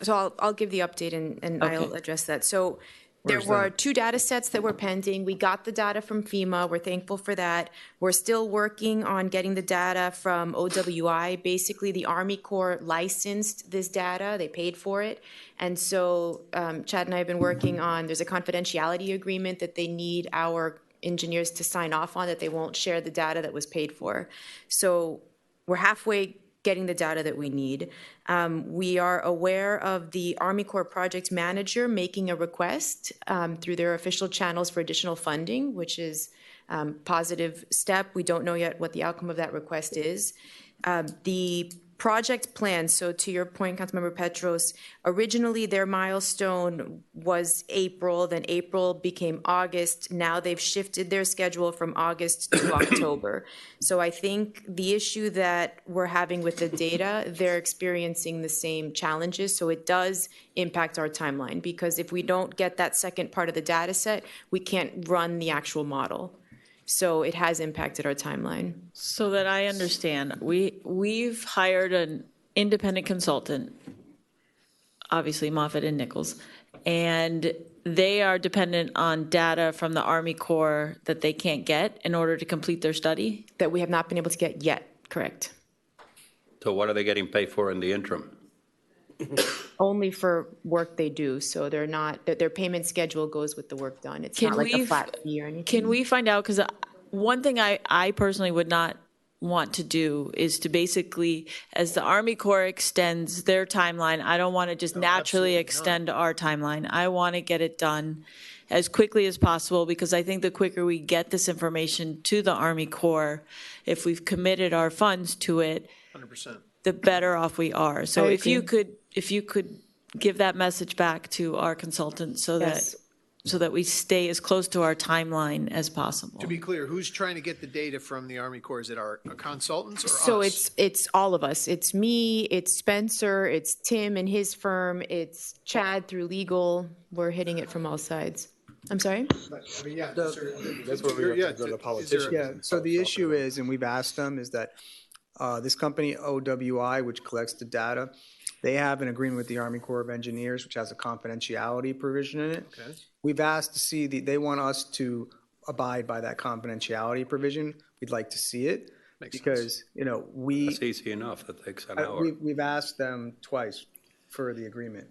I'll give the update and I'll Okay. address that. So there Where's were that? 2 data sets that were pending. We got the data from FEMA. We're thankful for that. We're still working on getting the data from OWI. Basically, the Army Corps licensed this data. They paid for it. And so Chad and I have been working on, there's a confidentiality agreement that they need our engineers to sign off on, that they won't share the data that was paid for. So we're halfway getting the data that we need. We are aware of the Army Corps project manager making a request through their official channels for additional funding, which is positive step. We don't know yet what the outcome of that request is. The project plan, so to your point, Councilmember Petros, originally their milestone was April, then April became August. Now they've shifted their schedule from August to October. So I think the issue that we're having with the data, they're experiencing the same challenges. So it does impact our timeline, because if we don't get that second part of the data set, we can't run the actual model. So it has impacted our timeline. So that I understand, we've hired an independent consultant, obviously Moffett and Nichols, and they are dependent on data from the Army Corps that they can't get in order to complete their study? That we have not been able to get yet, correct? So what are they getting paid for in the interim? Only for work they do, so they're not, their payment schedule goes with the work done. It's Can not like a we- flat fee or anything. Can we find out, because one thing I personally would not want to do is to basically, as the Army Corps extends their timeline, I don't want to just naturally extend our timeline. I want to get it done as quickly as possible, because I think the quicker we get this information to the Army Corps, if we've committed our funds to it, 100%. the better off we are. So I if you agree. could give that message back to our consultant so Yes. that we stay as close to our timeline as possible. To be clear, who's trying to get the data from the Army Corps? Is it our consultants or So us? it's all of us. It's me, it's Spencer, it's Tim and his firm, it's Chad through legal. We're hitting it from all sides. I'm sorry? I mean, yeah, That's where we have to go to politicians. Yeah, so the issue is, and we've asked them, is that this company OWI, which collects the data, they have an agreement with the Army Corps of Engineers, which has a confidentiality provision in it. Okay. We've asked to see, they want us to abide by that confidentiality provision. We'd like to see it. Makes sense. Because, you know, That's easy enough, that takes an hour. we've asked them twice for the agreement,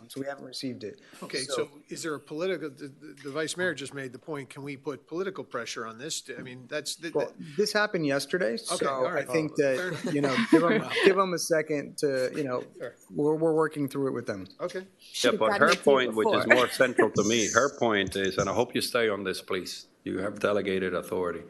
so we haven't received it. Okay, so is there a political, the Vice Mayor just made the point, can we put political pressure on this? I mean, that's, Well, this happened yesterday, Okay, so all I right. think Fair that, enough. you know, give them a second to, you know, we're working through it with them. okay. Yeah, Should've but gotten her it to you point, which is before. more central to me, her point is, and I hope you stay on this, please, you have delegated authority,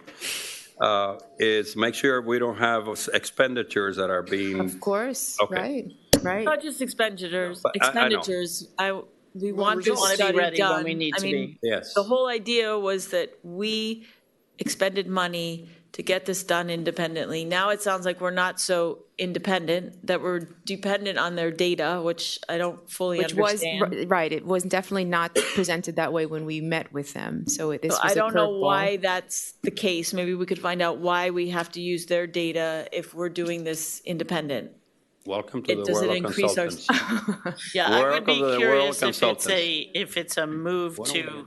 is make sure we don't have expenditures that are being, Of course, Okay. right. Not just expenditures, But I know. We want results. this Wanna be study ready when done. we need I to mean, be. yes. the whole idea was that we expended money to get this done independently. Now it sounds like we're not so independent, that we're dependent on their data, which I don't fully Which was, understand. right, it was definitely not presented that way when we met with them, so this So was I a don't know curveball. why that's the case. Maybe we could find out why we have to use their data if we're doing this independent. Welcome to the Does world it of increase our? consultants. Yeah, I would be Welcome to the world curious of if it's a move to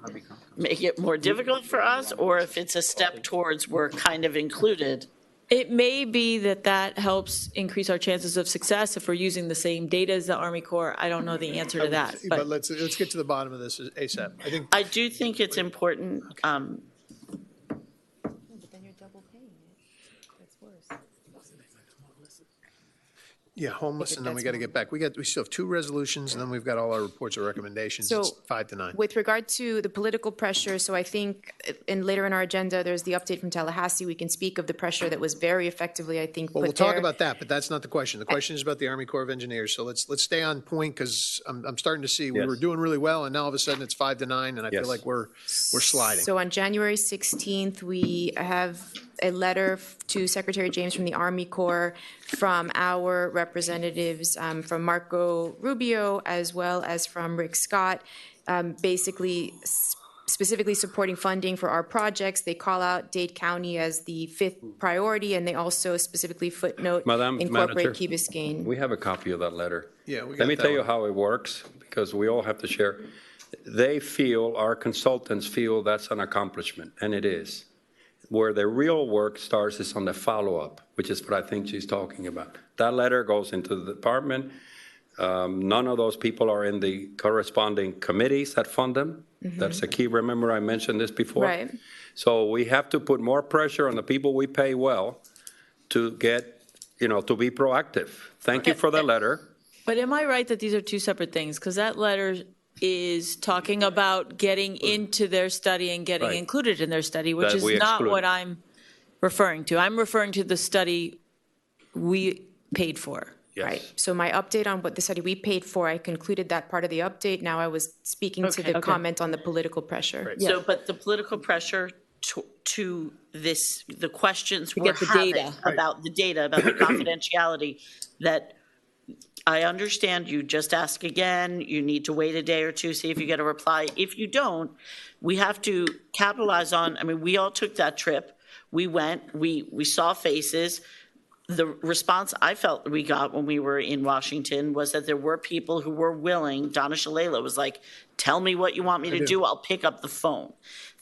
make it more difficult for us, or if it's a step towards we're kind of included. It may be that helps increase our chances of success if we're using the same data as the Army Corps. I don't know the answer to that, But let's get to the bottom of this ASAP. I think I do think it's important, Yeah, homeless, and then we got to get back. We still have 2 resolutions, and then we've got all our reports of recommendations. So- It's 5 to 9. With regard to the political pressure, so I think, and later in our agenda, there's the update from Tallahassee. We can speak of the pressure that was very effectively, I think, Well, put we'll talk there. about that, but that's not the question. The question is about the Army Corps of Engineers. So let's stay on point, because I'm starting to see we Yes. were doing really well, and now all of a sudden it's 5 to 9, and I feel Yes. like we're sliding. So on January 16th, we have a letter to Secretary James from the Army Corps from our representatives, from Marco Rubio, as well as from Rick Scott, basically specifically supporting funding for our projects. They call out Dade County as the 5th priority, and they also specifically footnote Madam incorporate Manager, Key Biscayne. We have a copy of that letter. Yeah, we got Let me that tell you one. how it works, because we all have to share. They feel, our consultants feel that's an accomplishment, and it is. Where the real work starts is on the follow-up, which is what I think she's talking about. That letter goes into the department. None of those people are in the corresponding committees that fund them. That's the key. Remember, I mentioned this before? Right. So we have to put more pressure on the people we pay well to get, to be proactive. Thank you for the letter. But am I right that these are 2 separate things? Because that letter is talking about getting into their study and getting Right. included in their study, which That is we not exclude. what I'm referring to. I'm referring to the study we paid for. Yes. Right. So my update on what the study we paid for, I concluded that part of the update. Now I was speaking to the Okay. comment on the political pressure. So, but the political pressure to this, the questions To we're get the having data. about the data, about the confidentiality, that I understand you just ask again, you need to wait a day or 2, see if you get a reply. If you don't, we have to capitalize on, we all took that trip. We went, we saw faces. The response I felt we got when we were in Washington was that there were people who were willing. Donna Shalala was like, tell me what you want me to do, I'll pick up the phone.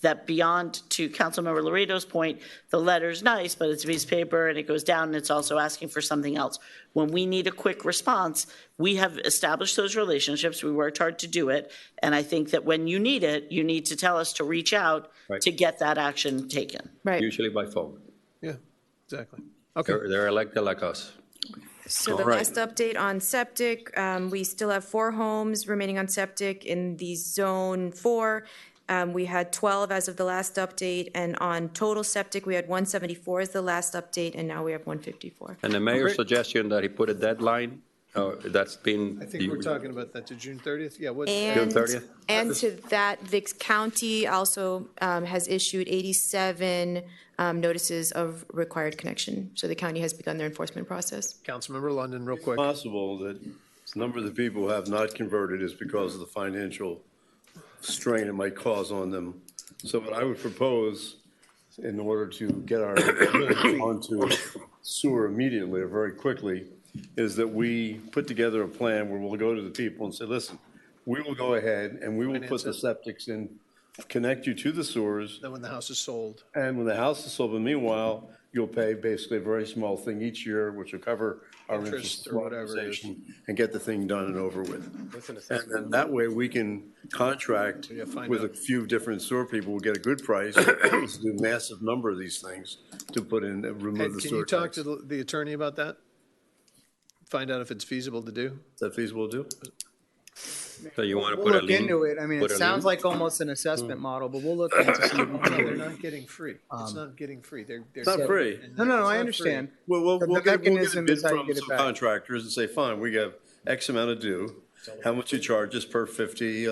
That beyond, to Councilmember Laredo's point, the letter's nice, but it's a piece of paper and it goes down and it's also asking for something else. When we need a quick response, we have established those relationships, we worked hard to do it, and I think that when you need it, you need to tell us to reach out Right. to get that action taken. Right. Usually by phone. Yeah, exactly. Okay. They're elected like us. So the All right. last update on septic, we still have 4 homes remaining on septic in the zone 4. We had 12 as of the last update, and on total septic, we had 174 as the last update, and now we have 154. And the mayor's suggestion that he put a deadline, that's been. I think we're talking about that to June 30th. Yeah, what? And, 30th? and to that, the county also has issued 87 notices of required connection. So the county has begun their enforcement process. Councilmember London, real quick. Possible that a number of the people who have not converted is because of the financial strain it might cause on them. So what I would propose, in order to get our onto sewer immediately or very quickly, is that we put together a plan where we'll go to the people and say, listen, we will go ahead and we will put the septics in, connect you to the sewers. Then when the house is sold. And when the house is sold, but meanwhile, you'll pay basically a very small thing each year, which will cover our Interest interest or whatever it is. amortization and get the thing done and over with. And then that way we can contract find with a out. few different sewer people, we'll get a good price, to do a massive number of these things to put in, remove Ed, the can sewer you talk tax. to the attorney about that? Find out if it's feasible to do? Is that feasible to do? So you want to We'll put a look lien? into it. I mean, put it a sounds lien? like almost an assessment model, but we'll look into see if we No, can do they're it. not getting free. It's not getting free. They're It's not free. No, no, It's I not understand. Well, we'll The get a mechanism bid is how you from get it some back. contractors and say, fine, we got X amount of due. How much you charge us per 50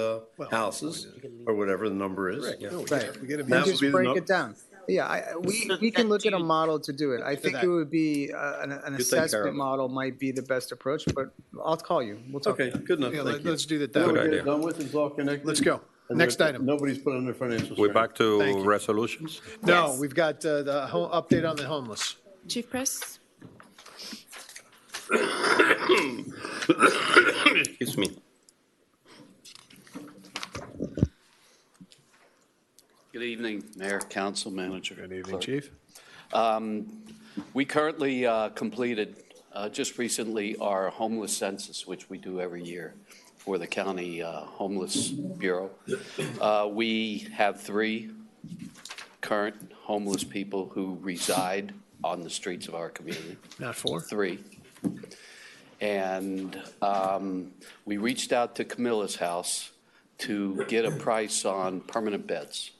houses, or whatever the number is. Correct. No, Right. we get a That And would just be the break num- it down. Yeah, we can look at a model to do it. I think that. it would be, an care of assessment it. model might be the best approach, but I'll call you. We'll talk. Okay, good enough, Yeah, thank you. let's do that Then that we'll way. get it done with and it's all connected. Let's go. And Next item. Nobody's put on their financial We're strain. back to Thank you. resolutions? No, Yes. we've got the update on the homeless. Chief Press? Excuse me. Good evening, Mayor, Council, Manager. Good evening, Chief. We currently completed just recently our homeless census, which we do every year for the County Homeless Bureau. We have 3 current homeless people who reside on the streets of our community. Not 4? 3. And we reached out to Camilla's house to get a price on permanent beds.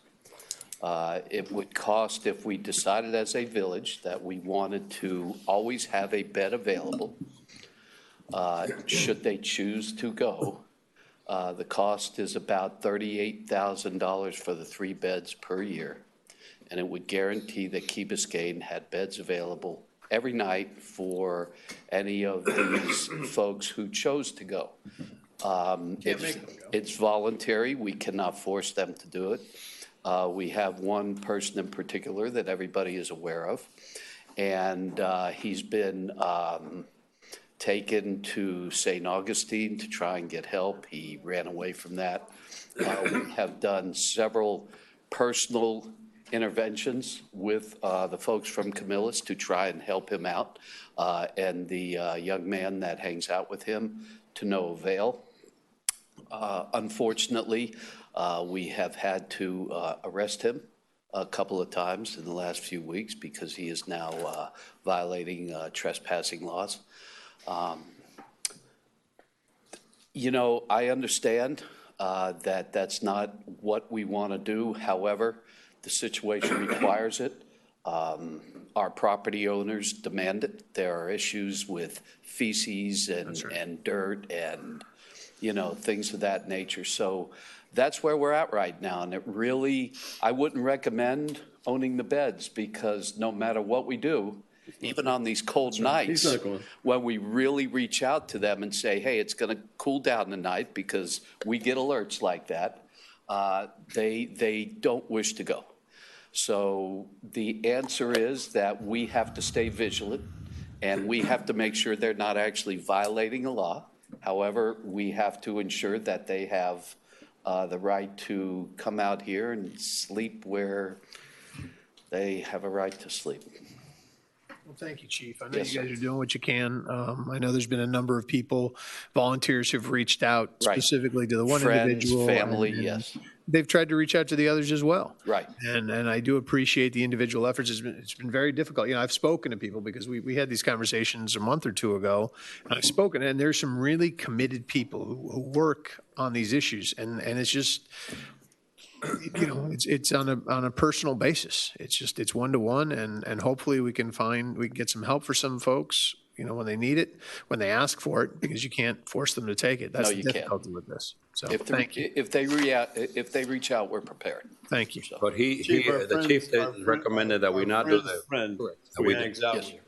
It would cost, if we decided as a village that we wanted to always have a bed available, should they choose to go, the cost is about $38,000 for the 3 beds per year. And it would guarantee that Key Biscayne had beds available every night for any of these folks who chose to go. It's voluntary. We cannot force them to do it. We have one person in particular that everybody is aware of, and he's been taken to St. Augustine to try and get help. He ran away from that. We have done several personal interventions with the folks from Camilla's to try and help him out, and the young man that hangs out with him to no avail. Unfortunately, we have had to arrest him a couple of times in the last few weeks because he is now violating trespassing laws. You know, I understand that that's not what we want to do. However, the situation requires it. Our property owners demand it. There are issues with feces and dirt and, you know, things of that nature. So that's where we're at right now. And it really, I wouldn't recommend owning the beds because no matter what we do, even on these cold nights, when we really reach out to them and say, hey, it's going to cool down tonight because we get alerts like that, they don't wish to go. So the answer is that we have to stay vigilant and we have to make sure they're not actually violating a law. However, we have to ensure that they have the right to come out here and sleep where they have a right to sleep. Well, thank you, Chief. I know Yes, you guys sir. are doing what you can. I know there's been a number of people, volunteers who've reached out specifically to the one Friends, individual. family, and yes. They've tried to reach out to the others as well. Right. And I do appreciate the individual efforts. It's been very difficult. You know, I've spoken to people because we had these conversations a month or 2 ago. And I've spoken, and there's some really committed people who work on these issues. And it's just, you know, it's on a personal basis. It's one-to-one, and hopefully we can get some help for some folks, you know, when they need it, when they ask for it, because you can't force them to take it. That's No, the you can't. difficulty with this. So If thank you. if they reach out, we're prepared. Thank you. But the chief recommended that we not do that. Friend, That who we hangs do. out Yes. with,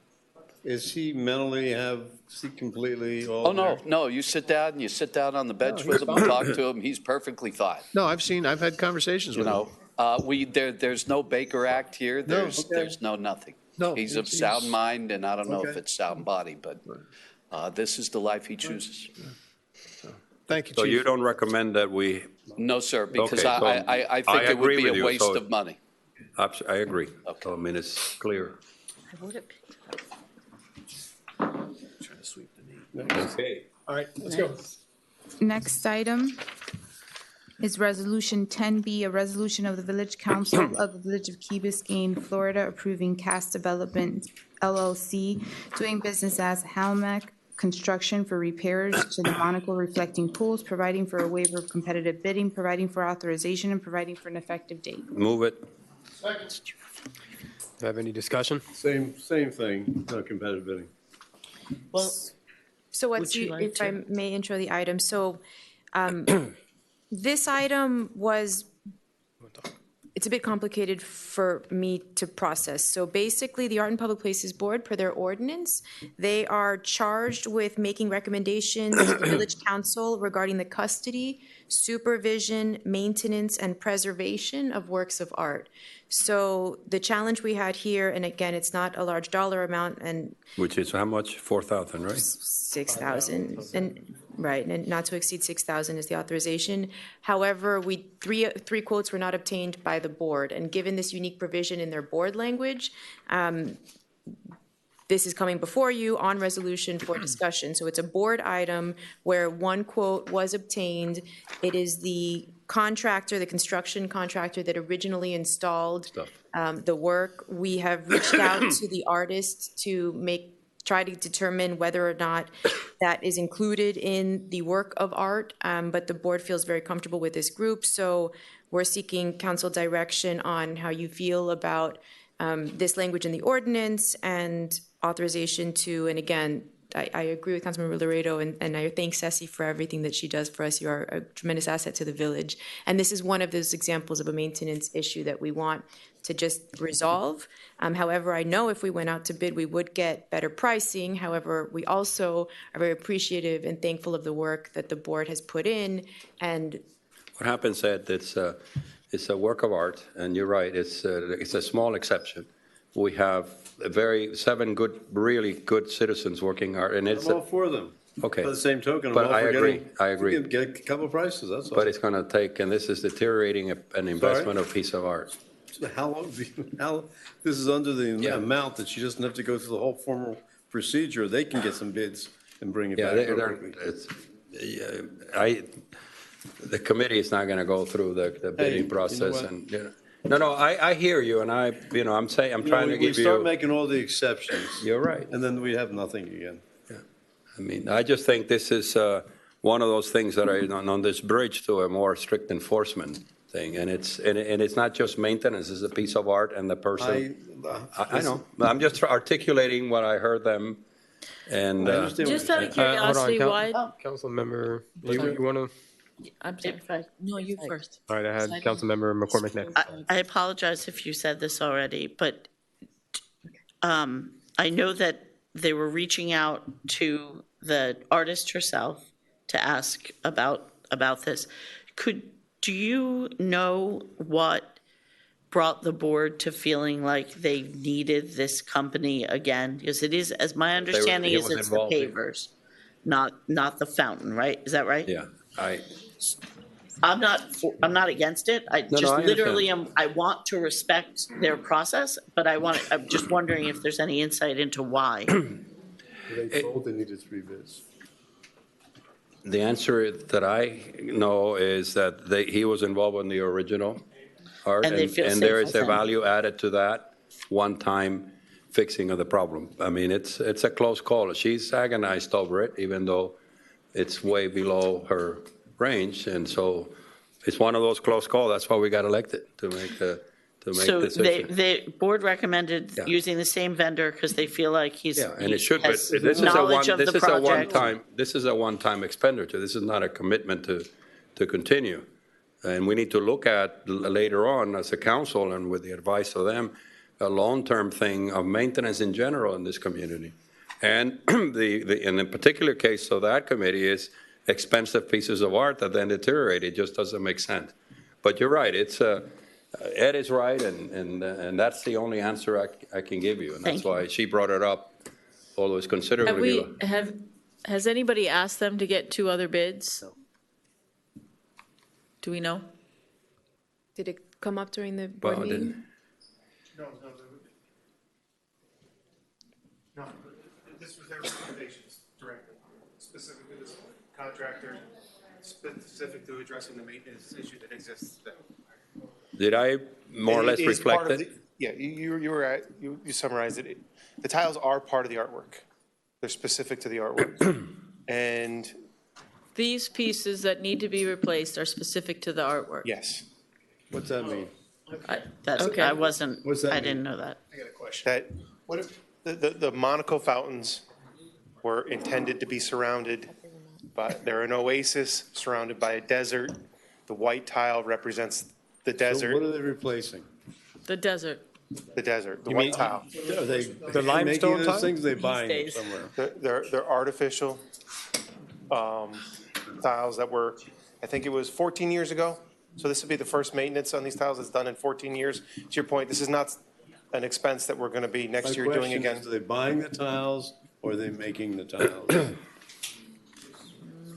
is he mentally is he completely all Oh, no, there? no, you sit down on the bench with him and talk to him. He's perfectly fine. No, I've had conversations You with know, there's no Baker Act here. There's no nothing. No, He's of he's- sound mind, and I don't know if Okay. it's sound body, but this is the life he chooses. Thank you, So Chief. you don't recommend that we? No, sir, because Okay, so I think it would agree be with a you, waste so- of money. I agree. So, I mean, it's clear. Okay. All right, let's go. Next item is Resolution 10B, a resolution of the Village Council of the Village of Key Biscayne, Florida, approving Cast Development LLC, doing business as Halmack Construction for repairs to the Monaco reflecting pools, providing for a waiver of competitive bidding, providing for authorization, and providing for an effective date. Move it. Have any discussion? Same thing, no competitive bidding. Well, so Would you like if I to? may intro the item, so this item was, it's a bit complicated for me to process. So basically, the Art and Public Places Board, per their ordinance, they are charged with making recommendations to the Village Council regarding the custody, supervision, maintenance, and preservation of works of art. So the challenge we had here, and again, it's not a large dollar amount, and Which is how much? 4,000, right? 6,000, and right, and not to exceed 6,000 is the authorization. However, three quotes were not obtained by the board, and given this unique provision in their board language, this is coming before you on resolution for discussion. So it's a board item where one quote was obtained. It is the contractor, the construction contractor that originally installed the work. We have reached out to the artist to try to determine whether or not that is included in the work of art, but the board feels very comfortable with this group. So we're seeking council direction on how you feel about this language in the ordinance and authorization to, and again, I agree with Councilmember Laredo, and I thank Ceci for everything that she does for us. You are a tremendous asset to the village. And this is one of those examples of a maintenance issue that we want to just resolve. However, I know if we went out to bid, we would get better pricing. However, we also are very appreciative and thankful of the work that the board has put in. And What happens, Ed, it's a work of art, and you're right, it's a small exception. We have seven really good citizens working art, and it's I'm all for them. okay. By the same token, I'm But all I for agree. getting. I agree. You can get a couple of prices, that's all. But it's going to take, and this is deteriorating an investment of piece of art. How long, this is under the amount that she doesn't have to go through the whole formal procedure. They can get some bids and bring it Yeah, back. the committee is not going to go through the bidding know process, what? and no, I hear you, and I'm trying to give We start you. making all the exceptions. You're right. And then we have nothing again. I mean, I just think this is one of those things that are on this bridge to a more strict enforcement thing, and it's not just maintenance; it's a piece of art, and the person. I know. I'm just articulating what I heard them, and Just out of curiosity, why? Council member, you want to? I'm sorry. No, you first. All right, I had Councilmember McCormick next. I apologize if you said this already, but I know that they were reaching out to the artist herself to ask about this. Do you know what brought the board to feeling like they needed this company again? Because it is, as my understanding is, it's the pavers, not the fountain, right? Is that right? Yeah, I'm not against it. I literally I want to respect their process, but I'm just wondering if there's any insight into why. They told they needed 3 bids. the answer that I know is that he was involved in the original art, And they feel and safe there is with a him. value added to that one-time fixing of the problem. I mean, it's a close call. She's agonized over it, even though it's way below her range, and so it's one of those close calls. That's why we got elected, to make So decisions. the board recommended Yeah. using the same vendor because they feel like And it should, but has this knowledge of the project. this is a one-time expenditure. This is not a commitment to continue. And we need to look at later on as a council and with the advice of them, a long-term thing of maintenance in general in this community. And in the particular case of that committee is expensive pieces of art that then deteriorate. It just doesn't make sense. But you're right. Ed is right, and that's the only answer I can give you. And that's why she brought it up, although it's considerably. Has anybody asked them to get 2 other bids? Do we know? did it come up during the board Well, it meeting? didn't. No, this was their recommendations directly, specifically this contractor, specific to addressing the maintenance issue that exists there. Did I more or less It is part reflect of it? Yeah, you summarized it. The tiles are part of the artwork. They're specific to the artwork. And These pieces that need to be replaced are specific to the artwork? yes. What's that mean? Okay. I wasn't, I didn't know that. I got a question. What if the Monaco fountains were intended to be surrounded by, they're an oasis surrounded by a desert. The white tile represents The So desert, what are they replacing? The desert. the desert, the You white mean- tile. Are they The limestone making those tile? things, they buying them days. somewhere? They're artificial tiles that were, I think it was 14 years ago. So this would be the first maintenance on these tiles that's done in 14 years. To your point, this is not an expense that we're going to be next year doing again. My question is, are they buying the tiles or are they making the tiles?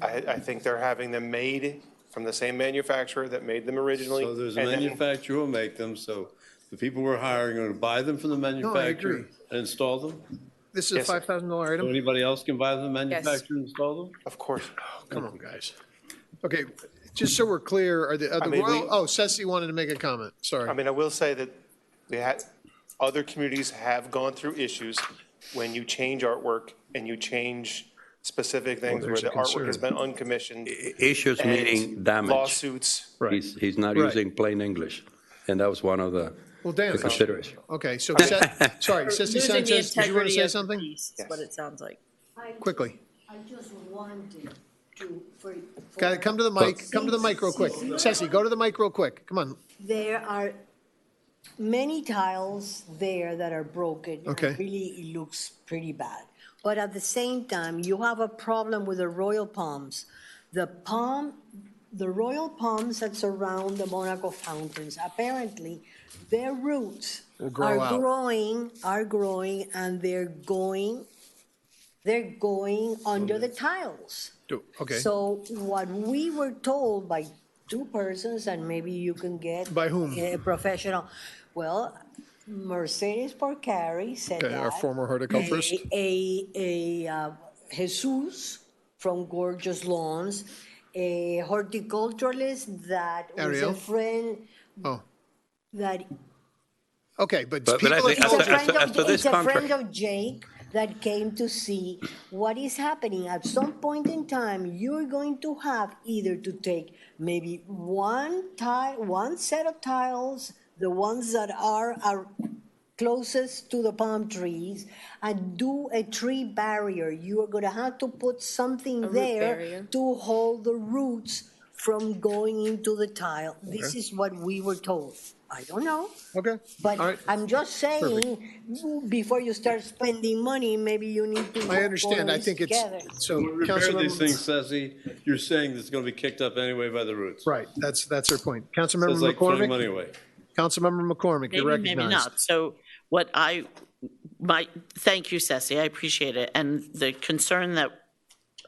I think they're having them made from the same manufacturer that made them originally. So there's a and then- manufacturer who will make them, so the people we're hiring are going to buy them from the manufacturer agree. and install them? This is a Yes, sir. $5,000 So item? anybody else can buy them, from the manufacturer and install them? Of course. Come on, guys. Okay, just so we're clear, are the mean, Royal, we- oh, Ceci wanted to make a comment, I sorry. mean, I will say that we had, other communities have gone through issues when you change artwork and you change specific things where there's a the artwork concern. has been uncommissioned. Issues and meaning damage. Lawsuits. He's not Right. using plain English, and that was one of the Well, Dan, considerations. okay, so, sorry, Ceci Losing the Sanchez, did you want to integrity say of the something? piece is what it sounds like. Quickly. I just wanted to, for. Got it, come to the mic real quick. Ceci, go to the mic real quick, come on. There are many tiles there that are broken. and Okay. Really, it looks pretty bad. But at the same time, you have a problem with the royal palms. The royal palms that surround the Monaco fountains, apparently, their roots Will grow out. are growing, and they're going under the tiles. Okay, So what we were told by two persons, and maybe you can get. By whom? A professional. Well, Mercedes Porcari said okay, that. our former horticulturist. Jesus from Gorgeous Lawns, a horticulturalist that was Ariel? a friend Oh, that okay, but But people I are think it's a as friend to of, this it's a friend contract, of Jake that came to see what is happening. At some point in time, you're going to have either to take maybe one set of tiles, the ones that are closest to the palm trees, and do a tree barrier. You are going to have to put something root there barrier. to hold the roots from going into the tile. This is what we were told. I don't know. Okay, But all right. I'm just saying, before you start spending money, maybe you need to. I understand, I go think it's, together. so, When we repair these Councilmember, things, Ceci, you're saying it's going to be kicked up anyway by the roots. right, that's her point. So Councilmember it's like throwing money McCormick, away. Councilmember McCormick, you're Maybe, maybe recognized. not. So thank you, Ceci, I appreciate it. And the concern that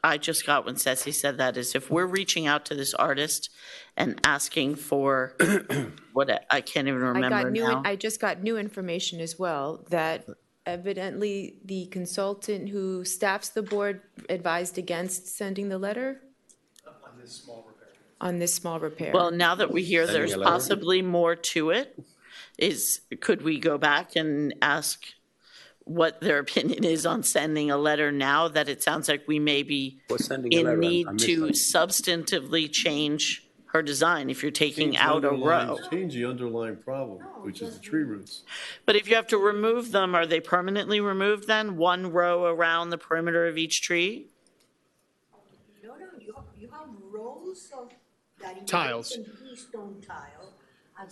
I just got when Ceci said that is if we're reaching out to this artist and asking for I can't even remember now. I just got new information as well, that evidently the consultant who staffs the board advised against sending the letter on this small repair. Well, now that we hear Sending there's a letter. possibly more to it, could we go back and ask what their opinion is on sending a letter now that it sounds like we may be Was sending a letter, in I need missed to that. substantively change her design if you're taking out a row? Change the underlying problem, which is the tree roots. But if you have to remove them, are they permanently removed then? One row around the perimeter of each tree? No, you have rows of that. Tiles. Keystone tile, and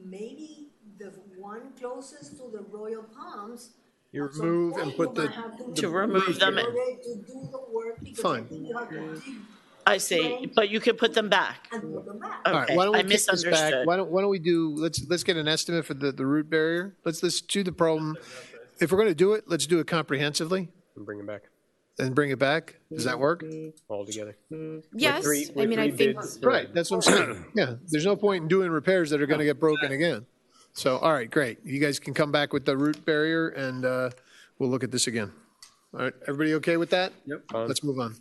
maybe the one closest to the royal palms. You at some remove point and put you the. might have To remove them. in order to do the work, because I Fine. think you have to dig I see, but you can put them back. and put them back. All right, Okay, why don't we I kick this back? misunderstood. Why don't we do, let's get an estimate for the root barrier. Let's do the problem. If we're going to do it, let's do it comprehensively And bring it back and bring it back. Does that work? all together. Yes, I mean, I think, Right, that's what I'm saying. Yeah, there's no point in doing repairs that are going to get broken again. So, all right, great. You guys can come back with the root barrier and we'll look at this again. All right, everybody okay with that? Yep. Let's move on.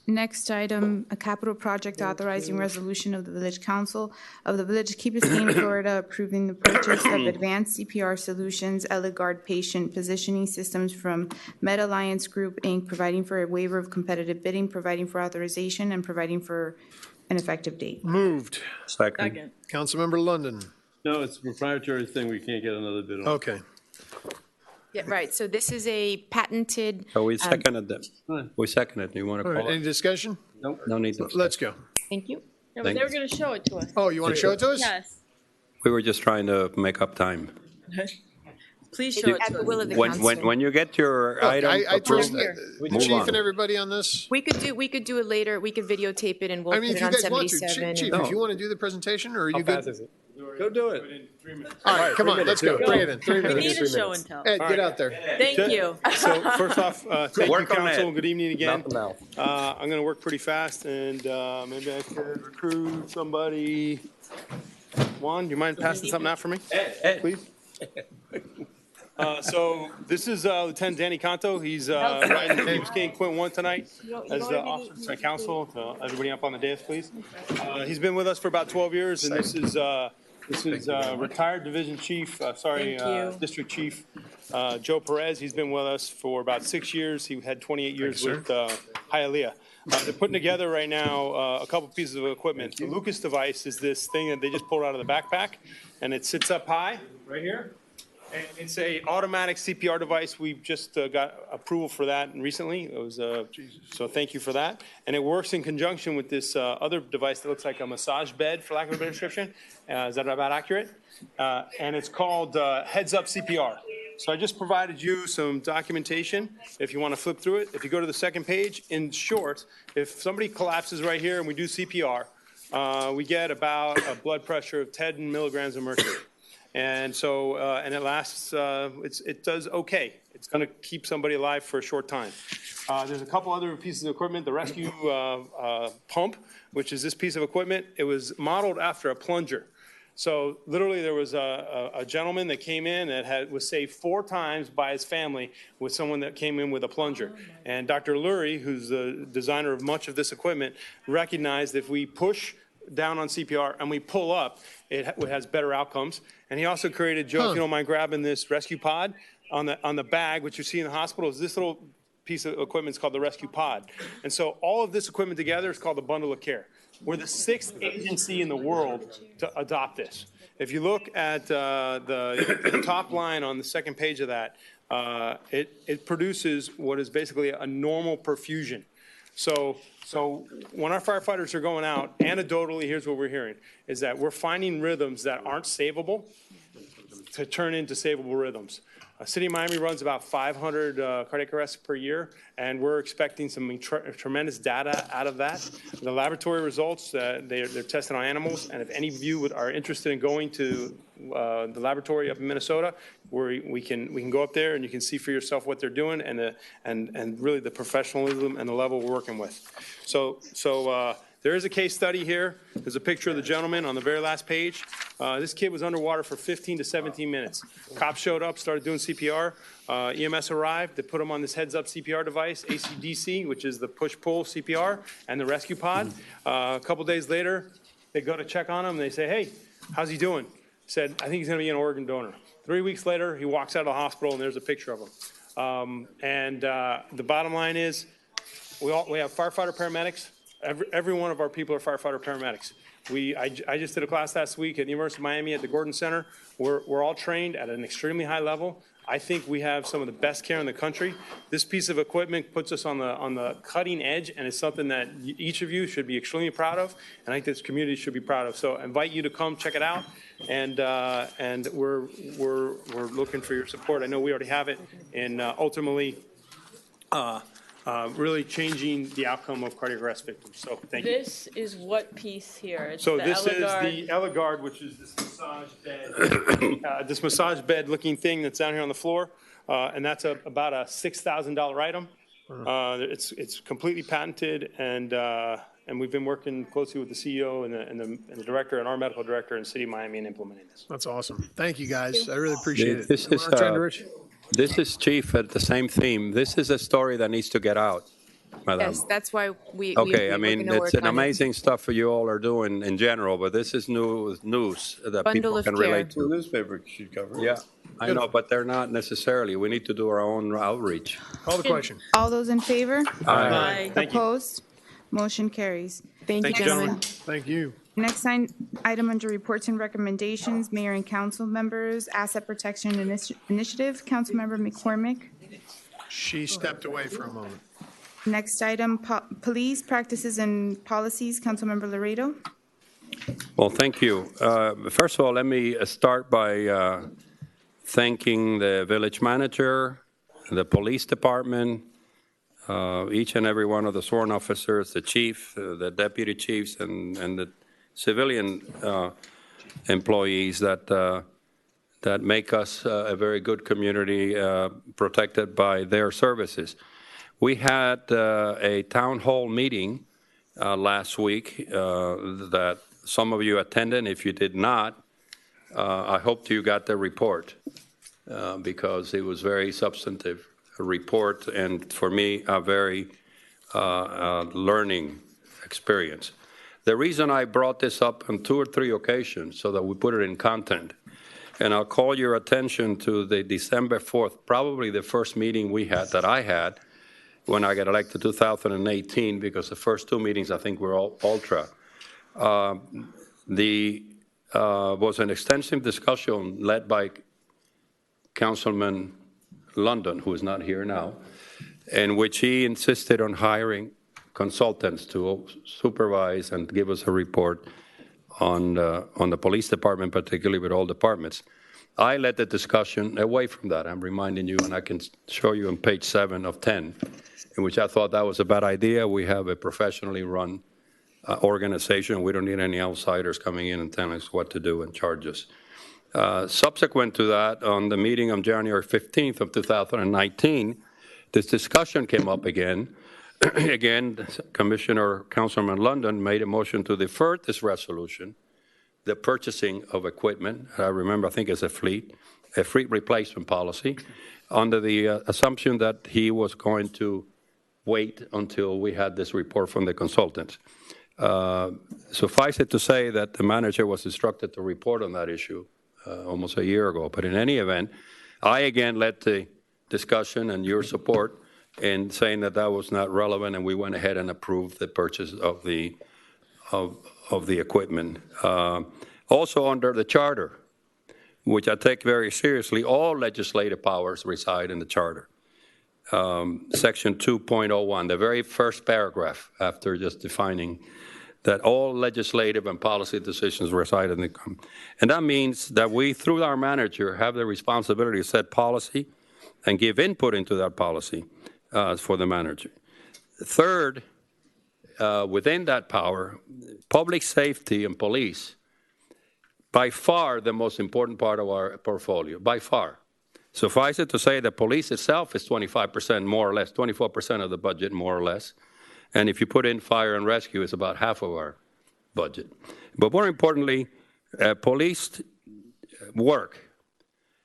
Next item, a capital project authorizing resolution of the Village Council of the Village of Key Biscayne, Florida, approving the purchase of advanced CPR solutions, Eligard patient positioning systems from Med Alliance Group, Inc., providing for a waiver of competitive bidding, providing for authorization, and providing for an effective date. Moved. Second. Councilmember London. No, it's a proprietary thing. We can't get another bid on. Okay. yeah, right, so this is a patented. So we seconded them. We seconded. You want to All right, call any it? discussion? No need to. Let's go. Thank you. No, but Thank they were you. going to show it to us. Oh, you want to show it to us? Yes. We were just trying to make up time. Please show it At to the us. will of the When council. you get your Look, item I trust approved, the move chief on. and everybody on this. We could do it later. We could videotape it and we'll I mean, put if it you on guys want to, 77. Chief, and- if you want to do the presentation, or are you How fast good? is it? Go do it. All right, come on, let's go. Bring it in. 3 We minutes. need a show and tell. Ed, get out there. Thank you. So first off, thank you, Work on council. that. Good evening again. Mouth to mouth. I'm going to work pretty fast, and maybe I could recruit somebody. Juan, you mind passing something out for me, please? So this is Lieutenant Danny Canto. He's riding the Key Biscayne Quint 1 tonight as the officer of council. Everybody up on the dais, please. He's been with us for about 12 years, and this is retired Division Chief, Thank you. District Chief Joe Perez. He's been with us for about 6 years. He had 28 years with Hialeah. They're putting together right now a couple pieces of equipment. The Lucas device is this thing that they just pulled out of the backpack, and it sits up high right here. And it's a automatic CPR device. We've just got approval for that recently. It was so thank you for that. And it works in conjunction with this other device that looks like a massage bed, for lack of a better description. Is that about accurate? And it's called Heads Up CPR. So I just provided you some documentation if you want to flip through it. If you go to the second page, in short, if somebody collapses right here and we do CPR, we get about a blood pressure of 10 milligrams of mercury. And so, and it lasts, it does okay. It's going to keep somebody alive for a short time. There's a couple other pieces of equipment, the rescue pump, which is this piece of equipment. It was modeled after a plunger. So literally there was a gentleman that came in that was saved 4 times by his family with someone that came in with a plunger. And Dr. Lurie, who's the designer of much of this equipment, recognized if we push down on CPR and we pull up, it has better outcomes. And he also created, Joe, if you don't mind grabbing this rescue pod on the bag, which you see in the hospital, is this little piece of equipment is called the rescue pod. And so all of this equipment together is called the bundle of care. We're the 6th agency in the world to adopt this. If you look at the top line on the second page of that, it produces what is basically a normal perfusion. So when our firefighters are going out, anecdotally, here's what we're hearing, is that we're finding rhythms that aren't savable to turn into savable rhythms. City of Miami runs about 500 cardiac arrests per year, and we're expecting some tremendous data out of that. The laboratory results, they're tested on animals, and if any of you are interested in going to the laboratory up in Minnesota, where we can go up there and you can see for yourself what they're doing and really the professionalism and the level we're working with. So there is a case study here. There's a picture of the gentleman on the very last page. This kid was underwater for 15 to 17 minutes. Cops showed up, started doing CPR. EMS arrived. They put him on this heads-up CPR device, ACDC, which is the push-pull CPR, and the rescue pod. A couple days later, they go to check on him. And they say, hey, how's he doing? Said, I think he's going to be an organ donor. 3 weeks later, he walks out of the hospital, and there's a picture of him. The bottom line is we have firefighter paramedics. Every one of our people are firefighter paramedics. I just did a class last week at the University of Miami at the Gordon Center. We're all trained at an extremely high level. I think we have some of the best care in the country. This piece of equipment puts us on the cutting edge, and it's something that each of you should be extremely proud of, and I think this community should be proud of. So I invite you to come check it out, and we're looking for your support. I know we already have it, and ultimately, really changing the outcome of cardiac arrest victims. So thank you. This is what piece here? It's So the this is Eligard. the Eligard, which is this massage bed looking thing that's down here on the floor, and that's about a $6,000 item. It's completely patented, and we've been working closely with the CEO and the director and our medical director in City of Miami in implementing this. That's awesome. Thank you, guys. I really appreciate it. This is, Trend Rich? this is, Chief, at the same theme. This is a story that needs to get out, Madam. Yes, that's why we. Okay, we're I mean, gonna it's work an on it. amazing stuff you all are doing in general, but this is news that Bundle people of can care. relate The to. newspaper should cover it. Yeah, I know, but they're not necessarily. We need to do our own outreach. Call the question. All those in favor? Thank you. Opposed? Motion carries. Thank you, Thank you, gentlemen. Thank you. Next item under reports and recommendations, mayor and council members, asset protection initiative, Councilmember McCormick. She stepped away for a moment. Next item, police practices and policies, Councilmember Laredo. Well, thank you. First of all, let me start by thanking the village manager, the police department, each and every one of the sworn officers, the chief, the deputy chiefs, and the civilian employees that make us a very good community protected by their services. We had a town hall meeting last week that some of you attended. If you did not, I hope you got the report because it was very substantive report and for me a very learning experience. The reason I brought this up on 2 or 3 occasions so that we put it in content, and I'll call your attention to the December 4th, probably the first meeting that I had when I got elected 2018, because the first 2 meetings I think were all ultra. Was an extensive discussion led by Councilman London, who is not here now, in which he insisted on hiring consultants to supervise and give us a report on the police department, particularly with all departments. I led the discussion away from that. I'm reminding you, and I can show you on page 7 of 10, in which I thought that was a bad idea. We have a professionally run organization. We don't need any outsiders coming in and telling us what to do and charge us. Subsequent to that, on the meeting on January 15th of 2019, this discussion came up again. Again, Councilman London made a motion to defer this resolution, the purchasing of equipment. I remember, I think it's a fleet replacement policy, under the assumption that he was going to wait until we had this report from the consultants. Suffice it to say that the manager was instructed to report on that issue almost a year ago. But in any event, I again led the discussion and your support in saying that that was not relevant, and we went ahead and approved the purchase of the equipment. Also under the charter, which I take very seriously, all legislative powers reside in the charter. Section 2.01, the very first paragraph after just defining that all legislative and policy decisions reside in the, and that means that we, through our manager, have the responsibility to set policy and give input into that policy for the manager. Third, within that power, public safety and police, by far the most important part of our portfolio, by far. Suffice it to say that police itself is 25% more or less, 24% of the budget more or less. And if you put in fire and rescue, it's about half of our budget. But more importantly, police work.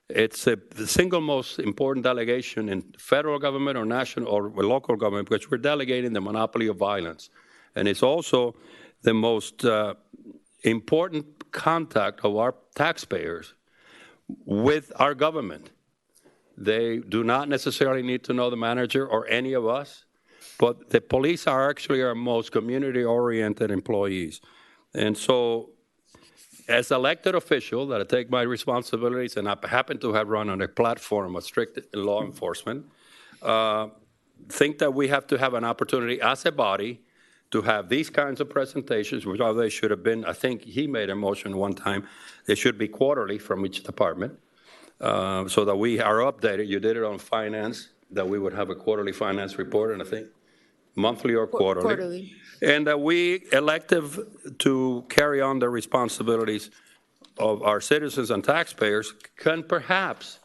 It's the single most important delegation in federal government or national or local government, because we're delegating the monopoly of violence. And it's also the most important contact of our taxpayers with our government. They do not necessarily need to know the manager or any of us, but the police are actually our most community-oriented employees. And so, as elected official, that I take my responsibilities, and I happen to have run on a platform of strict law enforcement, think that we have to have an opportunity as a body to have these kinds of presentations, which they should have been, I think he made a motion one time, they should be quarterly from each department, so that we are updated. You did it on finance, that we would have a quarterly finance report, and I think monthly or quarterly. And that we elective to carry on the responsibilities of our citizens and taxpayers can perhaps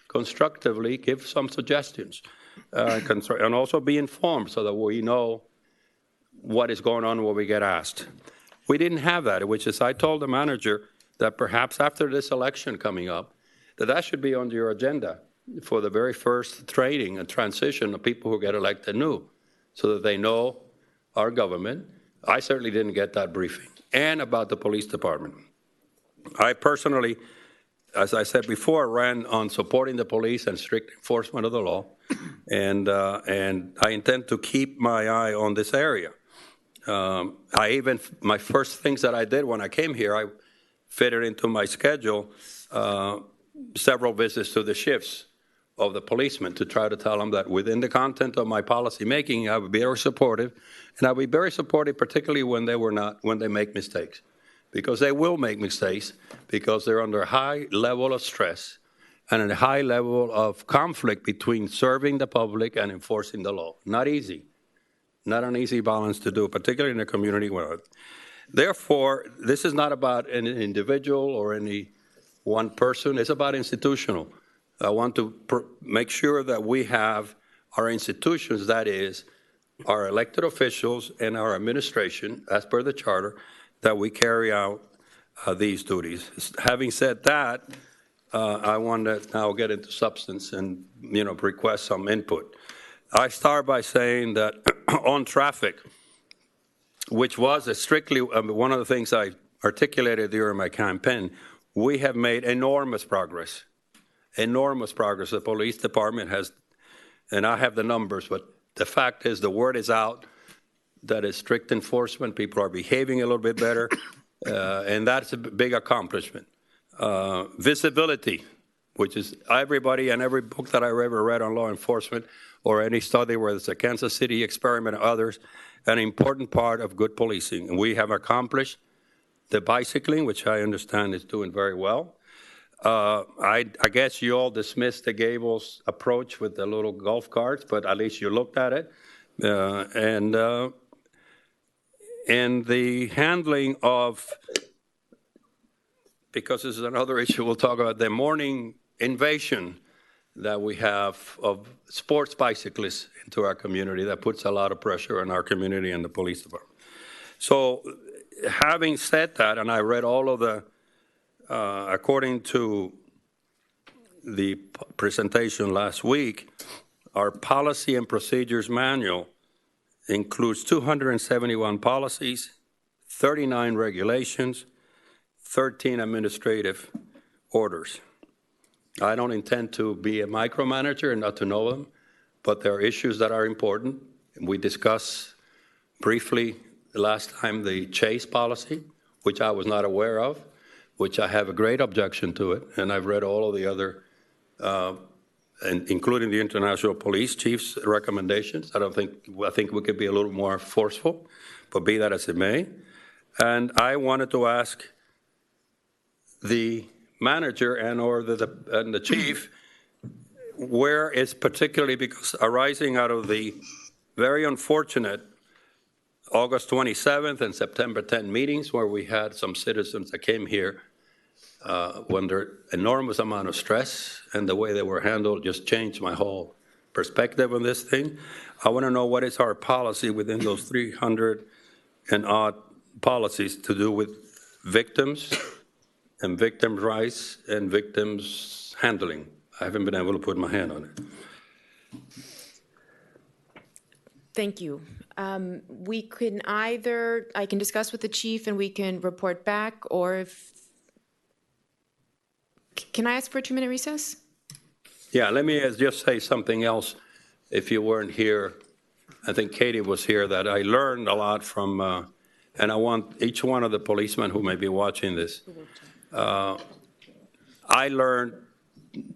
constructively give some suggestions and also be informed so that we know what is going on when we get asked. We didn't have that, which is I told the manager that perhaps after this election coming up, that should be on your agenda for the very first training and transition of people who get elected new, so that they know our government. I certainly didn't get that briefing. And about the police department. I personally, as I said before, ran on supporting the police and strict enforcement of the law. And I intend to keep my eye on this area. My first things that I did when I came here, I fitted into my schedule several visits to the shifts of the policemen to try to tell them that within the content of my policy making, I would be very supportive, and I would be very supportive, particularly when they make mistakes. because they will make mistakes, because they're under a high level of stress and a high level of conflict between serving the public and enforcing the law. Not easy. Not an easy balance to do, particularly in a community where. Therefore, this is not about an individual or any one person. It's about institutional. I want to make sure that we have our institutions, that is, our elected officials and our administration, as per the charter, that we carry out these duties. Having said that, I want to now get into substance and, request some input. I start by saying that on traffic, which was strictly one of the things I articulated during my campaign, we have made enormous progress. Enormous progress. The police department has, and I have the numbers, but the fact is the word is out that is strict enforcement. People are behaving a little bit better, and that's a big accomplishment. Visibility, which is everybody and every book that I ever read on law enforcement or any study, whether it's a Kansas City experiment or others, an important part of good policing. And we have accomplished the bicycling, which I understand is doing very well. I guess you all dismissed the Gables approach with the little golf carts, but at least you looked at it. And the handling of, because this is another issue we'll talk about, the morning invasion that we have of sports bicyclists into our community that puts a lot of pressure on our community and the police department. So having said that, and I read all of the, according to the presentation last week, our policy and procedures manual includes 271 policies, 39 regulations, 13 administrative orders. I don't intend to be a micromanager and not to know them, but there are issues that are important. We discussed briefly last time the chase policy, which I was not aware of, which I have a great objection to it, and I've read all of the other, and including the International Police Chief's recommendations. I think we could be a little more forceful, but be that as it may. And I wanted to ask the manager and or the chief, where is particularly, because arising out of the very unfortunate August 27th and September 10th meetings where we had some citizens that came here under enormous amount of stress, and the way they were handled just changed my whole perspective on this thing. I want to know what is our policy within those 300 and odd policies to do with victims and victims' rights and victims' handling. I haven't been able to put my hand on it. Thank you. We can either, I can discuss with the chief and we can report back, or if, can I ask for a 2-minute recess? Yeah, let me just say something else. If you weren't here, I think Katie was here, that I learned a lot from, and I want each one of the policemen who may be watching this. I learned,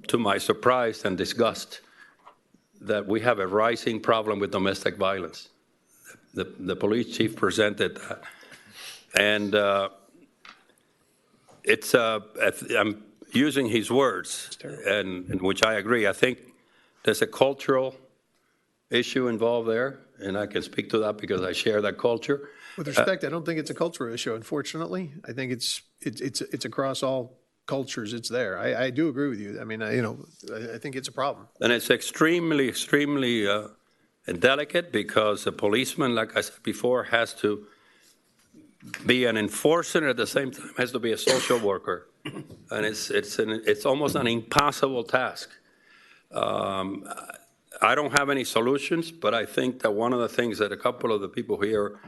to my surprise and disgust, that we have a rising problem with domestic violence. The police chief presented that. And it's, I'm using his words, and which I agree. I think there's a cultural issue involved there, and I can speak to that because I share that culture. With respect, I don't think it's a cultural issue, unfortunately. I think it's across all cultures. It's there. I do agree with you. I mean, I think it's a problem. And it's extremely, extremely delicate, because a policeman, like I said before, has to be an enforcer and at the same time has to be a social worker. And it's almost an impossible task. I don't have any solutions, but I think that one of the things that a couple of the people here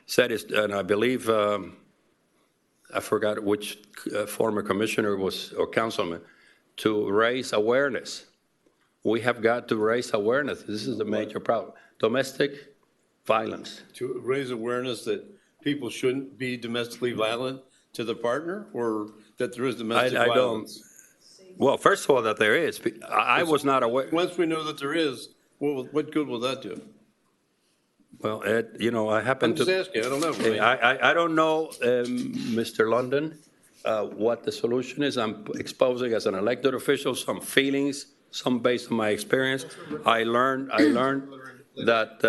said is, and I believe, I forgot which former commissioner was, or councilman, to raise awareness. We have got to raise awareness. This is a major problem. Domestic violence. To raise awareness that people shouldn't be domestically violent to the partner, or that there is domestic violence? Well, first of all, that there is. I was not aware. Once we know that there is, what good will that do? Well, Ed, you know, I happen I'm to. just asking, I don't know. I don't know, Mr. London, what the solution is. I'm exposing as an elected official some feelings, some based on my experience. I learned that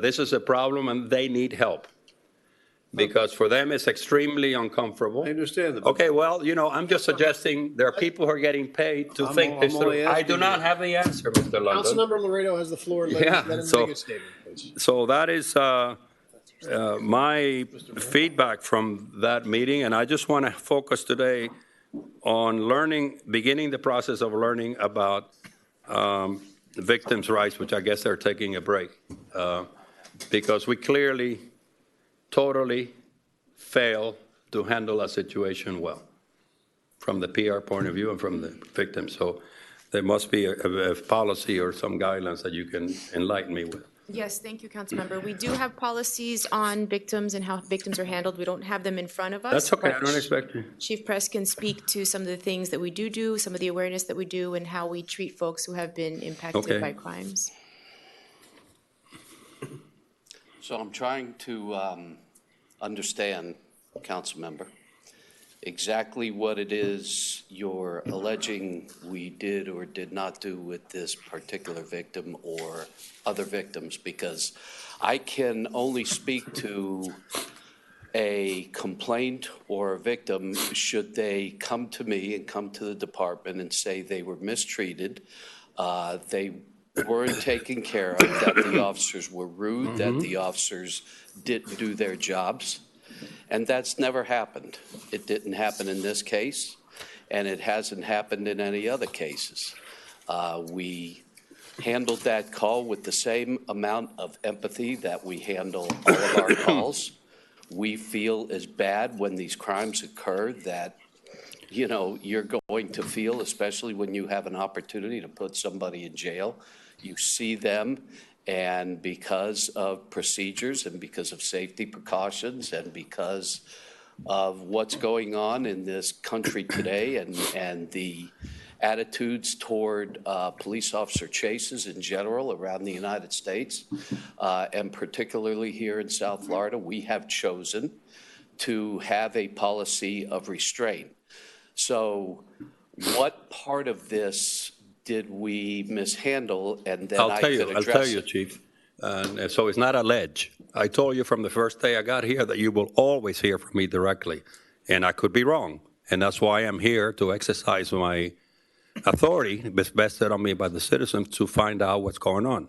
this is a problem and they need help. Because for them, it's extremely uncomfortable. I understand that. Okay, well, you know, I'm just suggesting there are people who are getting paid to think this through. I do not have the answer, Mr. London. Councilmember Laredo has the floor. Let him make a statement, please. So that is my feedback from that meeting, and I just want to focus today on beginning the process of learning about victims' rights, which I guess they're taking a break, because we clearly totally fail to handle a situation well from the PR point of view and from the victim. So there must be a policy or some guidelines that you can enlighten me with. Yes, thank you, Councilmember. We do have policies on victims and how victims are handled. We don't have them in front of us. That's okay, I but don't expect you. Chief Press can speak to some of the things that we do, some of the awareness that we do, and how we treat folks who have been impacted by crimes. So I'm trying to understand, Council Member, exactly what it is you're alleging we did or did not do with this particular victim or other victims, because I can only speak to a complaint or a victim should they come to me and come to the department and say they were mistreated, they weren't taken care of, that the officers were rude, that the officers didn't do their jobs. And that's never happened. It didn't happen in this case, and it hasn't happened in any other cases. We handled that call with the same amount of empathy that we handle all of our calls. We feel as bad when these crimes occur that, you know, you're going to feel, especially when you have an opportunity to put somebody in jail. You see them, and because of procedures and because of safety precautions and because of what's going on in this country today and the attitudes toward police officer chases in general around the United States, and particularly here in South Florida, we have chosen to have a policy of restraint. So what part of this did we mishandle? And then I'll tell you, it. Chief. So it's not alleged. I told you from the first day I got here that you will always hear from me directly, and I could be wrong. And that's why I'm here to exercise my authority vested on me by the citizens to find out what's going on.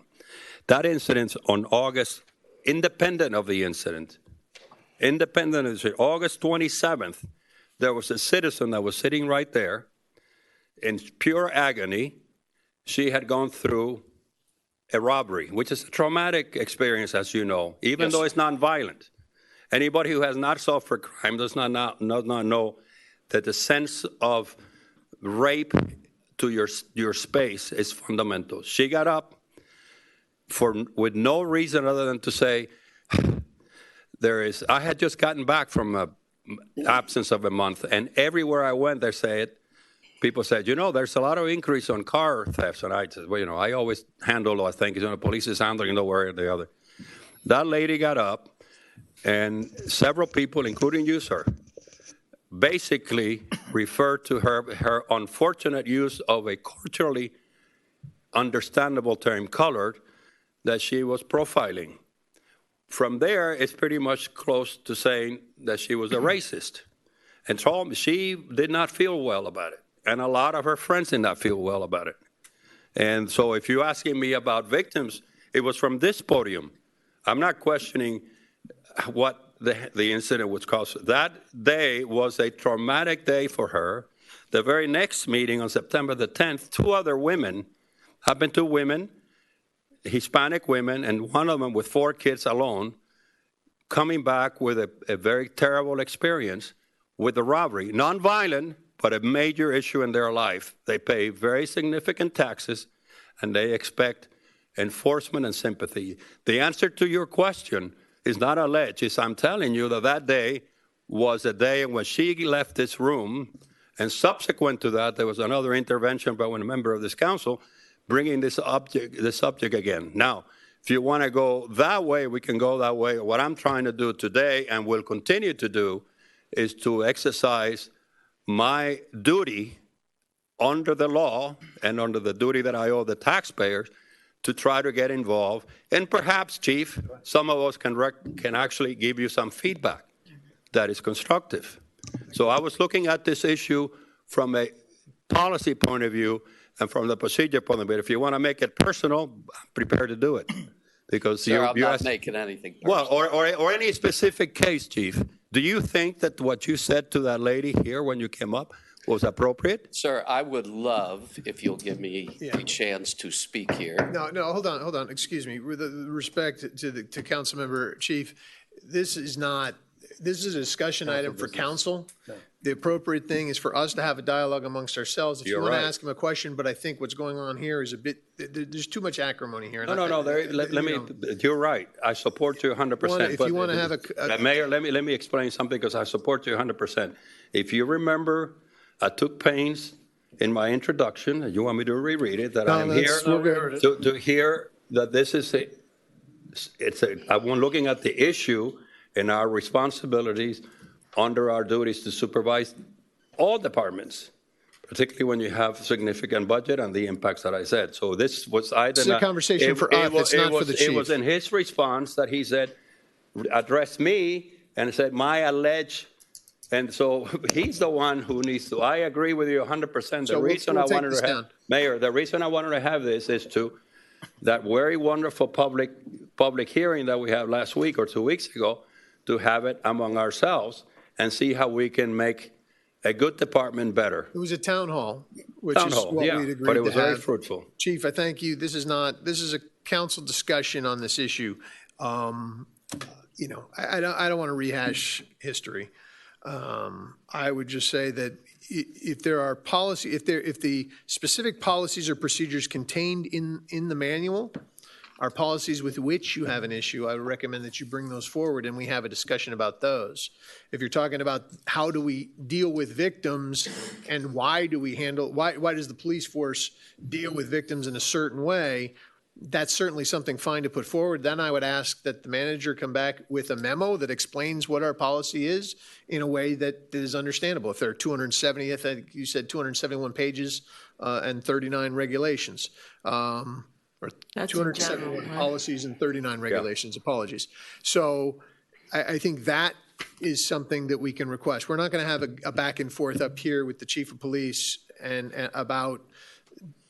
That incident on August, independent of the incident, August 27th, there was a citizen that was sitting right there in pure agony. She had gone through a robbery, which is a traumatic experience, as you know, even though it's nonviolent. Anybody who has not suffered crime does not know that the sense of rape to your space is fundamental. She got up with no reason other than to say, I had just gotten back from an absence of a month, and everywhere I went, people said, you know, there's a lot of increase on car thefts. And I said, well, you know, I always handle, I think, the police is handling one way or the other. That lady got up, and several people, including you, sir, basically referred to her unfortunate use of a culturally understandable term, colored, that she was profiling. From there, it's pretty much close to saying that she was a racist. And told me she did not feel well about it. And a lot of her friends did not feel well about it. And so if you're asking me about victims, it was from this podium. I'm not questioning what the incident was caused. That day was a traumatic day for her. The very next meeting on September the 10th, two women, Hispanic women, and one of them with 4 kids alone, coming back with a very terrible experience with the robbery. Non-violent, but a major issue in their life. They pay very significant taxes, and they expect enforcement and sympathy. The answer to your question is not alleged. It's I'm telling you that day was a day when she left this room, and subsequent to that, there was another intervention by one member of this council bringing this subject again. Now, If you want to go that way, we can go that way. What I'm trying to do today and will continue to do is to exercise my duty under the law and under the duty that I owe the taxpayers to try to get involved. And perhaps, Chief, some of us can actually give you some feedback that is constructive. So I was looking at this issue from a policy point of view and from the procedure point of view. If you want to make it personal, I'm prepared to do it. Because Sir, I'm not making anything personal. Well, or any specific case, Chief. Do you think that what you said to that lady here when you came up was appropriate? Sir, I would love if you'll give me a chance to speak here. No, hold on. Excuse me. With respect to Councilmember Chief, this is a discussion item for council. The appropriate thing is for us to have a dialogue amongst ourselves. If you want to ask him a question, but I think what's going on here is there's too much acrimony here. No. You're right. I support you 100%. If you want to have a Mayor, let me explain something because I support you 100%. If you remember, I took pains in my introduction, and you want me to reread it, that I'm here to hear that this is I'm looking at the issue and our responsibilities under our duties to supervise all departments, particularly when you have significant budget and the impacts that I said. So this was It's a conversation for us, it's not for the chief. It was in his response that he said, addressed me and said, my alleged, and so he's the one who needs to, I agree with you 100%. The reason I wanted to have, Mayor, the reason I wanted to have this is that very wonderful public hearing that we had last week or 2 weeks ago, to have it among ourselves and see how we can make a good department better. It was a town hall, which is what we'd agreed to have. But it was very fruitful. Chief, I thank you. This is a council discussion on this issue. I don't want to rehash history. I would just say that if there are if the specific policies or procedures contained in the manual are policies with which you have an issue, I would recommend that you bring those forward and we have a discussion about those. If you're talking about how do we deal with victims and why does the police force deal with victims in a certain way, that's certainly something fine to put forward. Then I would ask that the manager come back with a memo that explains what our policy is in a way that is understandable. If there are 270, I think you said 271 pages and 39 regulations. Or 271 policies and 39 regulations, apologies. So I think that is something that we can request. We're not going to have a back and forth up here with the chief of police and about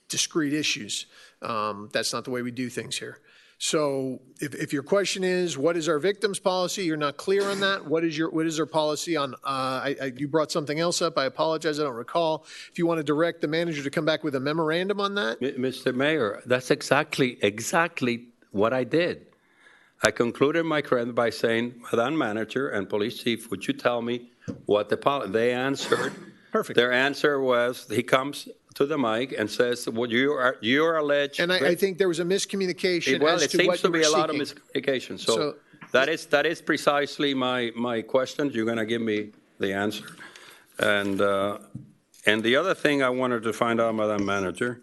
discrete issues. That's not the way we do things here. So if your question is, what is our victims policy? You're not clear on that. What is our policy on, you brought something else up. I apologize. I don't recall. If you want to direct the manager to come back with a memorandum on that. Mr. Mayor, that's exactly what I did. I concluded my credit by saying, Madam Manager and Police Chief, would you tell me what the policy? They answered. Perfect. Their answer was, he comes to the mic and says, well, you're alleged. And I think there was a miscommunication well, as it to seems what to you be were a lot of seeking. miscommunication. So that is precisely my question. You're going to give me the answer. And the other thing I wanted to find out, Madam Manager,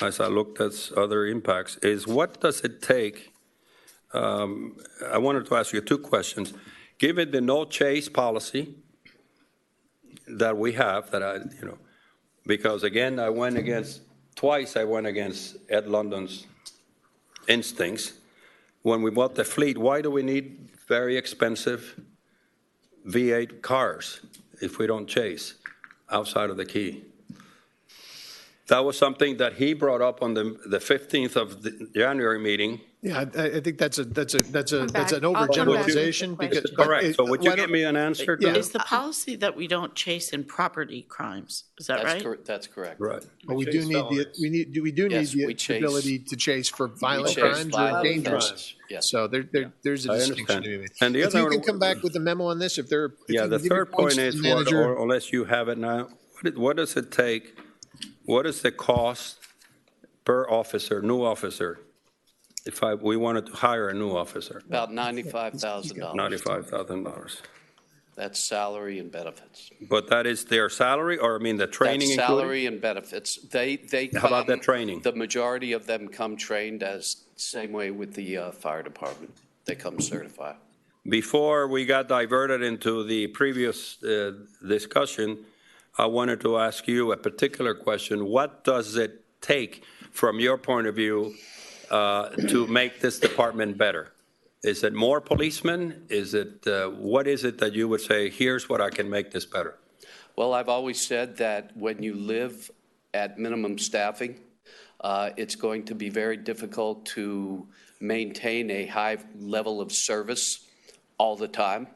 as I looked at other impacts, is what does it take? I wanted to ask you two questions. Given the no chase policy that we have, because again, I went against Ed London's instincts. When we bought the fleet, why do we need very expensive V8 cars if we don't chase outside of the key? That was something that he brought up on the 15th of the January meeting. Yeah, I think that's an overgeneralization. Correct. So would you give me an answer? Yeah. Is the policy that we don't chase in property crimes? Is that right? That's correct. Right. But we do need the ability to chase for violent crimes or dangerous. Crimes. Yes. So there's a distinction to be made. And if you can come back with a memo on this, the third point is, unless you have it now, what does it take? What is the cost per officer, new officer, if we wanted to hire a new officer? About $95,000. $95,000. That's salary and benefits. But that is their salary, or I mean, the training That's included? salary and benefits. They How about come- the training? The majority of them come trained as, same way with the fire department. They come certified. Before we got diverted into the previous discussion, I wanted to ask you a particular question. What does it take, from your point of view, to make this department better? Is it more policemen? Is it, what is it that you would say, here's what I can make this better? Well, I've always said that when you live at minimum staffing, it's going to be very difficult to maintain a high level of service all the time.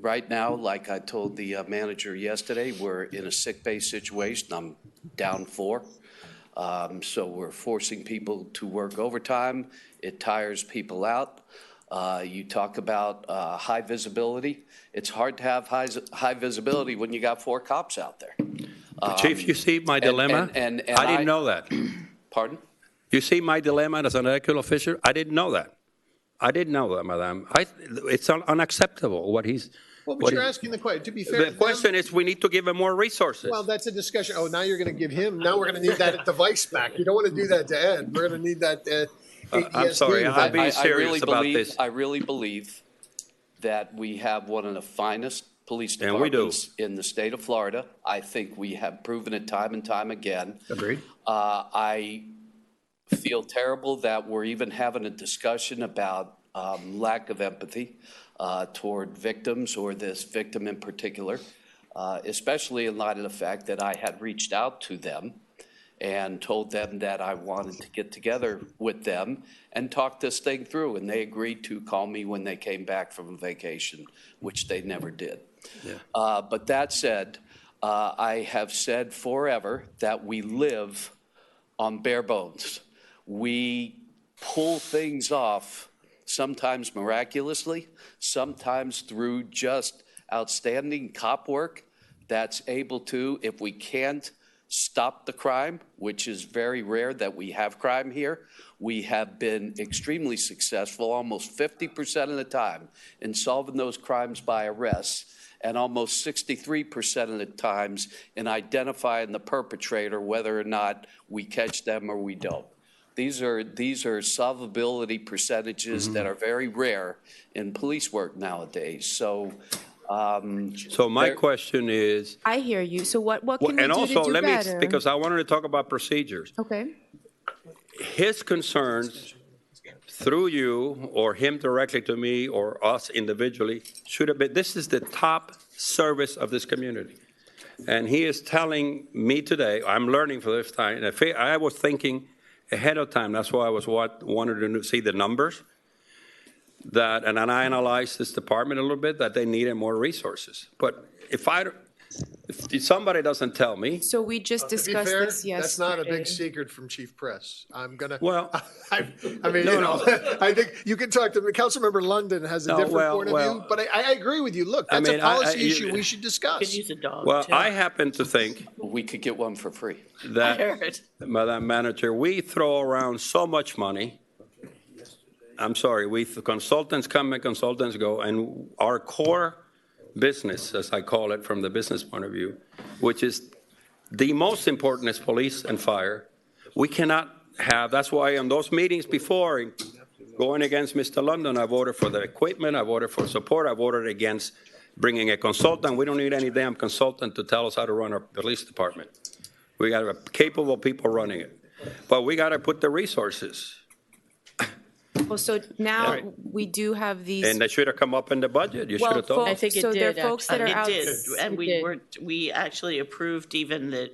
Right now, like I told the manager yesterday, we're in a sick bay situation. I'm down 4. So we're forcing people to work overtime. It tires people out. You talk about high visibility. It's hard to have high visibility when you got 4 cops out there. Chief, you see my dilemma? And I didn't know that. Pardon? You see my dilemma as an elected official? I didn't know that. I didn't know that, Madam. It's unacceptable what he's. Well, but you're asking the question. To be fair, The question is, we need to give him more resources. well, that's a discussion. Oh, now you're going to give him. Now we're going to need that device back. You don't want to do that to Ed. We're going to need that. I'm sorry. I'm being serious about this. I really believe that we have one of the finest police And we do. departments in the state of Florida. I think we have proven it time and time again. Agreed. I feel terrible that we're even having a discussion about lack of empathy toward victims, or this victim in particular, especially in light of the fact that I had reached out to them and told them that I wanted to get together with them and talk this thing through. And they agreed to call me when they came back from vacation, which they never did. Yeah. But that said, I have said forever that we live on bare bones. We pull things off, sometimes miraculously, sometimes through just outstanding cop work that's able to, if we can't stop the crime, which is very rare that we have crime here, we have been extremely successful almost 50% of the time in solving those crimes by arrests, and almost 63% of the times in identifying the perpetrator, whether or not we catch them or we don't. These are solvability percentages that are very rare in police work nowadays. So, So my question is, I hear you. So what can we and do also to do let better? me, because I wanted to talk about procedures. Okay. His concerns, through you or him directly to me or us individually, should have been, this is the top service of this community. And he is telling me today, I'm learning for this time, and I was thinking ahead of time, that's why I was wanted to see the numbers, that, and then I analyzed this department a little bit, that they needed more resources. But if somebody doesn't tell me. So we just To be discussed fair, this yesterday. that's not a big secret from Chief Press. I'm gonna. Well, I mean, I think you can talk to Councilmember London has a different point of view, but I agree with you. Look, that's a policy issue we should discuss. Use a dog. Well, too. I happen to think we could get one for free. That, Madam Manager, we throw around so much money. I'm sorry, consultants come and consultants go, and our core business, as I call it from the business point of view, which is the most important is police and fire. We cannot have, that's why on those meetings before, going against Mr. London, I voted for the equipment, I voted for support, I voted against bringing a consultant. We don't need any damn consultant to tell us how to run our police department. We got capable people running it. But we got to put the resources. Well, so now Yeah. we do have these. And they should have come up in the budget. You Well, should have told I us. think it So there did. are folks that actually. are out- It did, and we actually approved even the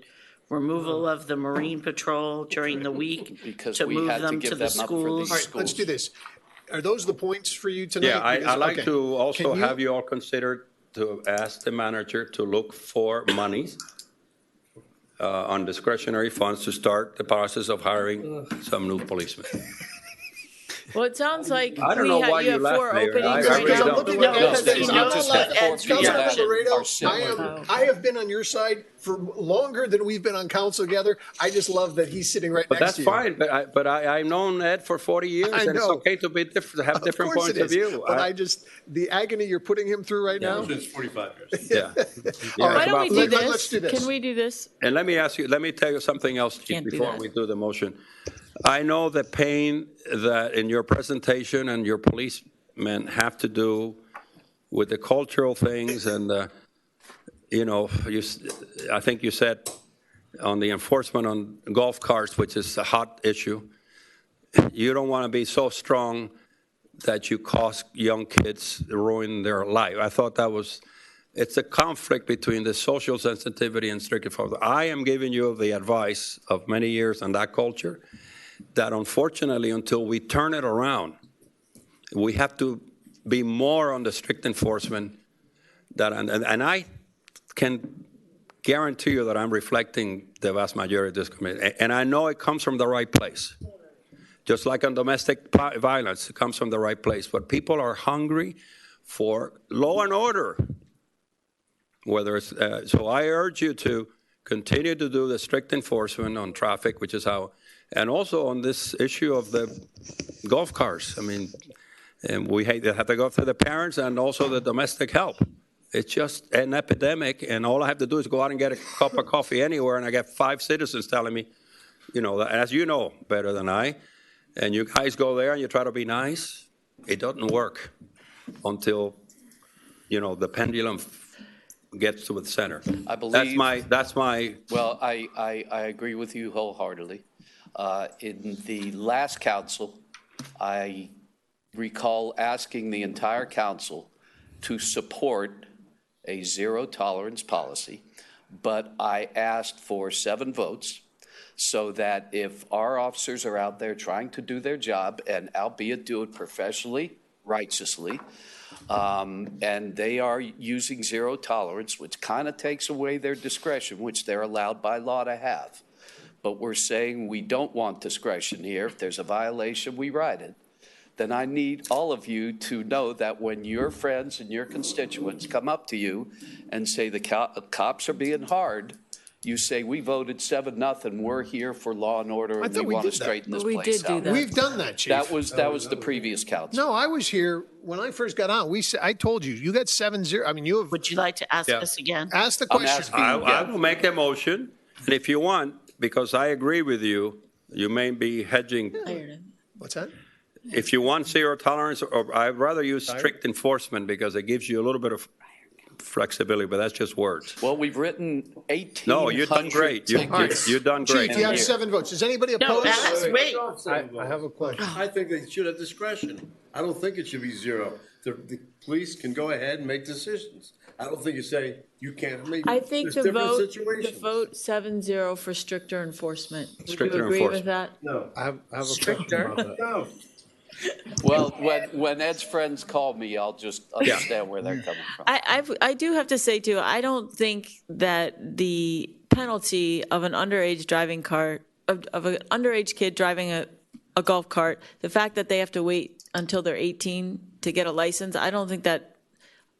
removal of the Marine Patrol during the week Because to we move had to them give to the them up for schools. All right, let's do this. Are those the points for you tonight? Yeah, I Because- like okay. to also Can have you all consider to ask the manager to look for monies on discretionary funds to start the process of hiring some new policemen. Well, it sounds like I don't know why you you have four laughed, Mayor. openings I right really now. don't. Looking No, at it's Ed, not Councilman what Ed's Councilman reaction. Laredo, I have been on your side for longer than we've been on council together. I just love that he's sitting right But next that's to you. fine, but I've known Ed for 40 years, I and it's know. okay to be different, have different Of course points it of is, view. but I just, the agony you're putting him through right now. Since 45 years. Yeah. Why don't we do Let's this? do this. Can we do this? And let me tell you something else, Chief, Can't do before that. we do the motion. I know the pain that in your presentation and your policemen have to do with the cultural things and, I think you said on the enforcement on golf carts, which is a hot issue, you don't want to be so strong that you cause young kids ruin their life. I thought it's a conflict between the social sensitivity and strict enforcement. I am giving you the advice of many years on that culture that unfortunately until we turn it around, we have to be more on the strict enforcement. And I can guarantee you that I'm reflecting the vast majority of this committee. And I know it comes from the right place. Just like on domestic violence, it comes from the right place. But people are hungry for law and order. Whether it's, so I urge you to continue to do the strict enforcement on traffic, which is how, and also on this issue of the golf cars. I mean, and we have to go through the parents and also the domestic help. It's just an epidemic, and all I have to do is go out and get a cup of coffee anywhere, and I get 5 citizens telling me, as you know better than I, and you guys go there and you try to be nice. It doesn't work until, the pendulum gets to the center. I believe. That's my. Well, I agree with you wholeheartedly. In the last council, I recall asking the entire council to support a zero tolerance policy, but I asked for 7 votes so that if our officers are out there trying to do their job, and albeit do it professionally, righteously, and they are using zero tolerance, which kind of takes away their discretion, which they're allowed by law to have. But we're saying we don't want discretion here. If there's a violation, we write it. Then I need all of you to know that when your friends and your constituents come up to you and say the cops are being hard, you say, we voted 7-0, we're here for law and order, and we want to straighten this place out. We've done that, Chief. That was the previous council. No, I was here when I first got on. I told you, you got 7-0. I mean, you have. Would you like to ask us again? Ask the question. I will make a motion, and if you want, because I agree with you, you may be hedging. What's that? If you want zero tolerance, or I'd rather use strict enforcement because it gives you a little bit of flexibility, but that's just words. Well, we've written 1,800. No, you've done great. You've done great. Chief, you have 7 votes. Does anybody oppose? Wait. I have a question. I think they should have discretion. I don't think it should be zero. The police can go ahead and make decisions. I don't think you say you can't. I think there's different the situations. vote 7-0 for stricter enforcement. Would Stricter you agree enforcement. with that? No, I have a Stricter. question about that. No. Well, when Ed's friends call me, I'll just understand where they're coming from. I do have to say too, I don't think that the penalty of an underage driving cart, of an underage kid driving a golf cart, the fact that they have to wait until they're 18 to get a license, I don't think that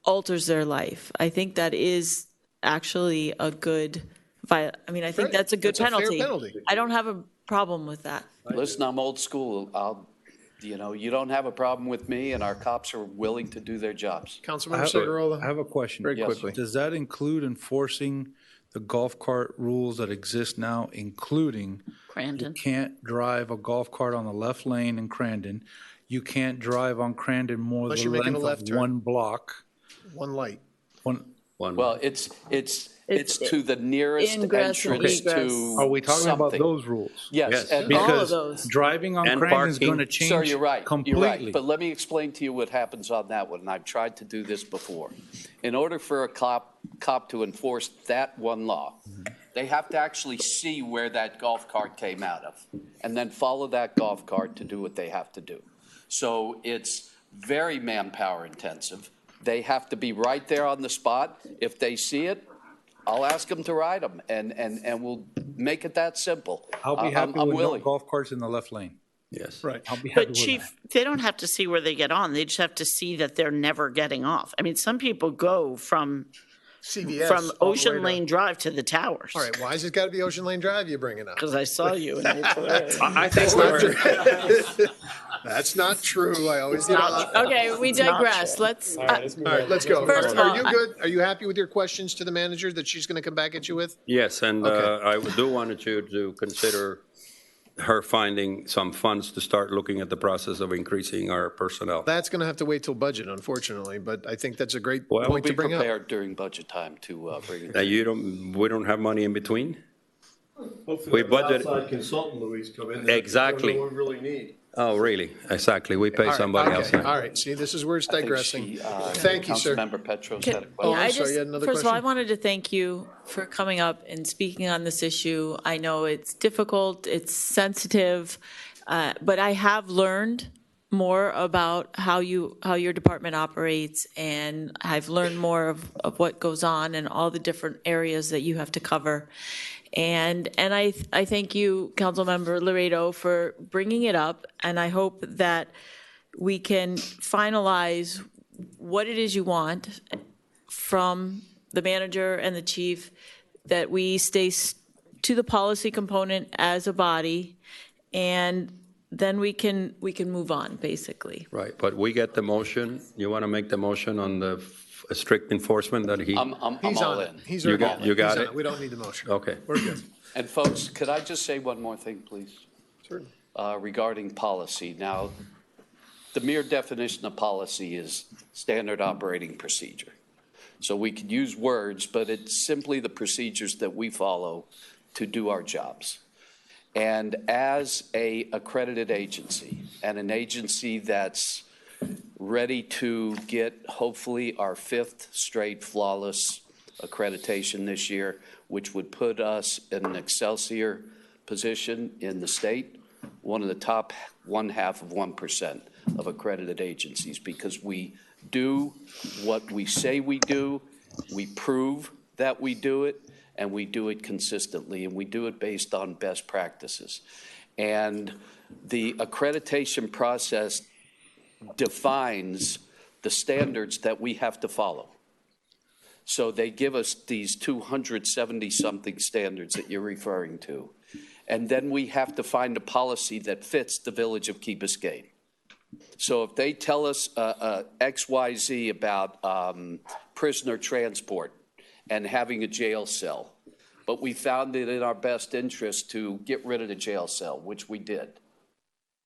alters their life. I think that is actually a good, I think that's a good penalty. I don't have a problem with that. Listen, I'm old school. You don't have a problem with me, and our cops are willing to do their jobs. Councilmember Segurola. I have a question. Very quickly. Does that include enforcing the golf cart rules that exist now, including Crandon? You can't drive a golf cart on the left lane in Crandon. You can't drive on Crandon more Unless than you're the making a length left of turn. one block. One light. Well, it's to the nearest Ingress and entrance egress. to Are we talking about something. those rules? Yes. And All of Because those. driving on And Crandon is parking. going to change Sir, you're right. completely. You're right. But let me explain to you what happens on that one. And I've tried to do this before. In order for a cop to enforce that one law, they have to actually see where that golf cart came out of and then follow that golf cart to do what they have to do. So it's very manpower intensive. They have to be right there on the spot. If they see it, I'll ask them to ride them, and we'll make it that simple. I'll be happy I'm with no willing. golf carts in the left lane. Yes. Right. I'll be happy But with Chief, they don't have to see where they get on. They just have to see that they're never getting off. I mean, some people go from CVS. from all the way Ocean to- Lane Drive to the towers. All right, why has it got to be Ocean Lane Drive you're bringing up? Because I saw you in Ocean Lane. I think that's not true. That's not true. I always get off. Okay, we digress. Let's, All right, let's go. First of Are all, you good? Are you happy with your questions to the manager that she's going to come back at you with? Yes, and Okay. I do wanted you to consider her finding some funds to start looking at the process of increasing our personnel. That's going to have to wait till budget, unfortunately, but I think that's a great Well, point We'll to be bring up. prepared during budget time to bring it. We don't have money in between? Hopefully, We we budgeted- outside consultant, Louise, come in. Exactly. That's what we really need. Oh, really? Exactly. We pay All right, somebody okay, else. All right, see, this is where it's I think digressing. she, Thank you, sir. Councilmember Petros Can- had a Oh, question. Yeah, I I'm sorry, just, you had another first of all, I question? wanted to thank you for coming up and speaking on this issue. I know it's difficult, it's sensitive, but I have learned more about how your department operates, and I've learned more of what goes on and all the different areas that you have to cover. And I thank you, Councilmember Laredo, for bringing it up, and I hope that we can finalize what it is you want from the manager and the chief, that we stay to the policy component as a body, and then we can move on, basically. Right, but we get the motion. You want to make the motion on the strict enforcement that he? I'm He's all on in. it. He's You already got- on you got He's on it? We don't need the motion. Okay. We're good. And folks, could I just say one more thing, please? Certainly. Regarding policy. Now, the mere definition of policy is standard operating procedure. So we could use words, but it's simply the procedures that we follow to do our jobs. And as a accredited agency, and an agency that's ready to get hopefully our 5th straight flawless accreditation this year, which would put us in an Excelsior position in the state, one of the top 0.5% of accredited agencies, because we do what we say we do, we prove that we do it, and we do it consistently, and we do it based on best practices. And the accreditation process defines the standards that we have to follow. So they give us these 270-something standards that you're referring to. And then we have to find a policy that fits the village of Key Biscayne. So if they tell us XYZ about prisoner transport and having a jail cell, but we found it in our best interest to get rid of the jail cell, which we did,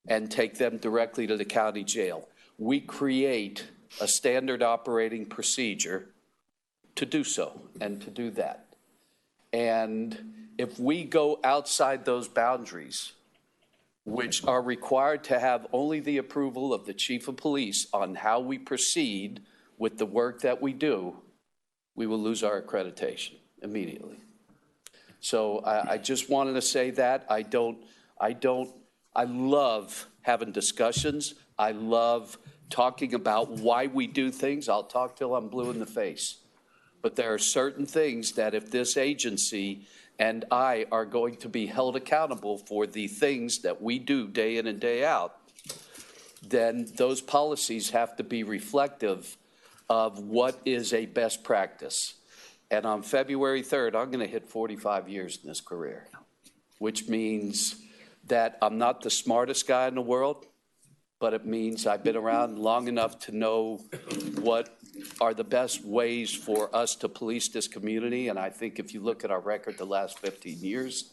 and take them directly to the county jail, we create a standard operating procedure to do so and to do that. And if we go outside those boundaries, which are required to have only the approval of the chief of police on how we proceed with the work that we do, we will lose our accreditation immediately. So I just wanted to say that. I love having discussions. I love talking about why we do things. I'll talk till I'm blue in the face. But there are certain things that if this agency and I are going to be held accountable for the things that we do day in and day out, then those policies have to be reflective of what is a best practice. And on February 3rd, I'm going to hit 45 years in this career, which means that I'm not the smartest guy in the world, but it means I've been around long enough to know what are the best ways for us to police this community. And I think if you look at our record the last 15 years,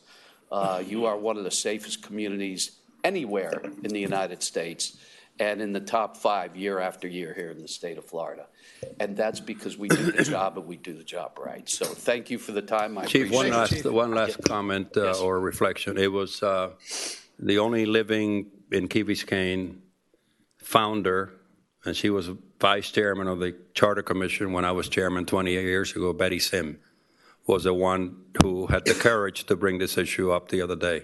you are one of the safest communities anywhere in the United States and in the top 5 year after year here in the state of Florida. And that's because we do the job and we do the job right. So thank you for the time. I Chief, appreciate it. one last comment or reflection. It was the only living in Key Biscayne founder, and she was vice chairman of the Charter Commission when I was chairman 28 years ago, Betty Sim, was the one who had the courage to bring this issue up the other day.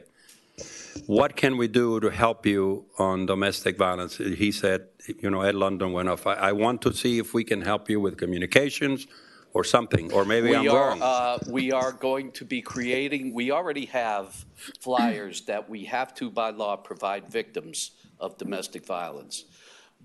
What can we do to help you on domestic violence? He said, Ed London went off. I want to see if we can help you with communications, or something, or maybe I'm wrong. We are going to be creating, we already have flyers that we have to, by law, provide victims of domestic violence.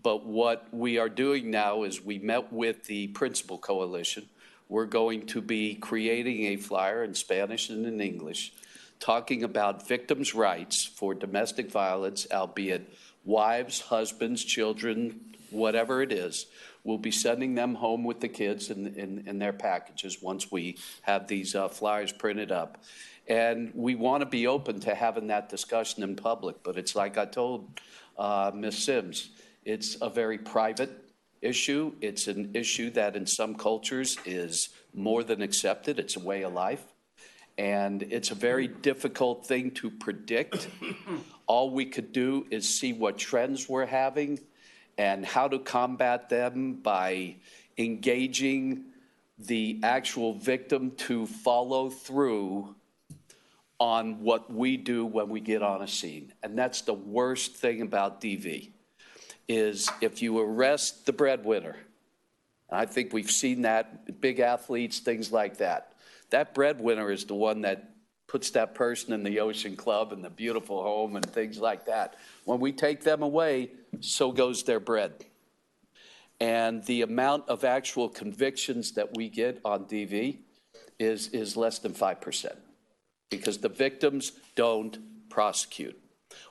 But what we are doing now is we met with the Principal Coalition. We're going to be creating a flyer in Spanish and in English talking about victims' rights for domestic violence, albeit wives, husbands, children, whatever it is. We'll be sending them home with the kids in their packages once we have these flyers printed up. And we want to be open to having that discussion in public, but it's like I told Ms. Sims, it's a very private issue. It's an issue that in some cultures is more than accepted. It's a way of life. And it's a very difficult thing to predict. All we could do is see what trends we're having and how to combat them by engaging the actual victim to follow through on what we do when we get on a scene. And that's the worst thing about DV, is if you arrest the breadwinner, and I think we've seen that, big athletes, things like that, that breadwinner is the one that puts that person in the Ocean Club and the beautiful home and things like that. When we take them away, so goes their bread. And the amount of actual convictions that we get on DV is less than 5%, because the victims don't prosecute.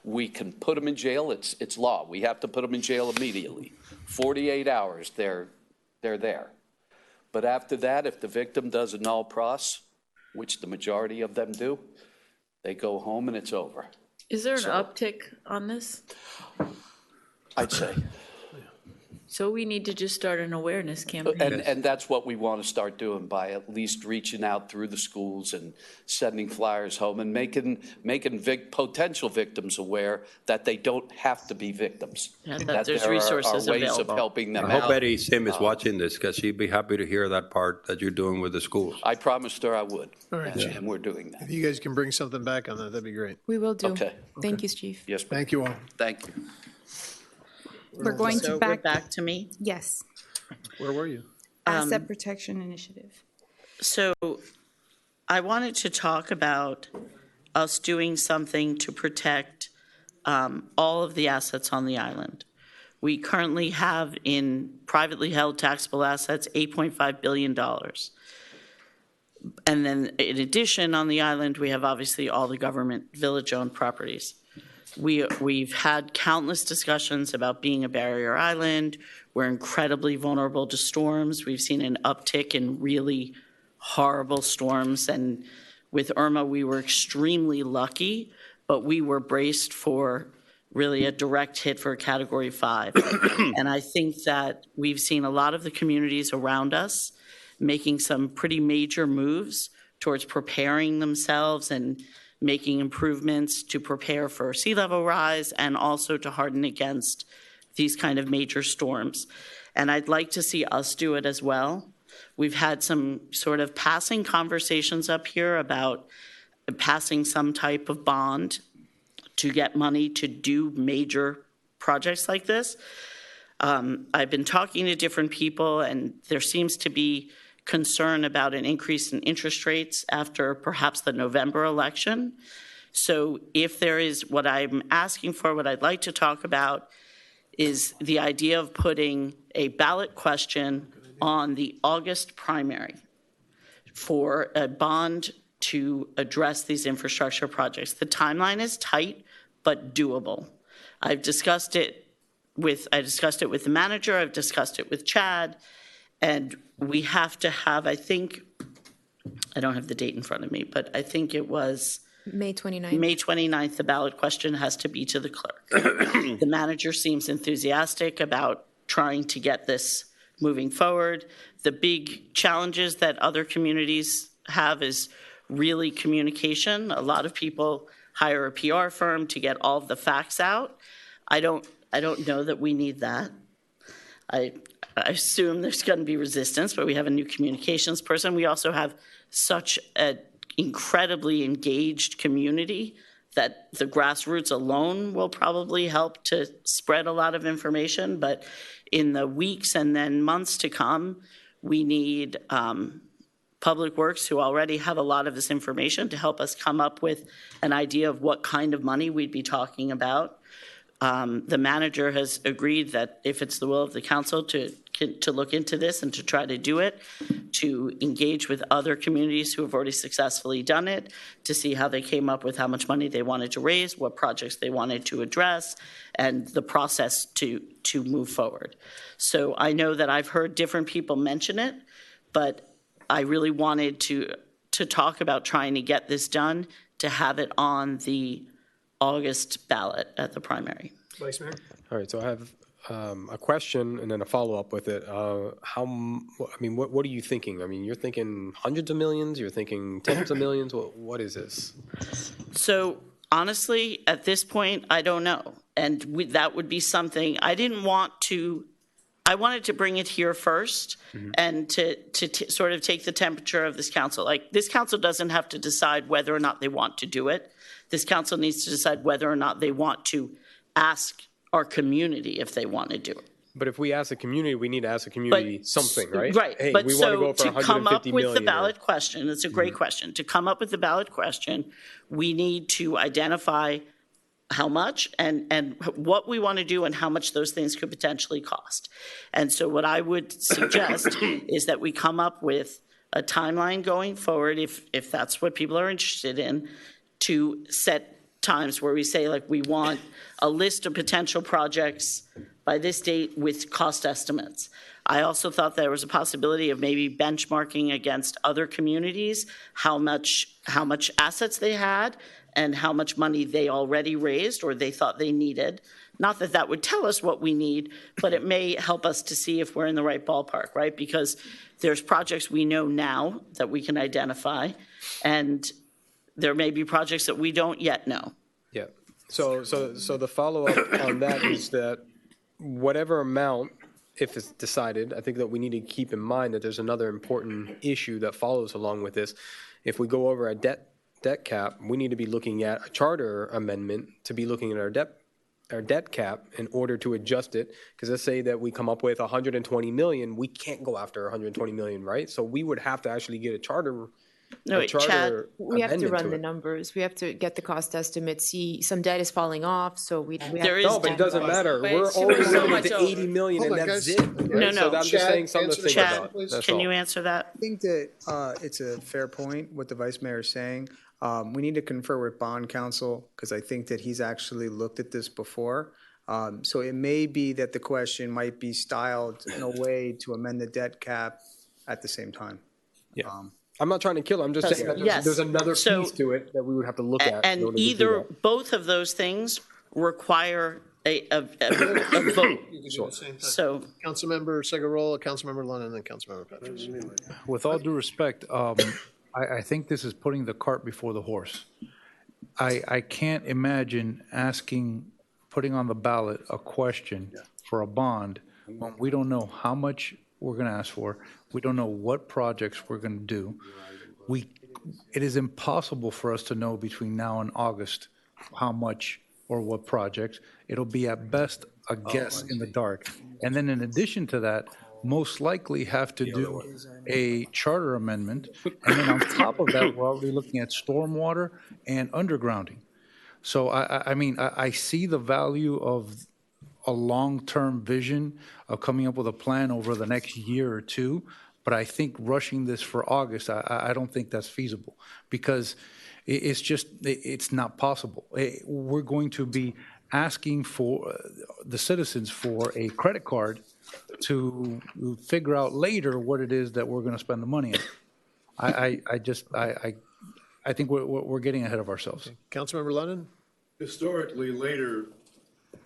We can put them in jail. It's law. We have to put them in jail immediately. 48 hours, they're there. But after that, if the victim does a null pros, which the majority of them do, they go home and it's over. Is there an uptick on this? I'd say. So we need to just start an awareness campaign. And that's what we want to start doing, by at least reaching out through the schools and sending flyers home and making potential victims aware that they don't have to be victims. Yeah, that there's resources are ways available. of helping them I hope out. Betty Sim is watching this, because she'd be happy to hear that part that you're doing with the schools. I promised her I would. All right, And we're doing that. If you guys can bring something back on that, that'd be great. We will do. Okay. Thank you, Chief. Yes, ma'am. Thank you all. Thank you. We're going So to we're back, back to me. yes, Where were you? Asset Protection Initiative. So I wanted to talk about us doing something to protect all of the assets on the island. We currently have in privately held taxable assets $8.5 billion. And then in addition, on the island, we have obviously all the government village-owned properties. We've had countless discussions about being a barrier island. We're incredibly vulnerable to storms. We've seen an uptick in really horrible storms. And with Irma, we were extremely lucky, but we were braced for really a direct hit for a Category 5. And I think that we've seen a lot of the communities around us making some pretty major moves towards preparing themselves and making improvements to prepare for sea level rise and also to harden against these kind of major storms. And I'd like to see us do it as well. We've had some sort of passing conversations up here about passing some type of bond to get money to do major projects like this. I've been talking to different people, and there seems to be concern about an increase in interest rates after perhaps the November election. So if there is, what I'm asking for, what I'd like to talk about is the idea of putting a ballot question on the August primary for a bond to address these infrastructure projects. The timeline is tight, but doable. I discussed it with the manager, I've discussed it with Chad, and we have to have, I think, I don't have the date in front of me, but I think it was May 29th. May 29th, the ballot question has to be to the clerk. The manager seems enthusiastic about trying to get this moving forward. The big challenges that other communities have is really communication. A lot of people hire a PR firm to get all of the facts out. I don't know that we need that. I assume there's going to be resistance, but we have a new communications person. We also have such an incredibly engaged community that the grassroots alone will probably help to spread a lot of information. But in the weeks and then months to come, We need Public Works, who already have a lot of this information, to help us come up with an idea of what kind of money we'd be talking about. The manager has agreed that if it's the will of the council to look into this and to try to do it, to engage with other communities who have already successfully done it, to see how they came up with how much money they wanted to raise, what projects they wanted to address, and the process to move forward. So I know that I've heard different people mention it, but I really wanted to talk about trying to get this done, to have it on the August ballot at the primary. Vice Mayor? All right, so I have a question and then a follow-up with it. What are you thinking? I mean, you're thinking hundreds of millions, you're thinking tens of millions, what is this? So honestly, at this point, I don't know. And that would be something, I wanted to bring it here first and to sort of take the temperature of this council. Like, this council doesn't have to decide whether or not they want to do it. This council needs to decide whether or not they want to ask our community if they want to do it. But if we ask the community, we need to ask the community something, right? Right, Hey, but we want to go so for to come up 150 with the million ballot question, it's a great question. To come up with the ballot question, we need to identify how much and what we want to do and how much those things could potentially cost. And so what I would suggest is that we come up with a timeline going forward, if that's what people are interested in, to set times where we say, like, we want a list of potential projects by this date with cost estimates. I also thought there was a possibility of maybe benchmarking against other communities, how much assets they had and how much money they already raised or they thought they needed. Not that that would tell us what we need, but it may help us to see if we're in the right ballpark, right? Because there's projects we know now that we can identify, and there may be projects that we don't yet know. Yeah. So the follow-up on that is that whatever amount, if it's decided, I think that we need to keep in mind that there's another important issue that follows along with this. If we go over a debt cap, we need to be looking at a charter amendment to be looking at our debt cap in order to adjust it. Because let's say that we come up with 120 million, we can't go after 120 million, right? So we would have to actually get a charter. No, Chad, we have to amendment run to the it. numbers. We have to get the cost estimate, see some debt is falling off, so we have. No, but it doesn't matter. We're only limited to 80 million and that's it. right? No, So I'm just saying something to think Chad, about. That's can all. you answer that? I think that it's a fair point, what the vice mayor is saying. We need to confer with bond counsel, because I think that he's actually looked at this before. So it may be that the question might be styled in a way to amend the debt cap at the same time. Yeah. I'm not trying to kill it. I'm just saying that Yes. there's another So- piece to it that we would have to look at. in And order to do either, that. both of those things require a vote. So. Councilmember Segarola, Councilmember Lennon, and Councilmember Petrus. With all due respect, I think this is putting the cart before the horse. I can't imagine putting on the ballot a question for a bond when we don't know how much we're going to ask for. We don't know what projects we're going to do. It is impossible for us to know between now and August how much or what projects. It'll be at best a guess in the dark. And then in addition to that, most likely have to do a charter amendment. And then on top of that, we're already looking at stormwater and undergrounding. So I see the value of a long-term vision of coming up with a plan over the next year or two, but I think rushing this for August, I don't think that's feasible, because it's not possible. We're going to be asking for the citizens for a credit card to figure out later what it is that we're going to spend the money on. I think we're getting ahead of ourselves. Councilmember Lennon? Historically, later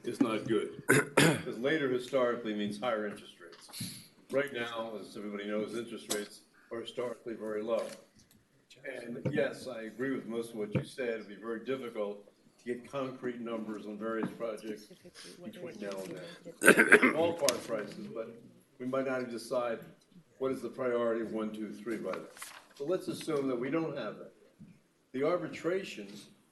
is not good, because later historically means higher interest rates. Right now, as everybody knows, interest rates are historically very low. And yes, I agree with most of what you said. It'd be very difficult to get concrete numbers on various projects between now and then. Ballpark prices, but we might not even decide what is the priority of 1, 2, 3 by then. So let's assume that we don't have that. The arbitration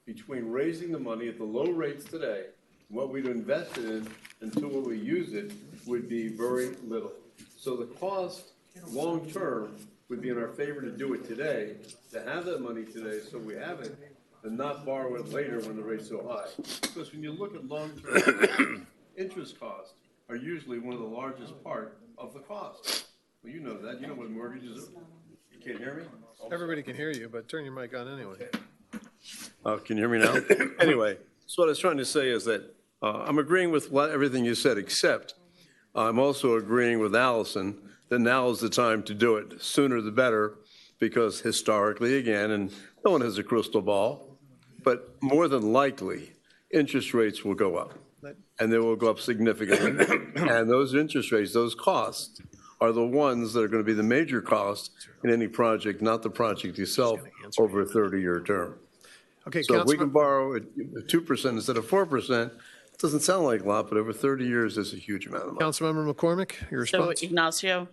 between raising the money at the low rates today, what we'd invested in until we use it, would be very little. So the cost long-term would be in our favor to do it today, to have that money today so we have it, and not borrow it later when the rate's so high. Because when you look at long-term, interest costs are usually one of the largest part of the cost. Well, you know that. You know what mortgages are. You can't hear me? Everybody can hear you, but turn your mic on anyway. Can you hear me now? Anyway, so what I was trying to say is that I'm agreeing with everything you said, except I'm also agreeing with Allison that now is the time to do it. Sooner the better, because historically, again, and no one has a crystal ball, but more than likely, interest rates will go up. And they will go up significantly. And those interest rates, those costs, are the ones that are going to be the major cost in any project, not the project itself, over a 30-year term. Okay, So if we can borrow at 2% instead of 4%, it doesn't sound like a lot, but over 30 years, it's a huge amount of money. Councilmember McCormick, your So response? Ignacio,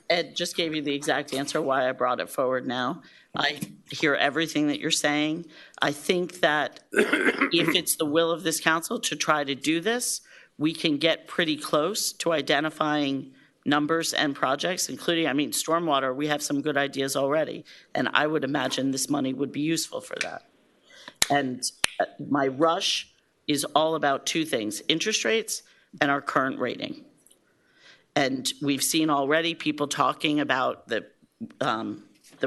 Ed just gave you the exact answer why I brought it forward now. I hear everything that you're saying. I think that if it's the will of this council to try to do this, we can get pretty close to identifying numbers and projects, including, stormwater, we have some good ideas already. And I would imagine this money would be useful for that. And my rush is all about two things, interest rates and our current rating. And we've seen already people talking about the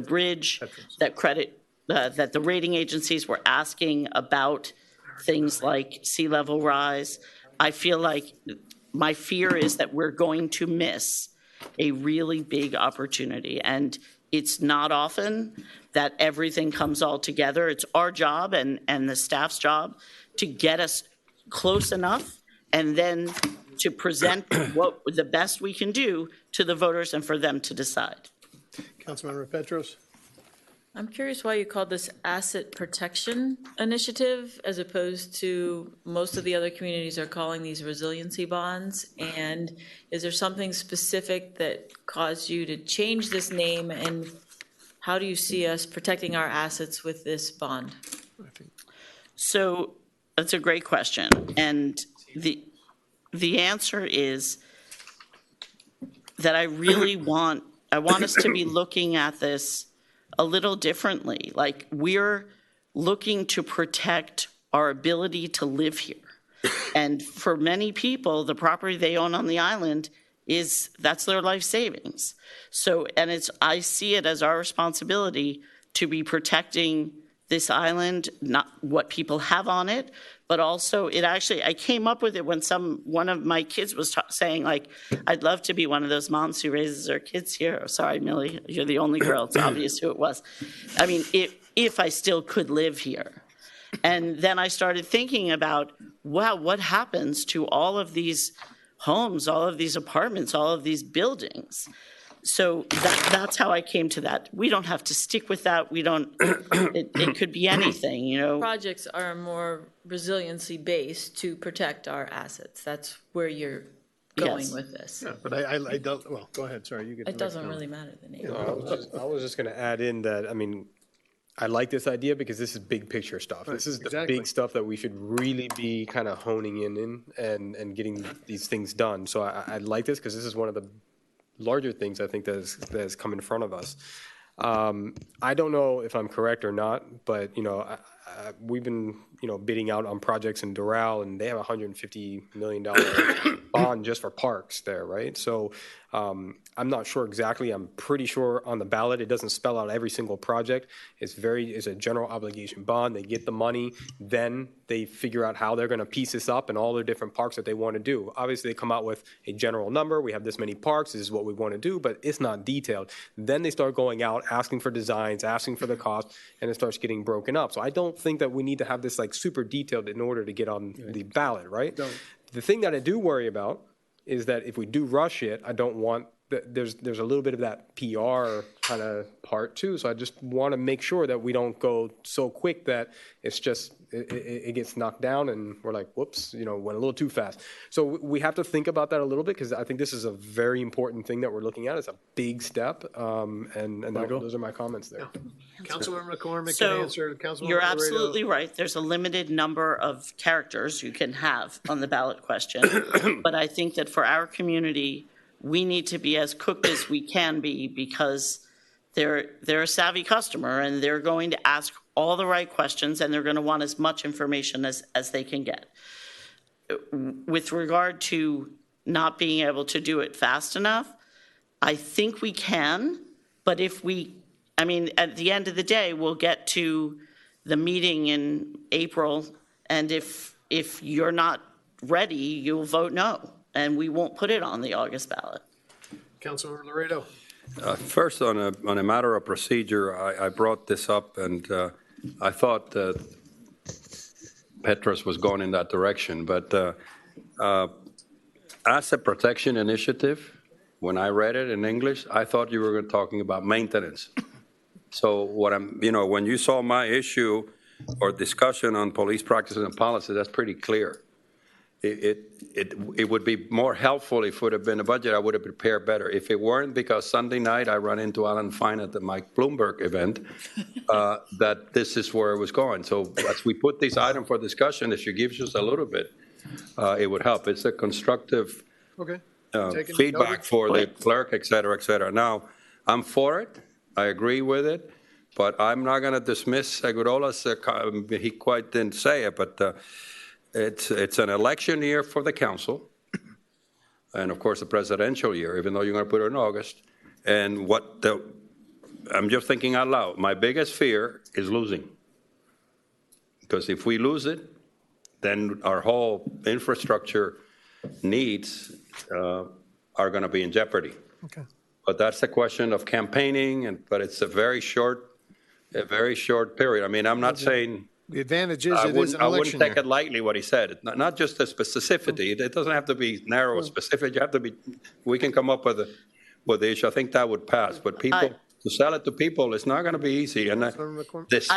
bridge, that the rating agencies were asking about things like sea level rise. I feel like my fear is that we're going to miss a really big opportunity. And it's not often that everything comes all together. It's our job and the staff's job to get us close enough and then to present what the best we can do to the voters and for them to decide. Councilmember Petros? I'm curious why you called this asset protection initiative as opposed to most of the other communities are calling these resiliency bonds. And is there something specific that caused you to change this name? And how do you see us protecting our assets with this bond? So that's a great question. And the answer is that I want us to be looking at this a little differently. Like, we're looking to protect our ability to live here. And for many people, the property they own on the island that's their life savings. So, and I see it as our responsibility to be protecting this island, not what people have on it, but also I came up with it when one of my kids was saying, like, I'd love to be one of those moms who raises her kids here. Sorry, Millie, you're the only girl. It's obvious who it was. If I still could live here. And then I started thinking about, wow, what happens to all of these homes, all of these apartments, all of these buildings? So that's how I came to that. We don't have to stick with that. It could be anything, Projects are more resiliency based to protect our assets. That's where you're going Yes. with this. Yeah, but I don't, well, go ahead, sorry. You get It doesn't really matter the name. I was just going to add in that, I like this idea because this is big picture stuff. This is the big stuff that we should really be kind of honing in and getting these things done. So I like this because this is one of the larger things I think that has come in front of us. I don't know if I'm correct or not, but we've been bidding out on projects in Doral, and they have a $150 million bond just for parks there, right? So I'm not sure exactly. I'm pretty sure on the ballot it doesn't spell out every single project. It's a general obligation bond. They get the money, then they figure out how they're going to piece this up and all the different parks that they want to do. Obviously, they come out with a general number. We have this many parks. This is what we want to do, but it's not detailed. Then they start going out, asking for designs, asking for the cost, and it starts getting broken up. So I don't think that we need to have this like super detailed in order to get on the ballot, right? The thing that I do worry about is that if we do rush it, I don't want there's a little bit of that PR kind of part too. So I just want to make sure that we don't go so quick that it's just it gets knocked down and we're like, whoops, went a little too fast. So we have to think about that a little bit because I think this is a very important thing that we're looking at. It's a big step, and those are my comments there. Councilmember McCormick So can answer. Councilmember you're Laredo. absolutely right. There's a limited number of characters you can have on the ballot question. But I think that for our community, we need to be as cooked as we can be because they're a savvy customer and they're going to ask all the right questions and they're going to want as much information as they can get. With regard to not being able to do it fast enough, I think we can, but at the end of the day, we'll get to the meeting in April, and if you're not ready, you'll vote no, and we won't put it on the August ballot. Councilor Laredo. First, on a matter of procedure, I brought this up, and I thought Petros was going in that direction, but asset protection initiative, when I read it in English, I thought you were talking about maintenance. So when you saw my issue or discussion on police practices and policy, that's pretty clear. It would be more helpful if it would have been a budget. I would have prepared better. If it weren't because Sunday night I run into Alan Fine at the Mike Bloomberg event, that this is where it was going. So as we put this item for discussion, if she gives us a little bit, it would help. It's a constructive feedback for the clerk, et cetera, et cetera. Now, I'm for it. I agree with it. But I'm not going to dismiss Segurolas. He quite didn't say it, but it's an election year for the council, and of course a presidential year, even though you're going to put it in August. And I'm just thinking out loud. My biggest fear is losing, because if we lose it, then our whole infrastructure needs are going to be in jeopardy. Okay. But that's a question of campaigning, but it's a very short period. I mean, I'm not saying. The advantage is it is an election I wouldn't take year. it lightly what he said. Not just the specificity. It doesn't have to be narrow or specific. You have to be. We can come up with the issue. I think that would pass. But to sell it to people, it's not going to be easy. And the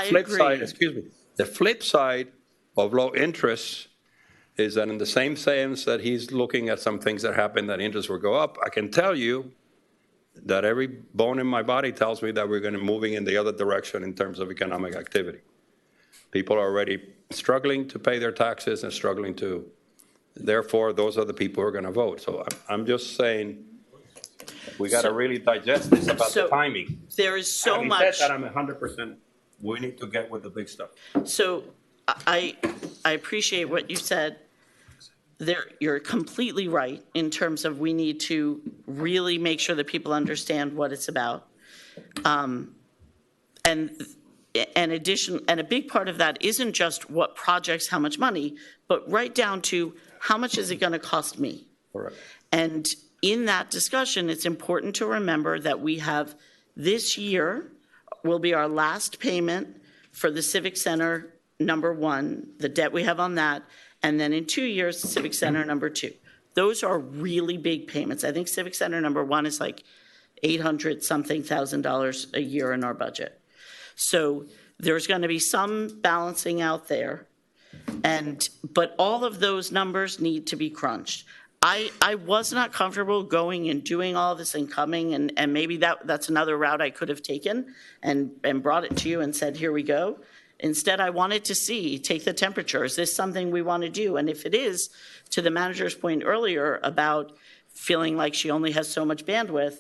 flip side, the flip side of low interest is that in the same sense that he's looking at some things that happen that interest will go up, I can tell you that every bone in my body tells me that we're going to be moving in the other direction in terms of economic activity. People are already struggling to pay their taxes and struggling to, therefore, those are the people who are going to vote. So I'm just saying we got to really digest this about the timing. There is so Having much. said that, I'm 100%. We need to get with the big stuff. So I appreciate what you said. You're completely right in terms of we need to really make sure that people understand what it's about. And a big part of that isn't just what projects, how much money, but right down to how much is it going to cost me? Correct. And in that discussion, it's important to remember that we have this year will be our last payment for the Civic Center #1, the debt we have on that, and then in 2 years, Civic Center #2. Those are really big payments. I think Civic Center #1 is like $800-something thousand a year in our budget. So there's going to be some balancing out there, but all of those numbers need to be crunched. I was not comfortable going and doing all this and coming, and maybe that's another route I could have taken and brought it to you and said, here we go. Instead, I wanted to take the temperature. Is this something we want to do? And if it is, to the manager's point earlier about feeling like she only has so much bandwidth,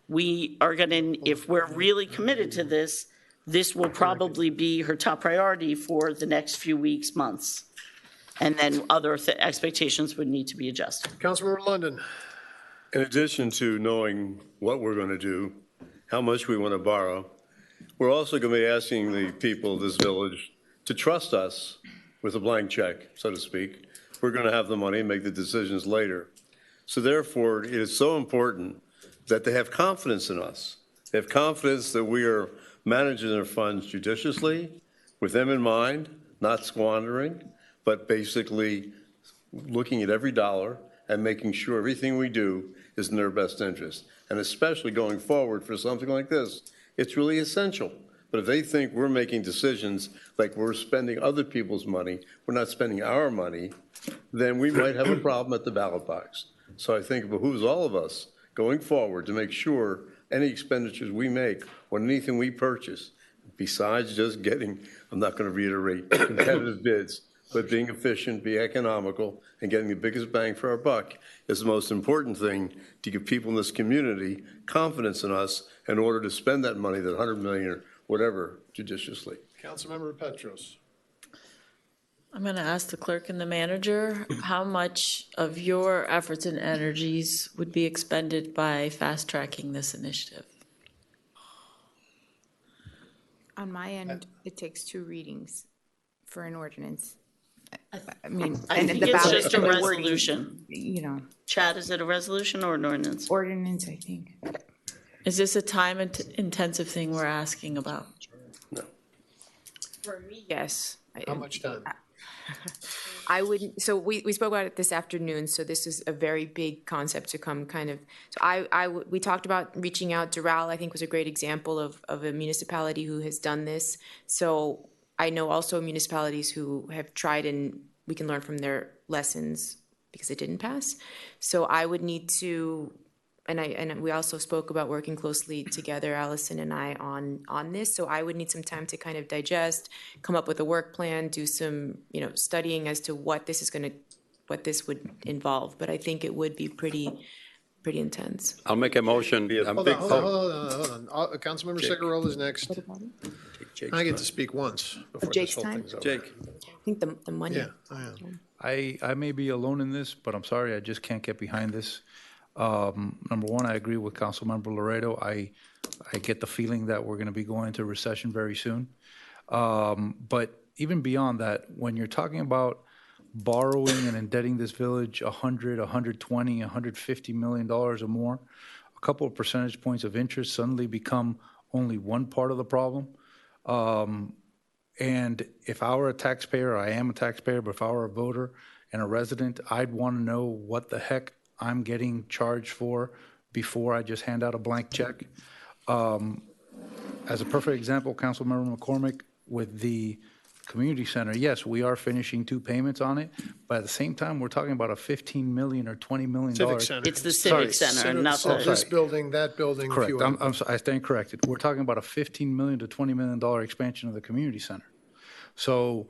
we are going to, if we're really committed to this, this will probably be her top priority for the next few weeks, months. And then other expectations would need to be adjusted. Councilmember London. In addition to knowing what we're going to do, how much we want to borrow, we're also going to be asking the people of this village to trust us with a blank check, so to speak. We're going to have the money and make the decisions later. So therefore, it is so important that they have confidence in us. They have confidence that we are managing their funds judiciously, with them in mind, not squandering, but basically looking at every dollar and making sure everything we do is in their best interest. And especially going forward for something like this, it's really essential. But if they think we're making decisions like we're spending other people's money, we're not spending our money, then we might have a problem at the ballot box. So I think it behooves all of us going forward to make sure any expenditures we make or anything we purchase, besides just getting, I'm not going to reiterate, competitive bids, but being efficient, be economical, and getting the biggest bang for our buck is the most important thing to give people in this community confidence in us in order to spend that money, that 100 million or whatever, judiciously. Councilmember Petros. I'm going to ask the clerk and the manager, how much of your efforts and energies would be expended by fast-tracking this initiative? On my end, it takes 2 readings for an ordinance. I mean, I and think the it's ballot just a and the wording, resolution. You know, Chad, is it a resolution or an ordinance? ordinance, I think. Is this a time-intensive thing we're asking about? For me, yes. How much time? I wouldn't, so we spoke about it this afternoon, so this is a very big concept to come kind of, so we talked about reaching out. Doral, I think, was a great example of a municipality who has done this. So I know also municipalities who have tried, and we can learn from their lessons because it didn't pass. So I would need to, and we also spoke about working closely together, Allison and I, on this. So I would need some time to kind of digest, come up with a work plan, do some, studying as to what this would involve. But I think it would be pretty intense. I'll make a motion. Hold on. Councilmember Segarolo is next. I get to speak once before this Jake's whole time? thing's over. Jake. I think the money. Yeah, I am. I may be alone in this, but I'm sorry, I just can't get behind this. Number one, I agree with Councilmember Laredo. I get the feeling that we're going to be going into recession very soon. But even beyond that, when you're talking about borrowing and indebting this village $100, $120, $150 million or more, a couple of percentage points of interest suddenly become only one part of the problem. And if I were a taxpayer, I am a taxpayer, but if I were a voter and a resident, I'd want to know what the heck I'm getting charged for before I just hand out a blank check. As a perfect example, Councilmember McCormick, with the community center, yes, we are finishing 2 payments on it, but at the same time, we're talking about a $15 million or $20 million. Civic Center. It's the Civic Center, not So the. this building, that building. a Correct. few other- I'm sorry, I stand corrected. We're talking about a $15 million to $20 million expansion of the community center. So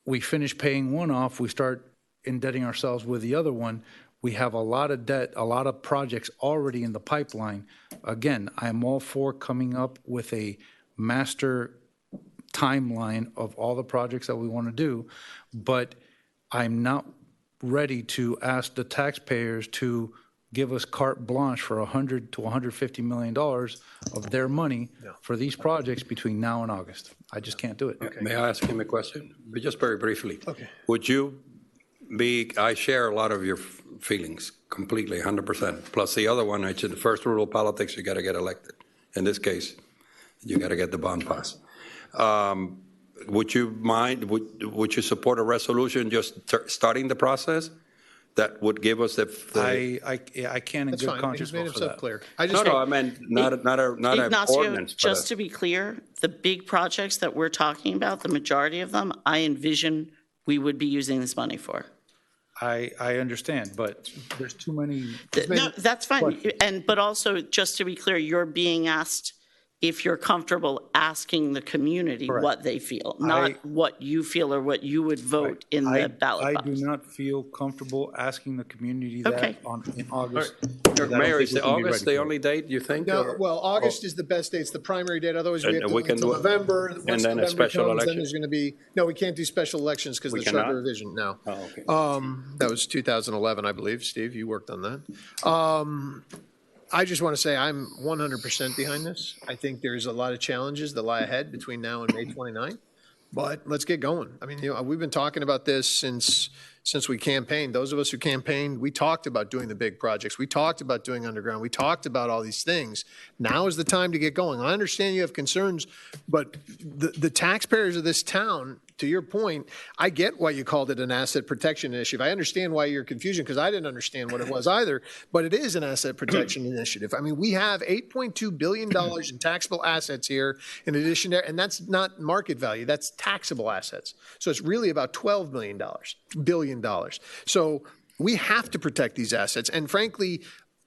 we finish paying one off, we start indebting ourselves with the other one. We have a lot of debt, a lot of projects already in the pipeline. Again, I'm all for coming up with a master timeline of all the projects that we want to do, but I'm not ready to ask the taxpayers to give us carte blanche for $100 to $150 million of their money for these projects between now and August. I just can't do it. May I ask him a question? But just very briefly. Okay. Would you I share a lot of your feelings completely, 100%. Plus the other one, which is the first rule of politics, you got to get elected. In this case, you got to get the bond passed. Would you mind, would you support a resolution just starting the process that would give us the I can't in That's good fine. conscience He's made vote for himself that. clear. No, I meant not an Ignacio, ordinance. just to be clear, the big projects that we're talking about, the majority of them, I envision we would be using this money for. I understand, but there's too many. No, that's fine. But also, just to be clear, you're being asked if you're comfortable asking the community Correct. what they feel, not what you feel or what you would vote in the ballot I box. do not feel comfortable asking the community Okay. that in August. Mayor, is the August the only date you think? No, or- well, August is the best date. It's the primary date. Otherwise, we And have to we wait can until do it. November. And Once then a November special comes, election. Then there's going to be, no, we can't do special elections because We the charter cannot? revision, no. Oh, okay. That was 2011, I believe. Steve, you worked on that. I just want to say I'm 100% behind this. I think there's a lot of challenges that lie ahead between now and May 29th, but let's get going. I mean, we've been talking about this since we campaigned. Those of us who campaigned, we talked about doing the big projects. We talked about doing underground. We talked about all these things. Now is the time to get going. I understand you have concerns, but the taxpayers of this town, to your point, I get why you called it an asset protection initiative. I understand why you're confused because I didn't understand what it was either, but it is an asset protection initiative. I mean, we have $8.2 billion in taxable assets here in addition to, and that's not market value, that's taxable assets. So it's really about $12 billion. So we have to protect these assets. And frankly,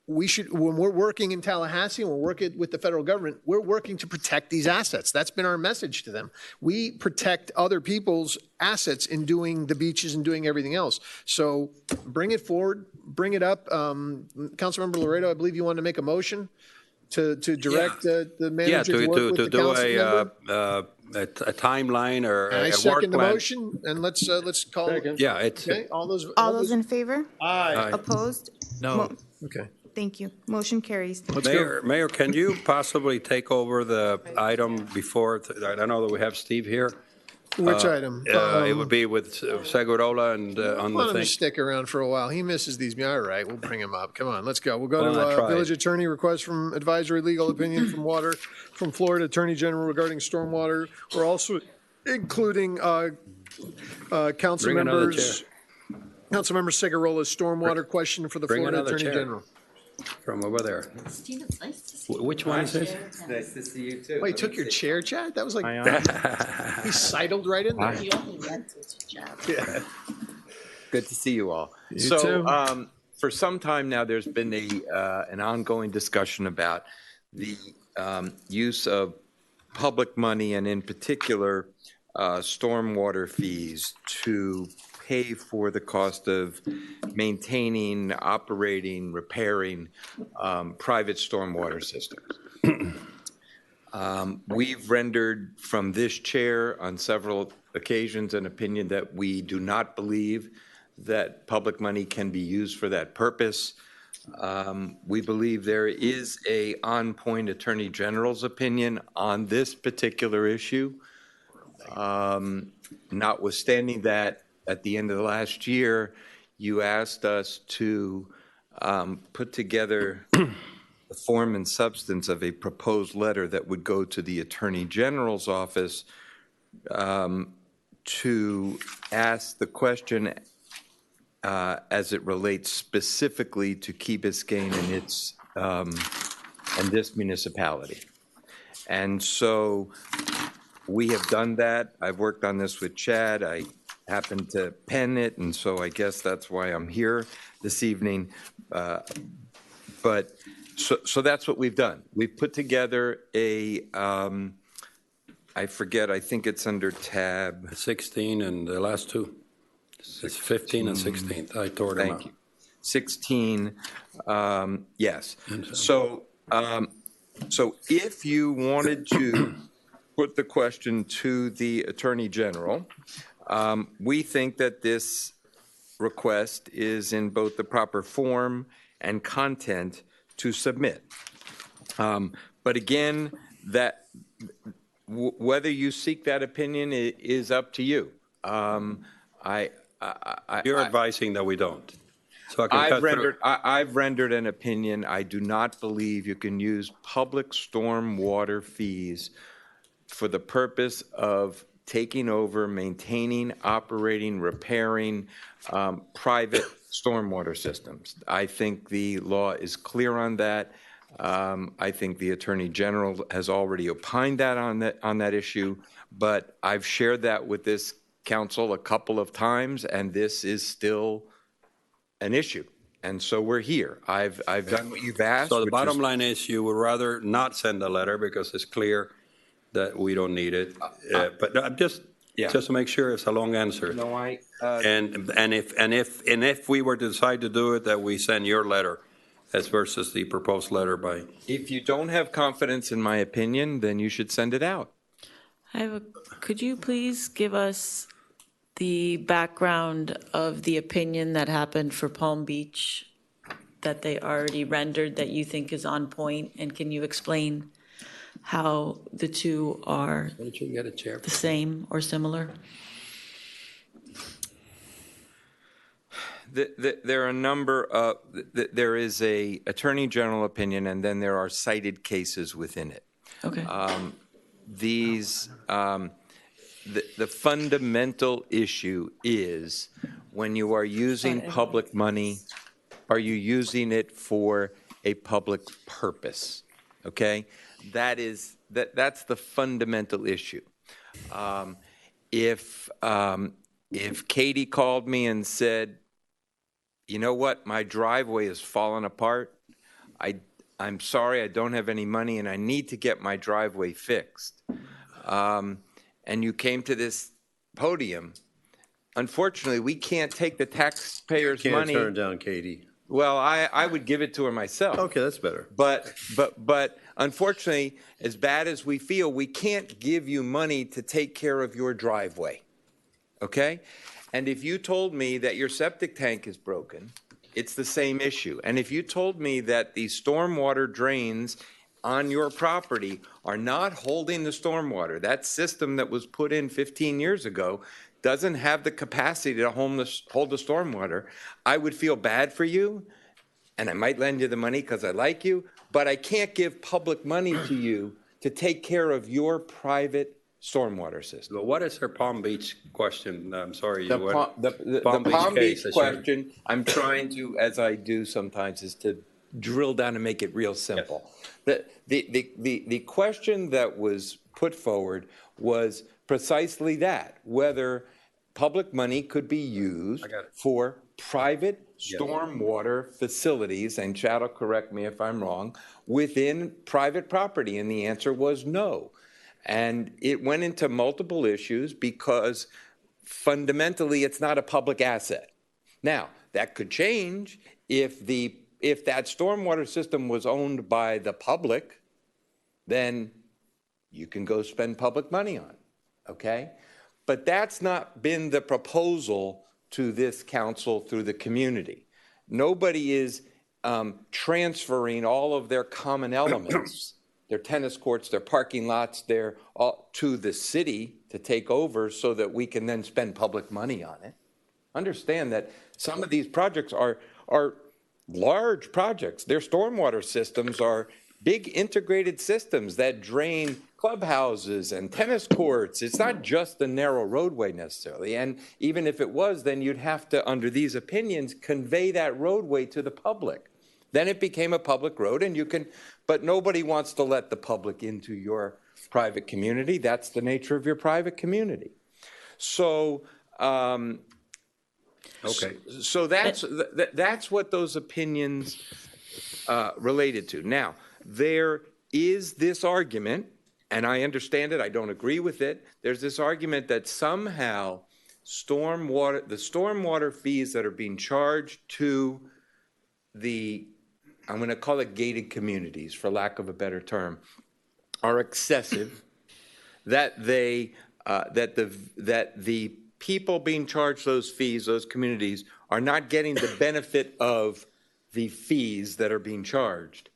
we should, when we're working in Tallahassee, and we're working with the federal government, we're working to protect these assets. That's been our message to them. We protect other people's assets in doing the beaches and doing everything else. So bring it forward, bring it up. Councilmember Laredo, I believe you wanted to make a motion to direct the manager to work with the council member. A timeline or I a work second the plan. motion, and let's call it. Yeah, it's, Okay, all Those in favor? Aye. Opposed? No. Okay. Thank you. Motion carries. Mayor, can you possibly take over the item before, I know that we have Steve here. Which item? It would be with Segurola and on Let the him thing. stick around for a while. He misses these. All right, we'll bring him up. Come on, let's go. We'll go Well, I to tried. village attorney request from advisory legal opinion from water from Florida Attorney General regarding stormwater. We're also including council Bring another members. Councilmember Segarola's stormwater question for the Bring Florida another Attorney chair. General. From over there. Which one is this? Nice to see you too. Oh, he took your chair, Chad? That was like, he sidled right in there. Yeah. Good to see you all. You so, too. For some time now, there's been an ongoing discussion about the use of public money and, in particular, stormwater fees to pay for the cost of maintaining, operating, repairing private stormwater systems. We've rendered from this chair on several occasions an opinion that we do not believe that public money can be used for that purpose. We believe there is a on-point Attorney General's opinion on this particular issue. Notwithstanding that, at the end of the last year, you asked us to put together the form and substance of a proposed letter that would go to the Attorney General's office to ask the question as it relates specifically to Key Biscayne and its and this municipality. And so we have done that. I've worked on this with Chad. I happened to pen it, and so I guess that's why I'm here this evening. But so that's what we've done. We've put together a, I forget, I think it's under tab 16 and the last two. It's 15 and 16. I tore them out. Thank you. 16, yes. So, so if you wanted to put the question to the Attorney General, we think that this request is in both the proper form and content to submit. But again, that whether you seek that opinion is up to you. You're advising that we don't. So I can cut through. I've rendered an opinion. I do not believe you can use public storm water fees for the purpose of taking over, maintaining, operating, repairing private stormwater systems. I think the law is clear on that. I think the Attorney General has already opined that on that issue, but I've shared that with this council a couple of times, and this is still an issue. And so we're here. I've done what you've asked. So the bottom line is you would rather not send a letter because it's clear that we don't need it. But I'm just to make sure it's a long answer. No, and if we were to decide to do it, that we send your letter as versus the proposed letter by. If you don't have confidence in my opinion, then you should send it out. Could you please give us the background of the opinion that happened for Palm Beach that they already rendered that you think is on point? And can you explain how the two are the same or similar? There are a number of, there is a Attorney General opinion, and then there are cited cases within it. Okay. The fundamental issue is when you are using public money, are you using it for a public purpose? Okay? That's the fundamental issue. If Katie called me and said, you know what, my driveway is falling apart, I'm sorry, I don't have any money and I need to get my driveway fixed. And you came to this podium. Unfortunately, we can't take the taxpayers' Can't money. turn down Katie. Well, I would give it to her myself. Okay, that's better. But unfortunately, as bad as we feel, we can't give you money to take care of your driveway. Okay? And if you told me that your septic tank is broken, it's the same issue. And if you told me that the stormwater drains on your property are not holding the stormwater, that system that was put in 15 years ago doesn't have the capacity to hold the stormwater, I would feel bad for you, and I might lend you the money because I like you, but I can't give public money to you to take care of your private stormwater system. Well, what is her Palm Beach question? I'm sorry. The Palm Beach case, question, I'm trying to, as I do sometimes, is to drill down and make it real simple. The question that was put forward was precisely that, whether public money could be used for private stormwater facilities, and Chad will correct me if I'm wrong, within private property, and the answer was no. And it went into multiple issues because fundamentally it's not a public asset. Now, that could change if that stormwater system was owned by the public, then you can go spend public money on it, okay? But that's not been the proposal to this council through the community. Nobody is transferring all of their common elements, their tennis courts, their parking lots, to the city to take over so that we can then spend public money on it. Understand that some of these projects are large projects. Their stormwater systems are big integrated systems that drain clubhouses and tennis courts. It's not just the narrow roadway necessarily. And even if it was, then you'd have to, under these opinions, convey that roadway to the public. Then it became a public road, and you can, but nobody wants to let the public into your private community. That's the nature of your private community. So, okay. So that's what those opinions related to. Now, there is this argument, and I understand it, I don't agree with it. There's this argument that somehow the stormwater fees that are being charged to the, I'm going to call it gated communities for lack of a better term, are excessive, that the people being charged those fees, those communities, are not getting the benefit of the fees that are being charged.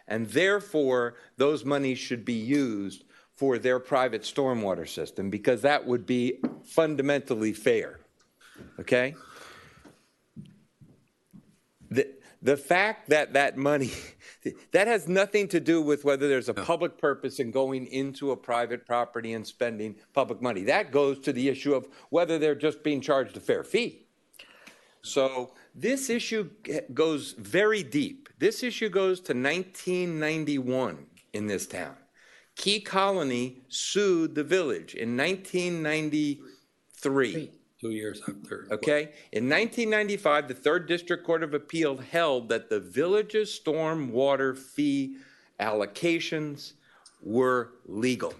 And therefore, those monies should be used for their private stormwater system, because that would be fundamentally fair, okay? The fact that that money, that has nothing to do with whether there's a public purpose in going into a private property and spending public money. That goes to the issue of whether they're just being charged a fair fee. So this issue goes very deep. This issue goes to 1991 in this town. Key Colony sued the village in 1993. 2 years after. Okay? In 1995, the 3rd District Court of Appeal held that the village's stormwater fee allocations were legal.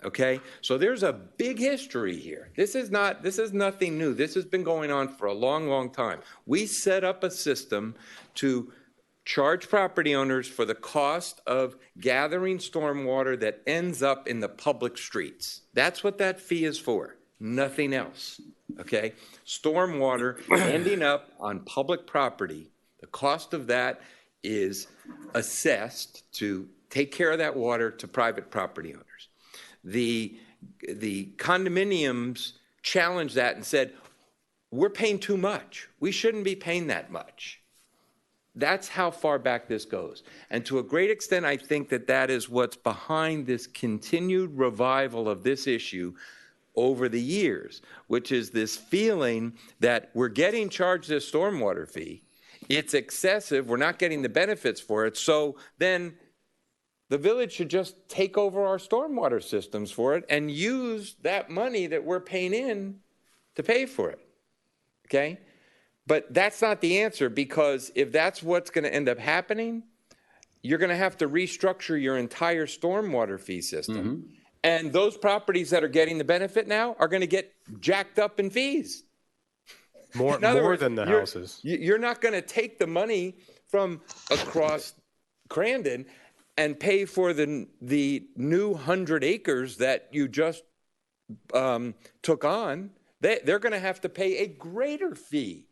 Okay? So there's a big history here. This is nothing new. This has been going on for a long, long time. We set up a system to charge property owners for the cost of gathering stormwater that ends up in the public streets. That's what that fee is for. Nothing else, okay? Stormwater ending up on public property, the cost of that is assessed to take care of that water to private property owners. The condominiums challenged that and said, we're paying too much. We shouldn't be paying that much. That's how far back this goes. And to a great extent, I think that is what's behind this continued revival of this issue over the years, which is this feeling that we're getting charged this stormwater fee, it's excessive, we're not getting the benefits for it, so then the village should just take over our stormwater systems for it and use that money that we're paying in to pay for it, okay? But that's not the answer, because if that's what's going to end up happening, you're going to have to restructure your entire stormwater fee system. And those properties that are getting the benefit now are going to get jacked up in fees. More than the houses. You're not going to take the money from across Crandon and pay for the new 100 acres that you just took on. They're going to have to pay a greater fee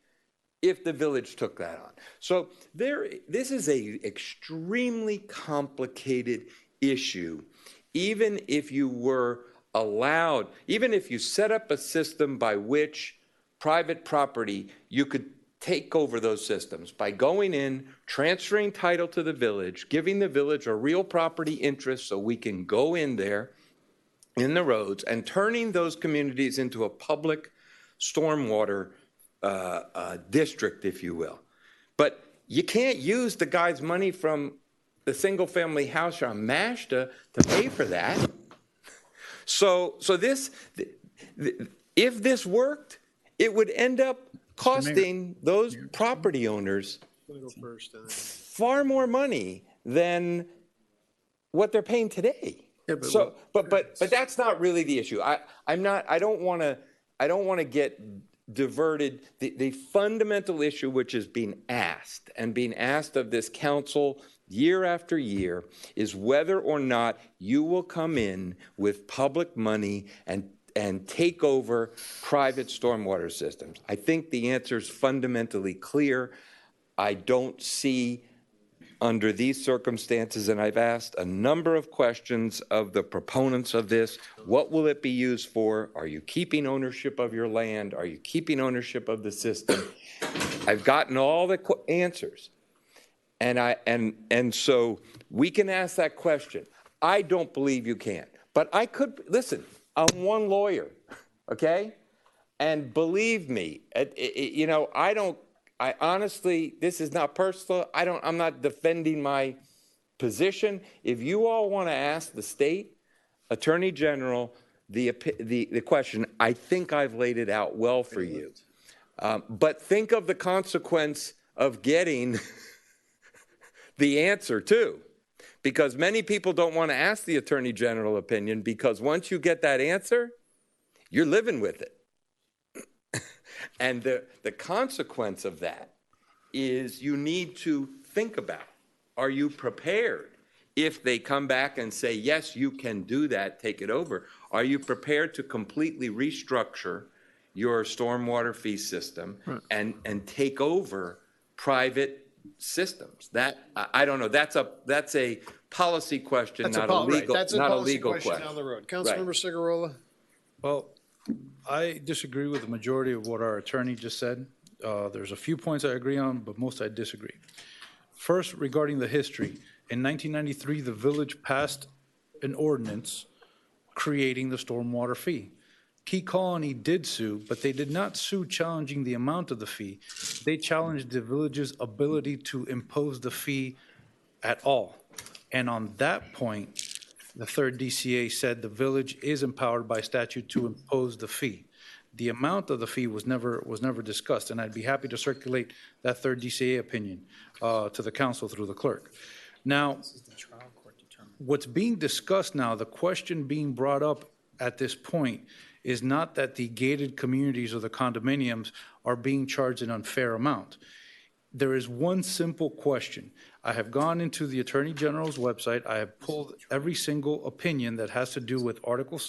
if the village took that on. So this is a extremely complicated issue. Even if you were allowed, even if you set up a system by which private property, you could take over those systems by going in, transferring title to the village, giving the village a real property interest so we can go in there in the roads and turning those communities into a public stormwater district, if you will. But you can't use the guy's money from the single-family house on Mashta to pay for that. So this, if this worked, it would end up costing those property owners far more money than what they're paying today. So, but that's not really the issue. I don't want to get diverted. The fundamental issue which is being asked of this council year after year is whether or not you will come in with public money and take over private stormwater systems. I think the answer is fundamentally clear. I don't see, under these circumstances, and I've asked a number of questions of the proponents of this, what will it be used for? Are you keeping ownership of your land? Are you keeping ownership of the system? I've gotten all the answers. And so we can ask that question. I don't believe you can. But I could, listen, I'm one lawyer, okay? And believe me, I honestly, this is not personal. I'm not defending my position. If you all want to ask the state attorney general the question, I think I've laid it out well for you. But think of the consequence of getting the answer too, because many people don't want to ask the attorney general opinion, because once you get that answer, you're living with it. And the consequence of that is you need to think about, are you prepared if they come back and say, yes, you can do that, take it over? Are you prepared to completely restructure your stormwater fee system and take over private systems? That, I don't know, that's a policy question, not a legal question. Down the road. Councilmember Cigarola. Well, I disagree with the majority of what our attorney just said. There's a few points I agree on, but most I disagree. First, regarding the history, in 1993, the village passed an ordinance creating the stormwater fee. Key Colony did sue, but they did not sue challenging the amount of the fee. They challenged the village's ability to impose the fee at all. And on that point, the third DCA said the village is empowered by statute to impose the fee. The amount of the fee was never discussed, and I'd be happy to circulate that third DCA opinion to the council through the clerk. Now, what's being discussed now, the question being brought up at this point is not that the gated communities or the condominiums are being charged an unfair amount. There is one simple question. I have gone into the Attorney General's website. I have pulled every single opinion that has to do with Article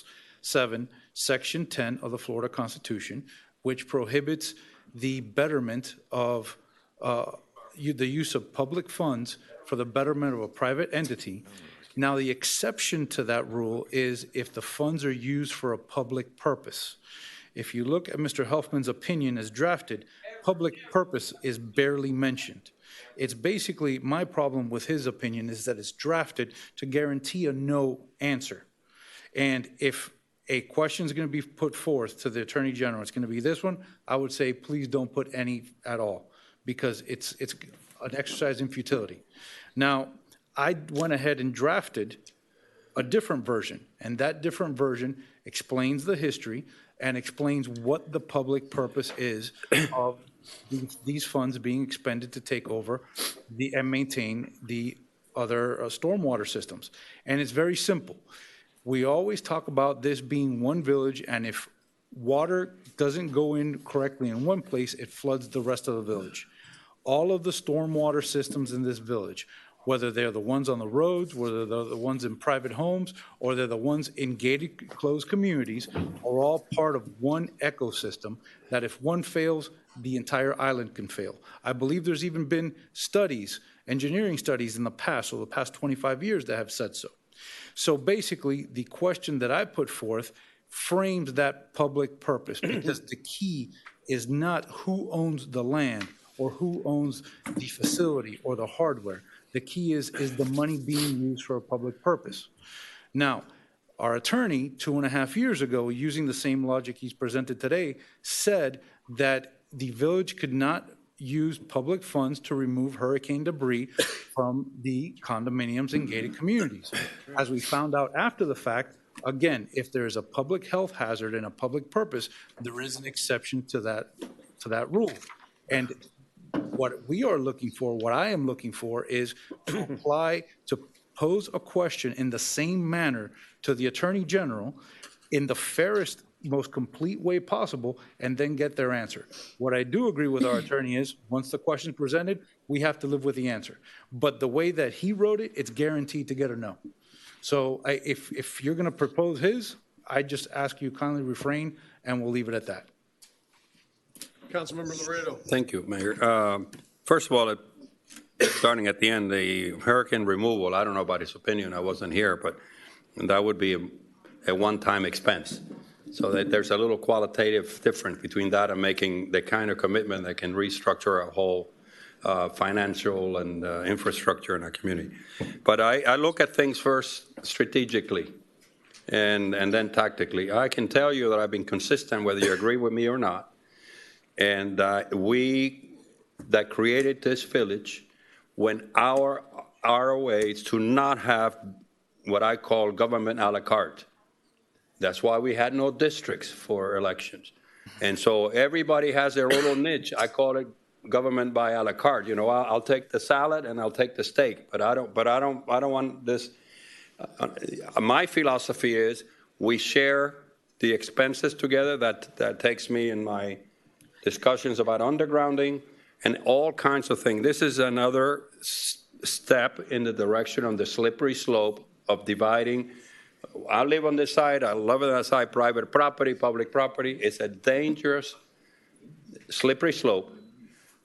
7, Section 10 of the Florida Constitution, which prohibits the betterment of the use of public funds for the betterment of a private entity. Now, the exception to that rule is if the funds are used for a public purpose. If you look at Mr. Helfman's opinion as drafted, public purpose is barely mentioned. It's basically, my problem with his opinion is that it's drafted to guarantee a no answer. And if a question is going to be put forth to the Attorney General, it's going to be this one, I would say please don't put any at all, because it's an exercise in futility. Now, I went ahead and drafted a different version, and that different version explains the history and explains what the public purpose is of these funds being expended to take over and maintain the other stormwater systems. And it's very simple. We always talk about this being one village, and if water doesn't go in correctly in one place, it floods the rest of the village. All of the stormwater systems in this village, whether they're the ones on the roads, whether they're the ones in private homes, or they're the ones in gated, closed communities, are all part of one ecosystem that if one fails, the entire island can fail. I believe there's even been studies, engineering studies in the past, or the past 25 years, that have said so. So basically, the question that I put forth frames that public purpose, because the key is not who owns the land or who owns the facility or the hardware. The key is the money being used for a public purpose? Now, our attorney, 2.5 years ago, using the same logic he's presented today, said that the village could not use public funds to remove hurricane debris from the condominiums and gated communities. As we found out after the fact, again, if there is a public health hazard and a public purpose, there is an exception to that rule. And what we are looking for, what I am looking for, is to apply, to pose a question in the same manner to the Attorney General in the fairest, most complete way possible, and then get their answer. What I do agree with our attorney is, once the question is presented, we have to live with the answer. But the way that he wrote it, it's guaranteed to get a no. So if you're going to propose his, I just ask you kindly refrain, and we'll leave it at that. Councilmember Laredo. Thank you, Mayor. First of all, starting at the end, the hurricane removal, I don't know about his opinion, I wasn't here, but that would be a one-time expense. So that there's a little qualitative difference between that and making the kind of commitment that can restructure a whole financial and infrastructure in our community. But I look at things first strategically and then tactically. I can tell you that I've been consistent whether you agree with me or not. And we that created this village, when our ROA is to not have what I call government a la carte. That's why we had no districts for elections. And so everybody has their little niche. I call it government by a la carte. You know, I'll take the salad and I'll take the steak, but I don't want this. My philosophy is we share the expenses together. That takes me in my discussions about undergrounding and all kinds of things. This is another step in the direction of the slippery slope of dividing. I live on this side, I love it on that side, private property, public property. It's a dangerous, slippery slope.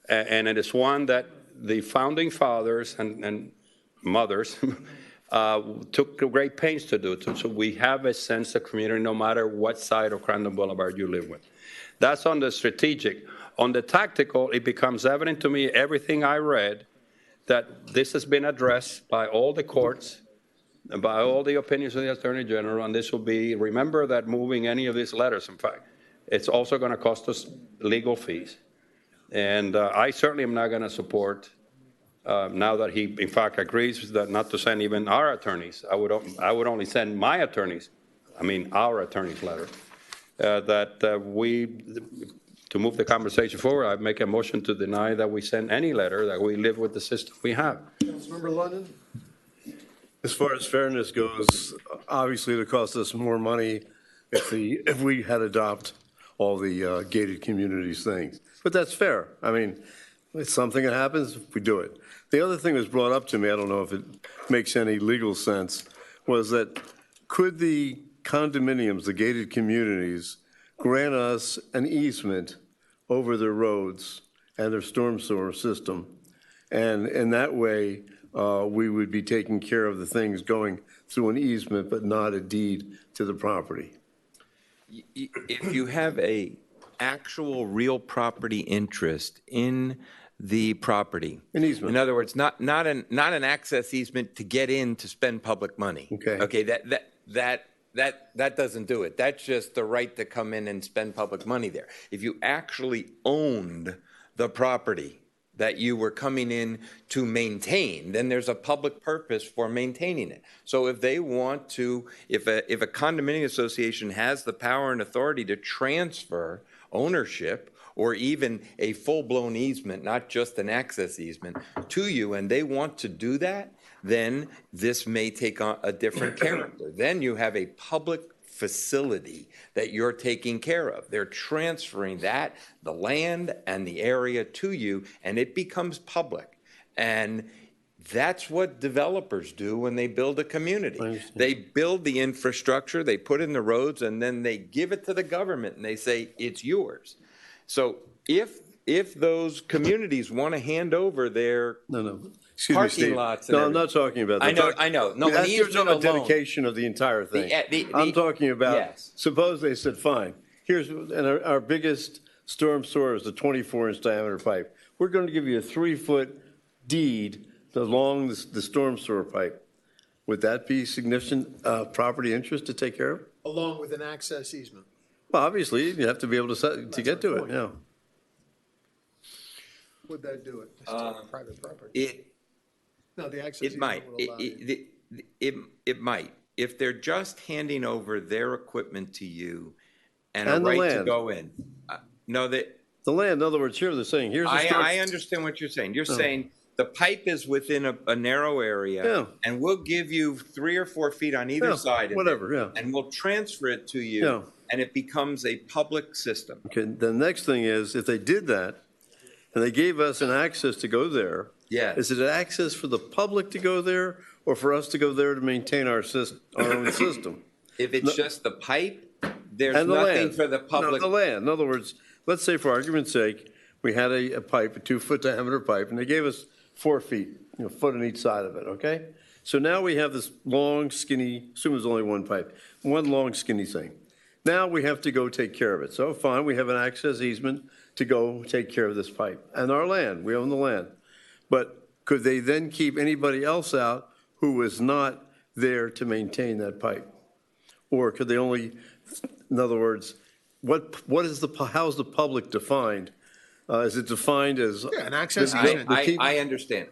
And it is one that the founding fathers and mothers took great pains to do. So we have a sense of community no matter what side of Crandon Boulevard you live with. That's on the strategic. On the tactical, it becomes evident to me, everything I read, that this has been addressed by all the courts, by all the opinions of the Attorney General, and this will be, remember that moving any of these letters, in fact, it's also going to cost us legal fees. And I certainly am not going to support, now that he, in fact, agrees that not to send even our attorneys. I would only send my attorneys, our attorney's letter, to move the conversation forward, I make a motion to deny that we send any letter, that we live with the system we have. Councilmember London. As far as fairness goes, obviously it cost us more money if we had adopt all the gated communities things. But that's fair. I mean, it's something that happens, we do it. The other thing that was brought up to me, I don't know if it makes any legal sense, was that could the condominiums, the gated communities, grant us an easement over their roads and their storm sewer system? And in that way, we would be taking care of the things going through an easement, but not a deed to the property. If you have a actual real property interest in the property, an easement. In other words, not an access easement to get in to spend public money. Okay, that doesn't do it. That's just the right to come in and spend public money there. If you actually owned the property that you were coming in to maintain, then there's a public purpose for maintaining it. So if they want to, if a condominium association has the power and authority to transfer ownership or even a full-blown easement, not just an access easement, to you, and they want to do that, then this may take on a different character. Then you have a public facility that you're taking care of. They're transferring that, the land and the area to you, and it becomes public. And that's what developers do when they build a community. They build the infrastructure, they put in the roads, and then they give it to the government and they say, it's yours. So if those communities want to hand over their Excuse me, parking Steve. lots and No, I'm not talking about that. I know. No, That an gives easement them a alone. dedication of the entire thing. The- I'm talking about, yes. suppose they said, fine, and our biggest storm sewer is the 24-inch diameter pipe. We're going to give you a 3-foot deed along the storm sewer pipe. Would that be significant property interest to take care of? Along with an access easement. Well, obviously, you have to be able to get to it, yeah. Would that do it? It's still private property. No, the access It might. easement would allow you. It might. If they're just handing over their equipment to you and And a the right to land. go in. No, that. The land, in other words, here they're saying, here's the storm. I understand what you're saying. You're Oh. saying the pipe is within a narrow area. Yeah. And we'll give you 3 or 4 feet on either Yeah, side of whatever, it. yeah. And we'll transfer it to you. Yeah. And it becomes a public system. Okay, the next thing is, if they did that, and they gave us an access to go there. Yeah. Is it an access for the public to go there, or for us to go there to maintain our own system? If it's just the pipe, there's And the nothing land. for the public. No, the land. In other words, let's say for argument's sake, we had a pipe, a 2-foot diameter pipe, and they gave us 4 feet, a foot on each side of it, okay? So now we have this long, skinny, assume there's only one pipe, one long, skinny thing. Now we have to go take care of it. So fine, we have an access easement to go take care of this pipe. And our land, we own the land. But could they then keep anybody else out who was not there to maintain that pipe? Or could they only, in other words, how's the public defined? Is it defined as? Yeah, an access the- easement. the keep- I understand.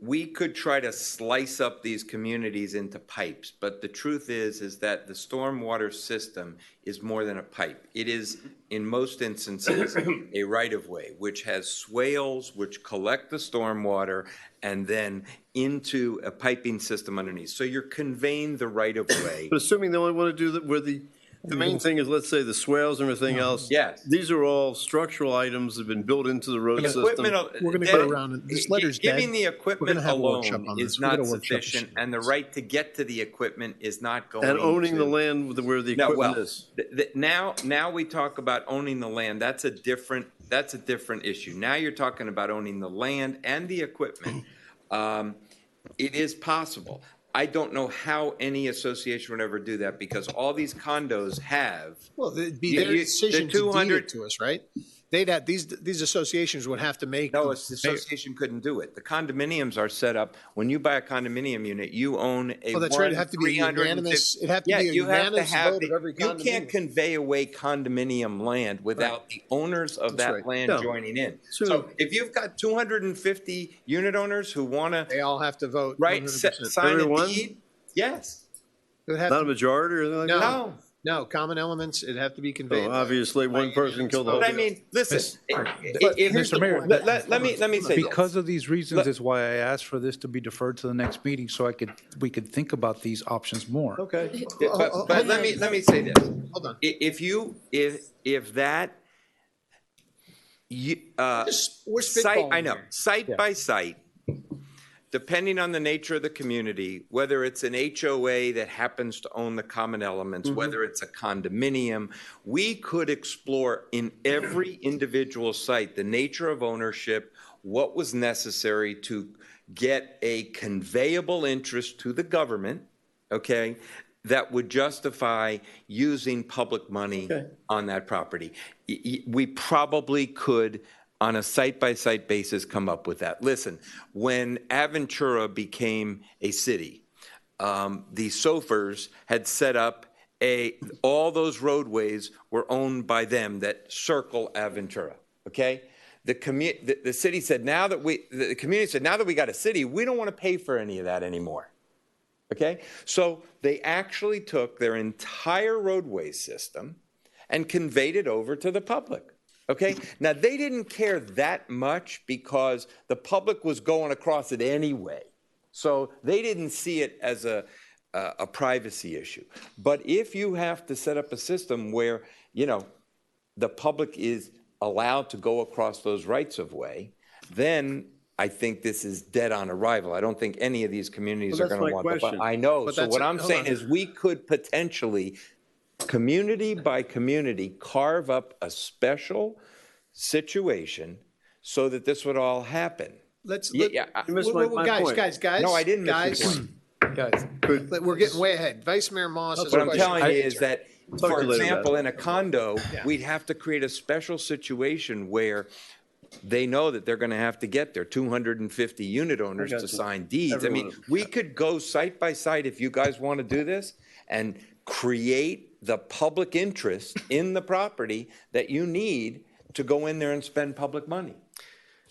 We could try to slice up these communities into pipes, but the truth is that the stormwater system is more than a pipe. It is, in most instances, a right-of-way, which has swales which collect the stormwater and then into a piping system underneath. So you're conveying the right-of-way. But assuming they only want to do that where the main thing is, let's say, the swales and everything else. Yes. These are all structural items that have been built into the road system. We're going to go around, and this letter's dead. Giving the We're equipment gonna have a workshop alone on is this. We're not gonna workshop sufficient, this. and the right to get to the equipment is not going to. And owning the land where the No, equipment well, is. now we talk about owning the land. That's a different issue. Now you're talking about owning the land and the equipment. It is possible. I don't know how any association would ever do that because all these condos have. Well, it'd be their decision to deed it to us, right? They'd have, these associations would have to make. No, the association couldn't do it. The condominiums are set up, when you buy a condominium unit, you own a. Oh, that's right. It'd have to be a unanimous- it'd have to be a unanimous vote of every You condominium. can't convey away condominium land without the owners of That's that right. land No. joining in. Sure. So if you've got 250 unit owners who want to. They all have to vote. Right, 100%. sign Everyone? a deed, yes. It would have Not to- a majority or anything like that? No. No, common elements, it'd have to be conveyed. So obviously, one person killed the whole. But I mean, listen, Mr. Mayor, let me say this. Because of these reasons is why I asked for this to be deferred to the next meeting so we could think about these options more. Okay. But let me say this. Hold on. If that, We're site, I spitballing know, here. site by site, depending on the nature of the community, whether it's an HOA that happens to own the common elements, whether it's a condominium, we could explore in every individual site the nature of ownership, what was necessary to get a conveyable interest to the government, okay, that would justify using public money on that property. We probably could, on a site-by-site basis, come up with that. Listen, when Aventura became a city, the Sofers had set up all those roadways were owned by them that circle Aventura, okay? The city said, the community said, now that we got a city, we don't want to pay for any of that anymore, okay? So they actually took their entire roadway system and conveyed it over to the public. Okay? Now, they didn't care that much because the public was going across it anyway. So they didn't see it as a privacy issue. But if you have to set up a system where, you know, the public is allowed to go across those rights of way, then I think this is dead on arrival. I don't think any of these communities Well, are that's going to my want question. to. I know. But So that's what a- I'm hold saying on. is we could potentially, community by community, carve up a special situation so that this would all happen. Let's, Yeah, let- yeah, You missed my point. guys. No, I didn't miss guys, your point. Guys, We're getting way ahead. Vice Mayor Moss has a What I'm question. telling you is that, Talk for to you later, example, Beth. in a condo, Yeah. we'd have to create a special situation where they know that they're going to have to get their 250 unit owners I to got you. sign deeds. I mean, Everyone. we could go site by site if you guys want to do this and create the public interest in the property that you need to go in there and spend public money.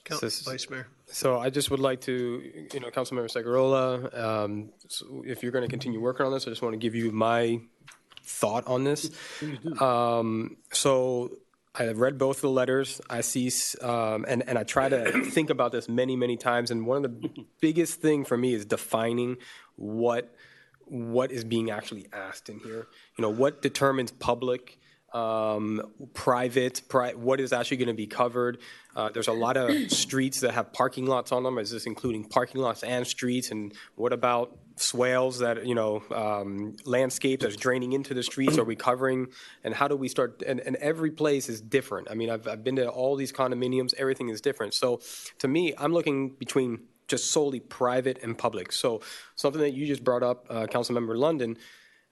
Vice Mayor. So I just would like to, you know, Councilmember Segurola, so if you're going to continue working on this, I just want to give you my thought on this. So I have read both of the letters. I see, and I try to think about this many, many times. And one of the biggest thing for me is defining what is being actually asked in here. You know, what determines public, private, what is actually going to be covered. There's a lot of streets that have parking lots on them. Is this including parking lots and streets? And what about swales that, you know, landscape that's draining into the streets? Are we covering? And how do we start? And every place is different. I mean, I've been to all these condominiums. Everything is different. So to me, I'm looking between just solely private and public. So something that you just brought up, Councilmember London,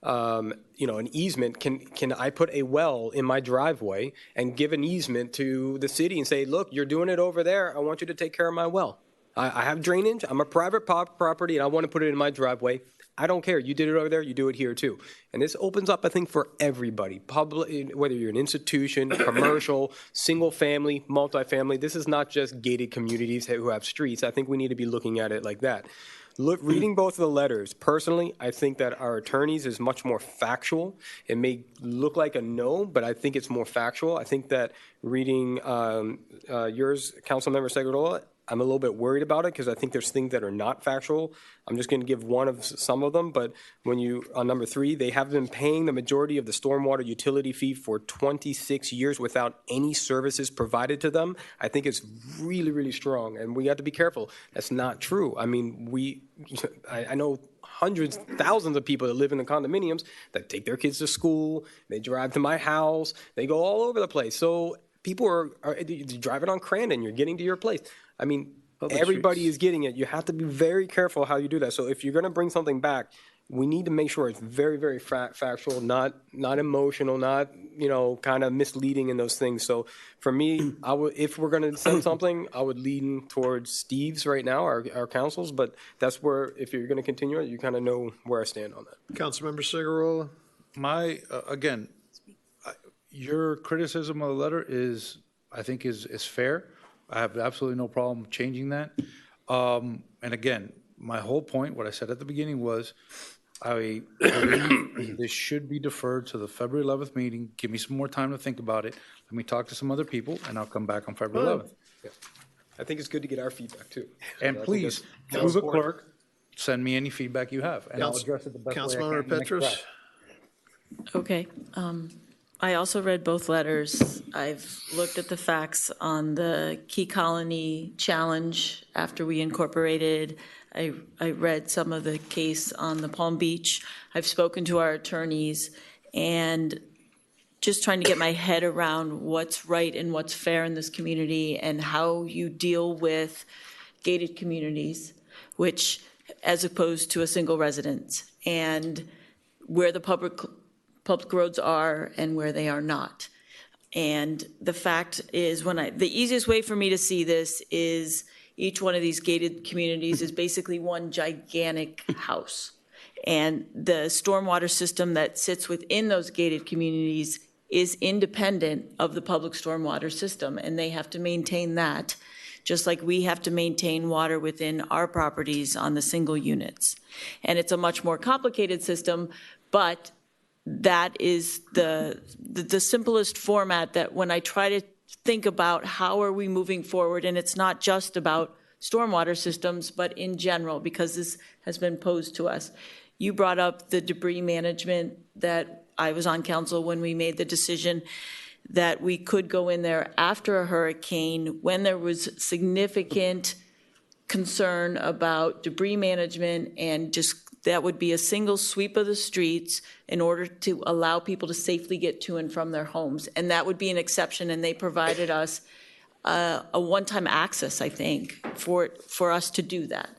you know, an easement, can I put a well in my driveway and give an easement to the city and say, look, you're doing it over there, I want you to take care of my well. I have drainage, I'm a private property, and I want to put it in my driveway. I don't care, you did it over there, you do it here too. And this opens up, I think, for everybody, public, whether you're an institution, commercial, single family, multifamily. This is not just gated communities who have streets. I think we need to be looking at it like that. Reading both of the letters, personally, I think that our attorneys is much more factual. It may look like a no, but I think it's more factual. I think that reading yours, Councilmember Segurola, I'm a little bit worried about it because I think there's things that are not factual. I'm just going to give one of some of them, but when you, on number 3, they have been paying the majority of the stormwater utility fee for 26 years without any services provided to them. I think it's really, really strong, and we have to be careful. That's not true. I mean, I know hundreds, thousands of people that live in the condominiums that take their kids to school, they drive to my house, they go all over the place. So people are driving on Crandon, you're getting to your place. I mean, everybody is getting it. You have to be very careful how you do that. So if you're going to bring something back, we need to make sure it's very, very factual, not emotional, not, you know, kind of misleading in those things. So for me, if we're going to send something, I would lean towards Steve's right now, our councils. But that's where, if you're going to continue it, you kind of know where I stand on that. Councilmember Segurola. Again, your criticism of the letter is, I think, is fair. I have absolutely no problem changing that. And again, my whole point, what I said at the beginning was, I believe this should be deferred to the February 11th meeting. Give me some more time to think about it. Let me talk to some other people, and I'll come back on February 11th. Yeah. I think it's good to get our feedback too. And please, through the clerk, send me any feedback you have, and I'll address it the best way I can. Councilmember in the next Petros. draft. Okay. I also read both letters. I've looked at the facts on the Key Colony challenge after we incorporated. I read some of the case on the Palm Beach. I've spoken to our attorneys and just trying to get my head around what's right and what's fair in this community and how you deal with gated communities, which, as opposed to a single residence, and where the public roads are and where they are not. And the fact is, the easiest way for me to see this is each one of these gated communities is basically one gigantic house. And the stormwater system that sits within those gated communities is independent of the public stormwater system, and they have to maintain that, just like we have to maintain water within our properties on the single units. And it's a much more complicated system, but that is the simplest format that when I try to think about how are we moving forward, and it's not just about stormwater systems, but in general, because this has been posed to us. You brought up the debris management that I was on council when we made the decision that we could go in there after a hurricane when there was significant concern about debris management, and just that would be a single sweep of the streets in order to allow people to safely get to and from their homes. And that would be an exception, and they provided us a one-time access, I think, for us to do that.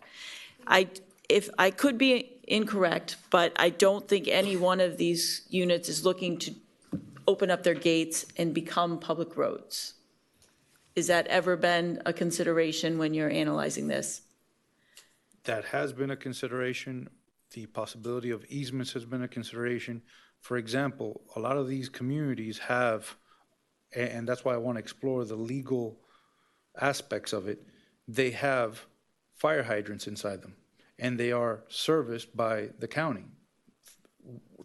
If I could be incorrect, but I don't think any one of these units is looking to open up their gates and become public roads. Has that ever been a consideration when you're analyzing this? That has been a consideration. The possibility of easements has been a consideration. For example, a lot of these communities have, and that's why I want to explore the legal aspects of it, they have fire hydrants inside them, and they are serviced by the county.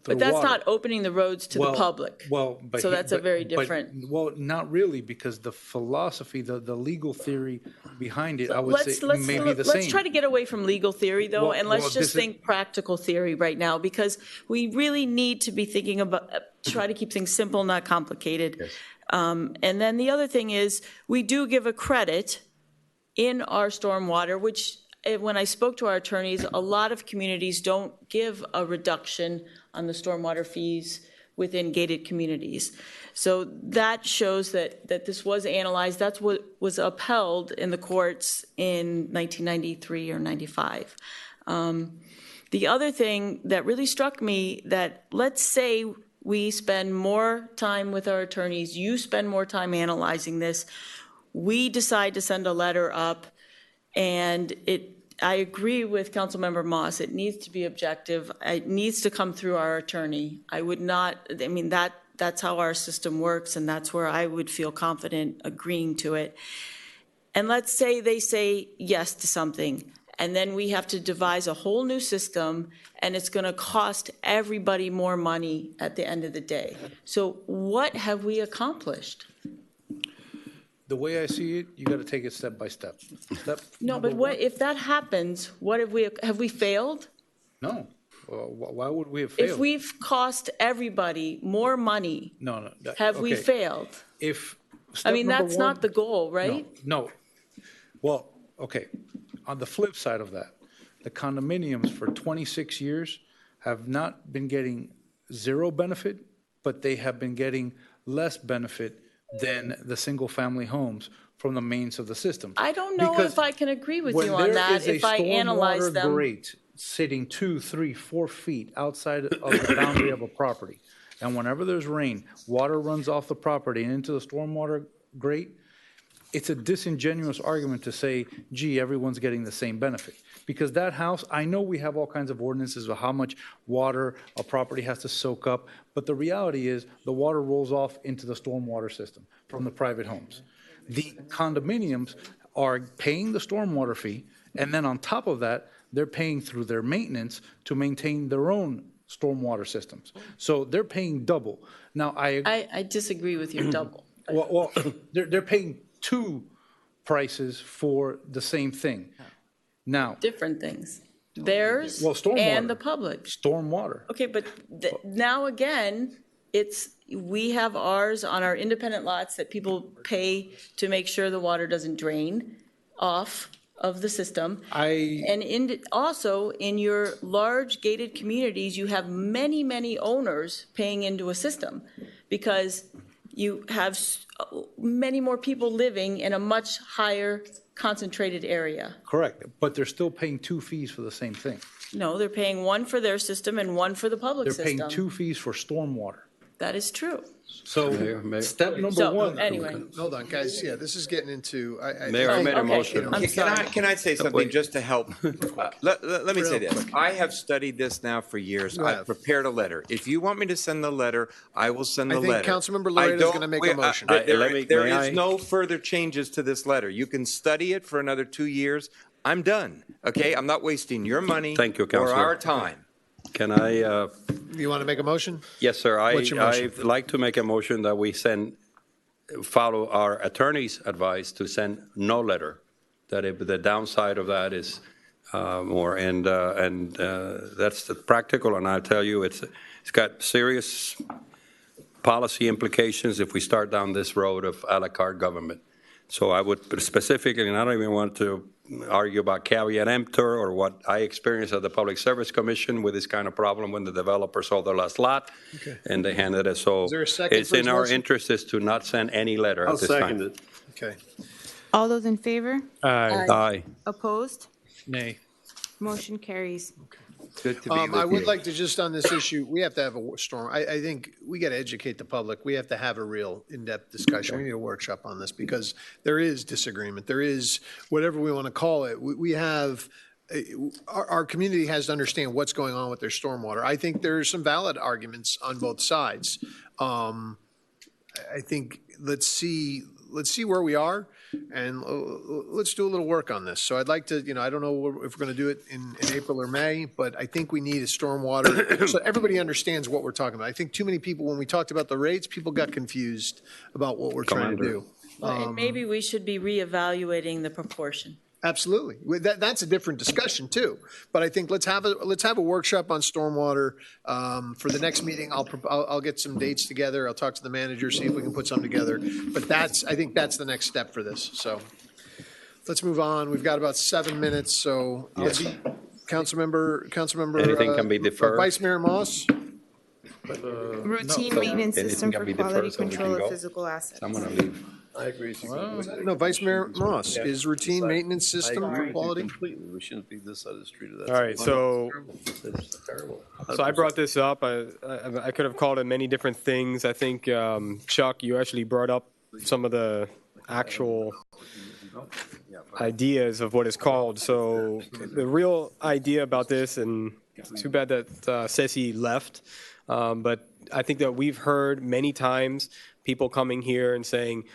But that's not opening the roads to the public. So that's a very different. Well, not really, because the philosophy, the legal theory behind it, I would say may be the same. Let's try to get away from legal theory, though, and let's just think practical theory right now, because we really need to be thinking about, try to keep things simple, not complicated. Yes. And then the other thing is, we do give a credit in our stormwater, which when I spoke to our attorneys, a lot of communities don't give a reduction on the stormwater fees within gated communities. So that shows that this was analyzed. That's what was upheld in the courts in 1993 or 95. The other thing that really struck me, that let's say we spend more time with our attorneys, you spend more time analyzing this, we decide to send a letter up, and I agree with Councilmember Moss. It needs to be objective. It needs to come through our attorney. I would not, I mean, that's how our system works, and that's where I would feel confident agreeing to it. And let's say they say yes to something, and then we have to devise a whole new system, and it's going to cost everybody more money at the end of the day. So what have we accomplished? The way I see it, you got to take it step by step. No, but what if that happens? What have we failed? No. Why would we have failed? If we've cost everybody more money, no. Have we failed? I mean, that's not the goal, right? No. Well, okay. On the flip side of that, the condominiums for 26 years have not been getting zero benefit, but they have been getting less benefit than the single-family homes from the mains of the system. I don't know if I can agree with you on that, if I analyze them. When there is a stormwater grate sitting 2, 3, 4 feet outside of the boundary of a property, and whenever there's rain, water runs off the property and into the stormwater grate, it's a disingenuous argument to say, gee, everyone's getting the same benefit. Because that house, I know we have all kinds of ordinances of how much water a property has to soak up, but the reality is the water rolls off into the stormwater system from the private homes. The condominiums are paying the stormwater fee, and then on top of that, they're paying through their maintenance to maintain their own stormwater systems. So they're paying double. Now, I disagree with your double. Well, they're paying two prices for the same thing. Now, different things. Theirs and the public. Stormwater. Okay, but now again, we have ours on our independent lots that people pay to make sure the water doesn't drain off of the system. Also, in your large gated communities, you have many, many owners paying into a system because you have many more people living in a much higher concentrated area. Correct, but they're still paying 2 fees for the same thing. No, they're paying one for their system and one for the public system. They're paying 2 fees for stormwater. That is true. So step number one. Anyway. Hold on, guys. Yeah, this is getting into. Mayor, I made a motion. Can I say something just to help? Let me say this. I have studied this now for years. I've prepared a letter. If you want me to send the letter, I will send the letter. I think Councilmember Laredo is going to make a motion. There is no further changes to this letter. You can study it for another 2 years. I'm done. Okay, I'm not wasting your money or our time. Can I? You want to make a motion? Yes, sir. What's your motion? I'd like to make a motion that we send follow our attorney's advice to send no letter. That if the downside of that is more, and that's the practical. And I'll tell you, it's got serious policy implications if we start down this road of a la carte government. So I would specifically, and I don't even want to argue about caveat emptor or what I experienced at the Public Service Commission with this kind of problem when the developer sold their last lot and they handed it. So Is there a second it's for in his our motion? interest is to not send any letter I'll at this time. second it. Okay. All those in favor? Aye. Opposed? Nay. Motion carries. Good to be I with would you. like to just on this issue, we have to have a storm. I think we got to educate the public. We have to have a real in-depth discussion. We need a workshop on this because there is disagreement. There is whatever we want to call it. We have our community has to understand what's going on with their stormwater. I think there's some valid arguments on both sides. I think let's see where we are, and let's do a little work on this. So I'd like to, I don't know if we're going to do it in April or May, but I think we need a stormwater so everybody understands what we're talking about. I think too many people, when we talked about the rates, people got confused about what we're trying to do. Well, and maybe we should be reevaluating the proportion. Absolutely. That's a different discussion too. But I think let's have a workshop on stormwater for the next meeting. I'll get some dates together. I'll talk to the manager, see if we can put something together. But I think that's the next step for this. So let's move on. We've got about 7 minutes. So Councilmember. Anything can be deferred. Vice Mayor Moss. Routine No. maintenance Anything system can for be quality deferred so we can control go. of physical assets. I'm going to leave. I agree. No, Vice Mayor Moss, is routine maintenance I system agree for with you quality? completely. We shouldn't be this side of the street of that. All right, so It's terrible. So I brought this up. I could have called it many different things. I think, Chuck, you actually brought up some of the actual ideas of what it's called. So the real idea about this, and it's too bad that Ceci left, but I think that we've heard many times people coming here and saying,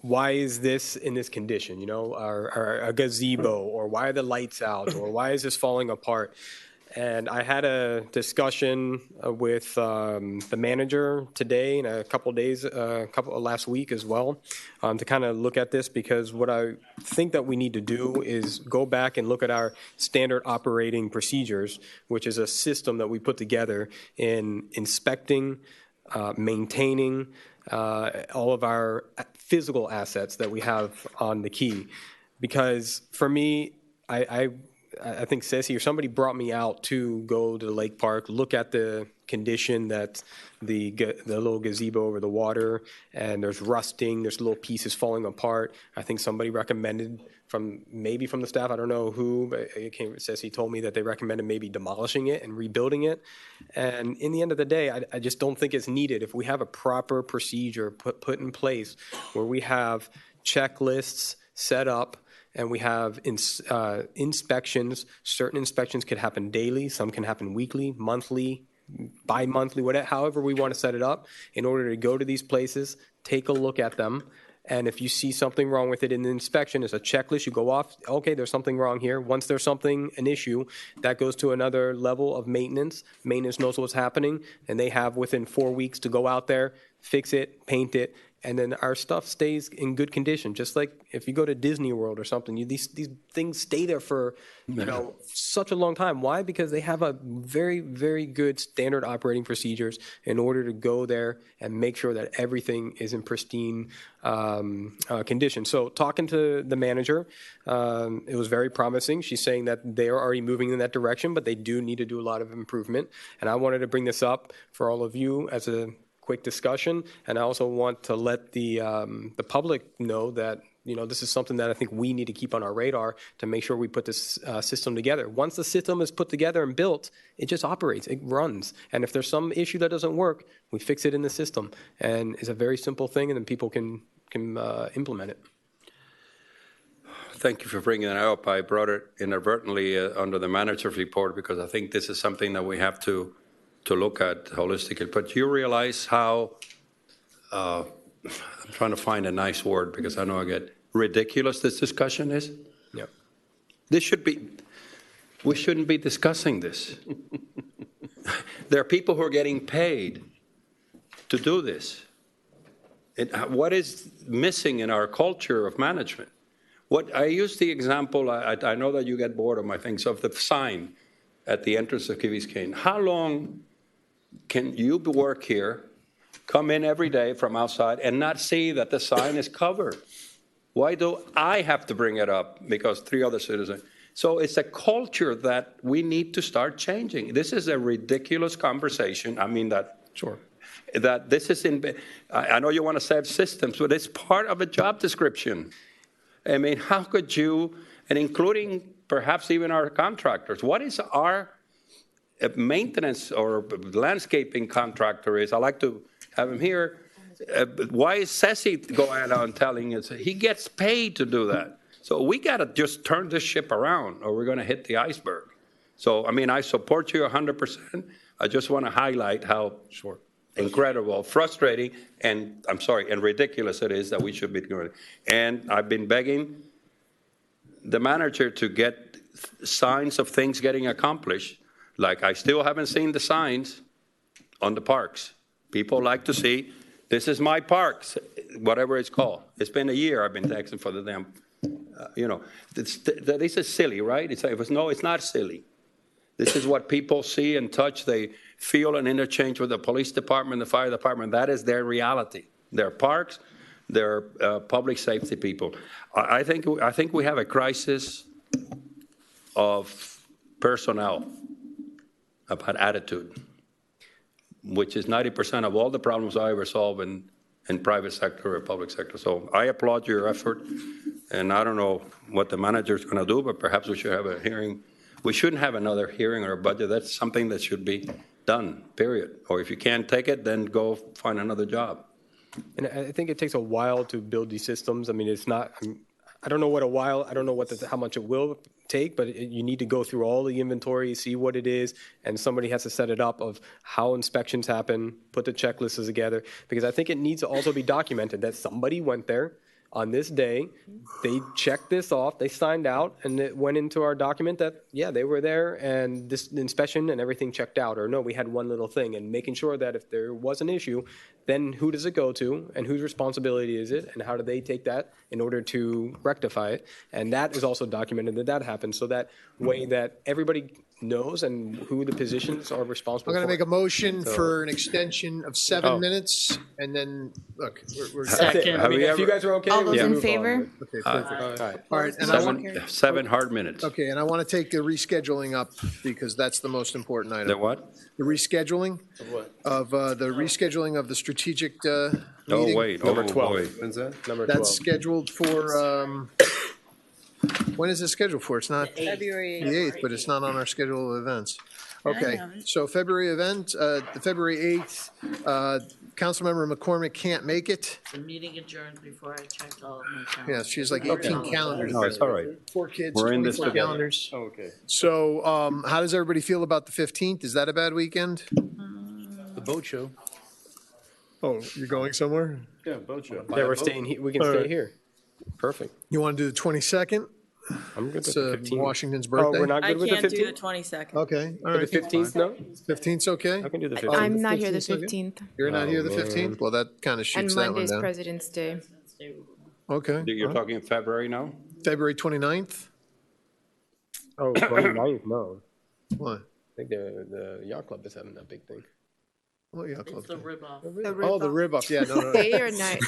why is this in this condition? A gazebo, or why are the lights out, or why is this falling apart? And I had a discussion with the manager today and a couple days, last week as well, to kind of look at this, because what I think that we need to do is go back and look at our standard operating procedures, which is a system that we put together in inspecting, maintaining all of our physical assets that we have on the key. Because for me, I think Ceci or somebody brought me out to go to the lake park, look at the condition that the little gazebo over the water, and there's rusting, there's little pieces falling apart. I think somebody recommended from the staff, I don't know who, but Ceci told me that they recommended maybe demolishing it and rebuilding it. And in the end of the day, I just don't think it's needed. If we have a proper procedure put in place where we have checklists set up, and we have inspections. Certain inspections could happen daily. Some can happen weekly, monthly, bi-monthly, whatever, however we want to set it up, in order to go to these places, take a look at them. And if you see something wrong with it in the inspection, it's a checklist. You go off, okay, there's something wrong here. Once there's an issue, that goes to another level of maintenance. Maintenance knows what's happening, and they have within 4 weeks to go out there, fix it, paint it, and then our stuff stays in good condition. Just like if you go to Disney World or something, these things stay there for such a long time. Why? Because they have a very, very good standard operating procedures in order to go there and make sure that everything is in pristine condition. So talking to the manager, it was very promising. She's saying that they are already moving in that direction, but they do need to do a lot of improvement. And I wanted to bring this up for all of you as a quick discussion, and I also want to let the public know that this is something that I think we need to keep on our radar to make sure we put this system together. Once the system is put together and built, it just operates, it runs, and if there's some issue that doesn't work, we fix it in the system, and it's a very simple thing, and then people can implement it. Thank you for bringing that up. I brought it inadvertently under the manager's report because I think this is something that we have to look at holistically. But you realize how, I'm trying to find a nice word because I know I get ridiculous this discussion is? Yep. We shouldn't be discussing this. There are people who are getting paid to do this. What is missing in our culture of management? What I use the example, I know that you get bored of my things, of the sign at the entrance of Key Biscayne. How long can you work here, come in every day from outside, and not see that the sign is covered? Why do I have to bring it up? Because 3 other citizens. So it's a culture that we need to start changing. This is a ridiculous conversation. I mean that. Sure. That this is I know you want to save systems, but it's part of a job description. I mean, how could you, and including perhaps even our contractors, what is our maintenance or landscaping contractor is? I like to have him here. Why is Ceci going out and telling us he gets paid to do that? So we got to just turn this ship around or we're going to hit the iceberg. So, I mean, I support you 100%. I just want to highlight how incredible, frustrating, and I'm sorry, and ridiculous it is that we should be doing it. And I've been begging the manager to get signs of things getting accomplished. Like I still haven't seen the signs on the parks. People like to see, this is my parks, whatever it's called. It's been a year I've been texting for the damn, this is silly, right? No, it's not silly. This is what people see and touch. They feel and interchange with the police department, the fire department. That is their reality. Their parks, their public safety people. I think we have a crisis of personnel, about attitude, which is 90% of all the problems I ever solve in private sector or public sector. So I applaud your effort, and I don't know what the manager is going to do, but perhaps we should have a hearing. We shouldn't have another hearing or a budget. That's something that should be done, period. Or if you can't take it, then go find another job. And I think it takes a while to build these systems. I mean, it's not, I don't know what a while, I don't know how much it will take, but you need to go through all the inventory, see what it is, and somebody has to set it up of how inspections happen, put the checklists together, because I think it needs to also be documented that somebody went there on this day, they checked this off, they signed out, and it went into our document that, yeah, they were there, and this inspection and everything checked out, or no, we had one little thing, and making sure that if there was an issue, then who does it go to, and whose responsibility is it, and how do they take that in order to rectify it, and that is also documented that happened, so that way that everybody knows and who the positions are responsible I'm going to for. make a motion So- for an extension of 7 minutes, and then, look, we're. Second. I mean, if you guys are okay, All we those can in move on. favor? Okay, perfect. All right. All right, and I want, Seven hard minutes. okay, and I want to take the rescheduling up because that's the most important item. The what? The rescheduling of the rescheduling of the strategic Oh, meeting. wait. Number Oh, 12. boy. When's that? Number 12. That's scheduled for, when is it scheduled for? It's not the February 8th, but it's not on our schedule of events. Okay, so February event, the February 8th, Councilmember McCormick can't make it. The meeting adjourned before I checked all of my calendars. Yeah, she has like 18 calendars. No, it's all right. 4 kids, We're in this 24 together. calendars. Oh, okay. So how does everybody feel about the 15th? Is that a bad weekend? The boat show. Oh, you're going somewhere? Yeah, boat show. Yeah, we're staying here, we can All stay right. here. Perfect. You want to do the 22nd? I'm good with It's the 15th. Washington's Oh, birthday. we're not I good with the can't do the 15th? 22nd. Okay, all For right. the 15th, no? 15th's okay? I can do the 15th. I'm not here the 15th 's okay? 15th, You're not here the Oh, man. 15th? Well, that kind of and shoots that one Monday's down. President's Day. Okay. You're talking February now? February 29th? Oh, 29th, no. What? I think the yacht club is having that big thing. What yacht It's club? the rib-off. Oh, the rib off. Yeah, no. Day or night?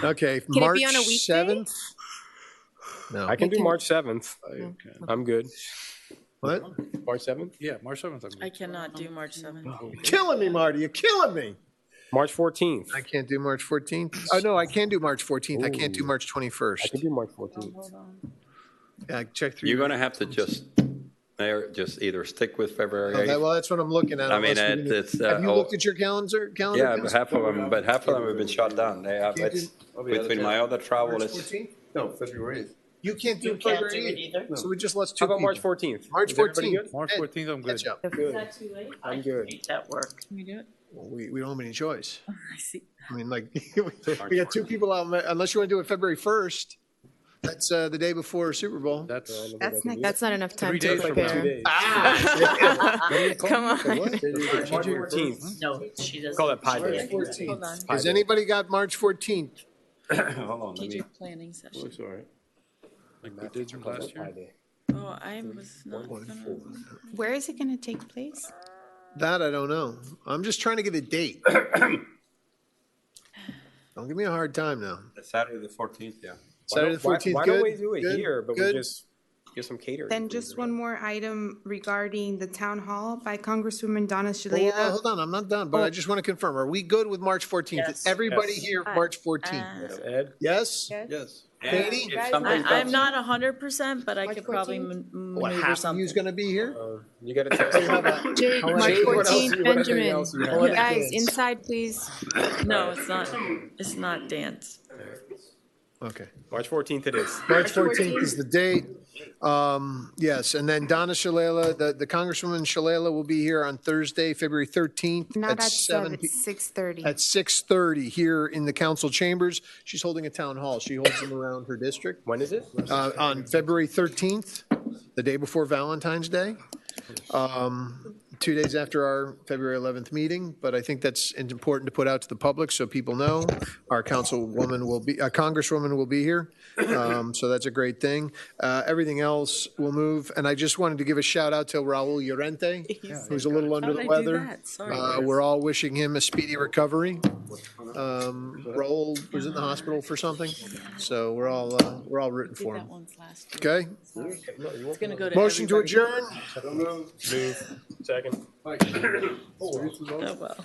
Okay, Can it March be on a weekday? 7th? No. I can do March 7th. I'm good. What? March 7th? Yeah, March 7th. I cannot do March 7th. You're killing me, Marty. You're killing me. March 14th. I can't do March 14th. Oh, no, I can do March 14th. I can't do March I 21st. can do March 14th. Yeah, check through. You're going to have to just either stick with February Okay, 8th. well, that's what I'm looking at. I mean, unless we need- it's, Have you oh, looked at your calendar? Yeah, but half of them have been shut down. They have, it's, between my other travel, March it's, 14th? No, February 8th. You can't do You can't do February it 8th. either? So we just lost How two about March people. 14th? March Is everybody 14th. good? March Ed, 14th, I'm good. catch up. Is that too late? I'm good. Make that work. Can we do it? Well, we don't have any choice. I see. I mean, like, we got two people out, unless you want to do it February 1st. That's the day before Super Bowl. That's next. That's not enough time 3 to days from now. prepare. Come on. March 14th. No, she doesn't. Call that Pi Day. Hold on. Has anybody got March 14th? Hold on, let me, Strategic planning session. looks all right. Like we did last year. Oh, I was not gonna. Where is it going to take place? That I don't know. I'm just trying to get a date. Don't give me a hard time now. Saturday the 14th, yeah. Saturday the 14th, Why good? don't we do it Good? here, but we Good? just get some catering? Then just one more item regarding the town hall by Congresswoman Donna Well, Shalala. hold on, I'm not done, but I just want to confirm, are we good with March 14th? Is everybody Yes. here March 14th? Ed? Yes? Yes. Katie? If something I'm comes- not 100%, but I could probably What, maneuver half of something. you's going to be here? You got to tell Jake, March Jake, what else- 14th, what Benjamin. else you have? Guys, inside, please. No, it's not. It's not dance. Okay. March 14th it is. March 14th is the date. Yes, and then Donna Shalala, the Congresswoman Shalala will be here on Thursday, February 13th. Not at 7, p- it's 6:30. At 6:30 here in the council chambers. She's holding a town hall. She holds them around her district. When is it? On February 13th, the day before Valentine's Day. 2 days after our February 11th meeting, but I think that's important to put out to the public so people know. Our Congresswoman will be here, so that's a great thing. Everything else will move, and I just wanted to give a shout out to Raul Llorente, who's a little under the weather. We're all wishing him a speedy recovery. Raul was in the hospital for something, so we're all rooting for him. Okay? It's gonna go to Motion to everybody. adjourn? Move. Second. Oh, well.